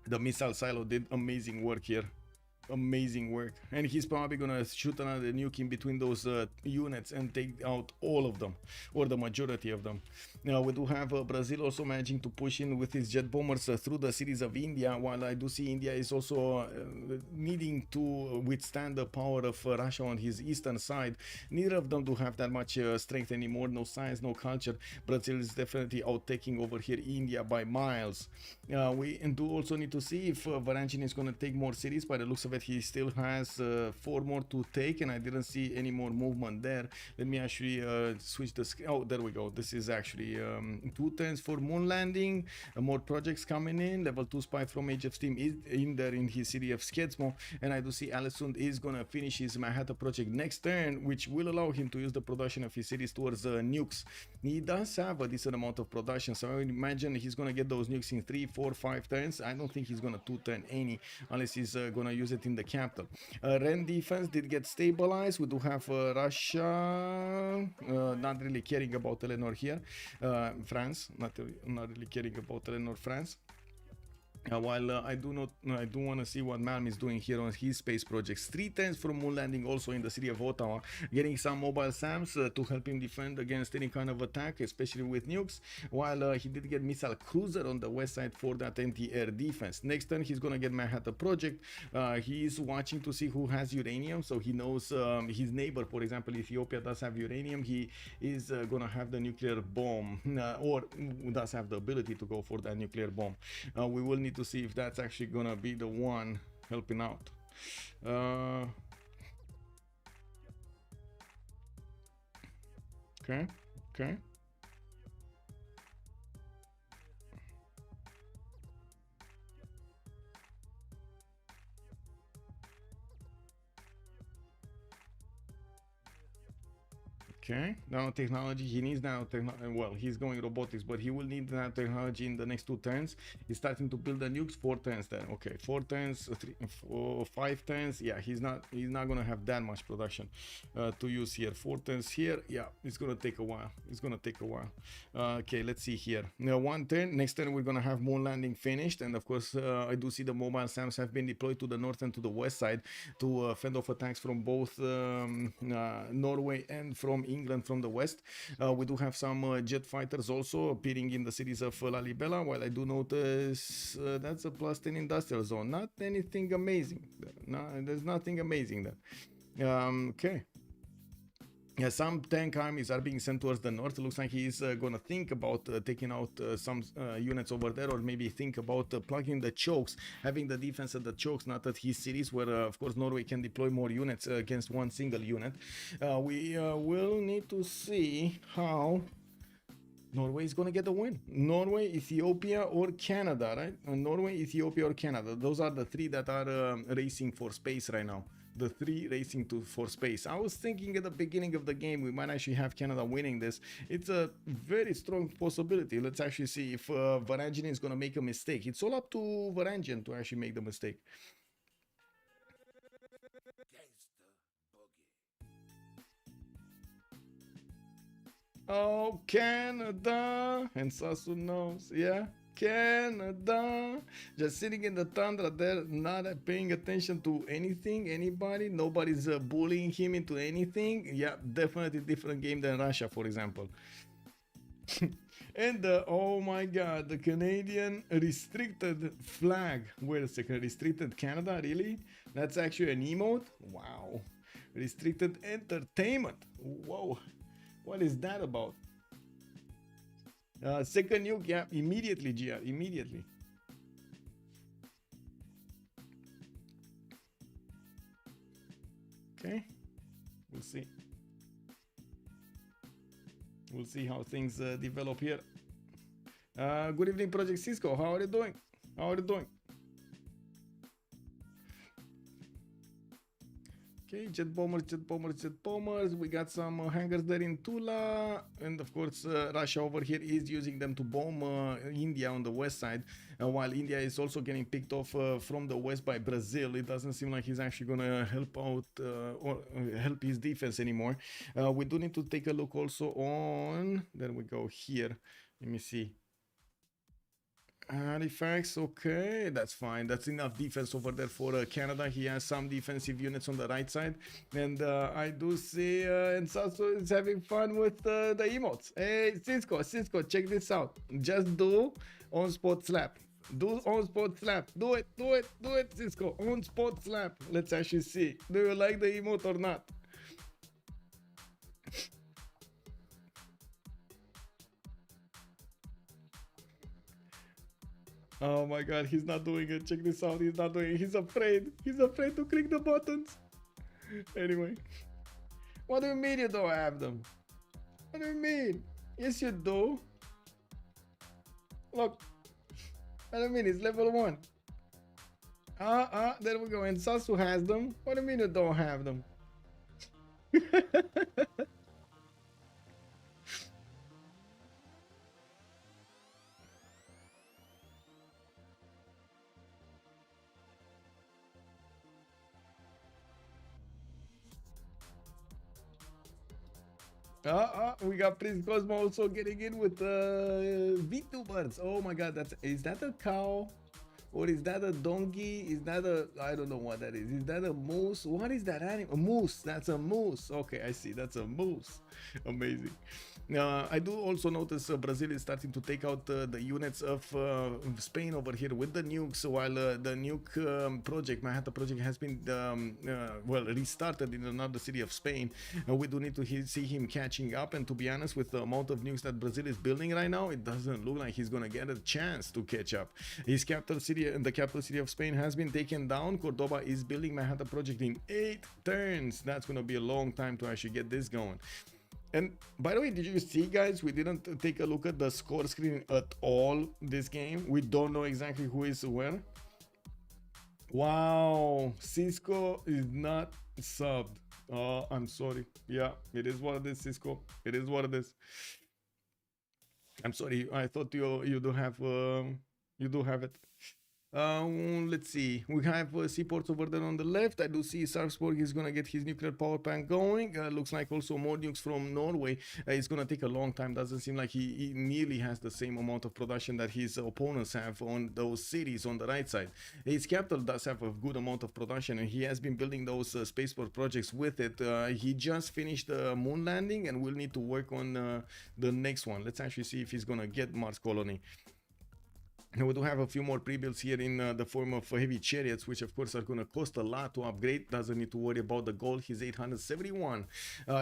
The missile silo did amazing work here. amazing work, and he's probably gonna shoot another nuke in between those units and take out all of them, or the majority of them. Now we do have Brazil also managing to push in with his jet bombers through the cities of India, while I do see India is also needing to withstand the power of Russia on his eastern side. Neither of them do have that much strength anymore, no science, no culture. Brazil is definitely out taking over here India by miles. We do also need to see if Varangian is going to take more cities. By the looks of it, he still has 4 more to take, and I didn't see any more movement there. Let me actually switch the screen. Oh, there we go. This is actually 2 turns for moon landing. More projects coming in. Level 2 spy from Age of Steam is in there in his city of Sketsmo, and I do see Alessund is going to finish his Manhattan project next turn, which will allow him to use the production of his cities towards nukes. He does have a decent amount of production, so I would imagine he's going to get those nukes in 3, 4, 5 turns. I don't think he's going to 2-turn any unless he's going to use it in the capital. Ren defense did get stabilized. We do have Russia not really caring about Eleanor here. France not really caring about Eleanor, France. While I do want to see what Malm is doing here on his space projects. 3 turns from moon landing also in the city of Ottawa, getting some mobile SAMs to help him defend against any kind of attack, especially with nukes, while he did get missile cruiser on the west side for that anti-air defense. Next turn he's gonna get Manhattan project. He is watching to see who has uranium, so he knows his neighbor, for example, Ethiopia does have uranium. He is gonna have the nuclear bomb, or does have the ability to go for that nuclear bomb. We will need to see if that's actually gonna be the one helping out. Okay. Okay, nanotechnology. He needs nanotechnology. Well, he's going robotics, but he will need nanotechnology in the next 2 turns. He's starting to build the nukes. 4 turns then. Okay, 4 turns, 3, 4, 5 turns. Yeah, he's not gonna have that much production to use here. 4 turns here. Yeah, it's gonna take a while. Okay, let's see here. Now 1 turn. Next turn we're gonna have moon landing finished, and of course I do see the mobile SAMs have been deployed to the north and to the west side to fend off attacks from both Norway and from England from the west. We do have some jet fighters also appearing in the cities of Lalibela, while I do notice that's a +10 industrial zone. Not anything amazing. There's nothing amazing there. Okay. Yeah, some tank armies are being sent towards the north. It looks like he's gonna think about taking out some units over there, or maybe think about plugging the chokes, having the defense at the chokes, not at his cities, where of course Norway can deploy more units against one single unit. We will need to see how Norway is gonna get the win. Norway, Ethiopia, or Canada, right? Norway, Ethiopia, or Canada. Those are the 3 that are racing for space right now. The 3 racing for space. I was thinking at the beginning of the game we might actually have Canada winning this. It's a very strong possibility. Let's actually see if Varangian is going to make a mistake. It's all up to Varangian to actually make the mistake. Oh, Canada! And Sasu knows, yeah. Canada, just sitting in the tundra there, not paying attention to anything, anybody, nobody's bullying him into anything. Yeah, definitely different game than Russia, for example. And oh my god, the Canadian restricted flag. Wait a second, restricted Canada, really? That's actually an emote? Wow. Restricted entertainment. Whoa, what is that about? Second nuke, yeah, immediately, GR, immediately. Okay, we'll see. We'll see how things develop here. Good evening, Project Cisco. How are you doing? Okay, jet bombers. We got some hangars there in Tula, and of course Russia over here is using them to bomb India on the west side, while India is also getting picked off from the west by Brazil. It doesn't seem like he's actually gonna help out or help his defense anymore. We do need to take a look also on, there we go here, let me see. Halifax, okay, that's fine. That's enough defense over there for Canada. He has some defensive units on the right side, and I do see Ensasu is having fun with the emotes. Hey, Cisco, check this out. Just do on spot slap. Do on spot slap. Do it, Cisco. On spot slap. Let's actually see. Do you like the emote or not? Oh my god, he's not doing it. Check this out. He's not doing it. He's afraid. He's afraid to click the buttons. Anyway. What do you mean you don't have them? What do you mean? Yes, you do. Look. What do you mean? It's level 1. There we go. And Sasu has them. What do you mean you don't have them? We got Prince Cosmo also getting in with VTubers. Oh my god, is that a cow? Or is that a donkey? Is that a, I don't know what that is. Is that a moose? What is that animal? A moose. That's a moose. Okay, I see. That's a moose. Amazing. I do also notice Brazil is starting to take out the units of Spain over here with the nukes, while the nuke project, Manhattan project, has been well, restarted in another city of Spain. We do need to see him catching up, and to be honest, with the amount of nukes that Brazil is building right now, it doesn't look like he's gonna get a chance to catch up. His capital city, the capital city of Spain, has been taken down. Cordoba is building Manhattan project in 8 turns. That's gonna be a long time to actually get this going. And by the way, did you see, guys, we didn't take a look at the score screen at all this game. We don't know exactly who is where. Wow, Cisco is not subbed. Oh, I'm sorry. Yeah, it is what it is, Cisco. It is what it is. I'm sorry. I thought you do have it. Let's see. We have seaports over there on the left. I do see Sarpsborg is gonna get his nuclear power plant going. Looks like also more nukes from Norway. It's gonna take a long time. Doesn't seem like he nearly has the same amount of production that his opponents have on those cities on the right side. His capital does have a good amount of production, and he has been building those spaceport projects with it. He just finished the moon landing, and we'll need to work on the next one. Let's actually see if he's gonna get Mars colony. We do have a few more pre-builds here in the form of heavy chariots, which of course are going to cost a lot to upgrade. Doesn't need to worry about the gold. He's 871.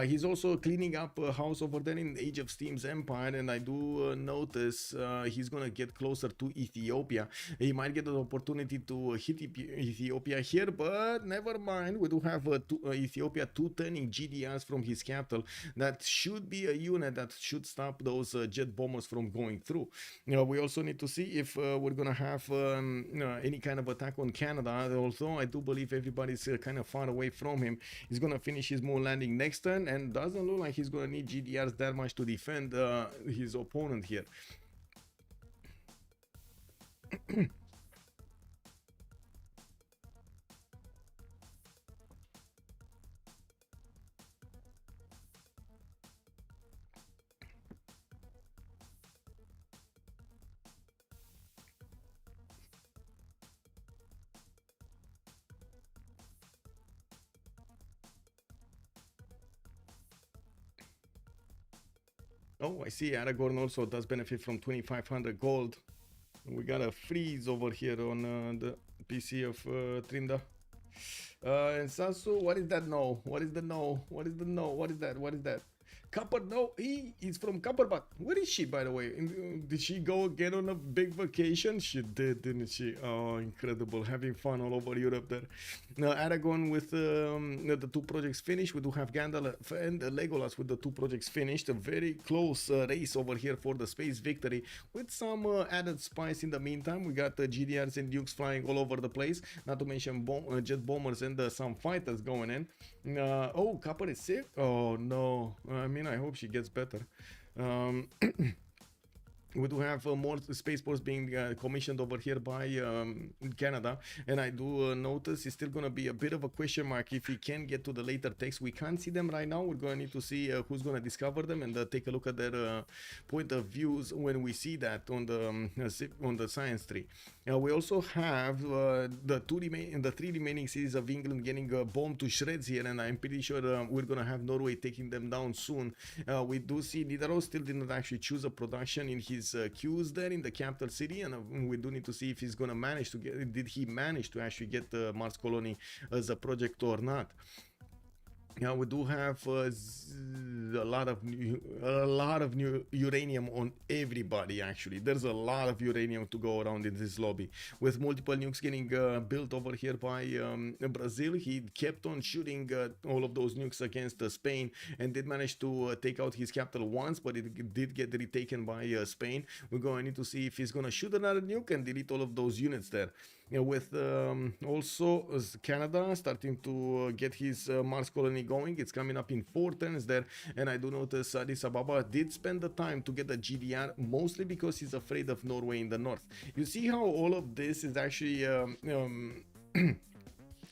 He's also cleaning up a house over there in Age of Steam's Empire, and I do notice he's going to get closer to Ethiopia. He might get an opportunity to hit Ethiopia here, but never mind. We do have Ethiopia 2 turning GDRs from his capital. That should be a unit that should stop those jet bombers from going through. We also need to see if we're gonna have any kind of attack on Canada, although I do believe everybody's kind of far away from him. He's gonna finish his moon landing next turn, and doesn't look like he's gonna need GDRs that much to defend his opponent here. Oh, I see Aragorn also does benefit from 2500 gold. We got a freeze over here on the PC of Trinda. And Sasu, what is that no? What is the no? What is the no? What is that? What is that? Copper, no, he is from Copperbutt. Where is she, by the way? Did she go again on a big vacation? She did, didn't she? Oh, incredible. Having fun all over Europe there. Now, Aragorn with the 2 projects finished. We do have Gandalf and Legolas with the 2 projects finished. A very close race over here for the space victory with some added spice in the meantime. We got GDRs and Dukes flying all over the place. Not to mention jet bombers and some fighters going in. Oh, Copper is sick? Oh, no. I mean, I hope she gets better. we do have more spaceports being commissioned over here by Canada, and I do notice it's still going to be a bit of a question mark if we can get to the later text. We can't see them right now. We're going to need to see who's going to discover them and take a look at their point of views when we see that on the science tree. We also have the three remaining cities of England getting bombed to shreds here, and I'm pretty sure we're going to have Norway taking them down soon. We do see Nidaros still did not actually choose a production in his queues there in the capital city, and we do need to see if he's gonna manage to get, did he manage to actually get the Mars colony as a project or not. Yeah, we do have a lot of new uranium on everybody. Actually, there's a lot of uranium to go around in this lobby, with multiple nukes getting built over here by Brazil. He kept on shooting all of those nukes against Spain, and did manage to take out his capital once, but it did get retaken by Spain. We're going to need to see if he's going to shoot another nuke and delete all of those units there. With also Canada starting to get his Mars colony going. It's coming up in 4 turns there, and I do notice Addis Ababa did spend the time to get a GDR, mostly because he's afraid of Norway in the north. You see how all of this is actually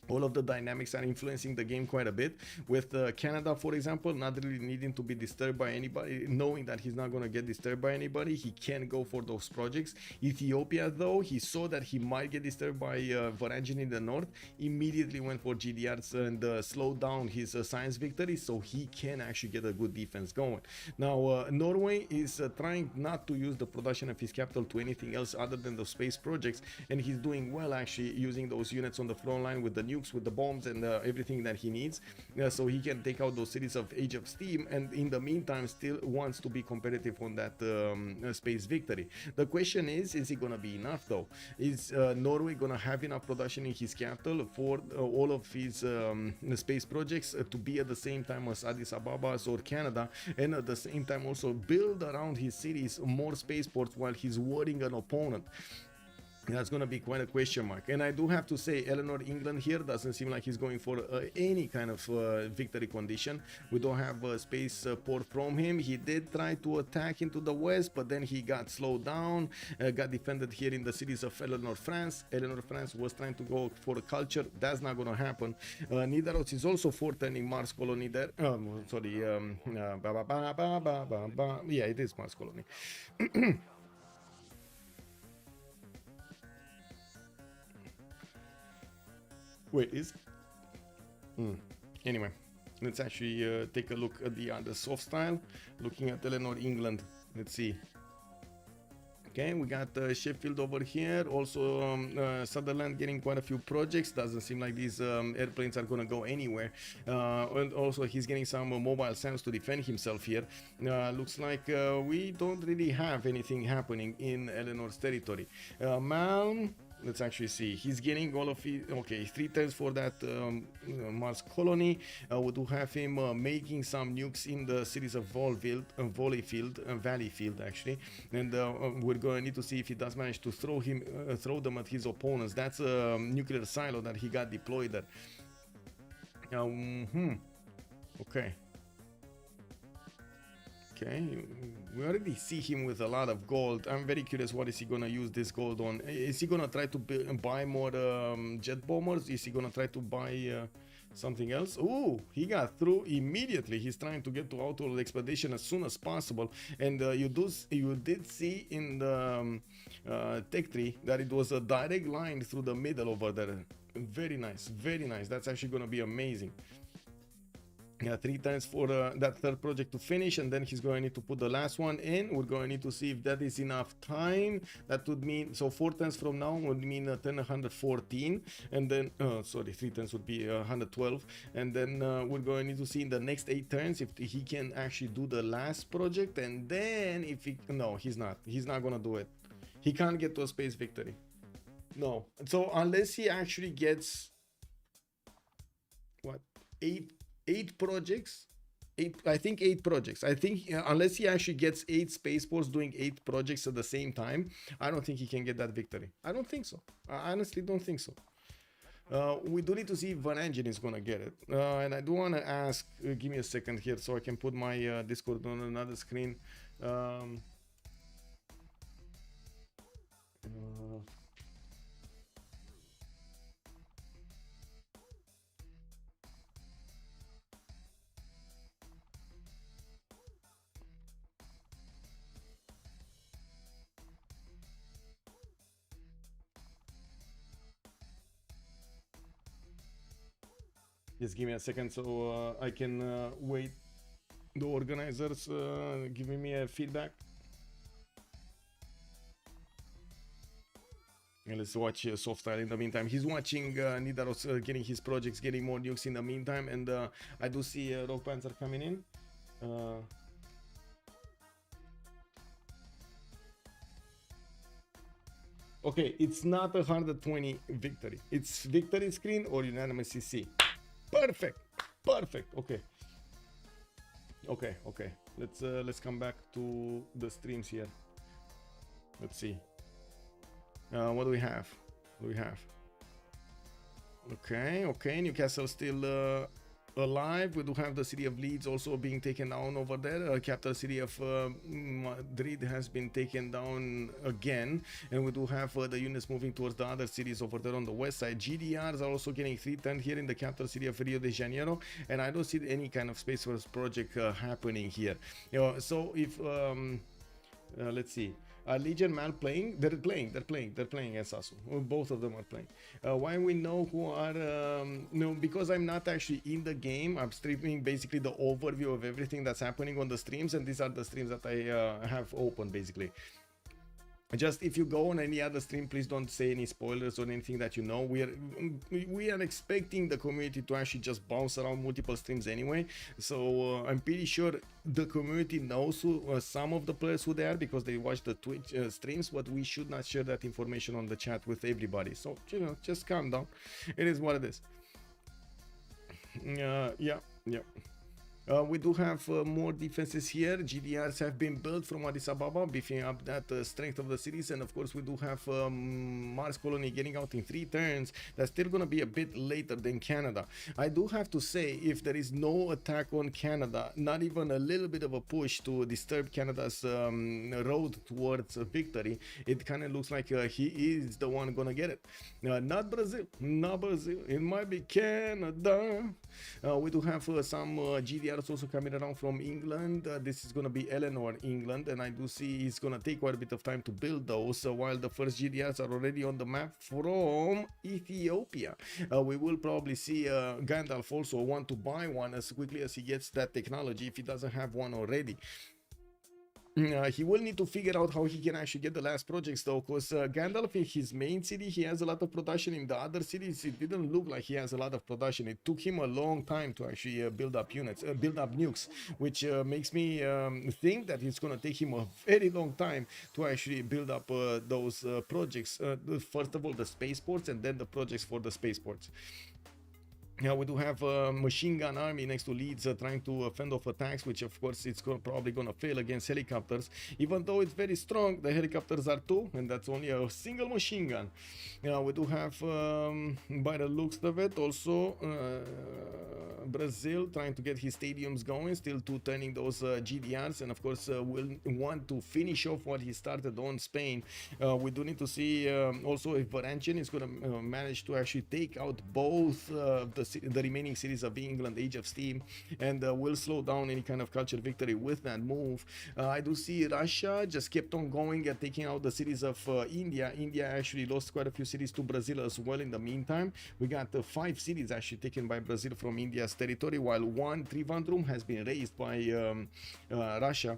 all of the dynamics are influencing the game quite a bit, with Canada, for example, not really needing to be disturbed by anybody, knowing that he's not going to get disturbed by anybody. He can go for those projects. Ethiopia, though, he saw that he might get disturbed by Varangian in the north, immediately went for GDRs and slowed down his science victory, so he can actually get a good defense going. Now, Norway is trying not to use the production of his capital to anything else other than the space projects, and he's doing well actually using those units on the front line with the new with the bombs and everything that he needs, so he can take out those cities of Age of Steam, and in the meantime still wants to be competitive on that space victory. The question is he gonna be enough though? Is Norway gonna have enough production in his capital for all of his space projects to be at the same time as Addis Ababa or Canada, and at the same time also build around his cities more spaceports while he's worrying an opponent? That's going to be quite a question mark. And I do have to say, Eleanor England here doesn't seem like he's going for any kind of victory condition. We don't have a space port from him. He did try to attack into the west, but then he got slowed down, got defended here in the cities of Eleanor, France. Eleanor, France was trying to go for a culture. That's not going to happen. Nidaros is also turning Mars colony there. Sorry. Yeah, it is Mars colony. Wait, is anyway, let's actually take a look at the soft style. Looking at Eleanor England, let's see. Okay, we got Sheffield over here. Also Sutherland getting quite a few projects. Doesn't seem like these airplanes are gonna go anywhere. And also he's getting some mobile SAMs to defend himself here. Looks like we don't really have anything happening in Eleanor's territory. Malm, let's actually see. He's getting all of it. Okay, 3 turns for that Mars colony. We do have him making some nukes in the cities of Valleyfield actually, and we're going to need to see if he does manage to throw them at his opponents. That's a nuclear silo that he got deployed at. Okay. Okay, we already see him with a lot of gold. I'm very curious, what is he gonna use this gold on? Is he gonna try to buy more jet bombers? Is he gonna try to buy something else? Ooh, he got through immediately. He's trying to get to Outworld Expedition as soon as possible. And you did see in the tech tree that it was a direct line through the middle over there. Very nice, very nice. That's actually gonna be amazing. Yeah, 3 times for that third project to finish, and then he's going to need to put the last one in. We're going to need to see if that is enough time. That would mean, so 4 times from now would mean 114, and then 3 times would be 112, and then we're going to need to see in the next 8 turns if he can actually do the last project, and then if he, no, he's not going to do it. He can't get to a space victory. No. So unless he actually gets what, 8 projects, I think 8 projects. I think unless he actually gets 8 spaceports doing 8 projects at the same time, I don't think he can get that victory. I don't think so. I honestly don't think so. We do need to see if Varangian is gonna get it. And I do want to ask, give me a second here so I can put my Discord on another screen. Just give me a second so I can wait the organizers giving me a feedback. And let's watch Softstyle in the meantime. He's watching Nidaros getting his projects, getting more nukes in the meantime, and I do see Rogue Panzer coming in. Okay, it's not a 120 victory. It's victory screen or unanimous CC. Perfect, perfect. Okay, okay. Let's come back to the streams here. Let's see. What do we have? Okay. Newcastle still alive. We do have the city of Leeds also being taken down over there. Capital city of Madrid has been taken down again, and we do have the units moving towards the other cities over there on the west side. GDRs are also getting threatened here in the capital city of Rio de Janeiro, and I don't see any kind of Space Force project happening here. So if let's see. Legion Mal playing? They're playing as Sasu. Both of them are playing. Why we know who are... no, because I'm not actually in the game. I'm streaming basically the overview of everything that's happening on the streams, and these are the streams that I have open basically. Just if you go on any other stream, please don't say any spoilers or anything that you know. We are expecting the community to actually just bounce around multiple streams anyway. So I'm pretty sure the community knows who, some of the players who they are because they watch the Twitch streams, but we should not share that information on the chat with everybody. So, you know, just calm down. It is what it is. Yeah. We do have more defenses here. GDRs have been built from Addis Ababa, beefing up that strength of the cities, and of course we do have Mars Colony getting out in 3 turns. That's still gonna be a bit later than Canada. I do have to say, if there is no attack on Canada, not even a little bit of a push to disturb Canada's road towards victory, it kind of looks like he is the one gonna get it. Not Brazil, it might be Canada. We do have some GDRs also coming around from England. This is going to be Eleanor, England, and I do see it's going to take quite a bit of time to build those, while the first GDRs are already on the map from Ethiopia. We will probably see Gandalf also want to buy one as quickly as he gets that technology, if he doesn't have one already. He will need to figure out how he can actually get the last projects though, because Gandalf in his main city, he has a lot of production. In the other cities, it didn't look like he has a lot of production. It took him a long time to actually build up units, build up nukes, which makes me think that it's going to take him a very long time to actually build up those projects. First of all, the spaceports, and then the projects for the spaceports. Yeah, we do have a machine gun army next to Leeds trying to fend off attacks, which of course it's probably gonna fail against helicopters. Even though it's very strong, the helicopters are 2, and that's only a single machine gun. We do have, by the looks of it, also Brazil trying to get his stadiums going, still turning those GDRs, and of course will want to finish off what he started on Spain. We do need to see also if Varangian is gonna manage to actually take out both the remaining cities of England, Age of Steam, and will slow down any kind of cultural victory with that move. I do see Russia just kept on going and taking out the cities of India. India actually lost quite a few cities to Brazil as well in the meantime. We got 5 cities actually taken by Brazil from India's territory, while 1 Trivandrum has been raised by Russia.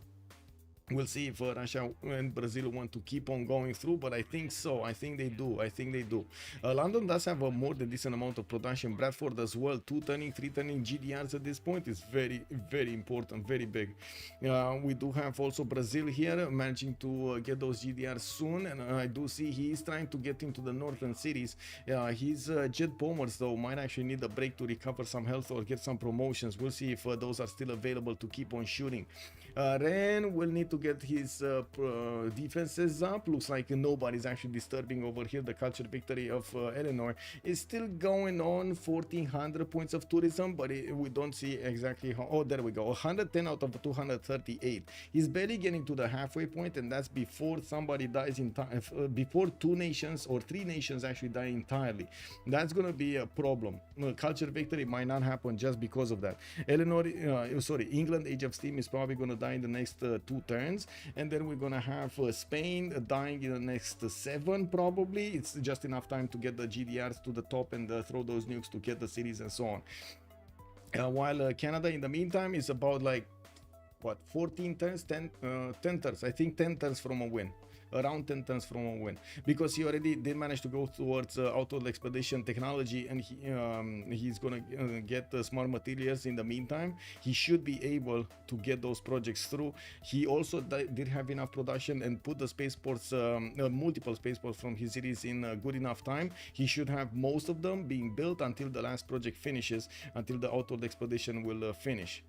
We'll see if Russia and Brazil want to keep on going through, but I think so. I think they do. London does have a more than decent amount of production. Bradford as well. 2 turning, 3 turning GDRs at this point is very, very important, very big. We do have also Brazil here managing to get those GDRs soon, and I do see he is trying to get into the northern cities. His jet bombers though might actually need a break to recover some health or get some promotions. We'll see if those are still available to keep on shooting. Ren will need to get his defenses up. Looks like nobody's actually disturbing over here. The culture victory of Eleanor is still going on, 1400 points of tourism, but we don't see exactly how. Oh, there we go, 110 out of 238. He's barely getting to the halfway point, and that's before somebody dies in time, before 2 nations or 3 nations actually die entirely. That's gonna be a problem. Culture victory might not happen just because of that. Eleanor, England Age of Steam is probably gonna die in the next 2 turns, and then we're gonna have Spain dying in the next 7 probably. It's just enough time to get the GDRs to the top and throw those nukes to get the cities and so on. While Canada in the meantime is about like what, 14 turns, 10 turns, I think 10 turns from a win. Around 10 turns from a win, because he already did manage to go towards outward expedition technology, and he's gonna get smart materials in the meantime. He should be able to get those projects through. He also did have enough production and put the spaceports, multiple spaceports from his cities in good enough time. He should have most of them being built until the last project finishes, until the outward expedition will finish.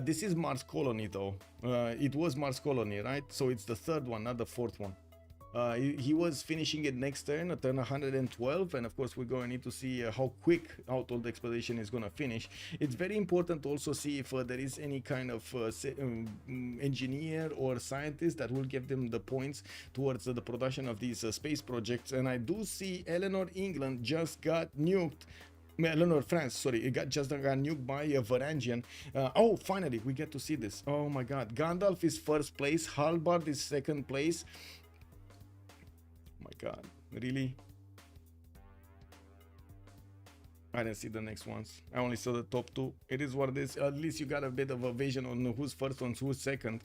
This is Mars Colony though. It was Mars Colony, right? So it's the 3rd one, not the 4th one. He was finishing it next turn, at turn 112, and of course we're going to need to see how quick outward expedition is going to finish. It's very important to also see if there is any kind of engineer or scientist that will give them the points towards the production of these space projects. And I do see Eleanor England just got nuked. Eleanor France, sorry, it just got nuked by a Varangian. Oh, finally, we get to see this. Oh my god. Gandalf is 1st place, Halbard is 2nd place. Oh my god, really? I didn't see the next ones. I only saw the top 2. It is what it is. At least you got a bit of a vision on who's 1st and who's 2nd.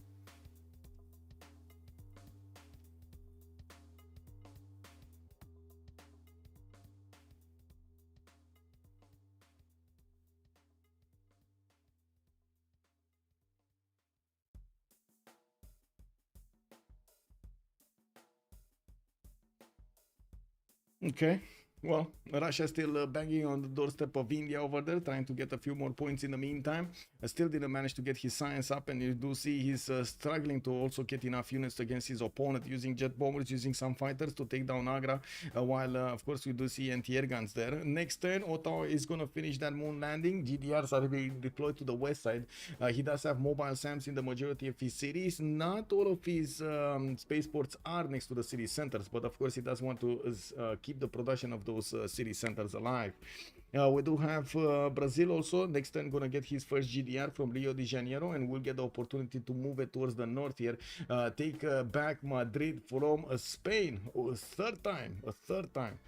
Okay, well, Russia still banging on the doorstep of India over there, trying to get a few more points in the meantime. Still didn't manage to get his science up, and you do see he's struggling to also get enough units against his opponent, using jet bombers, using some fighters to take down Agra, while of course we do see anti-air guns there. Next turn, Ottawa is going to finish that moon landing. GDRs are being deployed to the west side. He does have mobile SAMs in the majority of his cities. Not all of his spaceports are next to the city centers, but of course he does want to keep the production of those city centers alive. We do have Brazil also. Next turn gonna get his first GDR from Rio de Janeiro, and we'll get the opportunity to move it towards the north here, take back Madrid from Spain. Oh, a third time.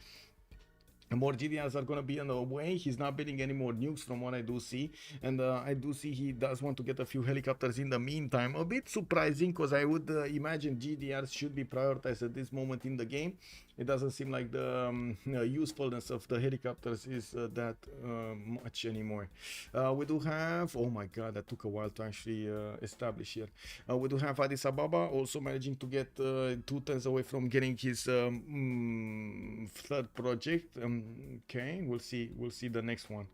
More GDRs are going to be on the way. He's not building any more nukes from what I do see, and I do see he does want to get a few helicopters in the meantime. A bit surprising, because I would imagine GDRs should be prioritized at this moment in the game. It doesn't seem like the usefulness of the helicopters is that much anymore. We do have, oh my god, that took a while to actually establish here. We do have Addis Ababa also managing to get 2 turns away from getting his 3rd project. Okay, we'll see the next one.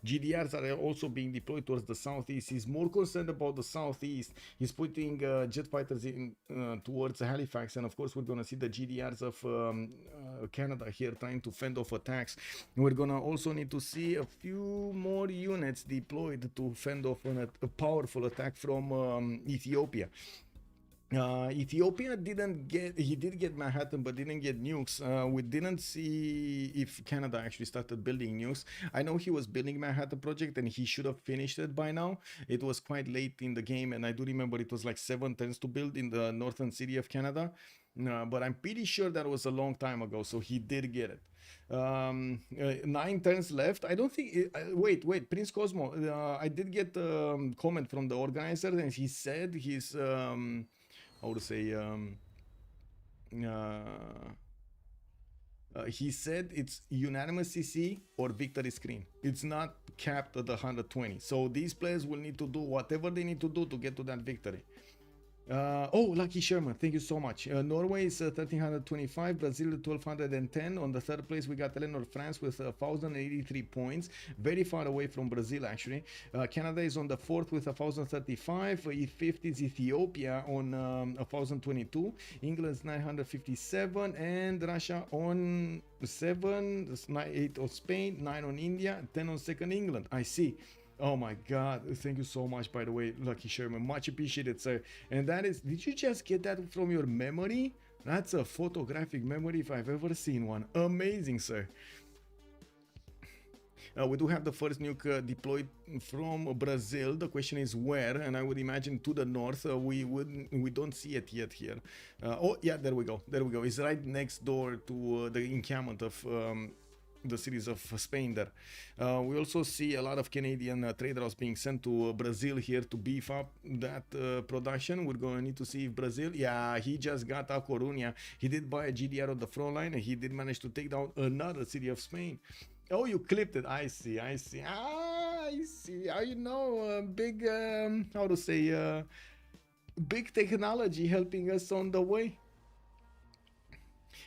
GDRs are also being deployed towards the southeast. He's more concerned about the southeast. He's putting jet fighters in towards Halifax, and of course we're gonna see the GDRs of Canada here trying to fend off attacks. We're gonna also need to see a few more units deployed to fend off a powerful attack from Ethiopia. Ethiopia did get Manhattan, but didn't get nukes. We didn't see if Canada actually started building nukes. I know he was building Manhattan project, and he should have finished it by now. It was quite late in the game, and I do remember it was like 7 turns to build in the northern city of Canada. But I'm pretty sure that was a long time ago, so he did get it. 9 turns left. I don't think wait, Prince Cosmo, I did get a comment from the organizer, and he said he's how to say, he said it's unanimous CC or victory screen. It's not capped at 120. So these players will need to do whatever they need to do to get to that victory. Oh, Lucky Sherman, thank you so much. Norway is 1325, Brazil 1210. On the third place, we got Eleanor France with 1083 points, very far away from Brazil actually. Canada is on the fourth with 1035. Fifth is Ethiopia on 1022. England's 957, and Russia on 7. 8 on Spain, 9 on India, 10 on second England. I see. Oh my god, thank you so much, by the way, Lucky Sherman, much appreciated, sir. And that is, did you just get that from your memory? That's a photographic memory if I've ever seen one. Amazing, sir. We do have the first nuke deployed from Brazil. The question is where, and I would imagine to the north. We don't see it yet here. Oh yeah, there we go, it's right next door to the encampment of the cities of Spain there. We also see a lot of Canadian traders being sent to Brazil here to beef up that production. We're going to need to see if Brazil, yeah, he just got A Coruña. He did buy a GDR on the front line, and he did manage to take down another city of Spain. Oh, you clipped it. I see. I see. You know, big, how to say, big technology helping us on the way.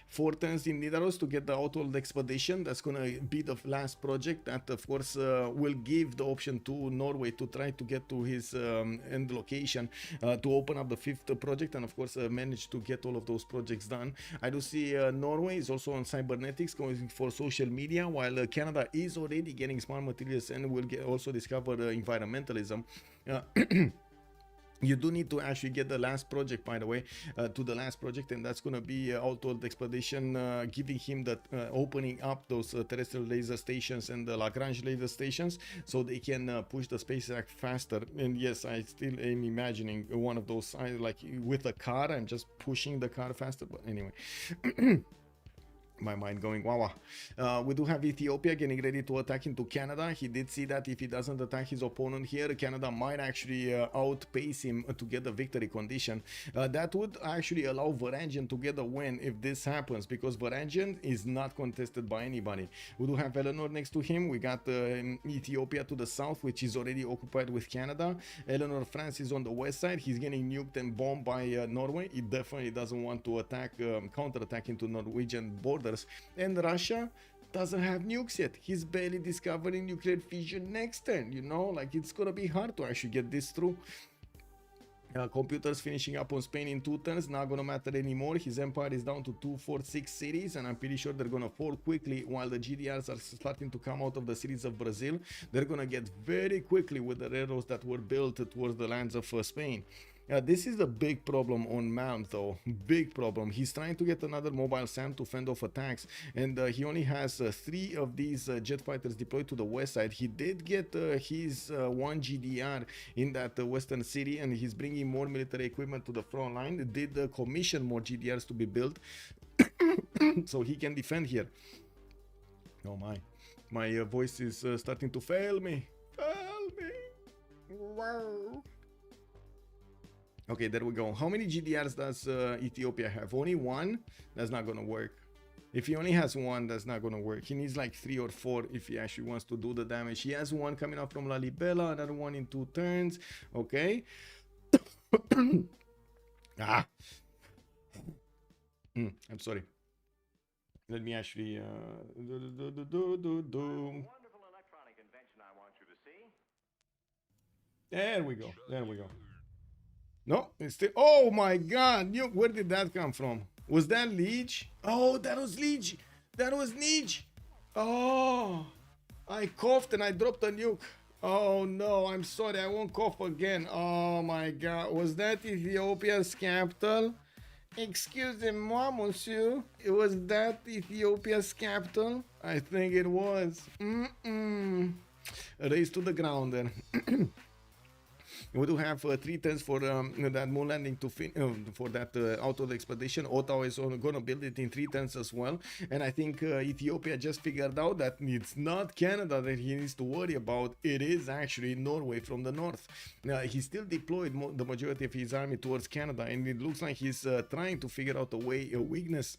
4 turns in Nidaros to get the Outworld Expedition. That's gonna be the last project that, of course, will give the option to Norway to try to get to his end location, to open up the 5th project, and of course manage to get all of those projects done. I do see Norway is also on cybernetics, going for social media, while Canada is already getting smart materials and will also discover environmentalism. You do need to actually get the last project, by the way, to the last project, and that's going to be Outworld Expedition, giving him that opening up those terrestrial laser stations and the Lagrange laser stations, so they can push the SpaceX faster. And yes, I still am imagining one of those, like with a car, I'm just pushing the car faster, but anyway. My mind going wawa. We do have Ethiopia getting ready to attack into Canada. He did see that if he doesn't attack his opponent here, Canada might actually outpace him to get the victory condition. That would actually allow Varangian to get a win if this happens, because Varangian is not contested by anybody. We do have Eleanor next to him. We got Ethiopia to the south, which is already occupied with Canada. Eleanor France is on the west side. He's getting nuked and bombed by Norway. He definitely doesn't want to attack, counter-attack into Norwegian border. And Russia doesn't have nukes yet. He's barely discovering nuclear fission next turn, you know, like it's gonna be hard to actually get this through. Computers finishing up on Spain in 2 turns, not gonna matter anymore. His empire is down to 246 cities, and I'm pretty sure they're gonna fall quickly while the GDRs are starting to come out of the cities of Brazil. They're gonna get very quickly with the railroads that were built towards the lands of Spain. This is the big problem on Mount, though. Big problem. He's trying to get another mobile SAM to fend off attacks, and he only has 3 of these jet fighters deployed to the west side. He did get his 1 GDR in that western city, and he's bringing more military equipment to the front line. Did commission more GDRs to be built so he can defend here. Oh my voice is starting to fail me. Wow. Okay, there we go. How many GDRs does Ethiopia have? Only 1? That's not gonna work. If he only has 1, that's not gonna work. He needs like 3 or 4 if he actually wants to do the damage. He has 1 coming out from Lalibela, another 1 in 2 turns. Okay. I'm sorry. Let me actually There we go. There we go. No, it's still. Oh my god, nuke. Where did that come from? Was that Liege? Oh, that was Liege. That was Liege. Oh, I coughed and I dropped a nuke. Oh no, I'm sorry, I won't cough again. Oh my god, was that Ethiopia's capital? Excusez-moi, monsieur. It was that Ethiopia's capital? I think it was. Race to the ground then. We do have 3 turns for that moon landing to for that Outworld Expedition. Ottawa is gonna build it in 3 turns as well, and I think Ethiopia just figured out that it's not Canada that he needs to worry about. It is actually Norway from the north. He still deployed the majority of his army towards Canada, and it looks like he's trying to figure out a weakness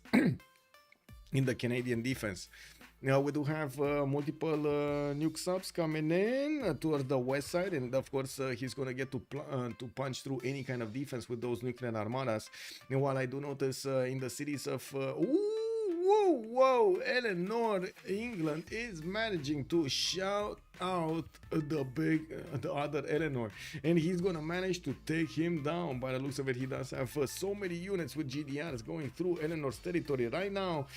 in the Canadian defense. Now we do have multiple nuke subs coming in towards the west side, and of course he's gonna get to punch through any kind of defense with those nuclear armadas. And while I do notice in the cities of whoa, Eleanor, England is managing to shout out the other Eleanor, and he's gonna manage to take him down. By the looks of it, he does have so many units with GDRs going through Eleanor's territory right now.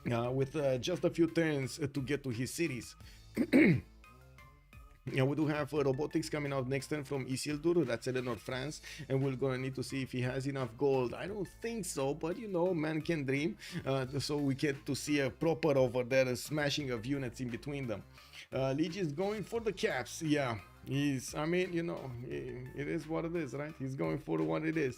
With just a few turns to get to his cities. Yeah, we do have robotics coming out next turn from Isildur, that's Eleanor, France, and we're gonna need to see if he has enough gold. I don't think so, but you know, man can dream. So we get to see a proper over there, a smashing of units in between them. Liege is going for the caps. Yeah, I mean, you know, it is what it is, right? He's going for what it is.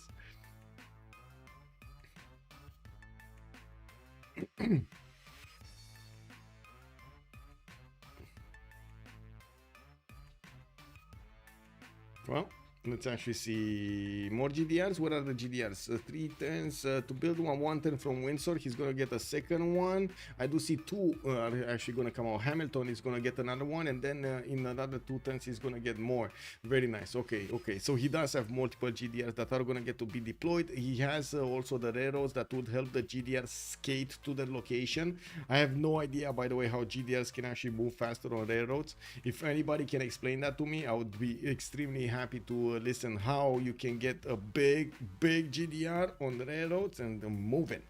Well, let's actually see more GDRs. What are the GDRs? 3 turns to build one turn from Windsor. He's gonna get a second one. I do see 2 are actually gonna come out. Hamilton is gonna get another one, and then in another 2 turns he's gonna get more. Very nice. Okay. So he does have multiple GDRs that are gonna get to be deployed. He has also the railroads that would help the GDRs skate to the location. I have no idea, by the way, how GDRs can actually move faster on railroads. If anybody can explain that to me, I would be extremely happy to listen how you can get a big GDR on the railroads and moving.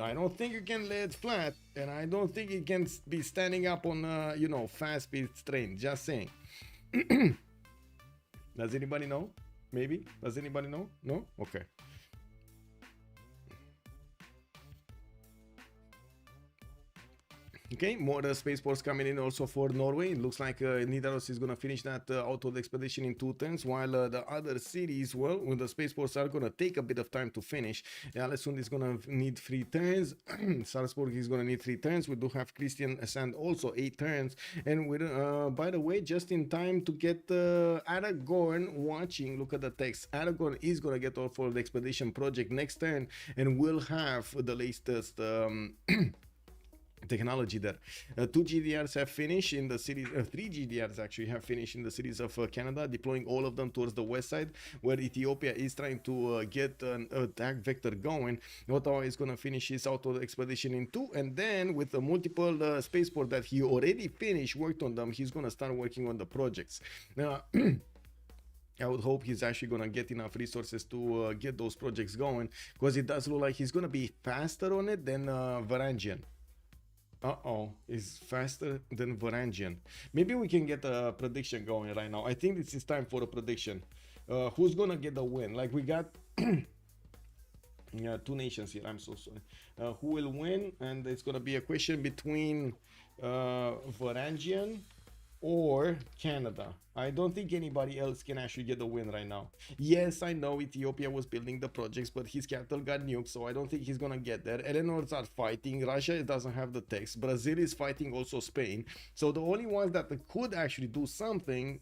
I don't think you can lay it flat, and I don't think it can be standing up on you know, fast speed train. Just saying. Does anybody know? Maybe? Does anybody know? No? Okay. Okay, more spaceports coming in also for Norway. It looks like Nidaros is going to finish that outward expedition in 2 turns, while the other cities, well, when the spaceports are going to take a bit of time to finish. Alessund is going to need 3 turns. Salzburg is going to need 3 turns. We do have Christian Sand also 8 turns. And we're, by the way, just in time to get Aragorn watching. Look at the text. Aragorn is going to get all for the expedition project next turn, and we'll have the latest technology there. 2 GDRs have finished in the cities, 3 GDRs actually have finished in the cities of Canada, deploying all of them towards the west side, where Ethiopia is trying to get an attack vector going. Ottawa is going to finish his auto expedition in 2, and then with the multiple spaceport that he already finished, worked on them, he's going to start working on the projects. I would hope he's actually going to get enough resources to get those projects going, because it does look like he's going to be faster on it than Varangian. Is faster than Varangian. Maybe we can get a prediction going right now. I think this is time for a prediction. Who's gonna get the win? Like, we got yeah, 2 nations here. I'm so sorry. Who will win? And it's gonna be a question between Varangian or Canada. I don't think anybody else can actually get the win right now. Yes, I know Ethiopia was building the projects, but his capital got nuked, so I don't think he's gonna get there. Eleanors are fighting. Russia doesn't have the text. Brazil is fighting also Spain. So the only ones that could actually do something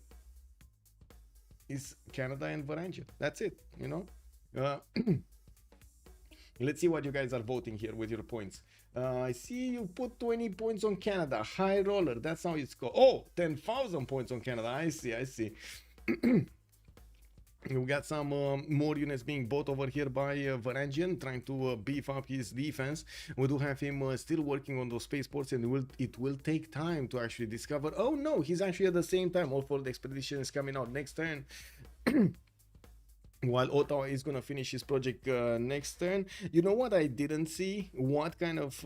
is Canada and Varangian. That's it, you know. Let's see what you guys are voting here with your points. I see you put 20 points on Canada. High roller, that's how it's called. Oh, 10,000 points on Canada. I see. We got some more units being bought over here by Varangian, trying to beef up his defense. We do have him still working on those spaceports, and it will take time to actually discover. Oh no, he's actually at the same time. All for the expedition is coming out next turn. While Ottawa is going to finish his project next turn. You know what I didn't see? What kind of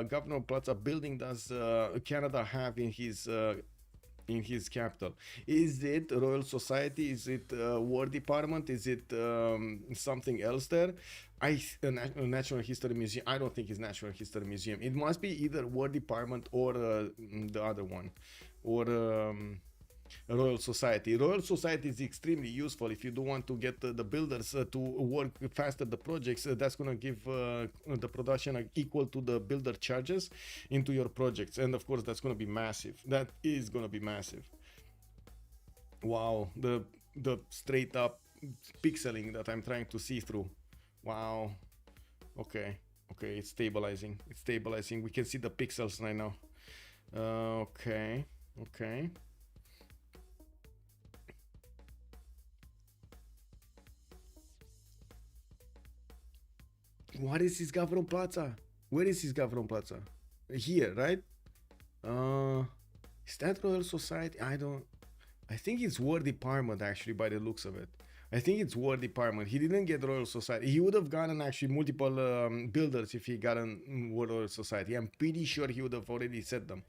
Governor Plaza building does Canada have in his capital? Is it Royal Society? Is it War Department? Is it something else there? A Natural History Museum. I don't think it's Natural History Museum. It must be either War Department or the other one, or Royal Society. Royal Society is extremely useful if you do want to get the builders to work faster the projects. That's going to give the production equal to the builder charges into your projects, and of course that's going to be massive. That is going to be massive. Wow, the straight up pixeling that I'm trying to see through. Wow. Okay. Okay, it's stabilizing. It's stabilizing. We can see the pixels right now. Okay. Okay. What is his Gavron Plaza? Where is his Gavron Plaza? Here, right? Is that Royal Society? I think it's War Department actually, by the looks of it. I think it's War Department. He didn't get Royal Society. He would have gotten actually multiple builders if he gotten Royal Society. I'm pretty sure he would have already set them.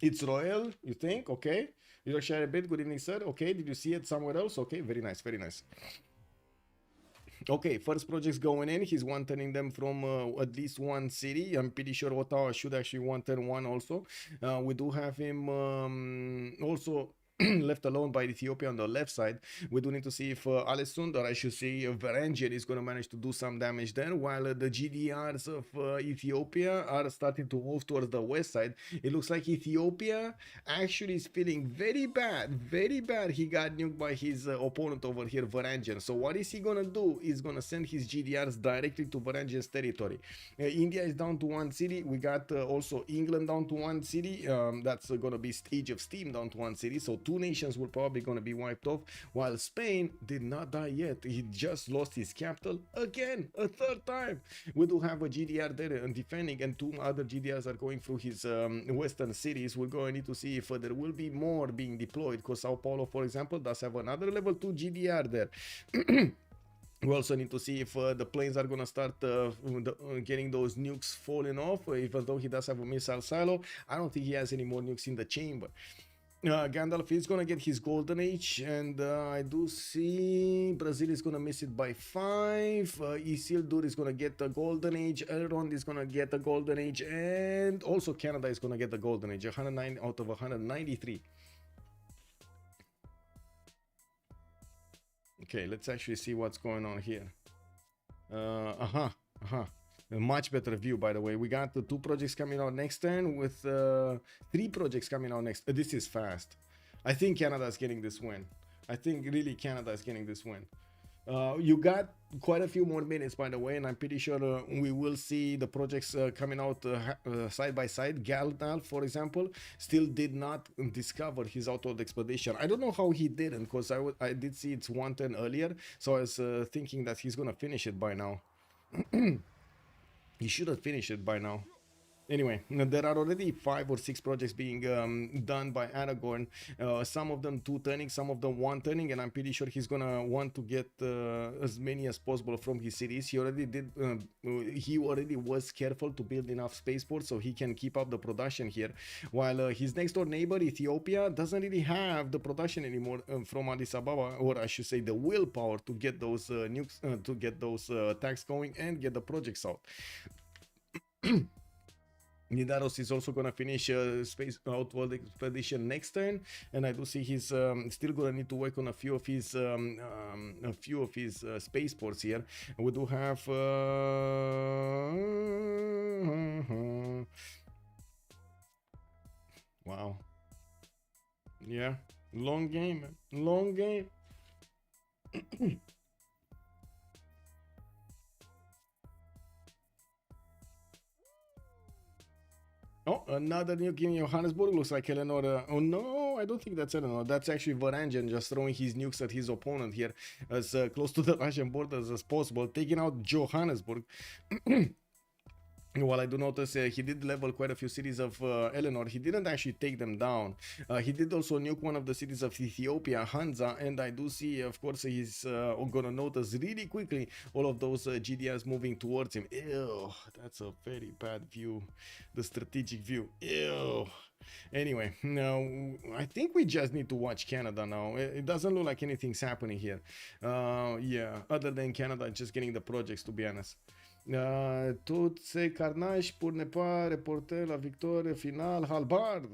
It's Royal, you think? Okay. You share a bit. Good evening, sir. Okay. Did you see it somewhere else? Okay. Very nice. Very nice. Okay, first project's going in. He's one-turning them from at least one city. I'm pretty sure Ottawa should actually one-turn one also. We do have him also left alone by Ethiopia on the left side. We do need to see if Alessund, or I should say Varangian, is going to manage to do some damage there, while the GDRs of Ethiopia are starting to move towards the west side. It looks like Ethiopia actually is feeling very bad, very bad. He got nuked by his opponent over here, Varangian. So what is he going to do? He's going to send his GDRs directly to Varangian's territory. India is down to one city. We got also England down to one city. That's going to be Age of Steam down to one city. So two nations were probably going to be wiped off, while Spain did not die yet. He just lost his capital again, a third time. We do have a GDR there and defending, and two other GDRs are going through his western cities. We're going to need to see if there will be more being deployed, because Sao Paulo, for example, does have another level 2 GDR there. We also need to see if the planes are going to start getting those nukes falling off, even though he does have a missile silo. I don't think he has any more nukes in the chamber. Gandalf is gonna get his golden age, and I do see Brazil is gonna miss it by 5. Isildur is gonna get the golden age. Elrond is gonna get the golden age, and also Canada is gonna get the golden age. 109 out of 193. Okay, let's actually see what's going on here. A much better view, by the way. We got the 2 projects coming out next turn, with 3 projects coming out next. This is fast. I think Canada is getting this win. I think really Canada is getting this win. You got quite a few more minutes, by the way, and I'm pretty sure we will see the projects coming out side by side. Gandalf, for example, still did not discover his outward expedition. I don't know how he didn't, because I did see it's 110 earlier, so I was thinking that he's gonna finish it by now. He should have finished it by now. Anyway, there are already 5 or 6 projects being done by Aragorn. Some of them 2-turning, some of them 1-turning, and I'm pretty sure he's gonna want to get as many as possible from his cities. He already did. He already was careful to build enough spaceports so he can keep up the production here. While his next door neighbor Ethiopia doesn't really have the production anymore from Addis Ababa, or I should say the willpower to get those nukes, to get those attacks going and get the projects out. Nidaros is also gonna finish space outward expedition next turn, and I do see he's still gonna need to work on a few of his spaceports here. We do have wow, yeah, long game, man. Long game. Oh, another nuke in Johannesburg. Looks like Eleanor. Oh no, I don't think that's Eleanor. That's actually Varangian just throwing his nukes at his opponent here as close to the Russian borders as possible, taking out Johannesburg. While I do notice he did level quite a few cities of Eleanor, he didn't actually take them down. He did also nuke one of the cities of Ethiopia, Hanza, and I do see, of course, he's gonna notice really quickly all of those GDRs moving towards him. Ew, that's a very bad view, the strategic view. Ew. Anyway, now I think we just need to watch Canada now. It doesn't look like anything's happening here. Yeah, other than Canada just getting the projects, to be honest. Tot se carnage pour ne pas reporter la victoire finale. Halbrand,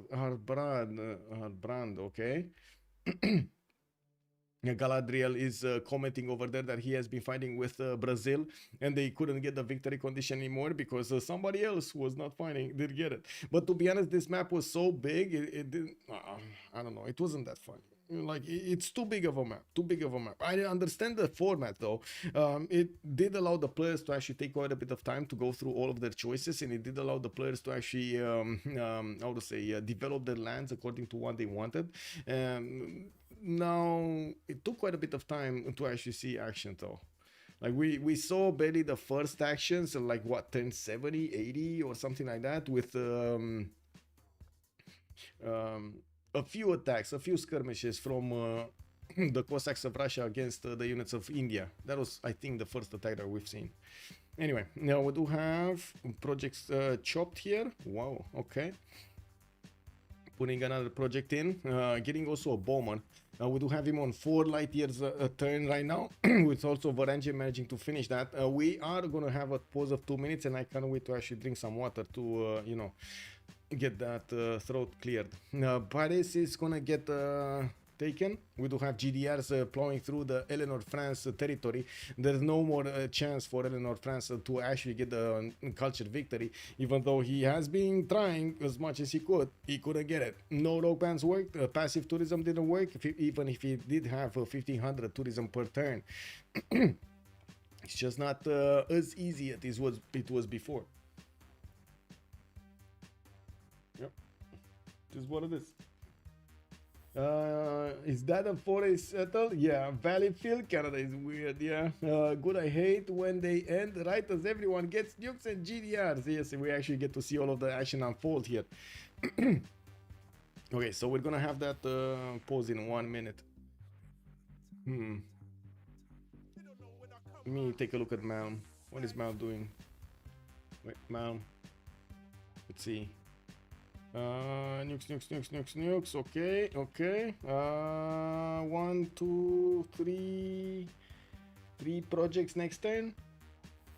okay. Galadriel is commenting over there that he has been fighting with Brazil, and they couldn't get the victory condition anymore because somebody else who was not fighting did get it. But to be honest, this map was so big, it didn't. I don't know. It wasn't that fun. like it's too big of a map, too big of a map. I understand the format though. It did allow the players to actually take quite a bit of time to go through all of their choices, and it did allow the players to actually how to say develop their lands according to what they wanted. Now it took quite a bit of time to actually see action though. Like we saw barely the first actions, like what, 10, 70, 80 or something like that, with a few attacks, a few skirmishes from the Cossacks of Russia against the units of India. That was, I think, the first attack that we've seen. Anyway, now we do have projects chopped here. Wow, okay. Putting another project in, getting also a bomber. We do have him on 4 light years a turn right now, with also Varangian managing to finish that. We are going to have a pause of 2 minutes, and I can't wait to actually drink some water to, you know, get that throat cleared. Paris is going to get taken. We do have GDRs plowing through the Eleanor France territory. There's no more chance for Eleanor France to actually get the cultured victory, even though he has been trying as much as he could. He couldn't get it. No rogue bands worked. Passive tourism didn't work, even if he did have 1500 tourism per turn. It's just not as easy as it was before. Yep, this is what it is. Is that a forest settle? Yeah, Valleyfield, Canada is weird, yeah. Good, I hate when they end right as everyone gets nukes and GDRs. Yes, we actually get to see all of the action unfold here. Okay, so we're gonna have that pause in 1 minute. Let me take a look at Malm. What is Malm doing? Wait, Malm. Let's see. Nukes. Okay. 1, 2, 3 projects next turn.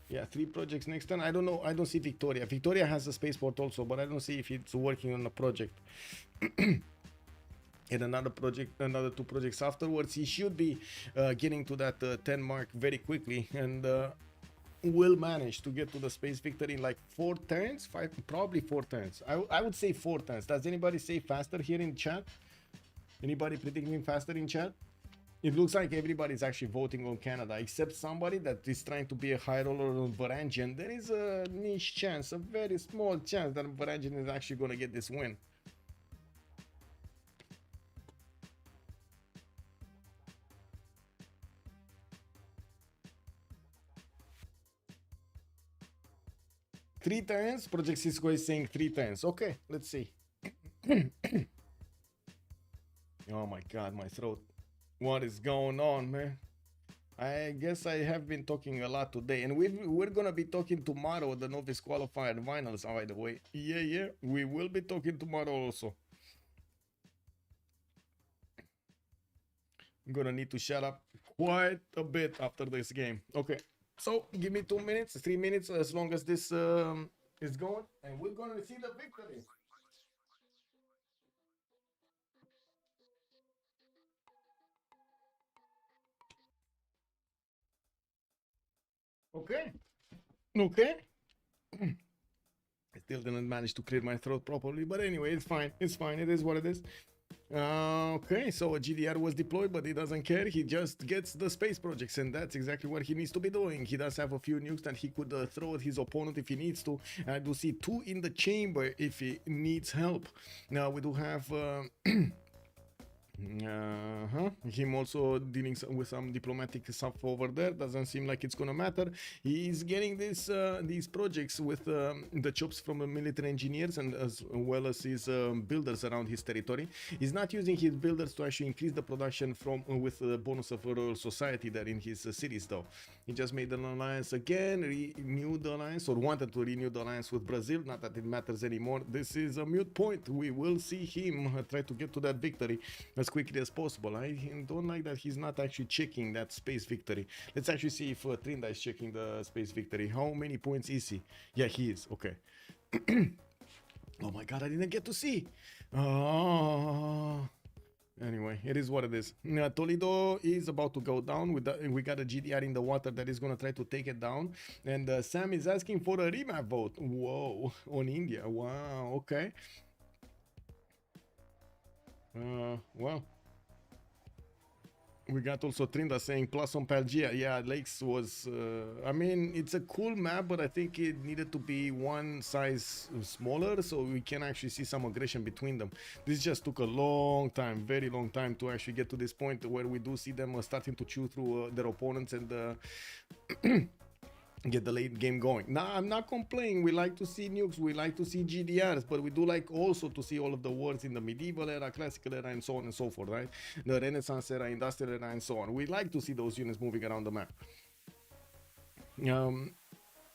Yeah, 3 projects next turn. I don't know. I don't see Victoria. Victoria has a spaceport also, but I don't see if it's working on a project. And another 2 projects afterwards. He should be getting to that 10 mark very quickly, and will manage to get to the space victory in like 4 turns, 5, probably 4 turns. I would say 4 turns. Does anybody say faster here in chat? Anybody predicting faster in chat? It looks like everybody's actually voting on Canada, except somebody that is trying to be a high roller on Varangian. There is a niche chance, a very small chance that Varangian is actually going to get this win. Three turns. Project Cisco is saying 3 turns. Okay, let's see. Oh my god, my throat. What is going on, man? I guess I have been talking a lot today, and we're gonna be talking tomorrow, the novice qualifier finals, by the way. Yeah, we will be talking tomorrow also. I'm gonna need to shut up quite a bit after this game. Okay. So give me 2 minutes, 3 minutes, as long as this is going, and we're gonna see the victory. Okay. I still didn't manage to clear my throat properly, but anyway, it's fine. It's fine. It is what it is. Okay, so a GDR was deployed, but he doesn't care. He just gets the space projects, and that's exactly what he needs to be doing. He does have a few nukes that he could throw at his opponent if he needs to. I do see 2 in the chamber if he needs help. Now we do have him also dealing with some diplomatic stuff over there. Doesn't seem like it's gonna matter. He's getting these projects with the chops from the military engineers, and as well as his builders around his territory. He's not using his builders to actually increase the production from with the bonus of Royal Society there in his cities though. He just made an alliance again, renewed the alliance, or wanted to renew the alliance with Brazil. Not that it matters anymore. This is a moot point. We will see him try to get to that victory as quickly as possible. I don't like that he's not actually checking that space victory. Let's actually see if Trinda is checking the space victory. How many points is he? Yeah, he is. Okay. Oh my god, I didn't get to see. Anyway, it is what it is. Toledo is about to go down. We got a GDR in the water that is going to try to take it down. And Sam is asking for a remap vote. Whoa, on India. Wow, okay. Well, We got also Trinda saying plus on Pangea. Yeah, Lakes was, I mean, it's a cool map, but I think it needed to be one size smaller so we can actually see some aggression between them. This just took a long time, very long time to actually get to this point where we do see them starting to chew through their opponents and get the late game going. Now, I'm not complaining. We like to see nukes, we like to see GDRs, but we do like also to see all of the wars in the medieval era, classical era, and so on and so forth, right? The Renaissance era, industrial era, and so on. We like to see those units moving around the map.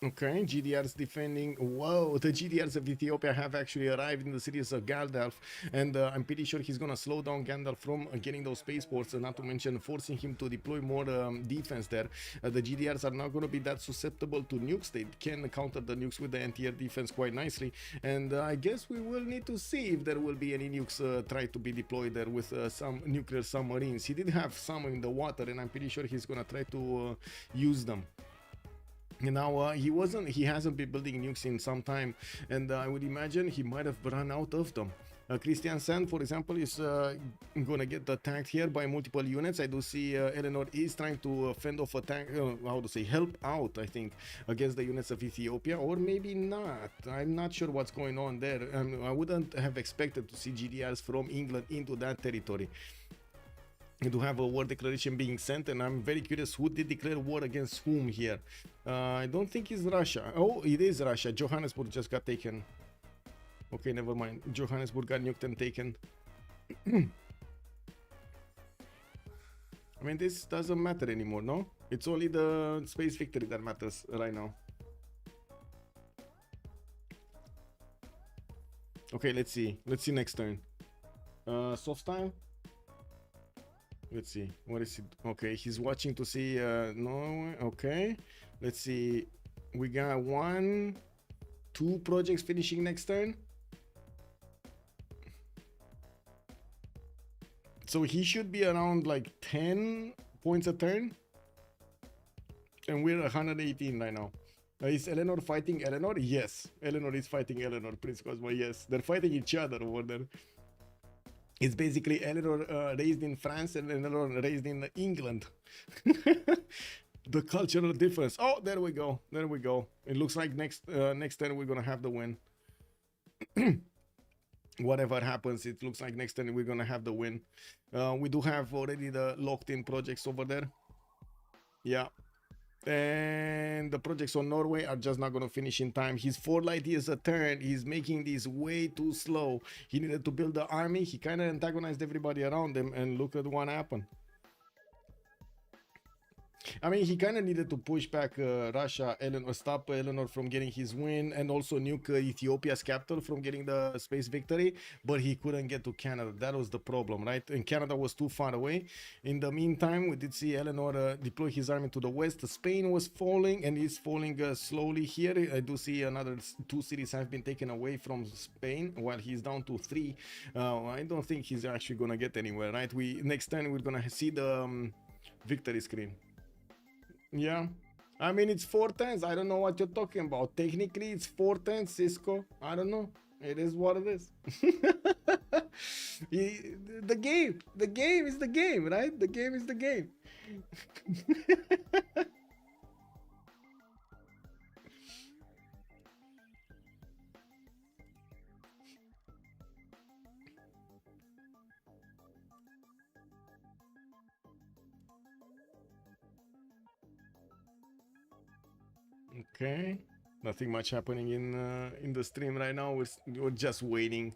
Okay, GDRs defending. Whoa, the GDRs of Ethiopia have actually arrived in the cities of Gandalf, and I'm pretty sure he's gonna slow down Gandalf from getting those spaceports, not to mention forcing him to deploy more defense there. The GDRs are not gonna be that susceptible to nukes. They can counter the nukes with the anti-air defense quite nicely, and I guess we will need to see if there will be any nukes try to be deployed there with some nuclear submarines. He did have some in the water, and I'm pretty sure he's gonna try to use them. Now he hasn't been building nukes in some time, and I would imagine he might have run out of them. Christian Sand, for example, is gonna get attacked here by multiple units. I do see Eleanor is trying to fend off attack, how to say, help out, I think, against the units of Ethiopia, or maybe not. I'm not sure what's going on there. I wouldn't have expected to see GDRs from England into that territory. To have a war declaration being sent, and I'm very curious who did declare war against whom here. I don't think it's Russia. Oh, it is Russia. Johannesburg just got taken. Okay, never mind. Johannesburg got nuked and taken. I mean, this doesn't matter anymore, no? It's only the space victory that matters right now. Okay, let's see. Let's see next turn. Soft style. Let's see, what is it? Okay, he's watching to see, no, okay. Let's see, we got 1, 2 projects finishing next turn. So he should be around like 10 points a turn. And we're 118 right now. Is Eleanor fighting Eleanor? Yes, Eleanor is fighting Eleanor, Prince Cosmo, yes. They're fighting each other over there. It's basically Eleanor raised in France and Eleanor raised in England. The cultural difference. Oh, there we go. There we go. It looks like next turn we're gonna have the win. Whatever happens, it looks like next turn we're gonna have the win. We do have already the locked-in projects over there. Yeah. And the projects on Norway are just not going to finish in time. His 4 light years a turn. He's making this way too slow. He needed to build the army. He kind of antagonized everybody around him, and look at what happened. I mean, he kind of needed to push back Russia, stop Eleanor from getting his win, and also nuke Ethiopia's capital from getting the space victory, but he couldn't get to Canada. That was the problem, right? And Canada was too far away. In the meantime, we did see Eleanor deploy his army to the west. Spain was falling, and is falling slowly here. I do see another 2 cities have been taken away from Spain, while he's down to 3. I don't think he's actually gonna get anywhere, right? Next time we're gonna see the victory screen. Yeah, I mean, it's 4 turns. I don't know what you're talking about. Technically, it's 4 turns, Cisco. I don't know. It is what it is. The game is the game, right? The game is the game. Okay, nothing much happening in the stream right now. We're just waiting.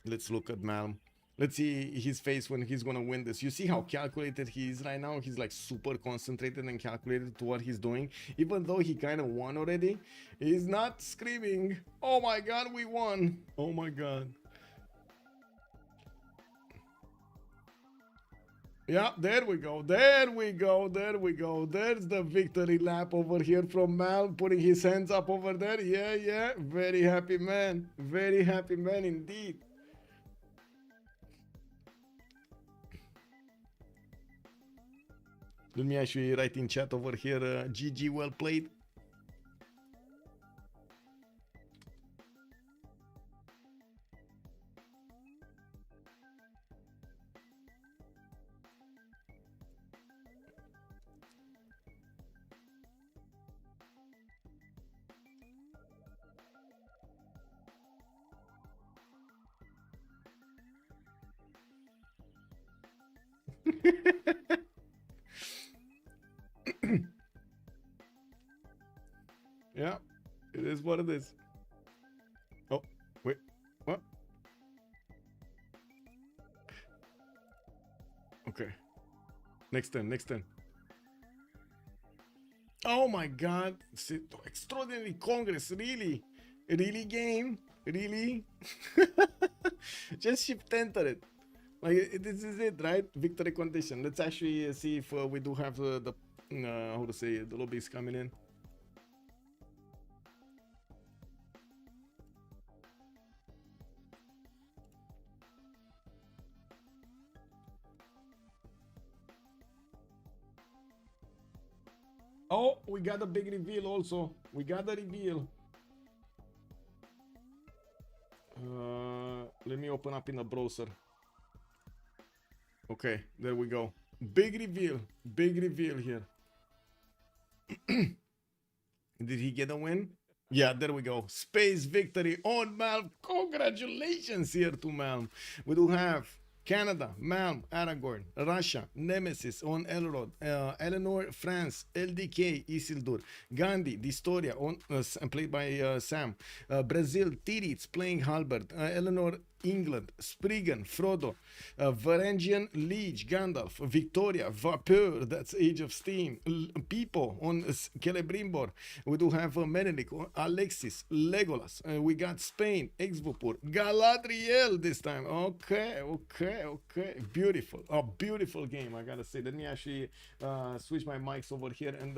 Let's look at Malm. Let's see his face when he's gonna win this. You see how calculated he is right now? He's like super concentrated and calculated to what he's doing. Even though he kind of won already, he's not screaming, "Oh my god, we won!" Oh my god. Yeah, there we go. There we go. There we go. There's the victory lap over here from Mal, putting his hands up over there. Yeah, yeah. Very happy man. Very happy man indeed. Let me actually write in chat over here, GG, well played. Yeah, it is what it is. Oh, wait, what? Okay, next turn, next turn. Oh my god, extraordinary Congress, really? Really, game? Really? Just shift enter it. Like, this is it, right? Victory condition. Let's actually see if we do have the how to say it, the lobbies coming in. Oh, we got a big reveal also. We got a reveal. Let me open up in the browser. Okay, there we go. Big reveal here. Did he get a win? Yeah, there we go. Space victory on Malm. Congratulations here to Malm. We do have Canada, Malm, Aragorn, Russia, Nemesis on Elrod, Eleanor, France, LDK, Isildur, Gandhi, Distoria, on, played by Sam, Brazil, Tiritz, playing Halbert, Eleanor, England, Spriggan, Frodo, Varangian, Liege, Gandalf, Victoria, Vapeur, that's Age of Steam, Pipo on Celebrimbor. We do have Menelik, Alexis, Legolas. We got Spain, Exvopur, Galadriel this time. Okay. Beautiful. A beautiful game, I gotta say. Let me actually switch my mics over here and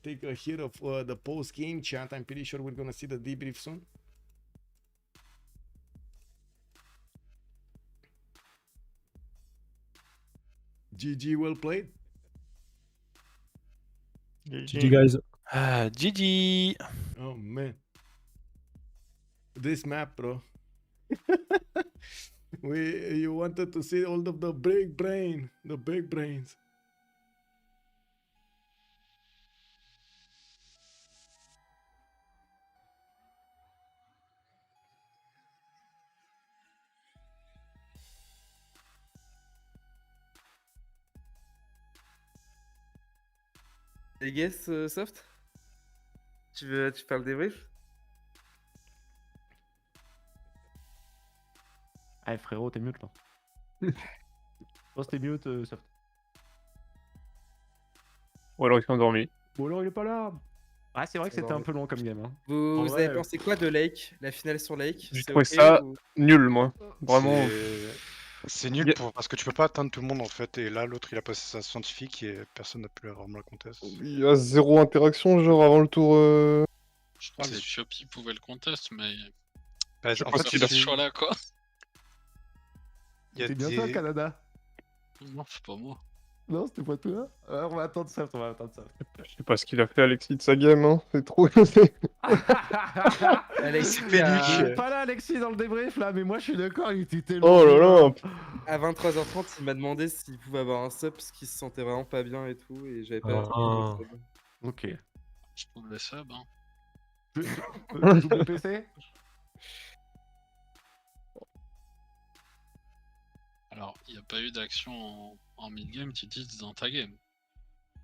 take a hit of the post-game chat. I'm pretty sure we're gonna see the debrief soon. GG, well played. GG guys. GG. Oh man, this map, bro. You wanted to see all of the big brains. Les guess, Soft? Tu veux faire le débrief? Ah frérot, t'es mute là. Je pense que t'es mute, Soft. Ou alors ils sont endormis. Ou alors il est pas là. Ah c'est vrai que c'était un peu long comme game. Hein. Vous vrai, avez pensé quoi de Lake? La finale sur Lake? J'ai C'est trouvé ok ça ou- nul, moi. Vraiment. C'est nul Yeah. parce que tu peux pas atteindre tout le monde en fait, et là l'autre il a passé sa scientifique et personne n'a pu vraiment la conteste. Il y a zéro interaction, genre avant le tour. Je crois Ah, que mais- Shopee pouvait le contest, mais Bah, Je en pense fait, qu'il a ce choix-là, quoi. il y a T'es bien toi, Canada? Non, c'est pas moi. Non, c'était pas toi. On va attendre Soft, on va attendre Soft. Je sais pas ce qu'il a fait, Alexis, de sa game, hein. C'est trop. Alexis, Il à... est pas là, Alexis, dans le débrief là, mais moi je suis d'accord, il était tellement. Oh là là. à 23h30, il m'a demandé s'il pouvait avoir un sub parce qu'il se sentait vraiment pas bien et tout, et j'avais pas Ah. de sub. Ok. Je trouve les subs, hein. Double PC? Alors, il n'y a pas eu d'action en mid-game, tu dis dans ta game.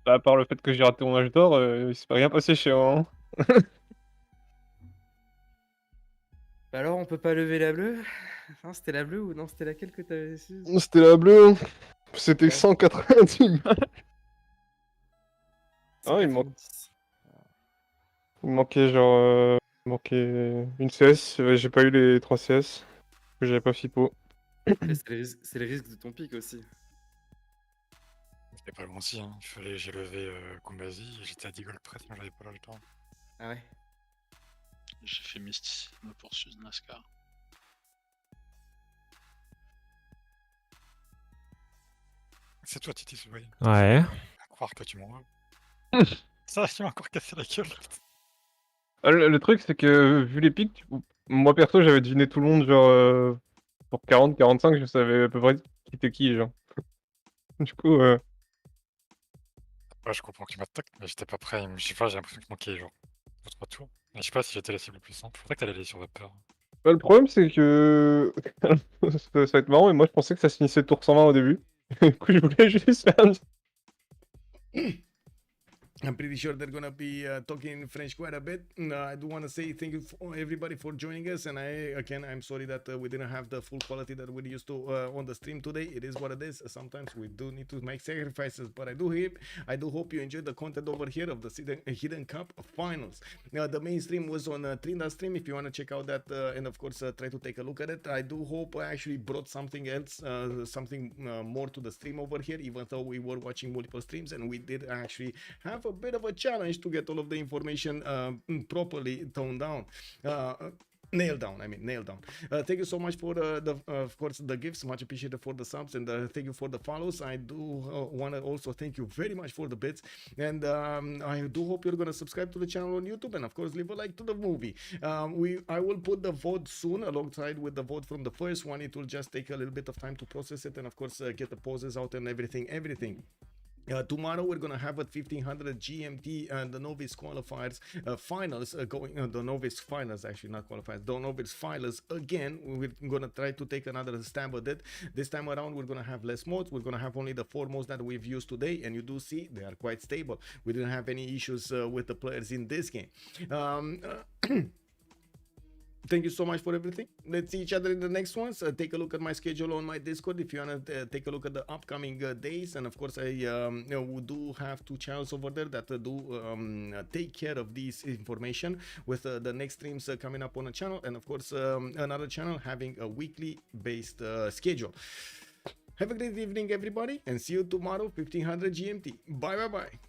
Bah, à part le fait que j'ai raté mon âge d'or, il s'est pas rien passé chez moi. Hein. Bah alors, on peut pas lever la bleue? Non, c'était la bleue ou non, c'était laquelle que t'avais su? C'était la bleue. Hein. C'était Ouais. 190 balles. Ah, il manque. 90. Il me manquait genre. Il me manquait une CS, j'ai pas eu les 3 CS. Que j'avais pas FIPO. Après, c'est le risque de ton pic aussi. C'était pas loin aussi, hein. J'ai levé Kumbazi, j'étais à 10 gold près, mais j'avais pas le temps. Ah ouais? J'ai fait mysticisme pour suivre NASCAR. C'est toi Titi, oui. Ouais. À croire que tu m'en veux. Ça, tu m'as encore cassé la gueule. Ah, le truc, c'est que vu les pics, moi perso, j'avais deviné tout le monde, genre. Pour 40-45, je savais à peu près qui était qui, genre. Du coup, Ouais, je comprends que tu m'attaques, mais j'étais pas prêt. Je sais pas, j'ai l'impression qu'il manquait genre 2-3 tours. Mais je sais pas si j'étais la cible le plus simple. Faudrait que t'allais aller sur Vapeur. bah, le problème, c'est que. Ça va être marrant, mais moi je pensais que ça se finissait tour 120 au début. Du coup, je voulais juste faire un petit... I'm pretty sure they're gonna be talking in French quite a bit. I do want to say thank you for everybody for joining us, and I'm sorry that we didn't have the full quality that we used to on the stream today. It is what it is. Sometimes we do need to make sacrifices, but I do hope you enjoyed the content over here of the Hidden Cup Finals. The main stream was on Trinda stream. If you want to check out that, and of course try to take a look at it. I do hope I actually brought something else, something more to the stream over here, even though we were watching multiple streams, and we did actually have a bit of a challenge to get all of the information properly toned down. Nailed down. Thank you so much for of course the gifts, much appreciated for the subs, and thank you for the follows. I do want to also thank you very much for the bits, and I do hope you're gonna subscribe to the channel on YouTube, and of course leave a like to the movie. I will put the vote soon alongside with the vote from the first one. It will just take a little bit of time to process it, and of course get the poses out and everything. Tomorrow we're gonna have at 1500 GMT and the novice qualifiers finals going. The novice finals, actually not qualifiers, the novice finals again. We're gonna try to take another stab at it. This time around we're gonna have less modes. We're gonna have only the 4 modes that we've used today, and you do see they are quite stable. We didn't have any issues with the players in this game. Thank you so much for everything. Let's see each other in the next ones. Take a look at my schedule on my Discord if you want to take a look at the upcoming days. And of course, I do have 2 channels over there that do take care of this information with the next streams coming up on the channel. And of course, another channel having a weekly based schedule. Have a great evening, everybody, and see you tomorrow, 1500 GMT. Bye.